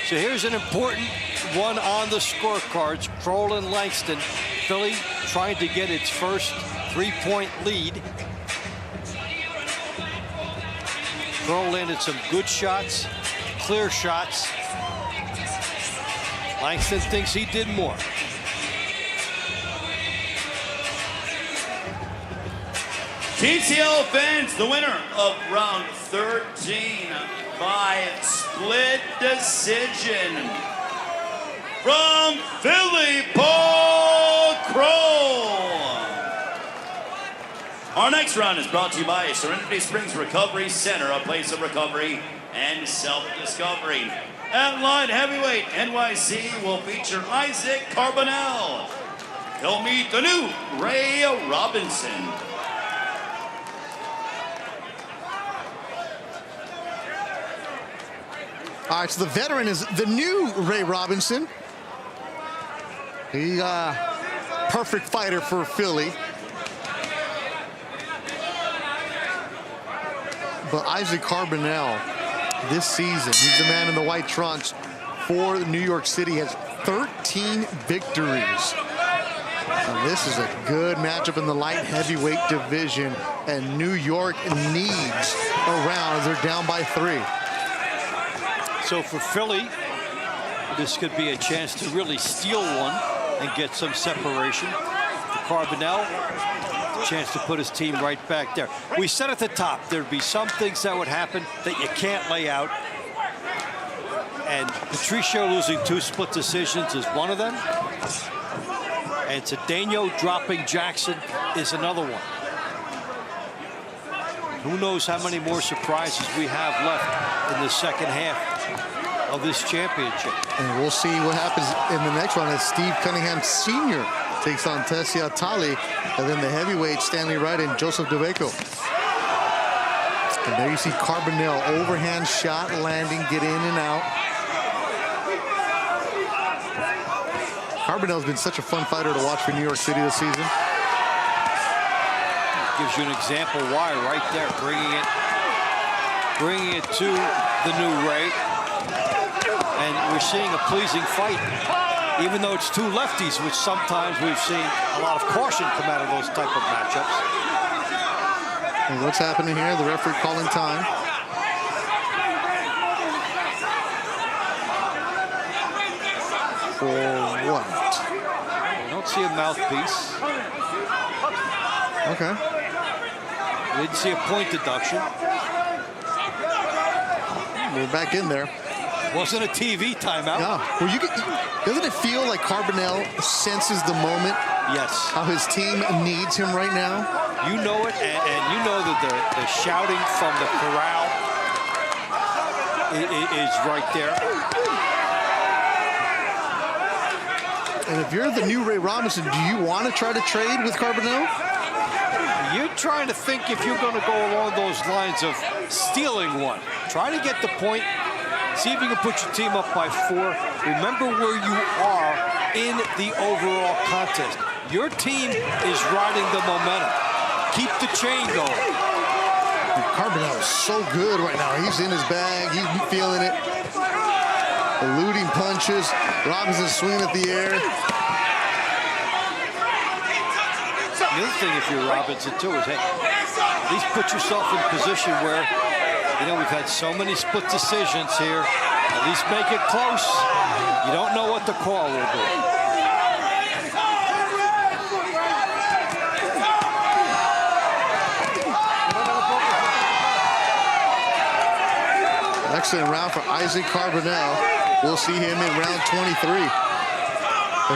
So here's an important one on the scorecards. Kroll and Langston. Philly trying to get its first 3-point lead. Kroll landed some good shots, clear shots. Langston thinks he did more. TCL fans, the winner of round 13 by split decision from Philly, Paul Kroll. Our next round is brought to you by Serenity Springs Recovery Center, a place of recovery and self-discovery. At light heavyweight, NYC will feature Isaac Carbonell. He'll meet the new Ray Robinson. All right, so the veteran is the new Ray Robinson. He perfect fighter for Philly. But Isaac Carbonell, this season, he's the man in the white trunks for New York City, has 13 victories. And this is a good matchup in the light heavyweight division, and New York needs a round as they're down by 3. So for Philly, this could be a chance to really steal one and get some separation. For Carbonell, a chance to put his team right back there. We said at the top, there'd be some things that would happen that you can't lay out. And Patricio losing 2 split decisions is one of them. And Cedeno dropping Jackson is another one. Who knows how many more surprises we have left in the second half of this championship. And we'll see what happens in the next round as Steve Cunningham Sr. takes on Tessia Tali, and then the heavyweight Stanley Wright and Joseph DeVeco. And there you see Carbonell, overhand shot landing, get in and out. Carbonell's been such a fun fighter to watch for New York City this season. Gives you an example why right there, bringing it to the new Ray. And we're seeing a pleasing fight, even though it's 2 lefties, which sometimes we've seen a lot of caution come out of those type of matchups. And what's happening here? The referee calling time. For what? I don't see a mouthpiece. Okay. We didn't see a point deduction. We're back in there. Wasn't a TV timeout. No. Well, doesn't it feel like Carbonell senses the moment? Yes. How his team needs him right now? You know it, and you know that the shouting from the corral is right there. And if you're the new Ray Robinson, do you want to try to trade with Carbonell? You're trying to think if you're going to go along those lines of stealing one. Try to get the point. See if you can put your team up by 4. Remember where you are in the overall contest. Your team is riding the momentum. Keep the chain going. Carbonell is so good right now. He's in his bag. He's feeling it. Eluding punches. Robinson swinging at the air. The other thing, if you're Robinson, too, is, hey, at least put yourself in a position where, you know, we've had so many split decisions here. At least make it close. You don't know what the call will be. Excellent round for Isaac Carbonell. We'll see him in round 23.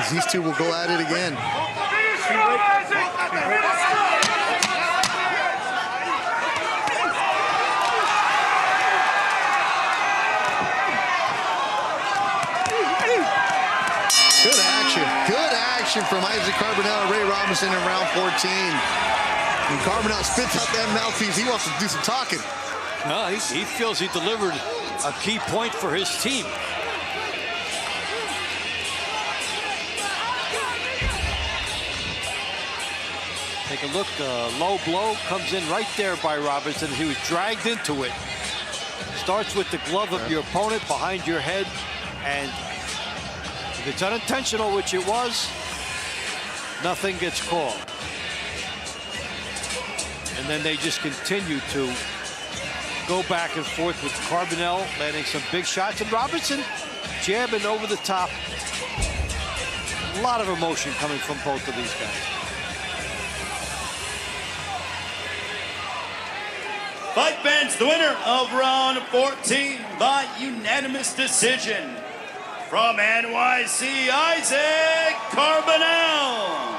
As these two will go at it again. Good action from Isaac Carbonell and Ray Robinson in round 14. And Carbonell spits out that mouthpiece. He wants to do some talking. No, he feels he delivered a key point for his team. Take a look, low blow comes in right there by Robinson. He was dragged into it. Starts with the glove of your opponent behind your head, and if it's unintentional, which it was, nothing gets called. And then they just continue to go back and forth with Carbonell landing some big shots, and Robinson jabbing over the top. A lot of emotion coming from both of these guys. Fight fans, the winner of round 14 by unanimous decision from NYC, Isaac Carbonell.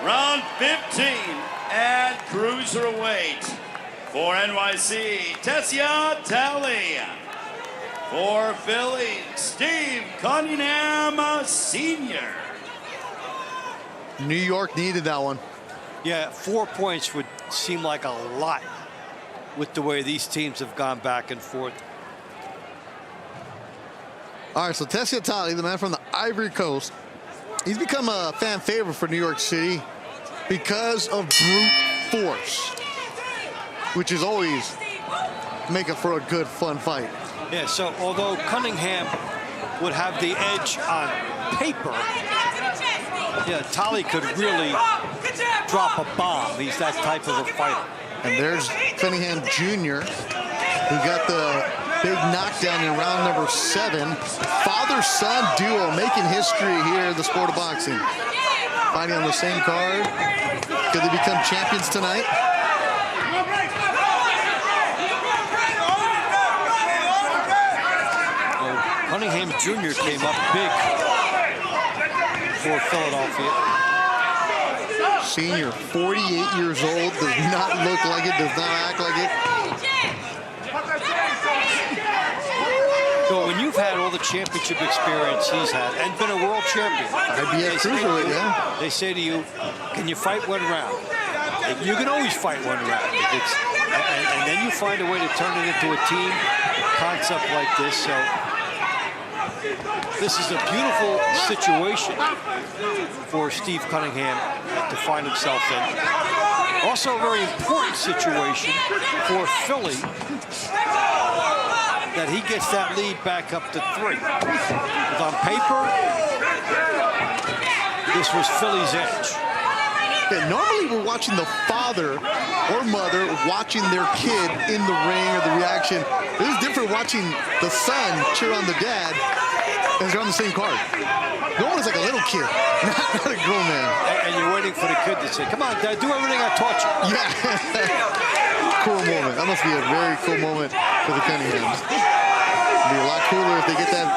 Round 15 at Cruiserweight for NYC, Tessia Talley. For Philly, Steve Cunningham Sr. New York needed that one. Yeah, 4 points would seem like a lot with the way these teams have gone back and forth. All right, so Tessia Talley, the man from the Ivory Coast, he's become a fan favorite for New York City because of brute force, which is always making for a good, fun fight. Yeah, so although Cunningham would have the edge on paper, yeah, Talley could really drop a bomb. He's that type of a fighter. And there's Cunningham Jr., who got the big knockdown in round number 7. Father-son duo making history here in the sport of boxing. Fighting on the same card. Could they become champions tonight? Cunningham Jr. came up big for Philadelphia. Senior, 48 years old, does not look like it, does not act like it. So when you've had all the championship experience he's had and been a world champion, IBF Cruiserweight, yeah. They say to you, can you fight one round? You can always fight one round. If it's, and then you find a way to turn it into a team concept like this. So this is a beautiful situation for Steve Cunningham to find himself in. Also a very important situation for Philly that he gets that lead back up to 3. But on paper, this was Philly's edge. Yeah, normally we're watching the father or mother watching their kid in the ring or the reaction. It was different watching the son cheer on the dad as they're on the same card. No one's like a little kid, not a grown man. And you're waiting for the kid to say, come on, Dad, do everything I taught you. Yeah. Cool moment. That must be a very cool moment for the Cunninghams. It'd be a lot cooler if they get that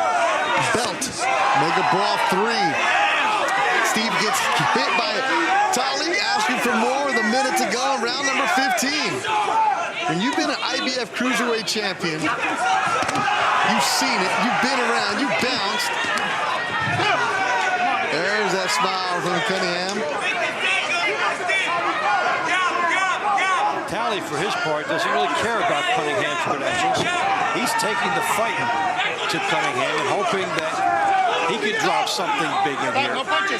belt. Megabrawl 3. Steve gets hit by Talley, asking for more with a minute to go in round number 15. When you've been an IBF Cruiserweight champion, you've seen it, you've been around, you've bounced. There's that smile from Cunningham. Talley, for his part, doesn't really care about Cunningham's credentials. He's taking the fight to Cunningham and hoping that he could drop something big in here.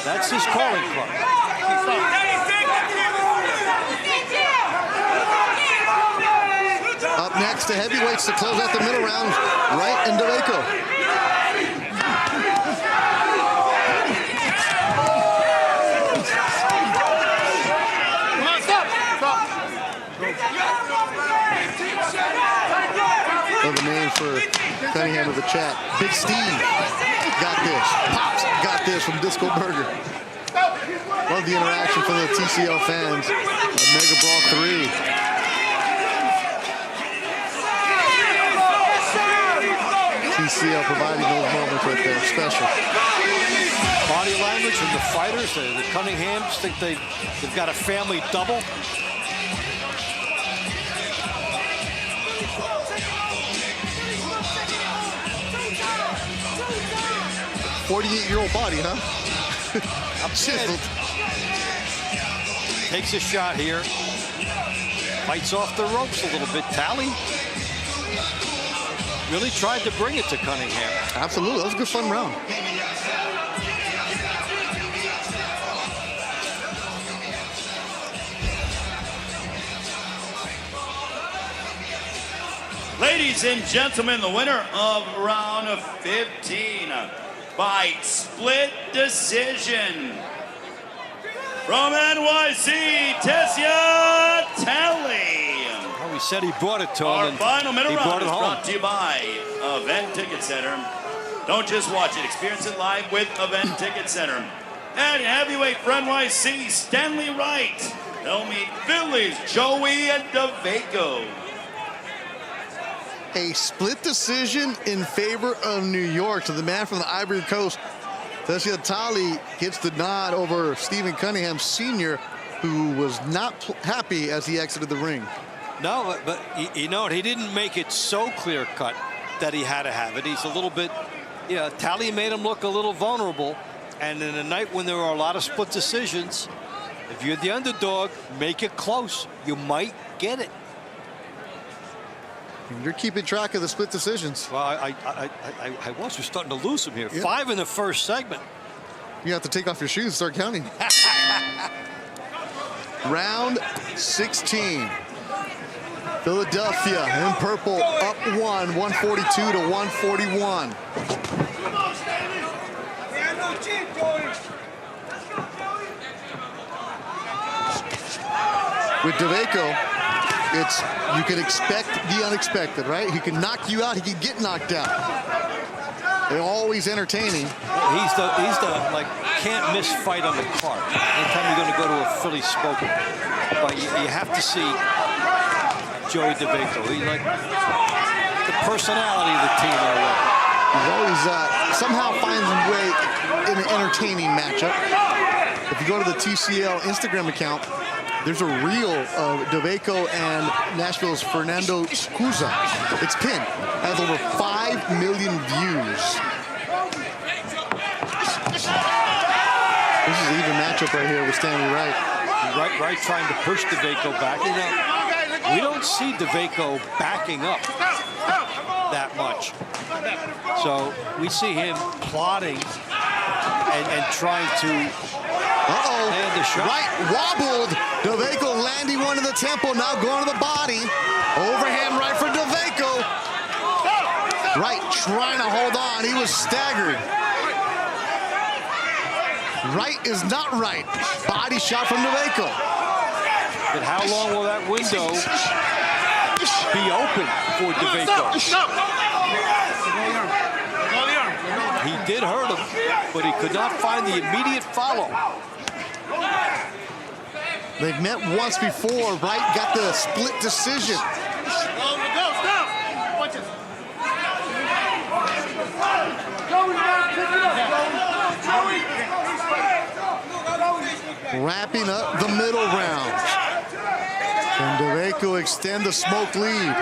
That's his calling club. Up next, the heavyweights to close out the middle round, Wright and DeVaco. The names for Cunningham of the chat. Big Steve got this. Pops got this from Disco Burger. Love the interaction from the TCL fans. Megabrawl 3. TCL providing those moments right there. Special. Body language from the fighters. The Cunninghams think they've got a family double. .48-year-old body, huh? Chiseled. Takes a shot here. Fights off the ropes a little bit. Talley really tried to bring it to Cunningham. Absolutely. That was a good fun round. Ladies and gentlemen, the winner of round 15 by split decision from NYC, Tessia Talley. Well, we said he brought it to him. Our and final middle he round brought it is home. brought to you by Event Ticket Center. Don't just watch it, experience it live with Event Ticket Center. And heavyweight for NYC, Stanley Wright. They'll meet Philly's Joey DeVaco. A split decision in favor of New York. So the man from the Ivory Coast, Tessia Tali, gets the nod over Stephen Cunningham Sr., who was not happy as he exited the ring. No, but you know what? He didn't make it so clear-cut that he had to have it. He's a little bit, yeah, Tali made him look a little vulnerable. And in a night when there are a lot of split decisions, if you're the underdog, make it close. You might get it. You're keeping track of the split decisions. Well, I was. We're starting to lose them here. Yep. 5 in the first segment. You have to take off your shoes and start counting. Round 16. Philadelphia in purple up 142 to 141. With DeVaco, you can expect the unexpected, right? He can knock you out, he can get knocked out. They're always entertaining. He's the like can't miss fight on the card. Anytime you're going to go to a Philly smoke, but you have to see Joey DeVaco. He's like the personality of the team in a way. He's always somehow finds a way in an entertaining matchup. If you go to the TCL Instagram account, there's a reel of DeVaco and Nashville's Fernando Cuza. It's pinned. Has over 5 million views. This is an even matchup right here with Stanley Wright. Wright trying to push DeVaco back. You know, we don't see DeVaco backing up that much. So we see him plotting and trying to land the shot. Wright wobbled. DeVaco landing one in the temple, now going to the body. Overhand right for DeVaco. Wright trying to hold on. He was staggered. Wright is not right. Body shot from DeVaco. But how long will that window be open for DeVaco? He did hurt him, but he could not find the immediate follow. They've met once before. Wright got the split decision. Wrapping up the middle round. Can DeVaco extend the smoke lead?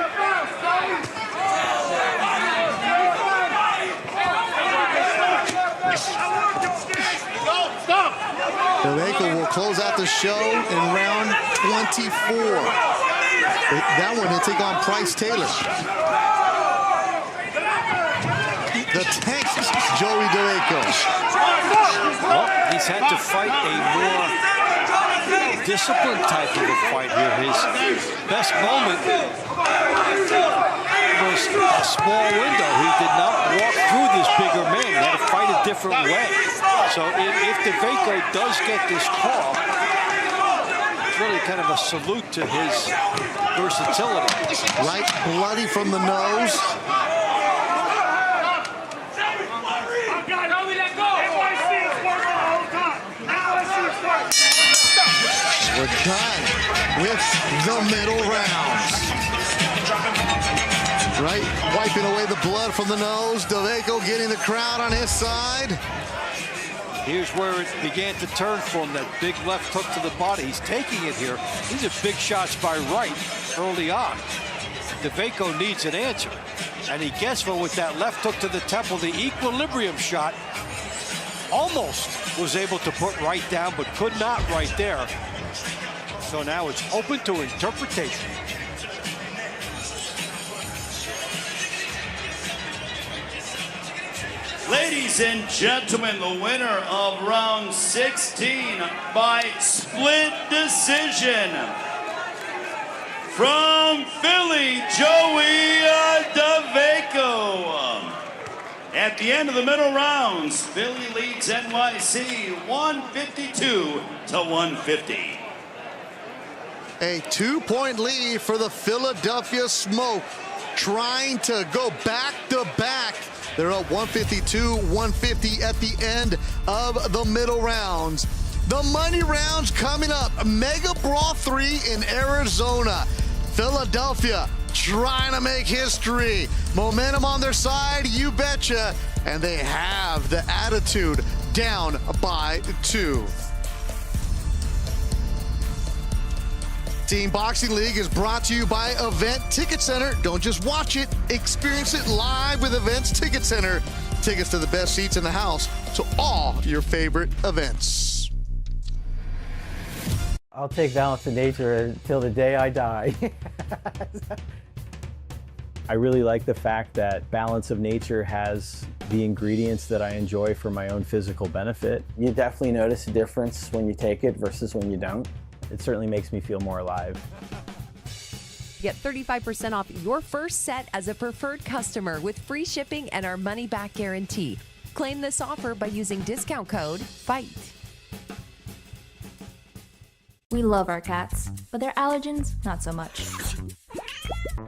DeVaco will close out the show in round 24. That one, he'll take on Price Taylor. The tank, Joey DeVaco. Well, he's had to fight a more disciplined type of a fight here. His best moment was a small window. He did not walk through this bigger man. He had to fight a different way. So if DeVaco does get this call, it's really kind of a salute to his versatility. Right bloody from the nose. We're done with the middle rounds. Right, wiping away the blood from the nose. DeVaco getting the crowd on his side. Here's where it began to turn for him, that big left hook to the body. He's taking it here. These are big shots by Wright early on. DeVaco needs an answer, and he gets one with that left hook to the temple. The equilibrium shot almost was able to put Wright down, but could not right there. So now it's open to interpretation. Ladies and gentlemen, the winner of round 16 by split decision from Philly, Joey DeVaco. At the end of the middle rounds, Philly leads NYC 152 to 150. A 2-point lead for the Philadelphia Smoke, trying to go back to back. They're up 152-150 at the end of the middle rounds. The money rounds coming up. Megabrawl 3 in Arizona. Philadelphia trying to make history. Momentum on their side, you betcha. And they have the attitude, down by 2. Team Boxing League is brought to you by Event Ticket Center. Don't just watch it, experience it live with Events Ticket Center. Tickets to the best seats in the house to all your favorite events. I'll take balance of nature until the day I die. I really like the fact that balance of nature has the ingredients that I enjoy for my own physical benefit. You definitely notice a difference when you take it versus when you don't. It certainly makes me feel more alive. Get 35% off your first set as a preferred customer with free shipping and our money-back guarantee. Claim this offer by using discount code FIGHT. We love our cats, but their allergens, not so much.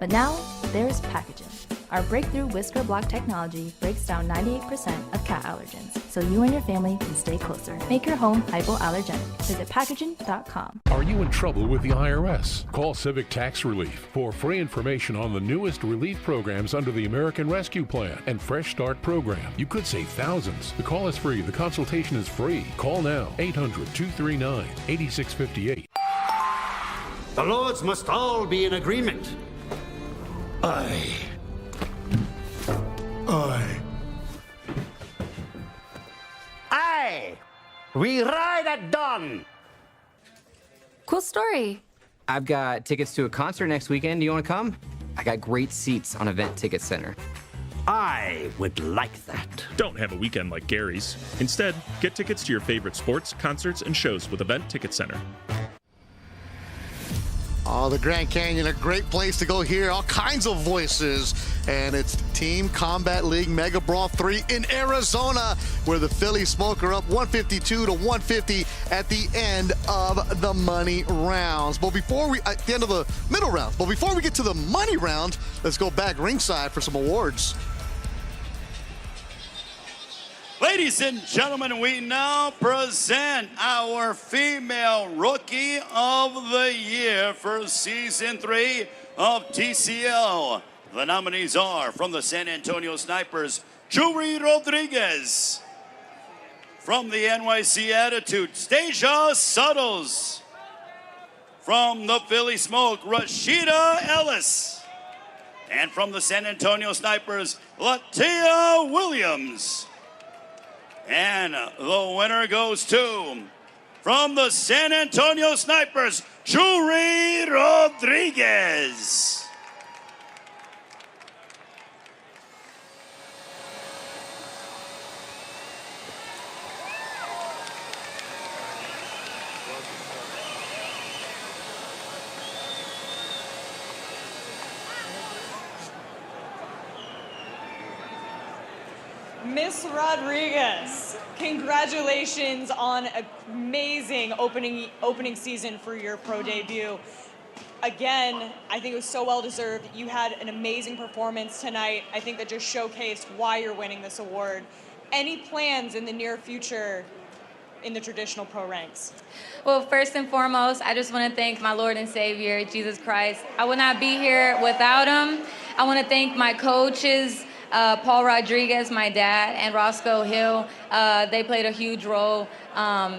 But now, there's Packaging. Our breakthrough whisker block technology breaks down 98% of cat allergens, so you and your family can stay closer. Make your home hypoallergenic. Visit packaging.com. Are you in trouble with the IRS? Call Civic Tax Relief for free information on the newest relief programs under the American Rescue Plan and Fresh Start program. You could save thousands. The call is free. The consultation is free. Call now. 800-239-8658. The lords must all be in agreement. Aye. We ride at dawn. Cool story. I've got tickets to a concert next weekend. Do you want to come? I got great seats on Event Ticket Center. I would like that. Don't have a weekend like Gary's. Instead, get tickets to your favorite sports, concerts, and shows with Event Ticket Center. Oh, the Grand Canyon, a great place to go hear all kinds of voices. And it's Team Combat League Megabrawl 3 in Arizona, where the Philly Smoke are up 152-150 at the end of the money rounds. But before we, at the end of the middle rounds, but before we get to the money round, let's go back ringside for some awards. Ladies and gentlemen, we now present our Female Rookie of the Year for Season 3 of TCL. The nominees are from the San Antonio Snipers, Jury Rodriguez. From the NYC Attitude, Stasia Suttles. From the Philly Smoke, Rashida Ellis. And from the San Antonio Snipers, Latia Williams. And the winner goes to, from the San Antonio Snipers, Jury Rodriguez. Miss Rodriguez, congratulations on an amazing opening season for your pro debut. Again, I think it was so well deserved. You had an amazing performance tonight. I think that just showcased why you're winning this award. Any plans in the near future in the traditional pro ranks? Well, first and foremost, I just want to thank my Lord and Savior, Jesus Christ. I would not be here without him. I want to thank my coaches, Paul Rodriguez, my dad, and Roscoe Hill. They played a huge role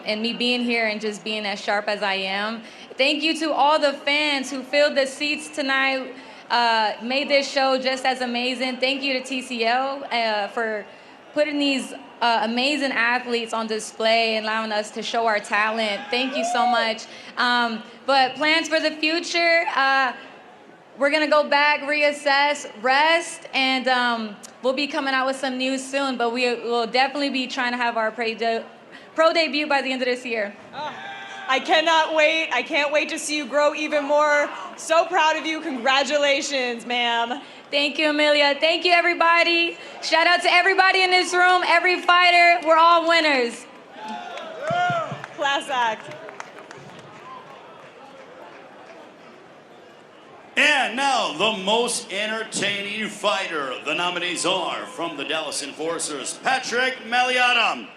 in me being here and just being as sharp as I am. Thank you to all the fans who filled the seats tonight, made this show just as amazing. Thank you to TCL for putting these amazing athletes on display and allowing us to show our talent. Thank you so much. But plans for the future, we're gonna go back, reassess, rest, and we'll be coming out with some news soon, but we will definitely be trying to have our pro debut by the end of this year. Oh, I cannot wait. I can't wait to see you grow even more. So proud of you. Congratulations, ma'am. Thank you, Amelia. Thank you, everybody. Shout out to everybody in this room, every fighter. We're all winners. Class act. And now, the most entertaining fighter. The nominees are from the Dallas Enforcers, Patrick Maliotta.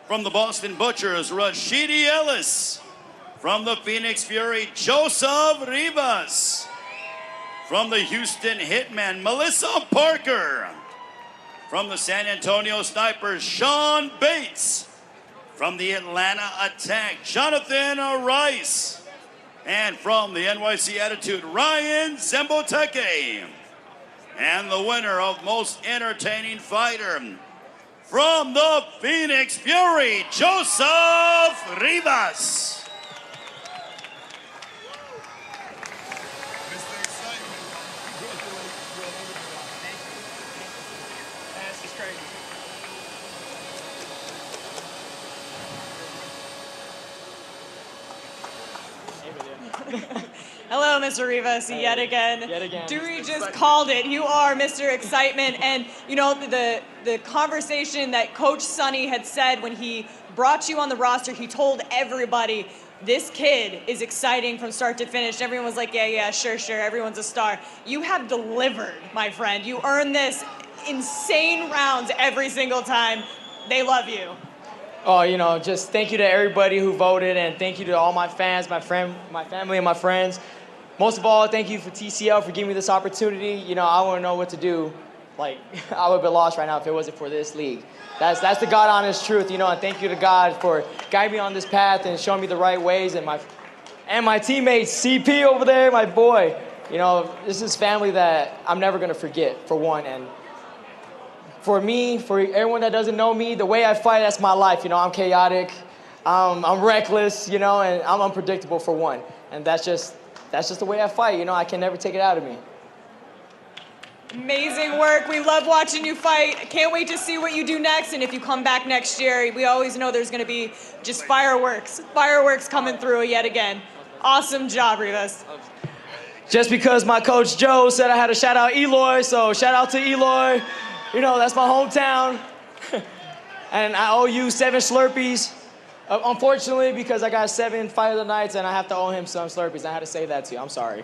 From the Boston Butchers, Rashidi Ellis. From the Phoenix Fury, Joseph Rivas. From the Houston Hitmen, Melissa Parker. From the San Antonio Snipers, Sean Bates. From the Atlanta Attack, Jonathan Rice. And from the NYC Attitude, Ryan Zemboteke. And the winner of Most Entertaining Fighter, from the Phoenix Fury, Joseph Rivas. Hello, Mr. Rivas, yet again. Dewey just called it. You are Mr. Excitement. And, you know, the conversation that Coach Sonny had said when he brought you on the roster, he told everybody, this kid is exciting from start to finish. Everyone was like, yeah, sure, everyone's a star. You have delivered, my friend. You earn this insane rounds every single time. They love you. Oh, you know, just thank you to everybody who voted, and thank you to all my fans, my family, and my friends. Most of all, thank you for TCL for giving me this opportunity. You know, I wouldn't know what to do. Like, I would have been lost right now if it wasn't for this league. That's the God honest truth, you know, and thank you to God for guiding me on this path and showing me the right ways, and my teammates, CP over there, my boy. You know, this is family that I'm never gonna forget, for one, and for me, for everyone that doesn't know me, the way I fight, that's my life. You know, I'm chaotic, I'm reckless, you know, and I'm unpredictable for one. And that's just the way I fight. You know, I can never take it out of me. Amazing work. We love watching you fight. Can't wait to see what you do next. And if you come back next year, we always know there's going to be just fireworks coming through yet again. Awesome job, Rivas. Just because my coach Joe said I had to shout out Eloy, so shout out to Eloy. You know, that's my hometown. And I owe you 7 Slurpees. Unfortunately, because I got 7 Fight of the Nights and I have to owe him some Slurpees. I had to say that to you. I'm sorry.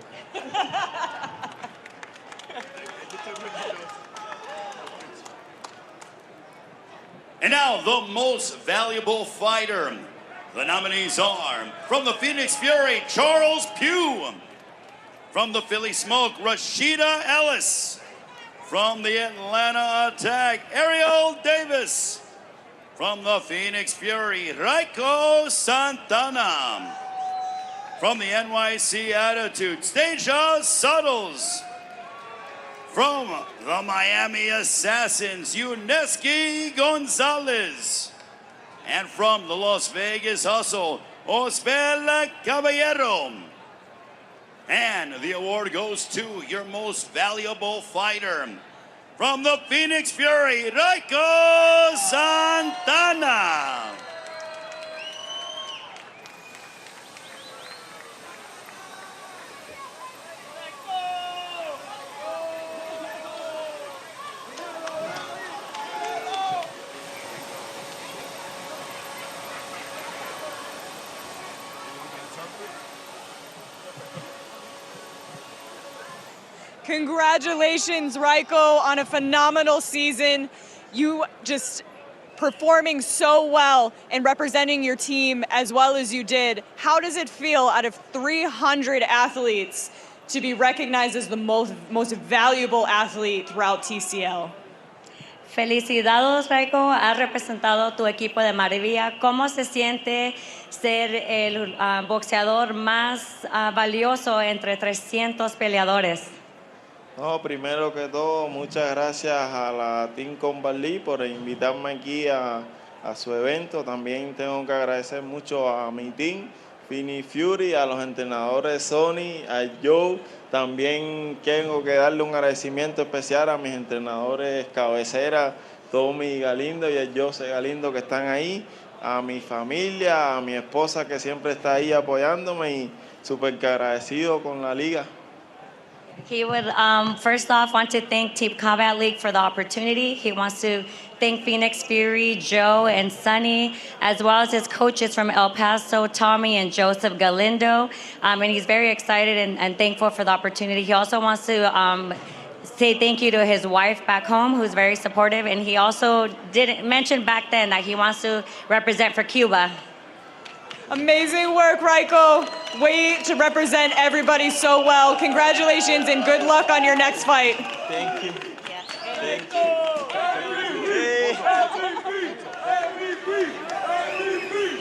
And now, the most valuable fighter. The nominees are, from the Phoenix Fury, Charles Pugh. From the Philly Smoke, Rashida Ellis. From the Atlanta Attack, Ariel Davis. From the Phoenix Fury, Raiko Santana. From the NYC Attitude, Stasia Suttles. From the Miami Assassins, Yuneski Gonzalez. And from the Las Vegas Hustle, Osbel Caballero. And the award goes to your most valuable fighter. From the Phoenix Fury, Raiko Santana. Congratulations, Raiko, on a phenomenal season. You just performing so well and representing your team as well as you did. How does it feel out of 300 athletes to be recognized as the most valuable athlete throughout TCL? Felicidades, Raiko. Has representado tu equipo de maravilla. ¿Cómo se siente ser el boxeador más valioso entre 300 peleadores? No, primero que todo, muchas gracias a la Team Combat League por invitarme aquí a su evento. También tengo que agradecer mucho a mi team, Phoenix Fury, a los entrenadores Sony, a Joe. También tengo que darle un agradecimiento especial a mis entrenadores cabecera, Tommy Galindo y el Jose Galindo, que están ahí, a mi familia, a mi esposa que siempre está ahí apoyándome y súper agradecido con la liga. He would first off want to thank Team Combat League for the opportunity. He wants to thank Phoenix Fury, Joe, and Sonny, as well as his coaches from El Paso, Tommy and Joseph Galindo. And he's very excited and thankful for the opportunity. He also wants to say thank you to his wife back home, who's very supportive, and he also did mention back then that he wants to represent for Cuba. Amazing work, Raiko. Way to represent everybody so well. Congratulations and good luck on your next fight. Thank you. Thank you.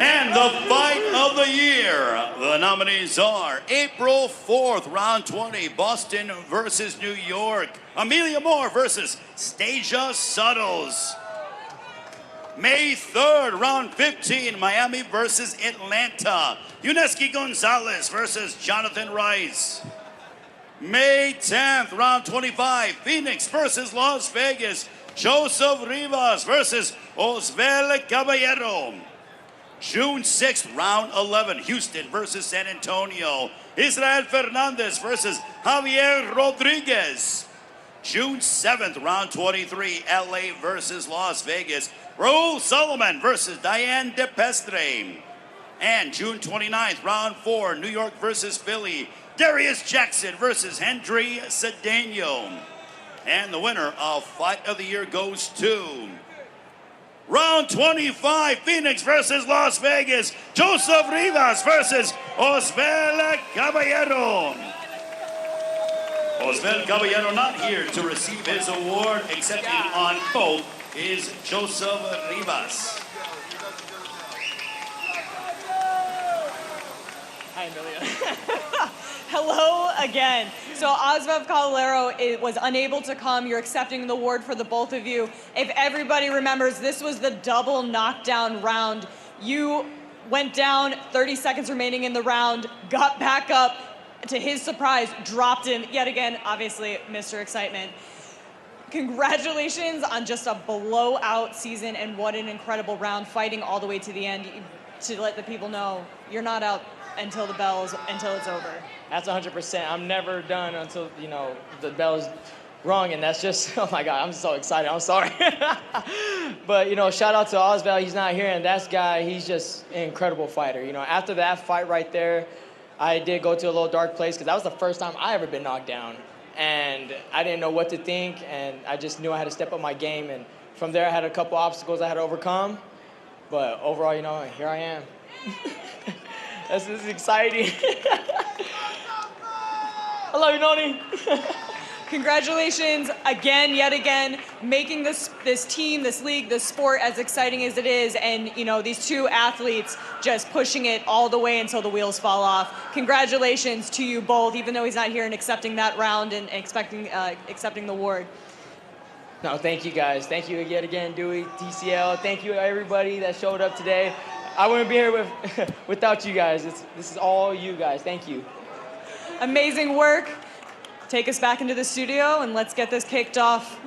And the fight of the year. The nominees are April 4th, round 20, Boston versus New York. Amelia Moore versus Stasia Suttles. May 3rd, round 15, Miami versus Atlanta. Yuneski Gonzalez versus Jonathan Rice. May 10th, round 25, Phoenix versus Las Vegas. Joseph Rivas versus Osvel Caballero. June 6th, round 11, Houston versus San Antonio. Israel Fernandez versus Javier Rodriguez. June 7th, round 23, LA versus Las Vegas. Raul Solomon versus Diane DePestre. And June 29th, round 4, New York versus Philly. Darius Jackson versus Hendry Cedeno. And the winner of Fight of the Year goes to round 25, Phoenix versus Las Vegas. Joseph Rivas versus Osvel Caballero. Osvel Caballero not here to receive his award, accepting on oath is Joseph Rivas. Hi, Amelia. Hello again. So Osvev Caballero was unable to come. You're accepting the award for the both of you. If everybody remembers, this was the double knockdown round. You went down, 30 seconds remaining in the round, got back up, to his surprise, dropped in yet again, obviously, Mr. Excitement. Congratulations on just a blowout season and what an incredible round, fighting all the way to the end to let the people know you're not out until the bells, until it's over. That's 100%. I'm never done until, you know, the bell is rung, and that's just, oh my God, I'm so excited. I'm sorry. But, you know, shout out to Osvel. He's not here, and that guy, he's just an incredible fighter. You know, after that fight right there, I did go to a little dark place because that was the first time I ever been knocked down. And I didn't know what to think, and I just knew I had to step up my game. And from there, I had a couple obstacles I had to overcome. But overall, you know, here I am. This is exciting. I love you, Noni. Congratulations again, yet again, making this team, this league, this sport as exciting as it is, and you know these two athletes just pushing it all the way until the wheels fall off. Congratulations to you both, even though he's not here and accepting that round and accepting the award. No, thank you guys. Thank you yet again, Dewey, TCL. Thank you everybody that showed up today. I wouldn't be here without you guys. This is all you guys. Thank you. Amazing work. Take us back into the studio and let's get this kicked off.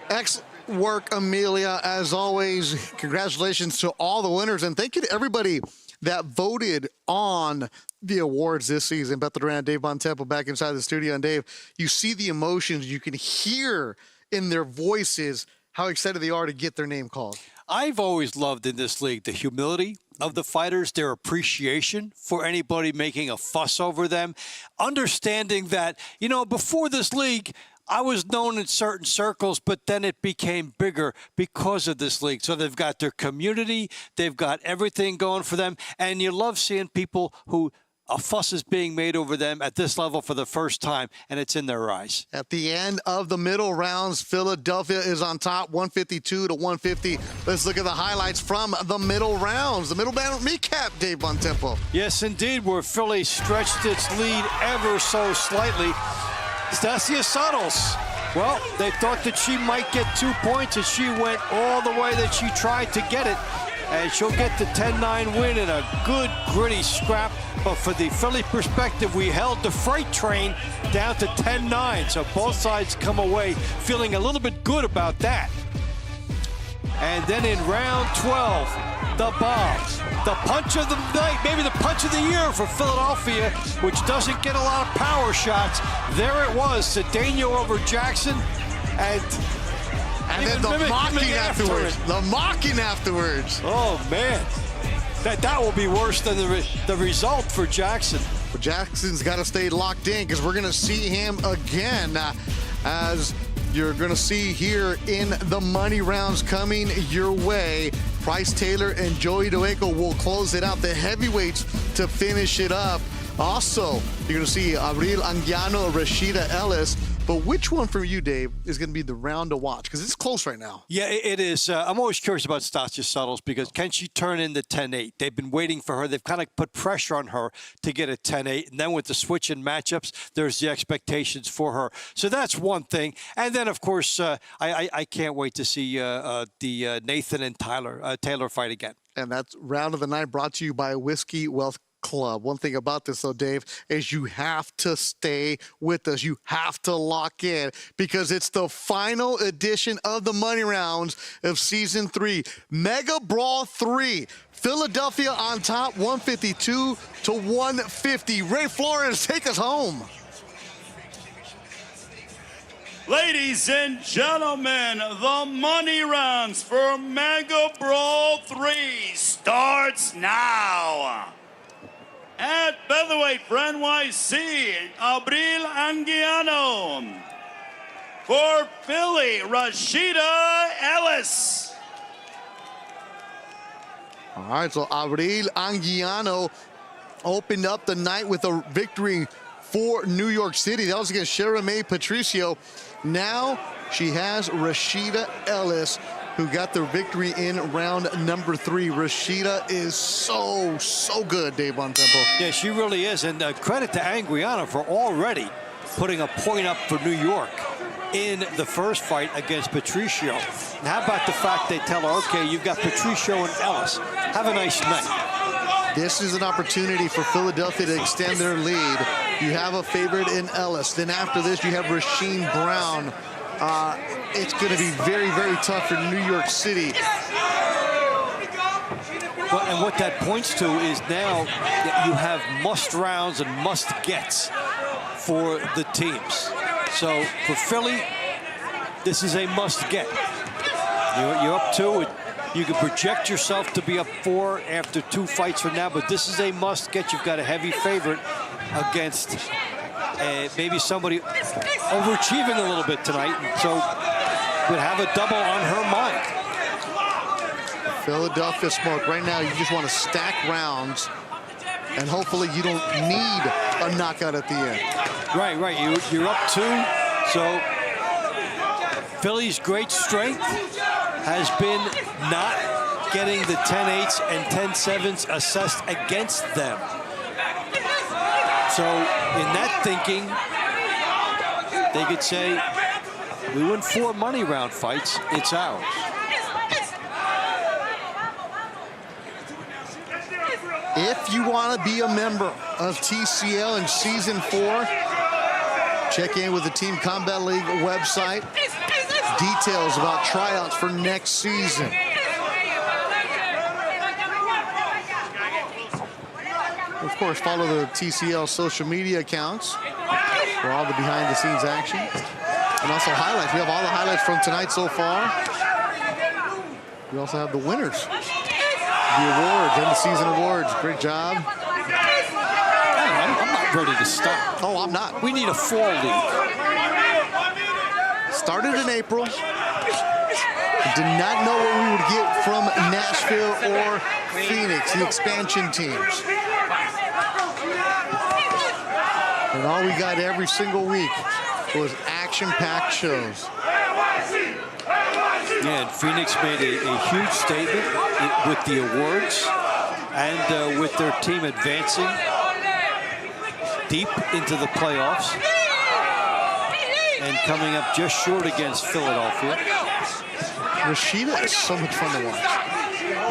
Excellent work, Amelia. As always, congratulations to all the winners, and thank you to everybody that voted on the awards this season. Beth Duran, Dave Bontempo back inside the studio. And Dave, you see the emotions. You can hear in their voices how excited they are to get their name called. I've always loved in this league the humility of the fighters, their appreciation for anybody making a fuss over them, understanding that, you know, before this league, I was known in certain circles, but then it became bigger because of this league. So they've got their community, they've got everything going for them, and you love seeing people who a fuss is being made over them at this level for the first time, and it's in their eyes. At the end of the middle rounds, Philadelphia is on top, 152 to 150. Let's look at the highlights from the middle rounds. The middle round recap, Dave Bontempo. Yes, indeed, where Philly stretched its lead ever so slightly. Stasia Suttles. Well, they thought that she might get 2 points, and she went all the way that she tried to get it. And she'll get the 10-9 win in a good, gritty scrap. But for the Philly perspective, we held the freight train down to 10-9. So both sides come away feeling a little bit good about that. And then in round 12, the bomb. The punch of the night, maybe the punch of the year for Philadelphia, which doesn't get a lot of power shots. There it was, Cedeno over Jackson. And then the mocking afterwards. The mocking afterwards. Oh, man. That will be worse than the result for Jackson. Well, Jackson's got to stay locked in because we're going to see him again as you're going to see here in the money rounds coming your way. Bryce Taylor and Joey Dueco will close it out. The heavyweights to finish it up. Also, you're going to see Abril Anguiano, Rashida Ellis. But which one for you, Dave, is going to be the round to watch? Because it's close right now. Yeah, it is. I'm always curious about Stasia Suttles because can she turn in the 10-8? They've been waiting for her. They've kind of put pressure on her to get a 10-8. And then with the switch in matchups, there's the expectations for her. So that's one thing. And then, of course, I can't wait to see the Nathan and Taylor fight again. And that's round of the night brought to you by Whiskey Wealth Club. One thing about this, though, Dave, is you have to stay with us. You have to lock in because it's the final edition of the money rounds of season 3. Mega Brawl 3. Philadelphia on top, 152-150. Ray Flores, take us home. Ladies and gentlemen, the money rounds for Mega Brawl 3 starts now. At featherweight for NYC, Abril Anguiano. For Philly, Rashida Ellis. All right, so Abril Anguiano opened up the night with a victory for New York City. That was against Sheramae Patricio. Now she has Rashida Ellis, who got the victory in round number 3. Rashida is so good, Dave Bontempo. Yeah, she really is. And credit to Anguiano for already putting a point up for New York in the first fight against Patricio. And how about the fact they tell her, okay, you've got Patricio and Ellis. Have a nice night. This is an opportunity for Philadelphia to extend their lead. You have a favorite in Ellis. Then after this, you have Rasheem Brown. It's going to be very, very tough for New York City. Well, and what that points to is now that you have must rounds and must gets for the teams. So for Philly, this is a must get. You're up 2. You can project yourself to be up 4 after 2 fights from now, but this is a must get. You've got a heavy favorite against maybe somebody overachieving a little bit tonight, so would have a double on her mind. Philadelphia Smoke, right now you just want to stack rounds, and hopefully you don't need a knockout at the end. Right. You're up 2, so Philly's great strength has been not getting the 10-8s and 10-7s assessed against them. So in that thinking, they could say, we win 4 money round fights, it's ours. If you want to be a member of TCL in season 4, check in with the Team Combat League website. Details about tryouts for next season. Of course, follow the TCL social media accounts for all the behind-the-scenes action. And also highlights. We have all the highlights from tonight so far. We also have the winners. The awards, end of season awards. Great job. I'm not ready to stop. Oh, I'm not. We need a fall league. Started in April. Did not know what we would get from Nashville or Phoenix, the expansion teams. And all we got every single week was action-packed shows. Yeah, and Phoenix made a huge statement with the awards and with their team advancing deep into the playoffs and coming up just short against Philadelphia. Rashida is so much fun to watch.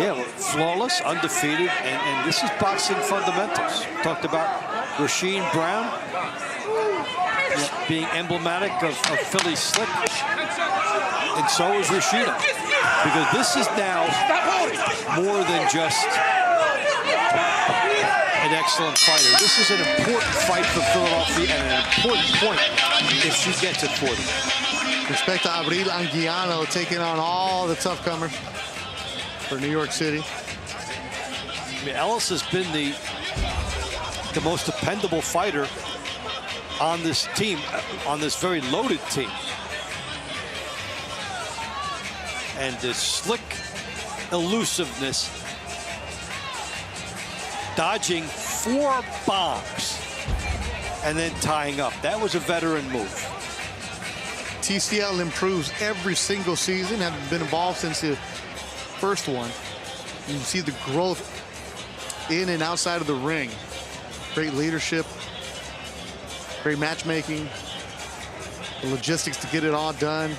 Yeah, well, flawless, undefeated, and this is boxing fundamentals. Talked about Rasheem Brown being emblematic of Philly's slip, and so is Rashida, because this is now more than just an excellent fighter. This is an important fight for Philadelphia and an important point if she gets it for them. Respect to Abril Anguiano taking on all the tough comers for New York City. I mean, Ellis has been the most dependable fighter on this team, on this very loaded team. And the slick elusiveness, dodging 4 bombs and then tying up. That was a veteran move. TCL improves every single season, having been involved since the first one. You see the growth in and outside of the ring. Great leadership, great matchmaking, the logistics to get it all done.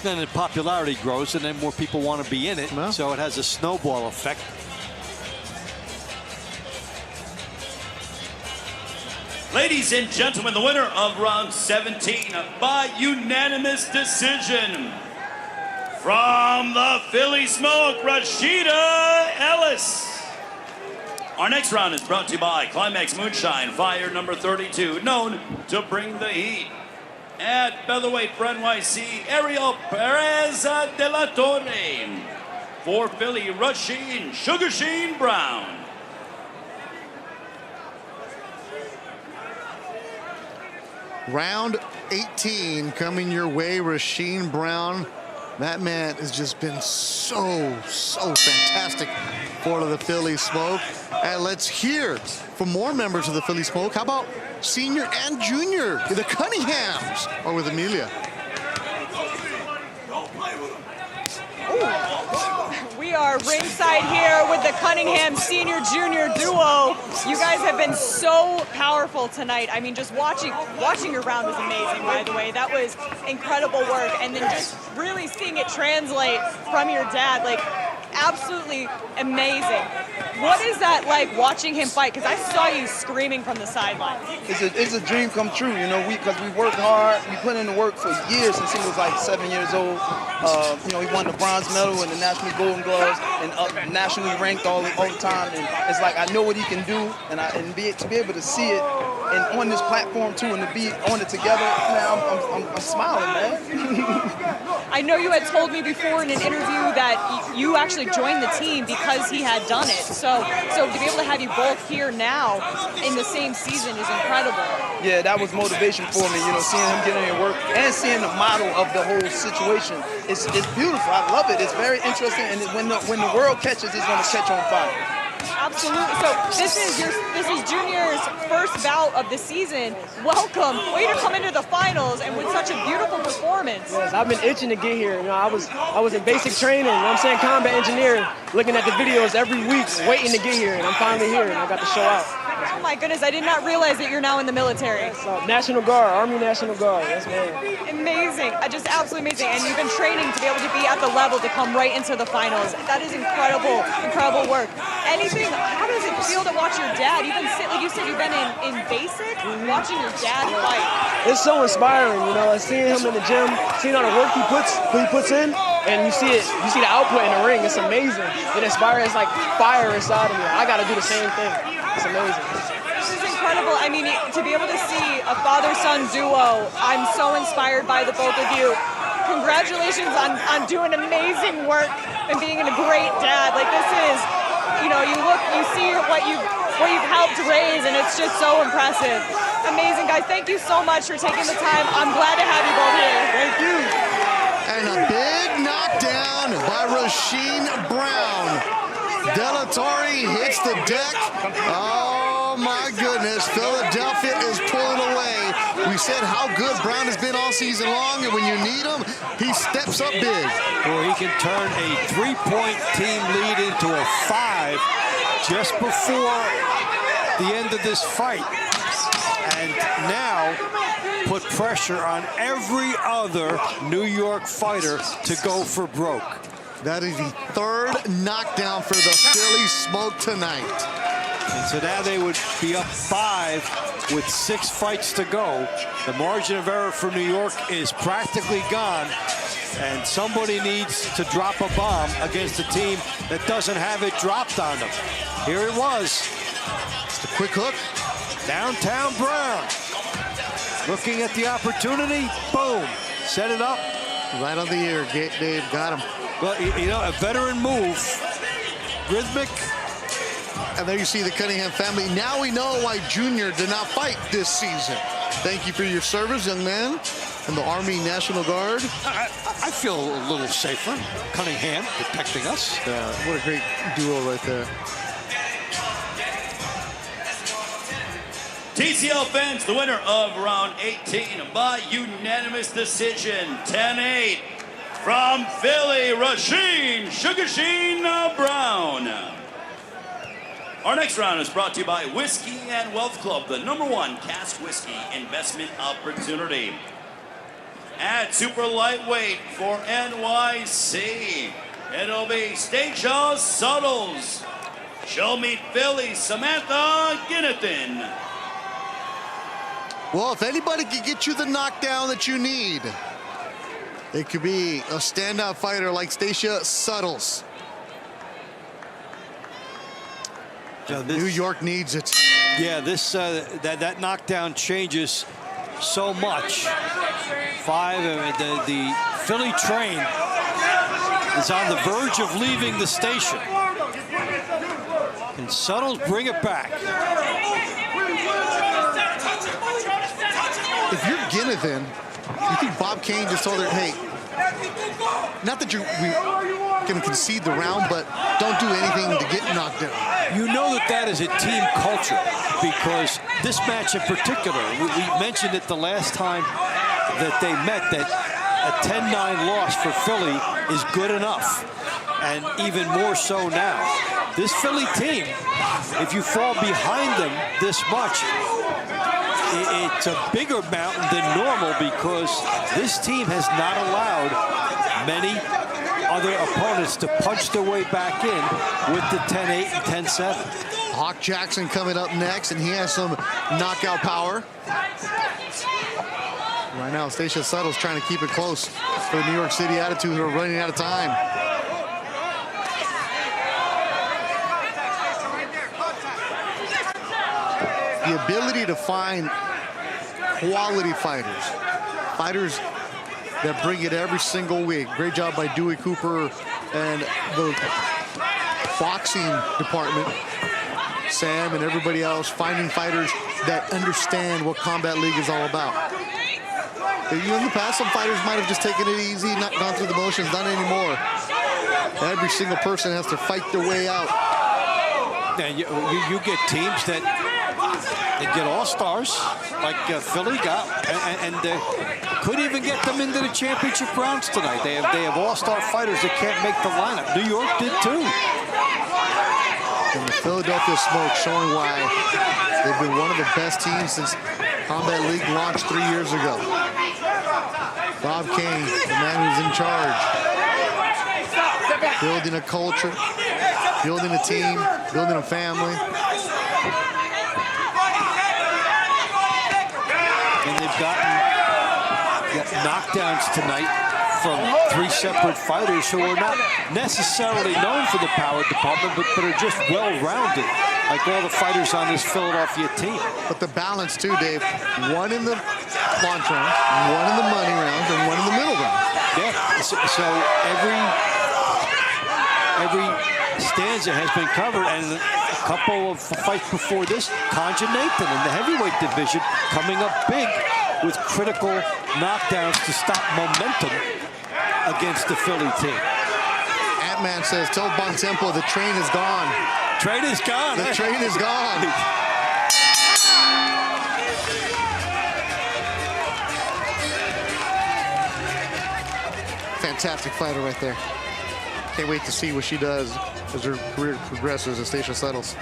Then the popularity grows, and then more people want to be in it. Well, so it has a snowball effect. Ladies and gentlemen, the winner of round 17 by unanimous decision from the Philly Smoke, Rashida Ellis. Our next round is brought to you by Climax Moonshine, Fire number 32, known to bring the heat. At featherweight for NYC, Ariel Perez de la Torre. For Philly, Rasheen Sugar Sheen Brown. Round 18 coming your way, Rasheen Brown. That man has just been so fantastic for the Philly Smoke. And let's hear from more members of the Philly Smoke. How about senior and junior? The Cunninghams are with Amelia. We are ringside here with the Cunningham senior-junior duo. You guys have been so powerful tonight. I mean, just watching your round was amazing, by the way. That was incredible work. And then just really seeing it translate from your dad, like, absolutely amazing. What is that like watching him fight? Because I saw you screaming from the sideline. It's a dream come true, you know, because we worked hard. We put in the work for years since he was like 7 years old. You know, he won the bronze medal and the national golden gloves and nationally ranked all the time. And it's like, I know what he can do, and to be able to see it and on this platform too, and to be on it together, man, I'm smiling, man. I know you had told me before in an interview that you actually joined the team because he had done it. So to be able to have you both here now in the same season is incredible. Yeah, that was motivation for me, you know, seeing him get in and work and seeing the model of the whole situation. It's beautiful. I love it. It's very interesting, and when the world catches, it's going to catch on fire. Absolutely. So this is Junior's first bout of the season. Welcome. Way to come into the finals and with such a beautiful performance. Yes, I've been itching to get here. You know, I was in basic training, you know what I'm saying, combat engineering, looking at the videos every week, waiting to get here, and I'm finally here, and I got to show out. Oh my goodness, I did not realize that you're now in the military. So, National Guard, Army National Guard, yes ma'am. Amazing, just absolutely amazing. And you've been training to be able to be at the level to come right into the finals. That is incredible work. How does it feel to watch your dad? You've been, like you said, you've been in basic, watching your dad fight. It's so inspiring, you know, seeing him in the gym, seeing all the work he puts in, and you see the output in the ring. It's amazing. It inspires, like fire inside of me. I got to do the same thing. It's amazing. This is incredible. I mean, to be able to see a father-son duo, I'm so inspired by the both of you. Congratulations on doing amazing work and being a great dad. Like, this is, you know, you see what you've helped raise, and it's just so impressive. Amazing, guys. Thank you so much for taking the time. I'm glad to have you both here. Thank you. And a big knockdown by Rasheen Brown. De La Torre hits the deck. Oh my goodness, Philadelphia is pulling away. We said how good Brown has been all season long, and when you need him, he steps up big. Or he can turn a 3-point team lead into a 5 just before the end of this fight. And now put pressure on every other New York fighter to go for broke. That is the third knockdown for the Philly Smoke tonight. And so now they would be up 5 with 6 fights to go. The margin of error for New York is practically gone. And somebody needs to drop a bomb against a team that doesn't have it dropped on them. Here it was. Just a quick hook. Downtown Brown. Looking at the opportunity. Boom. Set it up. Right on the ear, Dave. Got him. Well, you know, a veteran move. Rhythmic. And there you see the Cunningham family. Now we know why Junior did not fight this season. Thank you for your service, young man. And the Army National Guard. I feel a little safer. Cunningham protecting us. Yeah, what a great duo right there. TCL fans, the winner of round 18 by unanimous decision, 10-8. From Philly, Rasheen Sugar Sheen Brown. Our next round is brought to you by Whiskey and Wealth Club, the #1 cask whiskey investment opportunity. At super lightweight for NYC, it'll be Stacia Suttles. She'll meet Philly Samantha Ginnethan. Well, if anybody can get you the knockdown that you need, it could be a standout fighter like Stacia Suttles. New York needs it. Yeah, this that knockdown changes so much. The Philly train is on the verge of leaving the station. And Suttles bring it back. If you're Ginnethan, you think Bob Kane just told her, hey, not that we're going to concede the round, but don't do anything to get knocked down. You know that is a team culture, because this match in particular, we mentioned it the last time that they met, that a 10-9 loss for Philly is good enough, and even more so now. This Philly team, if you fall behind them this much, it's a bigger mountain than normal, because this team has not allowed many other opponents to punch their way back in with the 10-8 and 10-7. Hawk Jackson coming up next, and he has some knockout power. Right now, Stacia Suttles trying to keep it close for the New York City Attitude, who are running out of time. The ability to find quality fighters that bring it every single week. Great job by Dewey Cooper and the boxing department, Sam and everybody else, finding fighters that understand what Combat League is all about. You know, in the past, some fighters might have just taken it easy, not gone through the motions, not anymore. Every single person has to fight their way out. And you get teams that get all-stars, like Philly got, and could even get them into the championship rounds tonight. They have all-star fighters that can't make the lineup. New York did too. And the Philadelphia Smoke showing why they've been one of the best teams since Combat League launched 3 years ago. Bob Kane, the man who's in charge, building a culture, building a team, building a family. And they've gotten knockdowns tonight from 3 separate fighters who are not necessarily known for the power department, but are just well-rounded, like all the fighters on this Philadelphia team. But the balance too, Dave. One in the launch round, one in the money round, and one in the middle round. Yeah, so every stanza has been covered, and a couple of fights before this, Conja Nathan in the heavyweight division coming up big with critical knockdowns to stop momentum against the Philly team. Ant-Man says, tell Bontempo the train is gone. Train is gone. The train is gone. Fantastic fighter right there. Can't wait to see what she does as her career progresses as Stacia Suttles.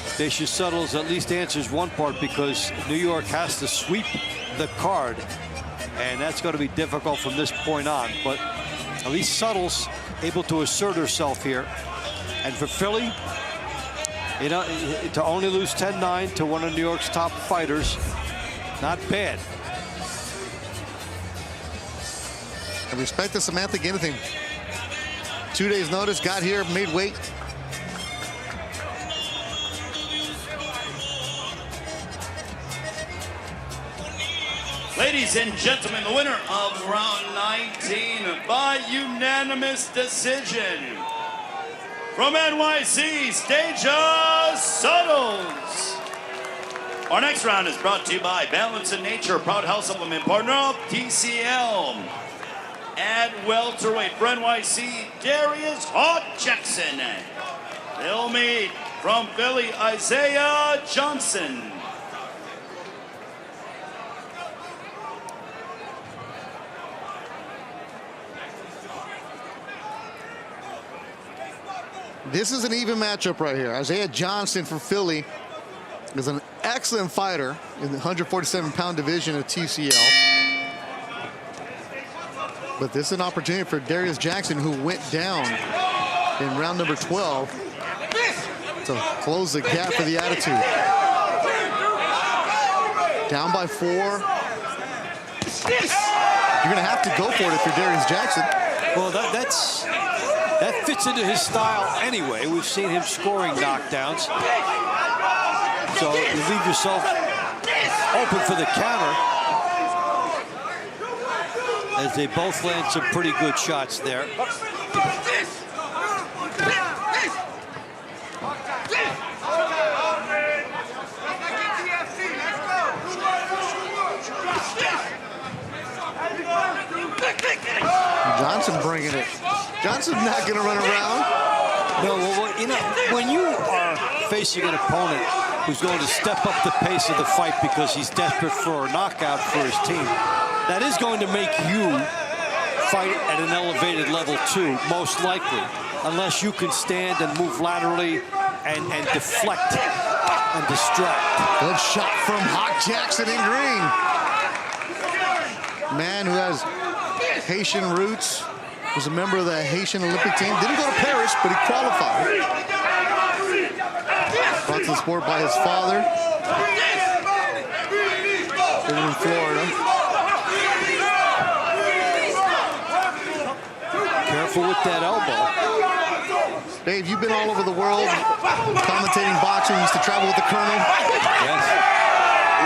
Stacia Suttles at least answers one part, because New York has to sweep the card, and that's going to be difficult from this point on. But at least Suttles able to assert herself here. And for Philly, you know, to only lose 10-9 to one of New York's top fighters, not bad. And respect to Samantha Ginnethan. 2 days notice, got here, made weight. Ladies and gentlemen, the winner of round 19 by unanimous decision from NYC, Stasia Suttles. Our next round is brought to you by Balance in Nature, proud health supplement partner of TCL. At welterweight for NYC, Darius Hawk Jackson. They'll meet from Philly, Isaiah Johnson. This is an even matchup right here. Isaiah Johnson from Philly is an excellent fighter in the 147-pound division of TCL. But this is an opportunity for Darius Jackson, who went down in round number 12, to close the gap for the attitude. Down by 4. You're going to have to go for it if you're Darius Jackson. Well, that fits into his style anyway. We've seen him scoring knockdowns. So you leave yourself open for the counter, as they both land some pretty good shots there. Johnson bringing it. Johnson's not going to run around. No, well, you know, when you are facing an opponent who's going to step up the pace of the fight because he's desperate for a knockout for his team, that is going to make you fight at an elevated level too, most likely, unless you can stand and move laterally and deflect and distract. Good shot from Hawk Jackson in green. Man who has Haitian roots, was a member of the Haitian Olympic team. Didn't go to Paris, but he qualified. Brought to the sport by his father. Living in Florida. Careful with that elbow. Dave, you've been all over the world commentating boxing. You used to travel with the Colonel. Yes.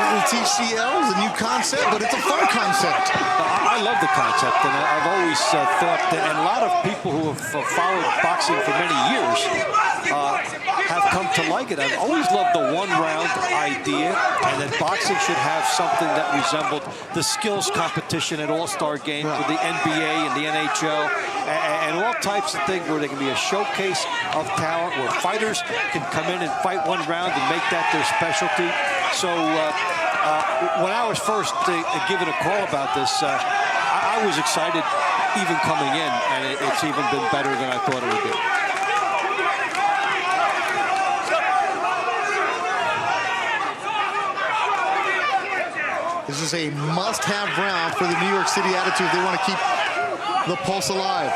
The TCL is a new concept, but it's a fun concept. I love the concept, and I've always thought that, and a lot of people who have followed boxing for many years have come to like it. I've always loved the one-round idea, and that boxing should have something that resembled the skills competition at all-star games with the NBA and the NHL, and all types of things where there can be a showcase of talent, where fighters can come in and fight one round and make that their specialty. So when I was first given a call about this, I was excited even coming in, and it's even been better than I thought it would be. This is a must-have round for the New York City Attitude if they want to keep the pulse alive.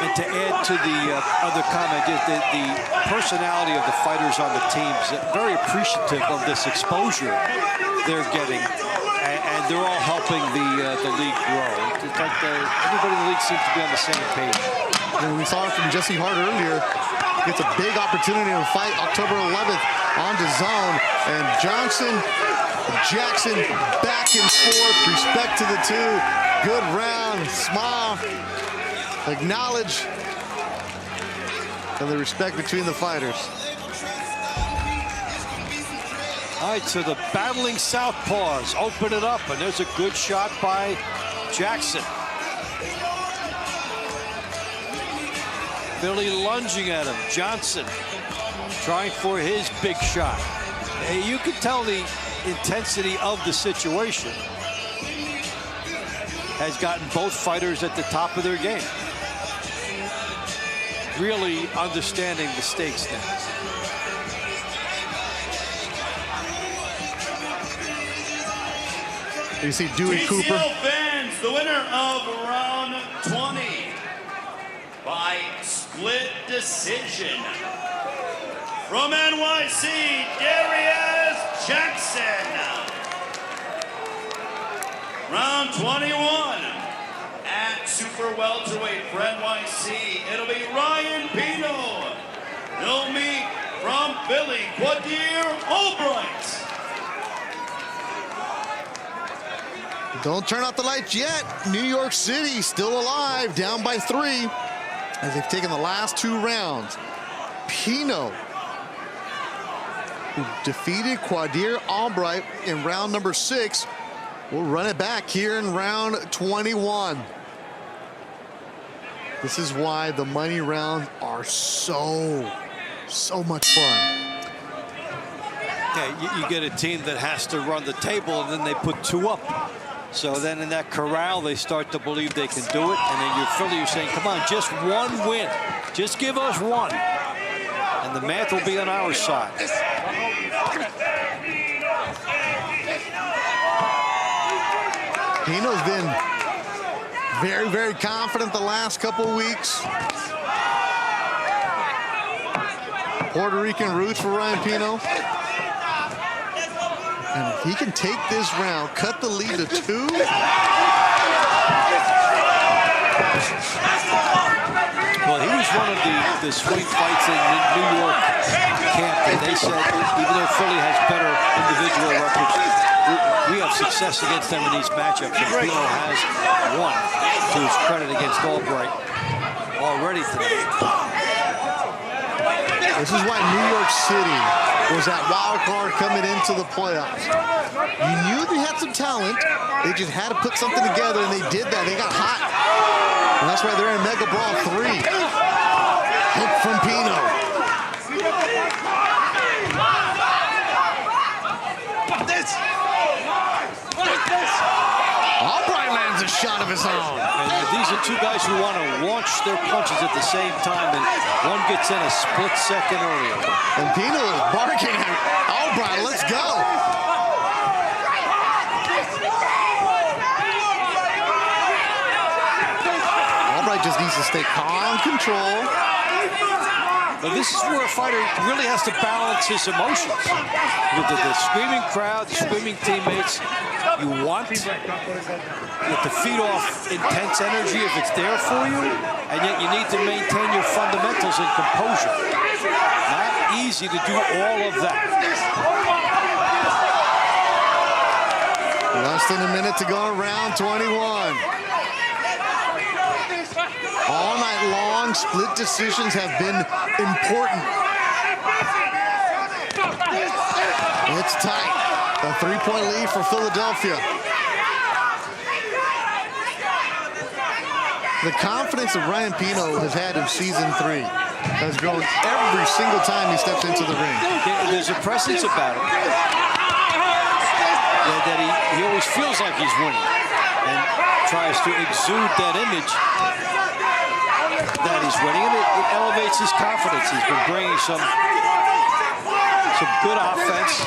And to add to the other comment, the personality of the fighters on the teams, very appreciative of this exposure they're getting, and they're all helping the league grow. It's like everybody in the league seems to be on the same page. And we saw it from Jesse Hart earlier. Gets a big opportunity to fight October 11th on DAZN, and Jackson back and forth. Respect to the two. Good round. Smile. Acknowledge the respect between the fighters. All right, so the battling southpaws open it up, and there's a good shot by Jackson. Billy lunging at him. Johnson trying for his big shot. Hey, you can tell the intensity of the situation has gotten both fighters at the top of their game. Really understanding the stakes now. You see Dewey Cooper. TCL fans, the winner of round 20 by split decision from NYC, Darius Jackson. Round 21 at super welterweight for NYC. It'll be Ryan Pino. He'll meet from Philly, Quadir Albright. Don't turn off the lights yet. New York City still alive, down by 3 as they've taken the last 2 rounds. Pino, who defeated Quadir Albright in round number 6, will run it back here in round 21. This is why the money rounds are so much fun. Yeah, you get a team that has to run the table, and then they put 2 up. So then in that corral, they start to believe they can do it. And then you're saying, come on, just 1 win. Just give us 1. And the math will be on our side. Pino's been very confident the last couple of weeks. Puerto Rican roots for Ryan Pino. And if he can take this round, cut the lead to 2. Well, he was one of the swing fights in New York camp, and they said even though Philly has better individual records, we have success against them in these matchups. And Pino has won, to his credit, against Albright already today. This is why New York City was that wild card coming into the playoffs. You knew they had some talent. They just had to put something together, and they did that. They got hot. And that's why they're in Megabrawl 3. Hook from Pino. Albright lands a shot of his own. And these are 2 guys who want to launch their punches at the same time, and one gets in a split second earlier. And Pino is barking at Albright. Let's go. Albright just needs to stay calm, control. But this is where a fighter really has to balance his emotions. With the screaming crowd, the screaming teammates, you want to feed off intense energy if it's there for you, and yet you need to maintain your fundamentals and composure. Not easy to do all of that. Less than a minute to go in round 21. All night long, split decisions have been important. It's tight. A 3-point lead for Philadelphia. The confidence that Ryan Pino has had in season 3 has grown every single time he steps into the ring. There's a presence about him. That he always feels like he's winning and tries to exude that image that he's winning, and it elevates his confidence. He's been bringing some good offense.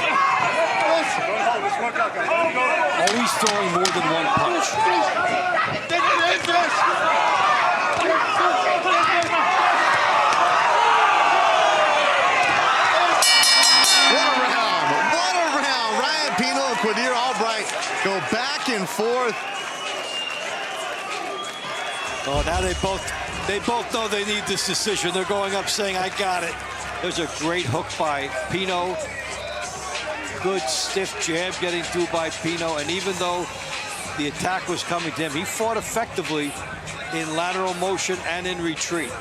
Always throwing more than 1 punch. What a round. Ryan Pino and Quadir Albright go back and forth. Oh, now they both know they need this decision. They're going up saying, I got it. There's a great hook by Pino. Good stiff jab getting through by Pino. And even though the attack was coming to him, he fought effectively in lateral motion and in retreat.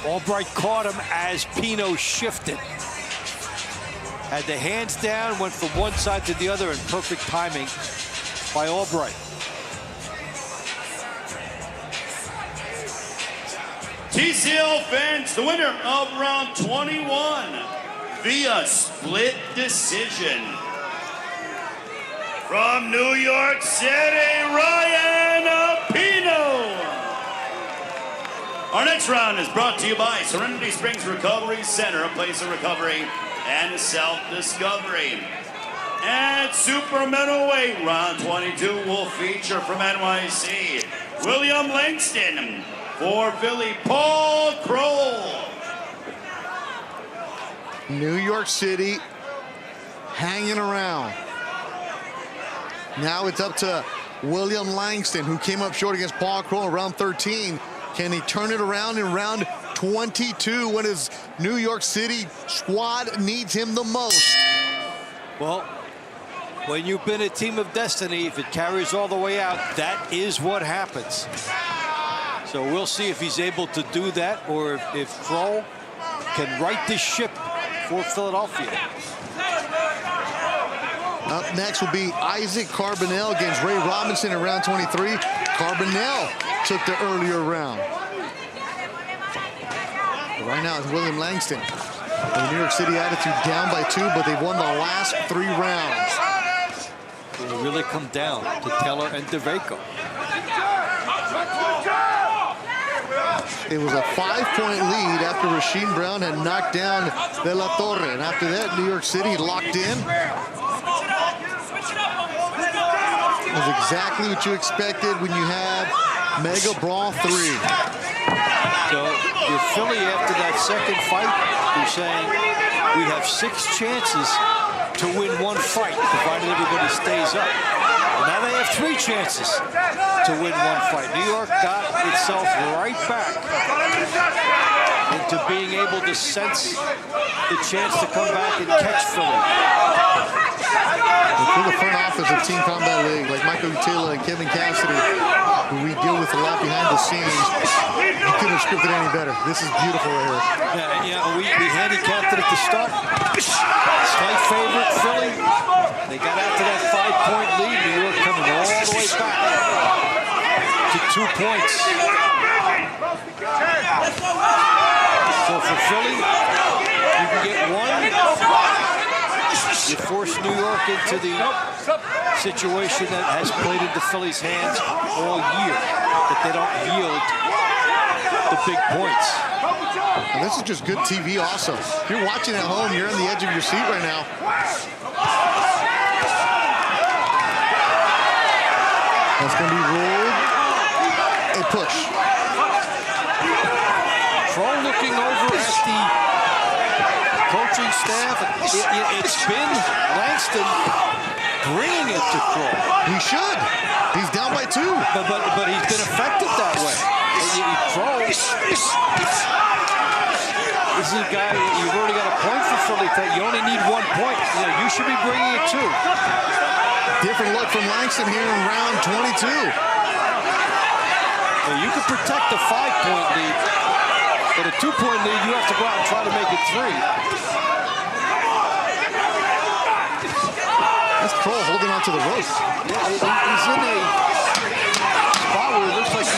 Albright caught him as Pino shifted. Had the hands down, went from one side to the other in perfect timing by Albright. TCL fans, the winner of round 21 via split decision. From New York City, Ryan Pino. Our next round is brought to you by Serenity Springs Recovery Center, a place of recovery and self-discovery. And super middleweight, round 22 will feature from NYC, William Langston. For Philly, Paul Kroll. New York City hanging around. Now it's up to William Langston, who came up short against Paul Kroll in round 13. Can he turn it around in round 22 when his New York City squad needs him the most? Well, when you've been a team of destiny, if it carries all the way out, that is what happens. So we'll see if he's able to do that, or if Kroll can right the ship for Philadelphia. Up next will be Isaac Carbonell against Ray Robinson in round 23. Carbonell took the earlier round. But right now it's William Langston. The New York City Attitude down by 2, but they've won the last 3 rounds. It will really come down to Taylor and DeVaco. It was a 5-point lead after Rasheed Brown had knocked down De La Torre. And after that, New York City locked in. It was exactly what you expected when you had Megabrawl 3. So your Philly, after that second fight, you're saying we have 6 chances to win 1 fight, provided everybody stays up. And now they have 3 chances to win 1 fight. New York got itself right back into being able to sense the chance to come back and catch Philly. And for the front office of Team Combat League, like Michael Utila and Kevin Cassidy, who we deal with a lot behind the scenes, you couldn't have scripted any better. This is beautiful right here. Yeah, we handicapped it at the start. Slight favorite, Philly. They got out to that 5-point lead. New York coming all the way back to 2 points. So for Philly, you can get 1. You force New York into the situation that has played into Philly's hands all year, that they don't yield the big points. And this is just good TV also. If you're watching at home, you're on the edge of your seat right now. That's going to be ruled a push. Kroll looking over at the coaching staff. It's been Langston bringing it to Kroll. He should. He's down by 2. But he's been effective that way. Kroll, this is a guy, you've already got a point for Philly. You only need 1 point. You should be bringing it 2. Different look from Langston here in round 22. Well, you can protect the 5-point lead, but a 2-point lead, you have to go out and try to make it 3. That's Kroll holding onto the rope. Yeah, he's in a spot where it looks like he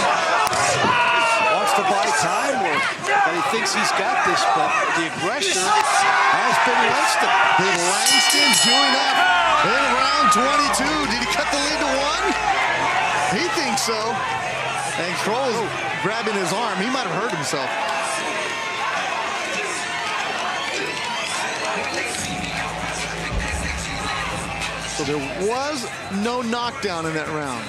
wants to buy time, or that he thinks he's got this, but the aggressor has been Langston. Did Langston doing up in round 22? Did he cut the lead to 1? He thinks so. And Kroll's grabbing his arm. He might have hurt himself. So there was no knockdown in that round.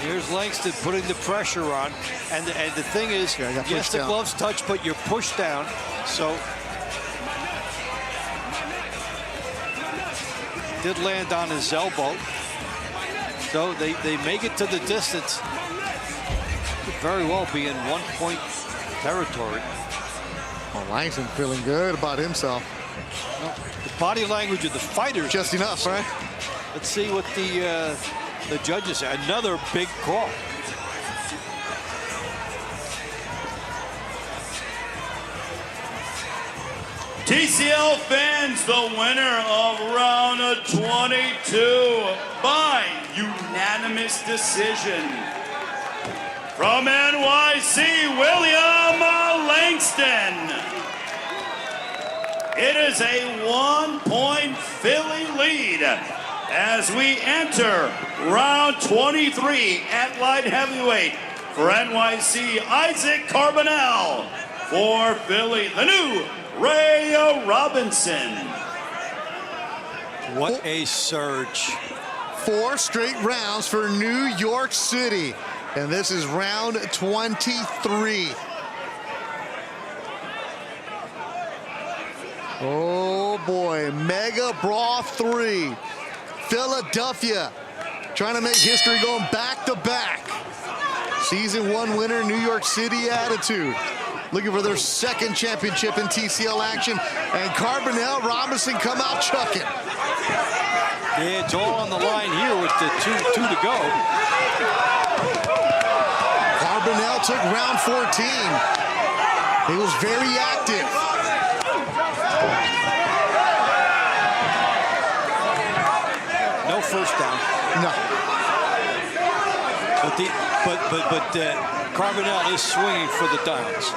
Here's Langston putting the pressure on. And the thing is, yes, the gloves touch, but you're pushed down. So did land on his elbow. So they make it to the distance. Could very well be in 1-point territory. Well, Langston feeling good about himself. Well, the body language of the fighters. Just enough, right? Let's see what the judges say. Another big call. TCL fans, the winner of round 22 by unanimous decision. From NYC, William Langston. It is a 1-point Philly lead as we enter round 23 at light heavyweight. For NYC, Isaac Carbonell. For Philly, the new Ray Robinson. What a surge. 4 straight rounds for New York City. And this is round 23. Oh boy, Megabrawl 3. Philadelphia trying to make history going back to back. Season 1 winner, New York City Attitude. looking for their second championship in TCL action. And Carbonell, Robinson come out chucking. Yeah, it's all on the line here with the two to go. Carbonell took round 14. He was very active. No first down. No. But Carbonell is swinging for the downs.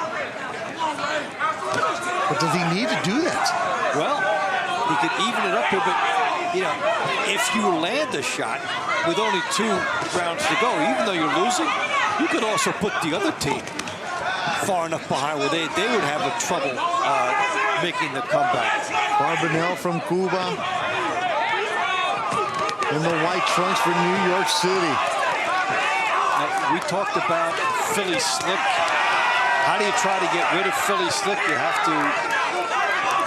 But does he need to do that? Well, he could even it up here, but you know, if you land a shot with only 2 rounds to go, even though you're losing, you could also put the other team far enough behind where they would have a trouble making the comeback. Carbonell from Cuba in the white trunks for New York City. Now, we talked about Philly Slick. How do you try to get rid of Philly Slick? You have to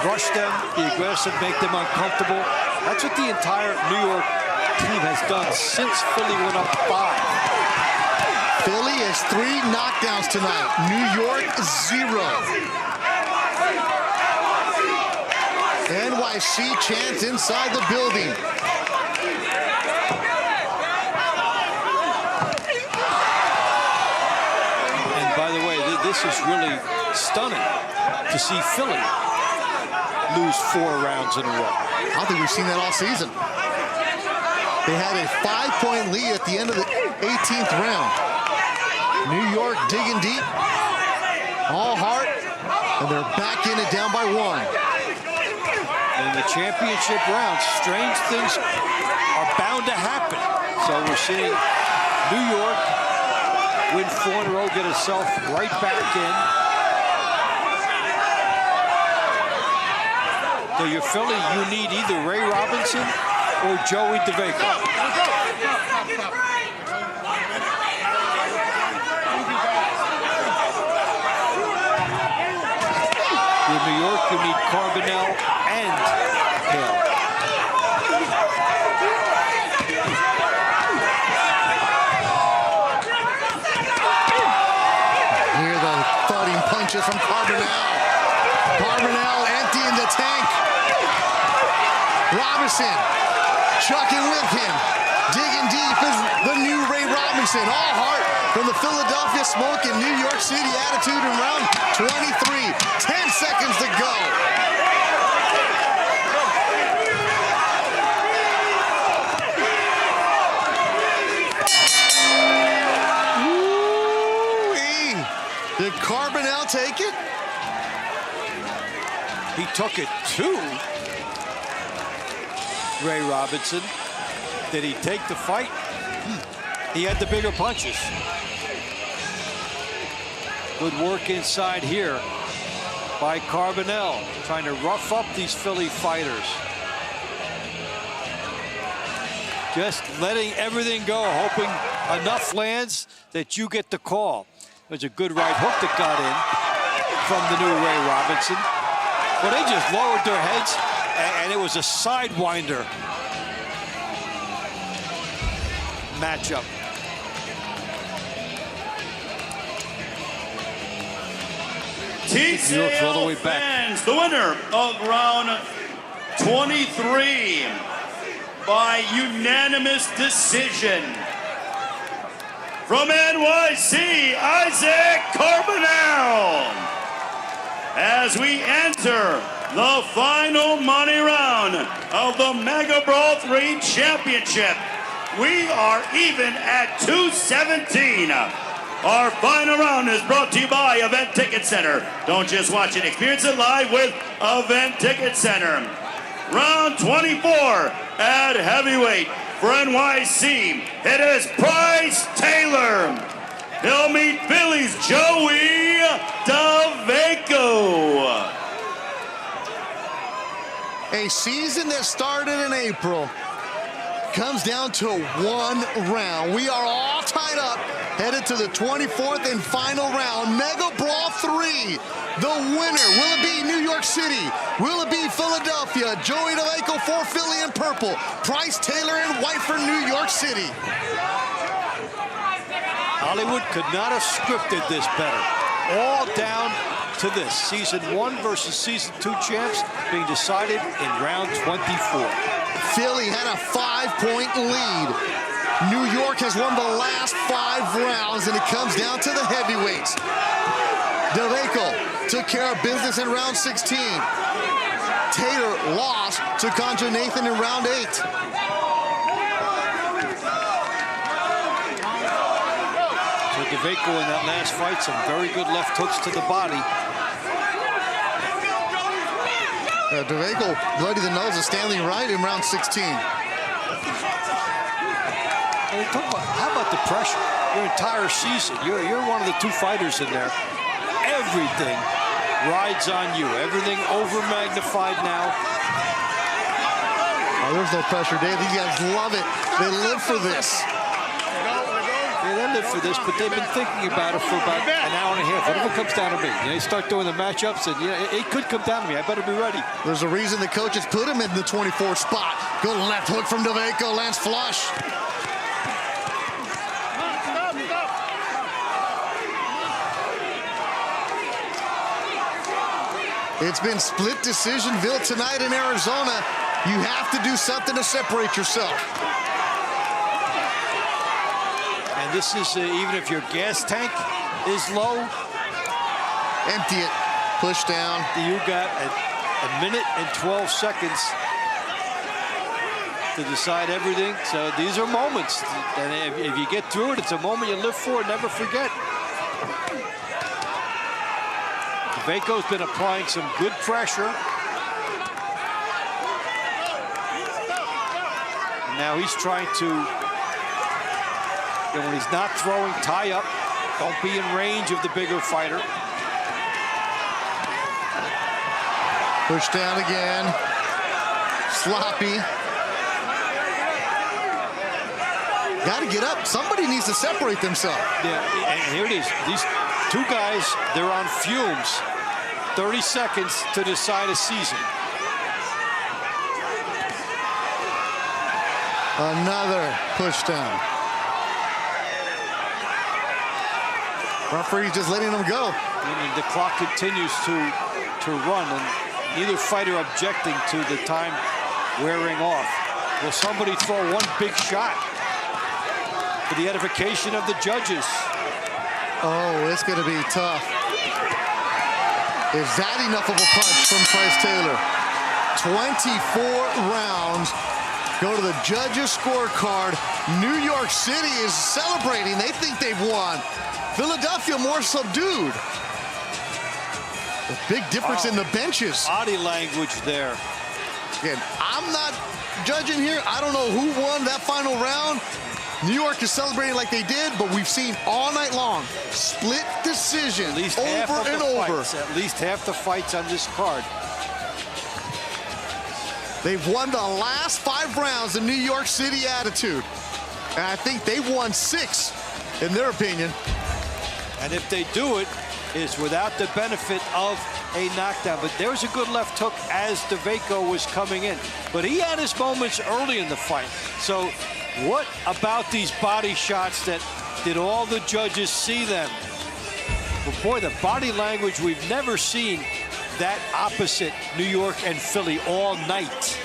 rush them, be aggressive, make them uncomfortable. That's what the entire New York team has done since Philly went up 5. Philly has 3 knockdowns tonight. New York 0. NYC chants inside the building. And by the way, this is really stunning to see Philly lose 4 rounds in a row. I don't think we've seen that all season. They had a 5-point lead at the end of the 18th round. New York digging deep, all heart, and they're back in it down by 1. In the championship round, strange things are bound to happen. So we're seeing New York win 4 in a row, get itself right back in. So you're Philly, you need either Ray Robinson or Joey DeVeco. In New York, you need Carbonell and Hill. Hear the thudding punches from Carbonell. Carbonell emptying the tank. Robinson chucking with him. Digging deep is the new Ray Robinson. All heart from the Philadelphia Smoke in New York City attitude in round 23. 10 seconds to go. Ooh-wee. Did Carbonell take it? He took it to Ray Robinson. Did he take the fight? He had the bigger punches. Good work inside here by Carbonell, trying to rough up these Philly fighters. Just letting everything go, hoping enough lands that you get the call. There's a good right hook that got in from the new Ray Robinson. Well, they just lowered their heads, and it was a sidewinder matchup. TCL fans, the winner of round 23 by unanimous decision from NYC, Isaac Carbonell. As we enter the final money round of the Megabrawl 3 Championship, we are even at 217. Our final round is brought to you by Event Ticket Center. Don't just watch it, experience it live with Event Ticket Center. Round 24 at heavyweight for NYC, it is Bryce Taylor. He'll meet Philly's Joey DeVeco. A season that started in April comes down to 1 round. We are all tied up, headed to the 24th and final round. Megabrawl 3. The winner, will it be New York City? Will it be Philadelphia? Joey DeVeco for Philly in purple. Bryce Taylor in white for New York City. Hollywood could not have scripted this better. All down to this. Season 1 versus Season 2 champs being decided in round 24. Philly had a 5-point lead. New York has won the last 5 rounds, and it comes down to the heavyweights. DeVaco took care of business in round 16. Taylor lost to Contra Nathan in round 8. So DeVaco in that last fight, some very good left hooks to the body. DeVaco bloody the nose of Stanley Wright in round 16. How about the pressure? Your entire season, you're one of the 2 fighters in there. Everything rides on you. Everything over-magnified now. Oh, there's no pressure, Dave. These guys love it. They live for this. Yeah, they live for this, but they've been thinking about it for about an hour and a half. What if it comes down to me? They start doing the matchups, and it could come down to me. I better be ready. There's a reason the coaches put him in the 24th spot. Good left hook from DeVaco, lands flush. It's been split decisionville tonight in Arizona. You have to do something to separate yourself. And this is even if your gas tank is low. Empty it, push down. You got a minute and 12 seconds to decide everything. So these are moments. And if you get through it, it's a moment you live for and never forget. DeVaco's been applying some good pressure. And now he's trying to, when he's not throwing, tie up. Don't be in range of the bigger fighter. Push down again. Sloppy. Got to get up. Somebody needs to separate themselves. Yeah, and here it is. These 2 guys, they're on fumes. 30 seconds to decide a season. Another push down. Referee's just letting them go. And the clock continues to run, and neither fighter objecting to the time wearing off. Will somebody throw one big shot for the edification of the judges? Oh, it's going to be tough. Is that enough of a punch from Price Taylor? 24 rounds go to the judges' scorecard. New York City is celebrating. They think they've won. Philadelphia more subdued. A big difference in the benches. Body language there. Again, I'm not judging here. I don't know who won that final round. New York is celebrating like they did, but we've seen all night long split decision At least over and over. At least half the fights on this card. They've won the last 5 rounds in New York City attitude. And I think they won 6, in their opinion. And if they do it, it's without the benefit of a knockdown. But there's a good left hook as DeVaco was coming in. But he had his moments early in the fight. So what about these body shots that did all the judges see them? But boy, the body language, we've never seen that opposite New York and Philly all night.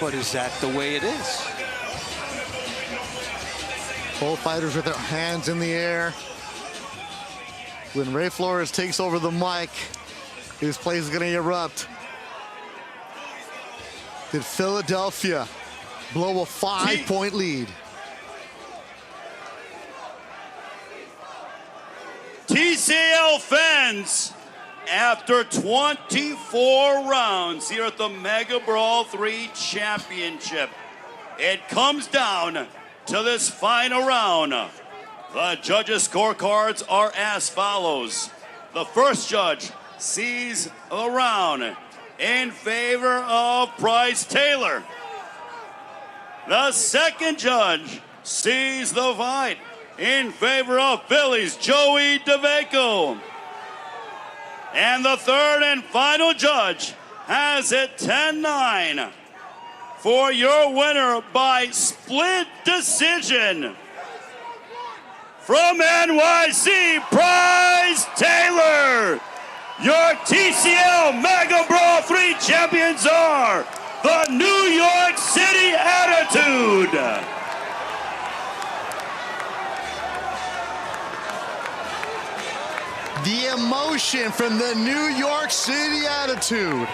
But is that the way it is? Both fighters with their hands in the air. When Ray Flores takes over the mic, this place is going to erupt. Did Philadelphia blow a 5-point lead? TCL fans, after 24 rounds here at the Megabrawl 3 Championship, it comes down to this final round. The judges' scorecards are as follows. The first judge sees the round in favor of Price Taylor. The second judge sees the fight in favor of Philly's Joey DeVaco. And the third and final judge has it 10-9 for your winner by split decision. from NYC, Bryce Taylor. Your TCL Megabrawl 3 champions are the New York City Attitude. The emotion from the New York City Attitude.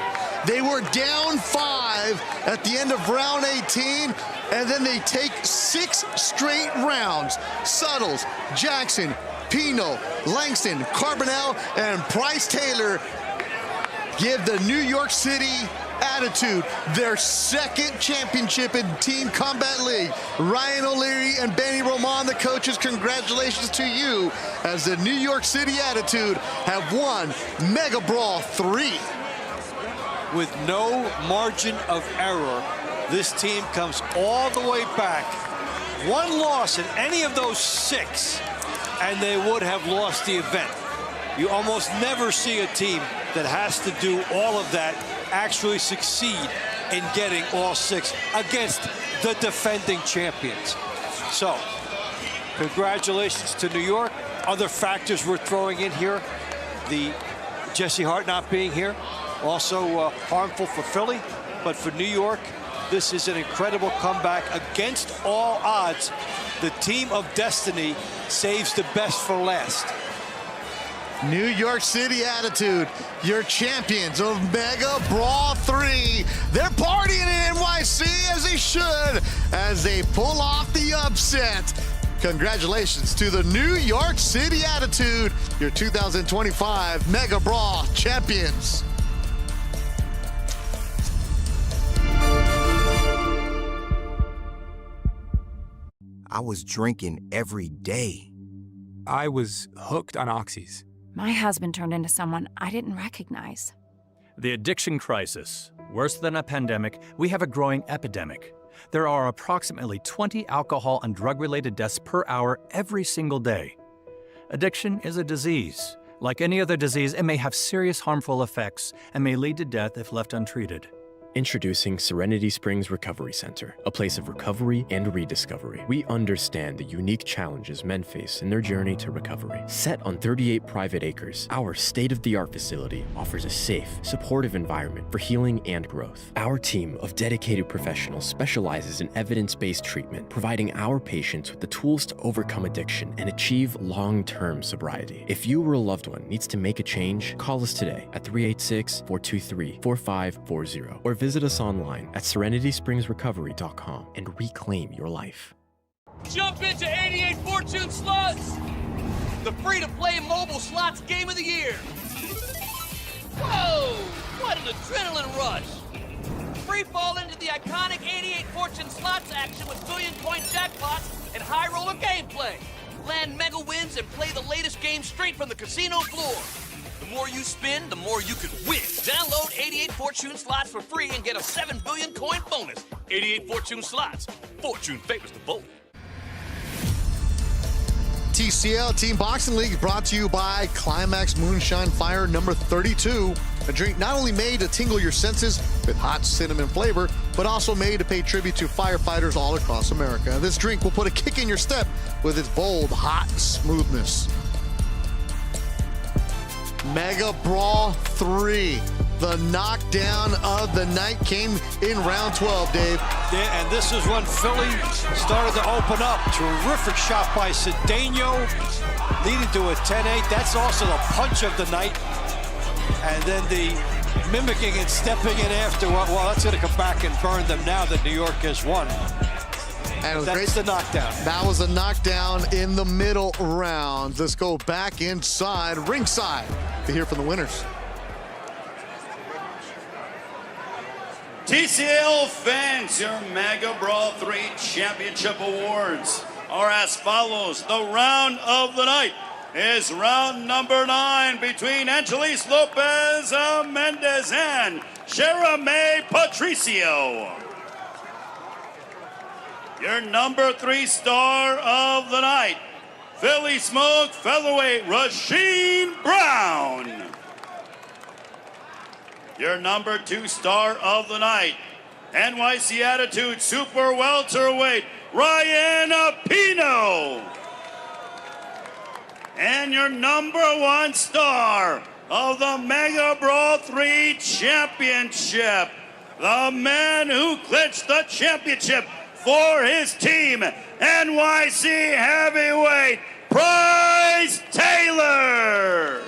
They were down 5 at the end of round 18, and then they take 6 straight rounds. Suttles, Jackson, Pino, Langston, Carbonell, and Bryce Taylor give the New York City Attitude their second championship in Team Combat League. Ryan O'Leary and Benny Roman, the coaches, congratulations to you as the New York City Attitude have won Mega Brawl 3. With no margin of error, this team comes all the way back. One loss in any of those 6, and they would have lost the event. You almost never see a team that has to do all of that actually succeed in getting all 6 against the defending champions. So, congratulations to New York. Other factors we're throwing in here, the Jesse Hart not being here, also harmful for Philly, but for New York, this is an incredible comeback against all odds. The team of destiny saves the best for last. New York City Attitude, your champions of Mega Brawl 3. They're partying in NYC as they should, as they pull off the upset. Congratulations to the New York City Attitude, your 2025 Mega Brawl champions. I was drinking every day. I was hooked on oxys. My husband turned into someone I didn't recognize. The addiction crisis. Worse than a pandemic, we have a growing epidemic. There are approximately 20 alcohol and drug-related deaths per hour every single day. Addiction is a disease. Like any other disease, it may have serious harmful effects and may lead to death if left untreated. Introducing Serenity Springs Recovery Center, a place of recovery and rediscovery. We understand the unique challenges men face in their journey to recovery. Set on 38 private acres, our state-of-the-art facility offers a safe, supportive environment for healing and growth. Our team of dedicated professionals specializes in evidence-based treatment, providing our patients with the tools to overcome addiction and achieve long-term sobriety. If you or a loved one needs to make a change, call us today at 386-423-4540 or visit us online at serenityspringsrecovery.com and reclaim your life. Jump into 88 Fortune Slots, the free-to-play mobile slots game of the year. Whoa, what an adrenaline rush. Free fall into the iconic 88 Fortune Slots action with billion-coin jackpots and high-roller gameplay. Land mega wins and play the latest game straight from the casino floor. The more you spin, the more you can win. Download 88 Fortune Slots for free and get a 7 billion coin bonus. 88 Fortune Slots. Fortune favors the bold. TCL Team Boxing League is brought to you by Climax Moonshine Fire number 32. A drink not only made to tingle your senses with hot cinnamon flavor, but also made to pay tribute to firefighters all across America. This drink will put a kick in your step with its bold, hot smoothness. Mega Brawl 3. The knockdown of the night came in round 12, Dave. Yeah, and this is when Philly started to open up. Terrific shot by Cedeno, leading to a 10-8. That's also the punch of the night. And then the mimicking and stepping in after, well, that's going to come back and burn them now that New York has won. And that's the knockdown. That was a knockdown in the middle round. Let's go back inside ringside to hear from the winners. TCL fans, your Mega Brawl 3 Championship Awards are as follows. The round of the night is round number 9 between Angelis Lopez Mendez and Jeremy Patricio. Your number 3 star of the night, Philly Smoke Featherweight Rasheen Brown. Your number 2 star of the night, NYC Attitude Super Welterweight Ryan Pino. and your #1 star of the Mega Brawl 3 Championship, the man who clinched the championship for his team, NYC Heavyweight, Bryce Taylor.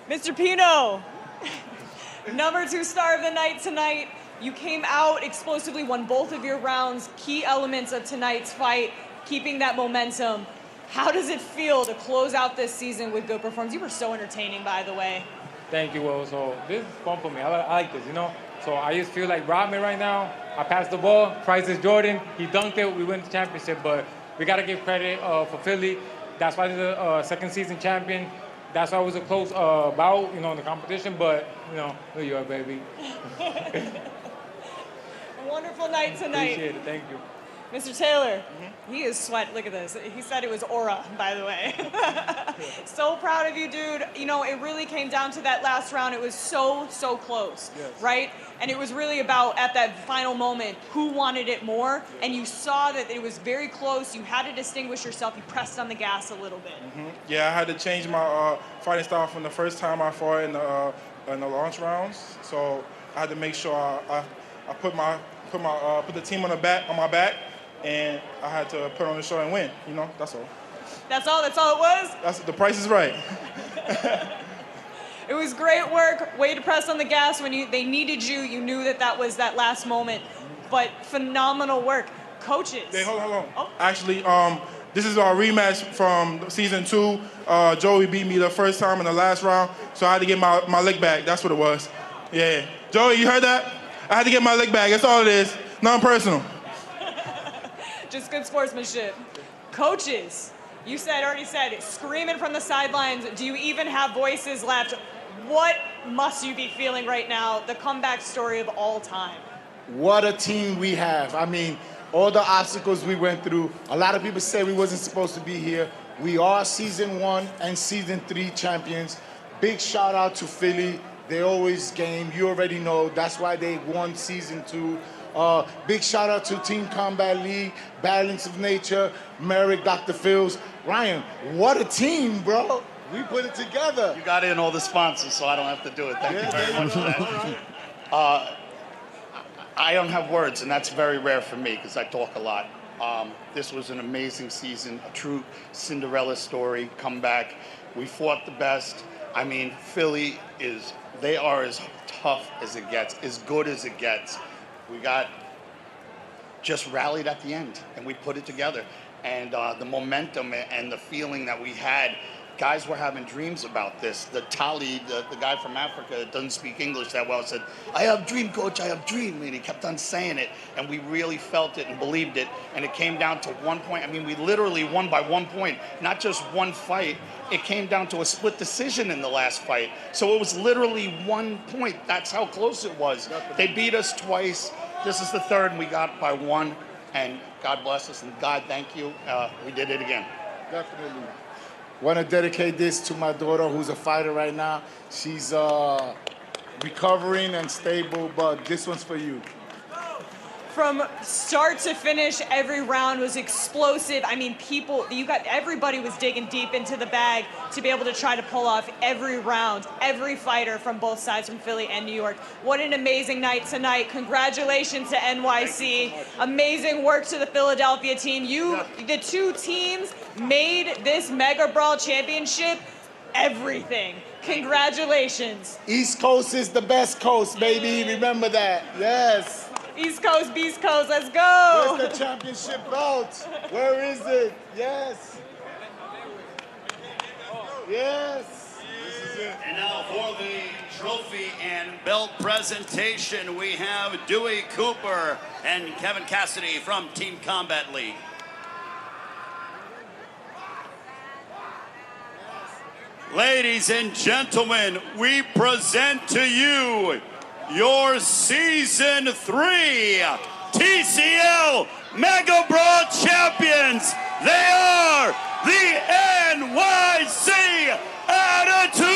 Mr. Pino, #2 star of the night tonight. You came out explosively, won both of your rounds, key elements of tonight's fight, keeping that momentum. How does it feel to close out this season with good performance? You were so entertaining, by the way. Thank you, Will. So this is fun for me. I like this, you know? So I just feel like Rodman right now. I passed the ball. Price is Jordan. He dunked it. We win the championship, but we got to give credit for Philly. That's why they're the second season champion. That's why it was a close bout, you know, in the competition, but, you know, New York, baby. A wonderful night tonight. Appreciate it. Thank you. Mr. Taylor, he is sweat. Look at this. He said it was aura, by the way. So proud of you, dude. You know, it really came down to that last round. It was so close, right? And it was really about, at that final moment, who wanted it more. And you saw that it was very close. You had to distinguish yourself. You pressed on the gas a little bit. Yeah, I had to change my fighting style from the first time I fought in the launch rounds. So I had to make sure I put the team on my back. And I had to put on the show and win. You know, that's all. That's all it was? The price is right. It was great work. Way to press on the gas when they needed you. You knew that was that last moment. But phenomenal work. Coaches. Hey, hold on. Oh. Actually, this is our rematch from season 2. Joey beat me the first time in the last round, so I had to get my leg back. That's what it was. Yeah. Joey, you heard that? I had to get my leg back. That's all it is. Non-personal. Just good sportsmanship. Coaches, you already said it, screaming from the sidelines. Do you even have voices left? What must you be feeling right now? The comeback story of all time. What a team we have. I mean, all the obstacles we went through. A lot of people say we wasn't supposed to be here. We are season 1 and season 3 champions. Big shout out to Philly. They always game. You already know. That's why they won season 2. Big shout out to Team Combat League, Balance of Nature, Merrick, Dr. Phils. Ryan, what a team, bro. We put it together. You got in all the sponsors, so I don't have to do it. Thank you very much for that. I don't have words, and that's very rare for me because I talk a lot. This was an amazing season, a true Cinderella story, comeback. We fought the best. I mean, Philly they are as tough as it gets, as good as it gets. We got just rallied at the end, and we put it together. And the momentum and the feeling that we had, guys were having dreams about this. The Tali, the guy from Africa that doesn't speak English that well, said, "I have dream, coach, I have dream." And he kept on saying it, and we really felt it and believed it. And it came down to 1 point. I mean, we literally won by 1 point, not just one fight. It came down to a split decision in the last fight. So it was literally 1 point. That's how close it was. They beat us twice. This is the third, and we got by 1. And God bless us, and God, thank you. We did it again. Definitely. Want to dedicate this to my daughter, who's a fighter right now. She's recovering and stable, but this one's for you. From start to finish, every round was explosive. I mean, everybody was digging deep into the bag to be able to try to pull off every round, every fighter from both sides, from Philly and New York. What an amazing night tonight. Congratulations to NYC. Amazing work to the Philadelphia team. The two teams made this Mega Brawl championship everything. Congratulations. East Coast is the best coast, baby. Remember that. Yes. East Coast, Beast Coast, let's go. Where's the championship belt? Where is it? Yes. Yes. This is it. And now for the trophy and belt presentation, we have Dewey Cooper and Kevin Cassidy from Team Combat League. Ladies and gentlemen, we present to you your Season 3 TCL Mega Brawl champions. They are the NYC Attitude.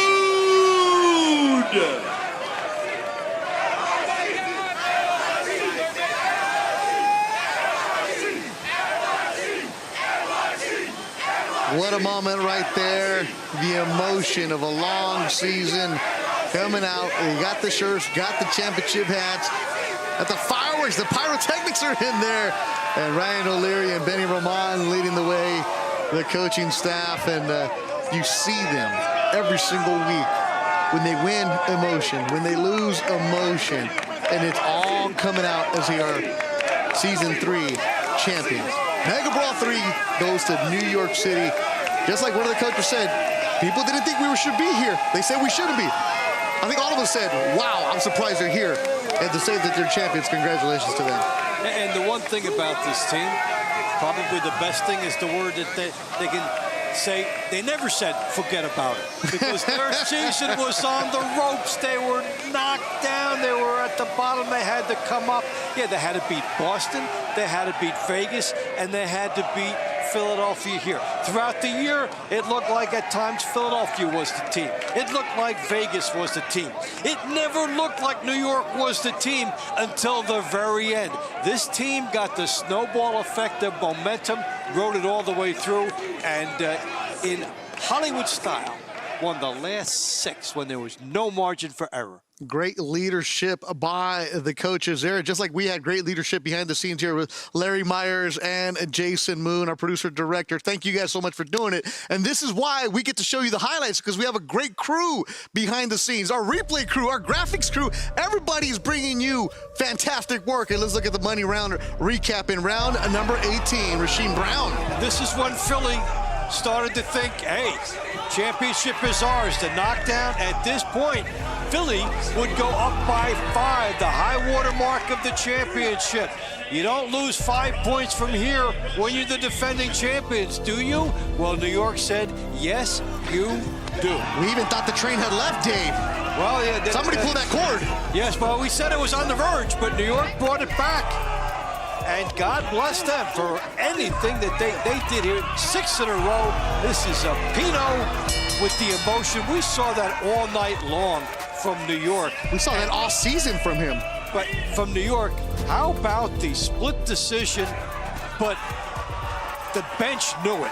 What a moment right there. The emotion of a long season coming out. You got the shirts, got the championship hats, got the fireworks, the pyrotechnics are in there. And Ryan O'Leary and Benny Roman leading the way, the coaching staff. And you see them every single week. When they win, emotion. When they lose, emotion. And it's all coming out as they are Season 3 champions. Megabrawl 3 goes to New York City. Just like one of the coaches said, people didn't think we should be here. They said we shouldn't be. I think all of us said, wow, I'm surprised they're here. And to say that they're champions, congratulations to them. And the one thing about this team, probably the best thing is the word that they can say. They never said forget about it, because their season was on the ropes. They were knocked down. They were at the bottom. They had to come up. Yeah, they had to beat Boston. They had to beat Vegas, and they had to beat Philadelphia here. Throughout the year, it looked like at times Philadelphia was the team. It looked like Vegas was the team. It never looked like New York was the team until the very end. This team got the snowball effect of momentum, rode it all the way through, and in Hollywood style, won the last 6 when there was no margin for error. Great leadership by the coaches there, just like we had great leadership behind the scenes here with Larry Myers and Jason Moon, our producer-director. Thank you guys so much for doing it. And this is why we get to show you the highlights, because we have a great crew behind the scenes. Our replay crew, our graphics crew, everybody's bringing you fantastic work. And let's look at the money round recap in round number 18, Rasheem Brown. This is when Philly started to think, hey, championship is ours. The knockdown at this point, Philly would go up by 5, the high water mark of the championship. You don't lose 5 points from here when you're the defending champions, do you? Well, New York said, yes, you do. We even thought the train had left, Dave. Well, yeah. Somebody pulled that cord. Yes, well, we said it was on the verge, but New York brought it back. And God bless them for anything that they did here. 6 in a row. This is a Pino with the emotion. We saw that all night long from New York. We saw that all season from him. But from New York, how about the split decision? But the bench knew it.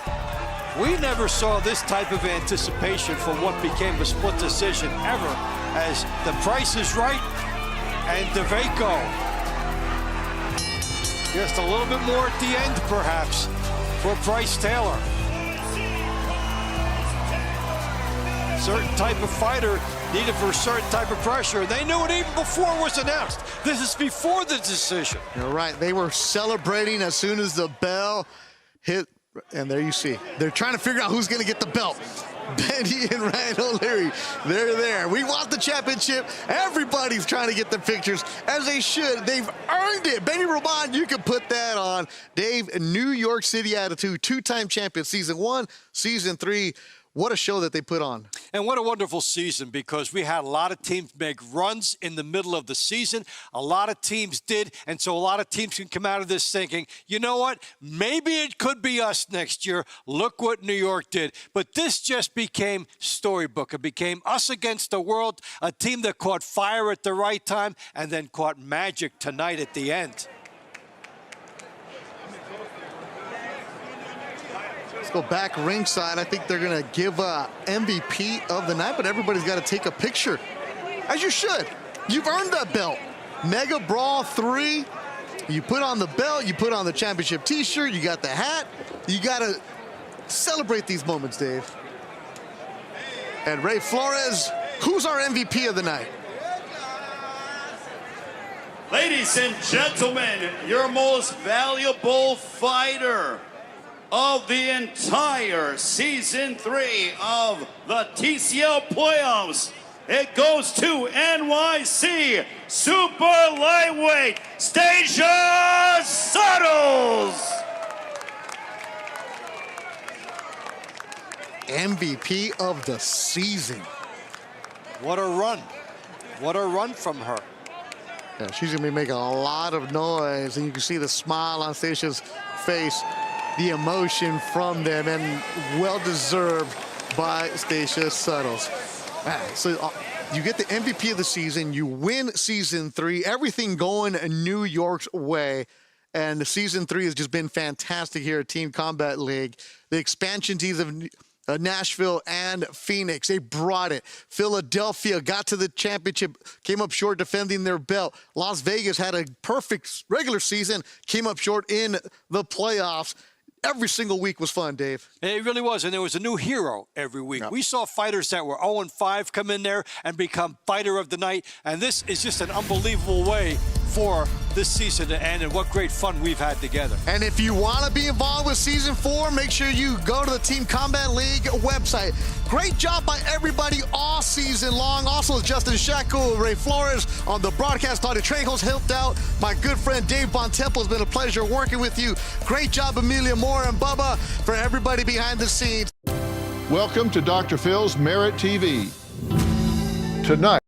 We never saw this type of anticipation for what became a split decision ever, as the Price is Right and DeVaco. Just a little bit more at the end, perhaps, for Bryce Taylor. Certain type of fighter needed for a certain type of pressure. They knew it even before it was announced. This is before the decision. You're right. They were celebrating as soon as the bell hit. And there you see. They're trying to figure out who's going to get the belt. Benny and Ryan O'Leary, they're there. We want the championship. Everybody's trying to get the pictures, as they should. They've earned it. Benny Roman, you can put that on. Dave, New York City attitude, 2-time champion, season 1, season 3. What a show that they put on. And what a wonderful season, because we had a lot of teams make runs in the middle of the season. A lot of teams did, and so a lot of teams can come out of this thinking, you know what, maybe it could be us next year. Look what New York did. But this just became storybook. It became us against the world, a team that caught fire at the right time and then caught magic tonight at the end. Let's go back ringside. I think they're going to give MVP of the night, but everybody's got to take a picture, as you should. You've earned that belt. Megabrawl 3. You put on the belt, you put on the championship T-shirt, you got the hat. You got to celebrate these moments, Dave. And Ray Flores, who's our MVP of the night? Ladies and gentlemen, your most valuable fighter of the entire Season 3 of the TCL playoffs. It goes to NYC Super Lightweight, Stasia Suttles. MVP of the season. What a run. What a run from her. Yeah, she's going to be making a lot of noise, and you can see the smile on Stasia's face. The emotion from them, and well-deserved by Stasia Suttles. So you get the MVP of the season, you win season 3, everything going New York's way, And the season 3 has just been fantastic here at Team Combat League. The expansion teams of Nashville and Phoenix, they brought it. Philadelphia got to the championship, came up short defending their belt. Las Vegas had a perfect regular season, came up short in the playoffs. Every single week was fun, Dave. It really was, and there was a new hero every week. Yep. We saw fighters that were 0-5 come in there and become fighter of the night, and this is just an unbelievable way for this season to end, and what great fun we've had together. And if you want to be involved with Season 4, make sure you go to the Team Combat League website. Great job by everybody all season long. Also, Justin Shackle, Ray Flores on the broadcast. Tony Trejo's helped out. My good friend Dave Bontempo, has been a pleasure working with you. Great job, Amelia Moore and Bubba, for everybody behind the scenes. Welcome to Dr. Phil's Merit TV. Tonight.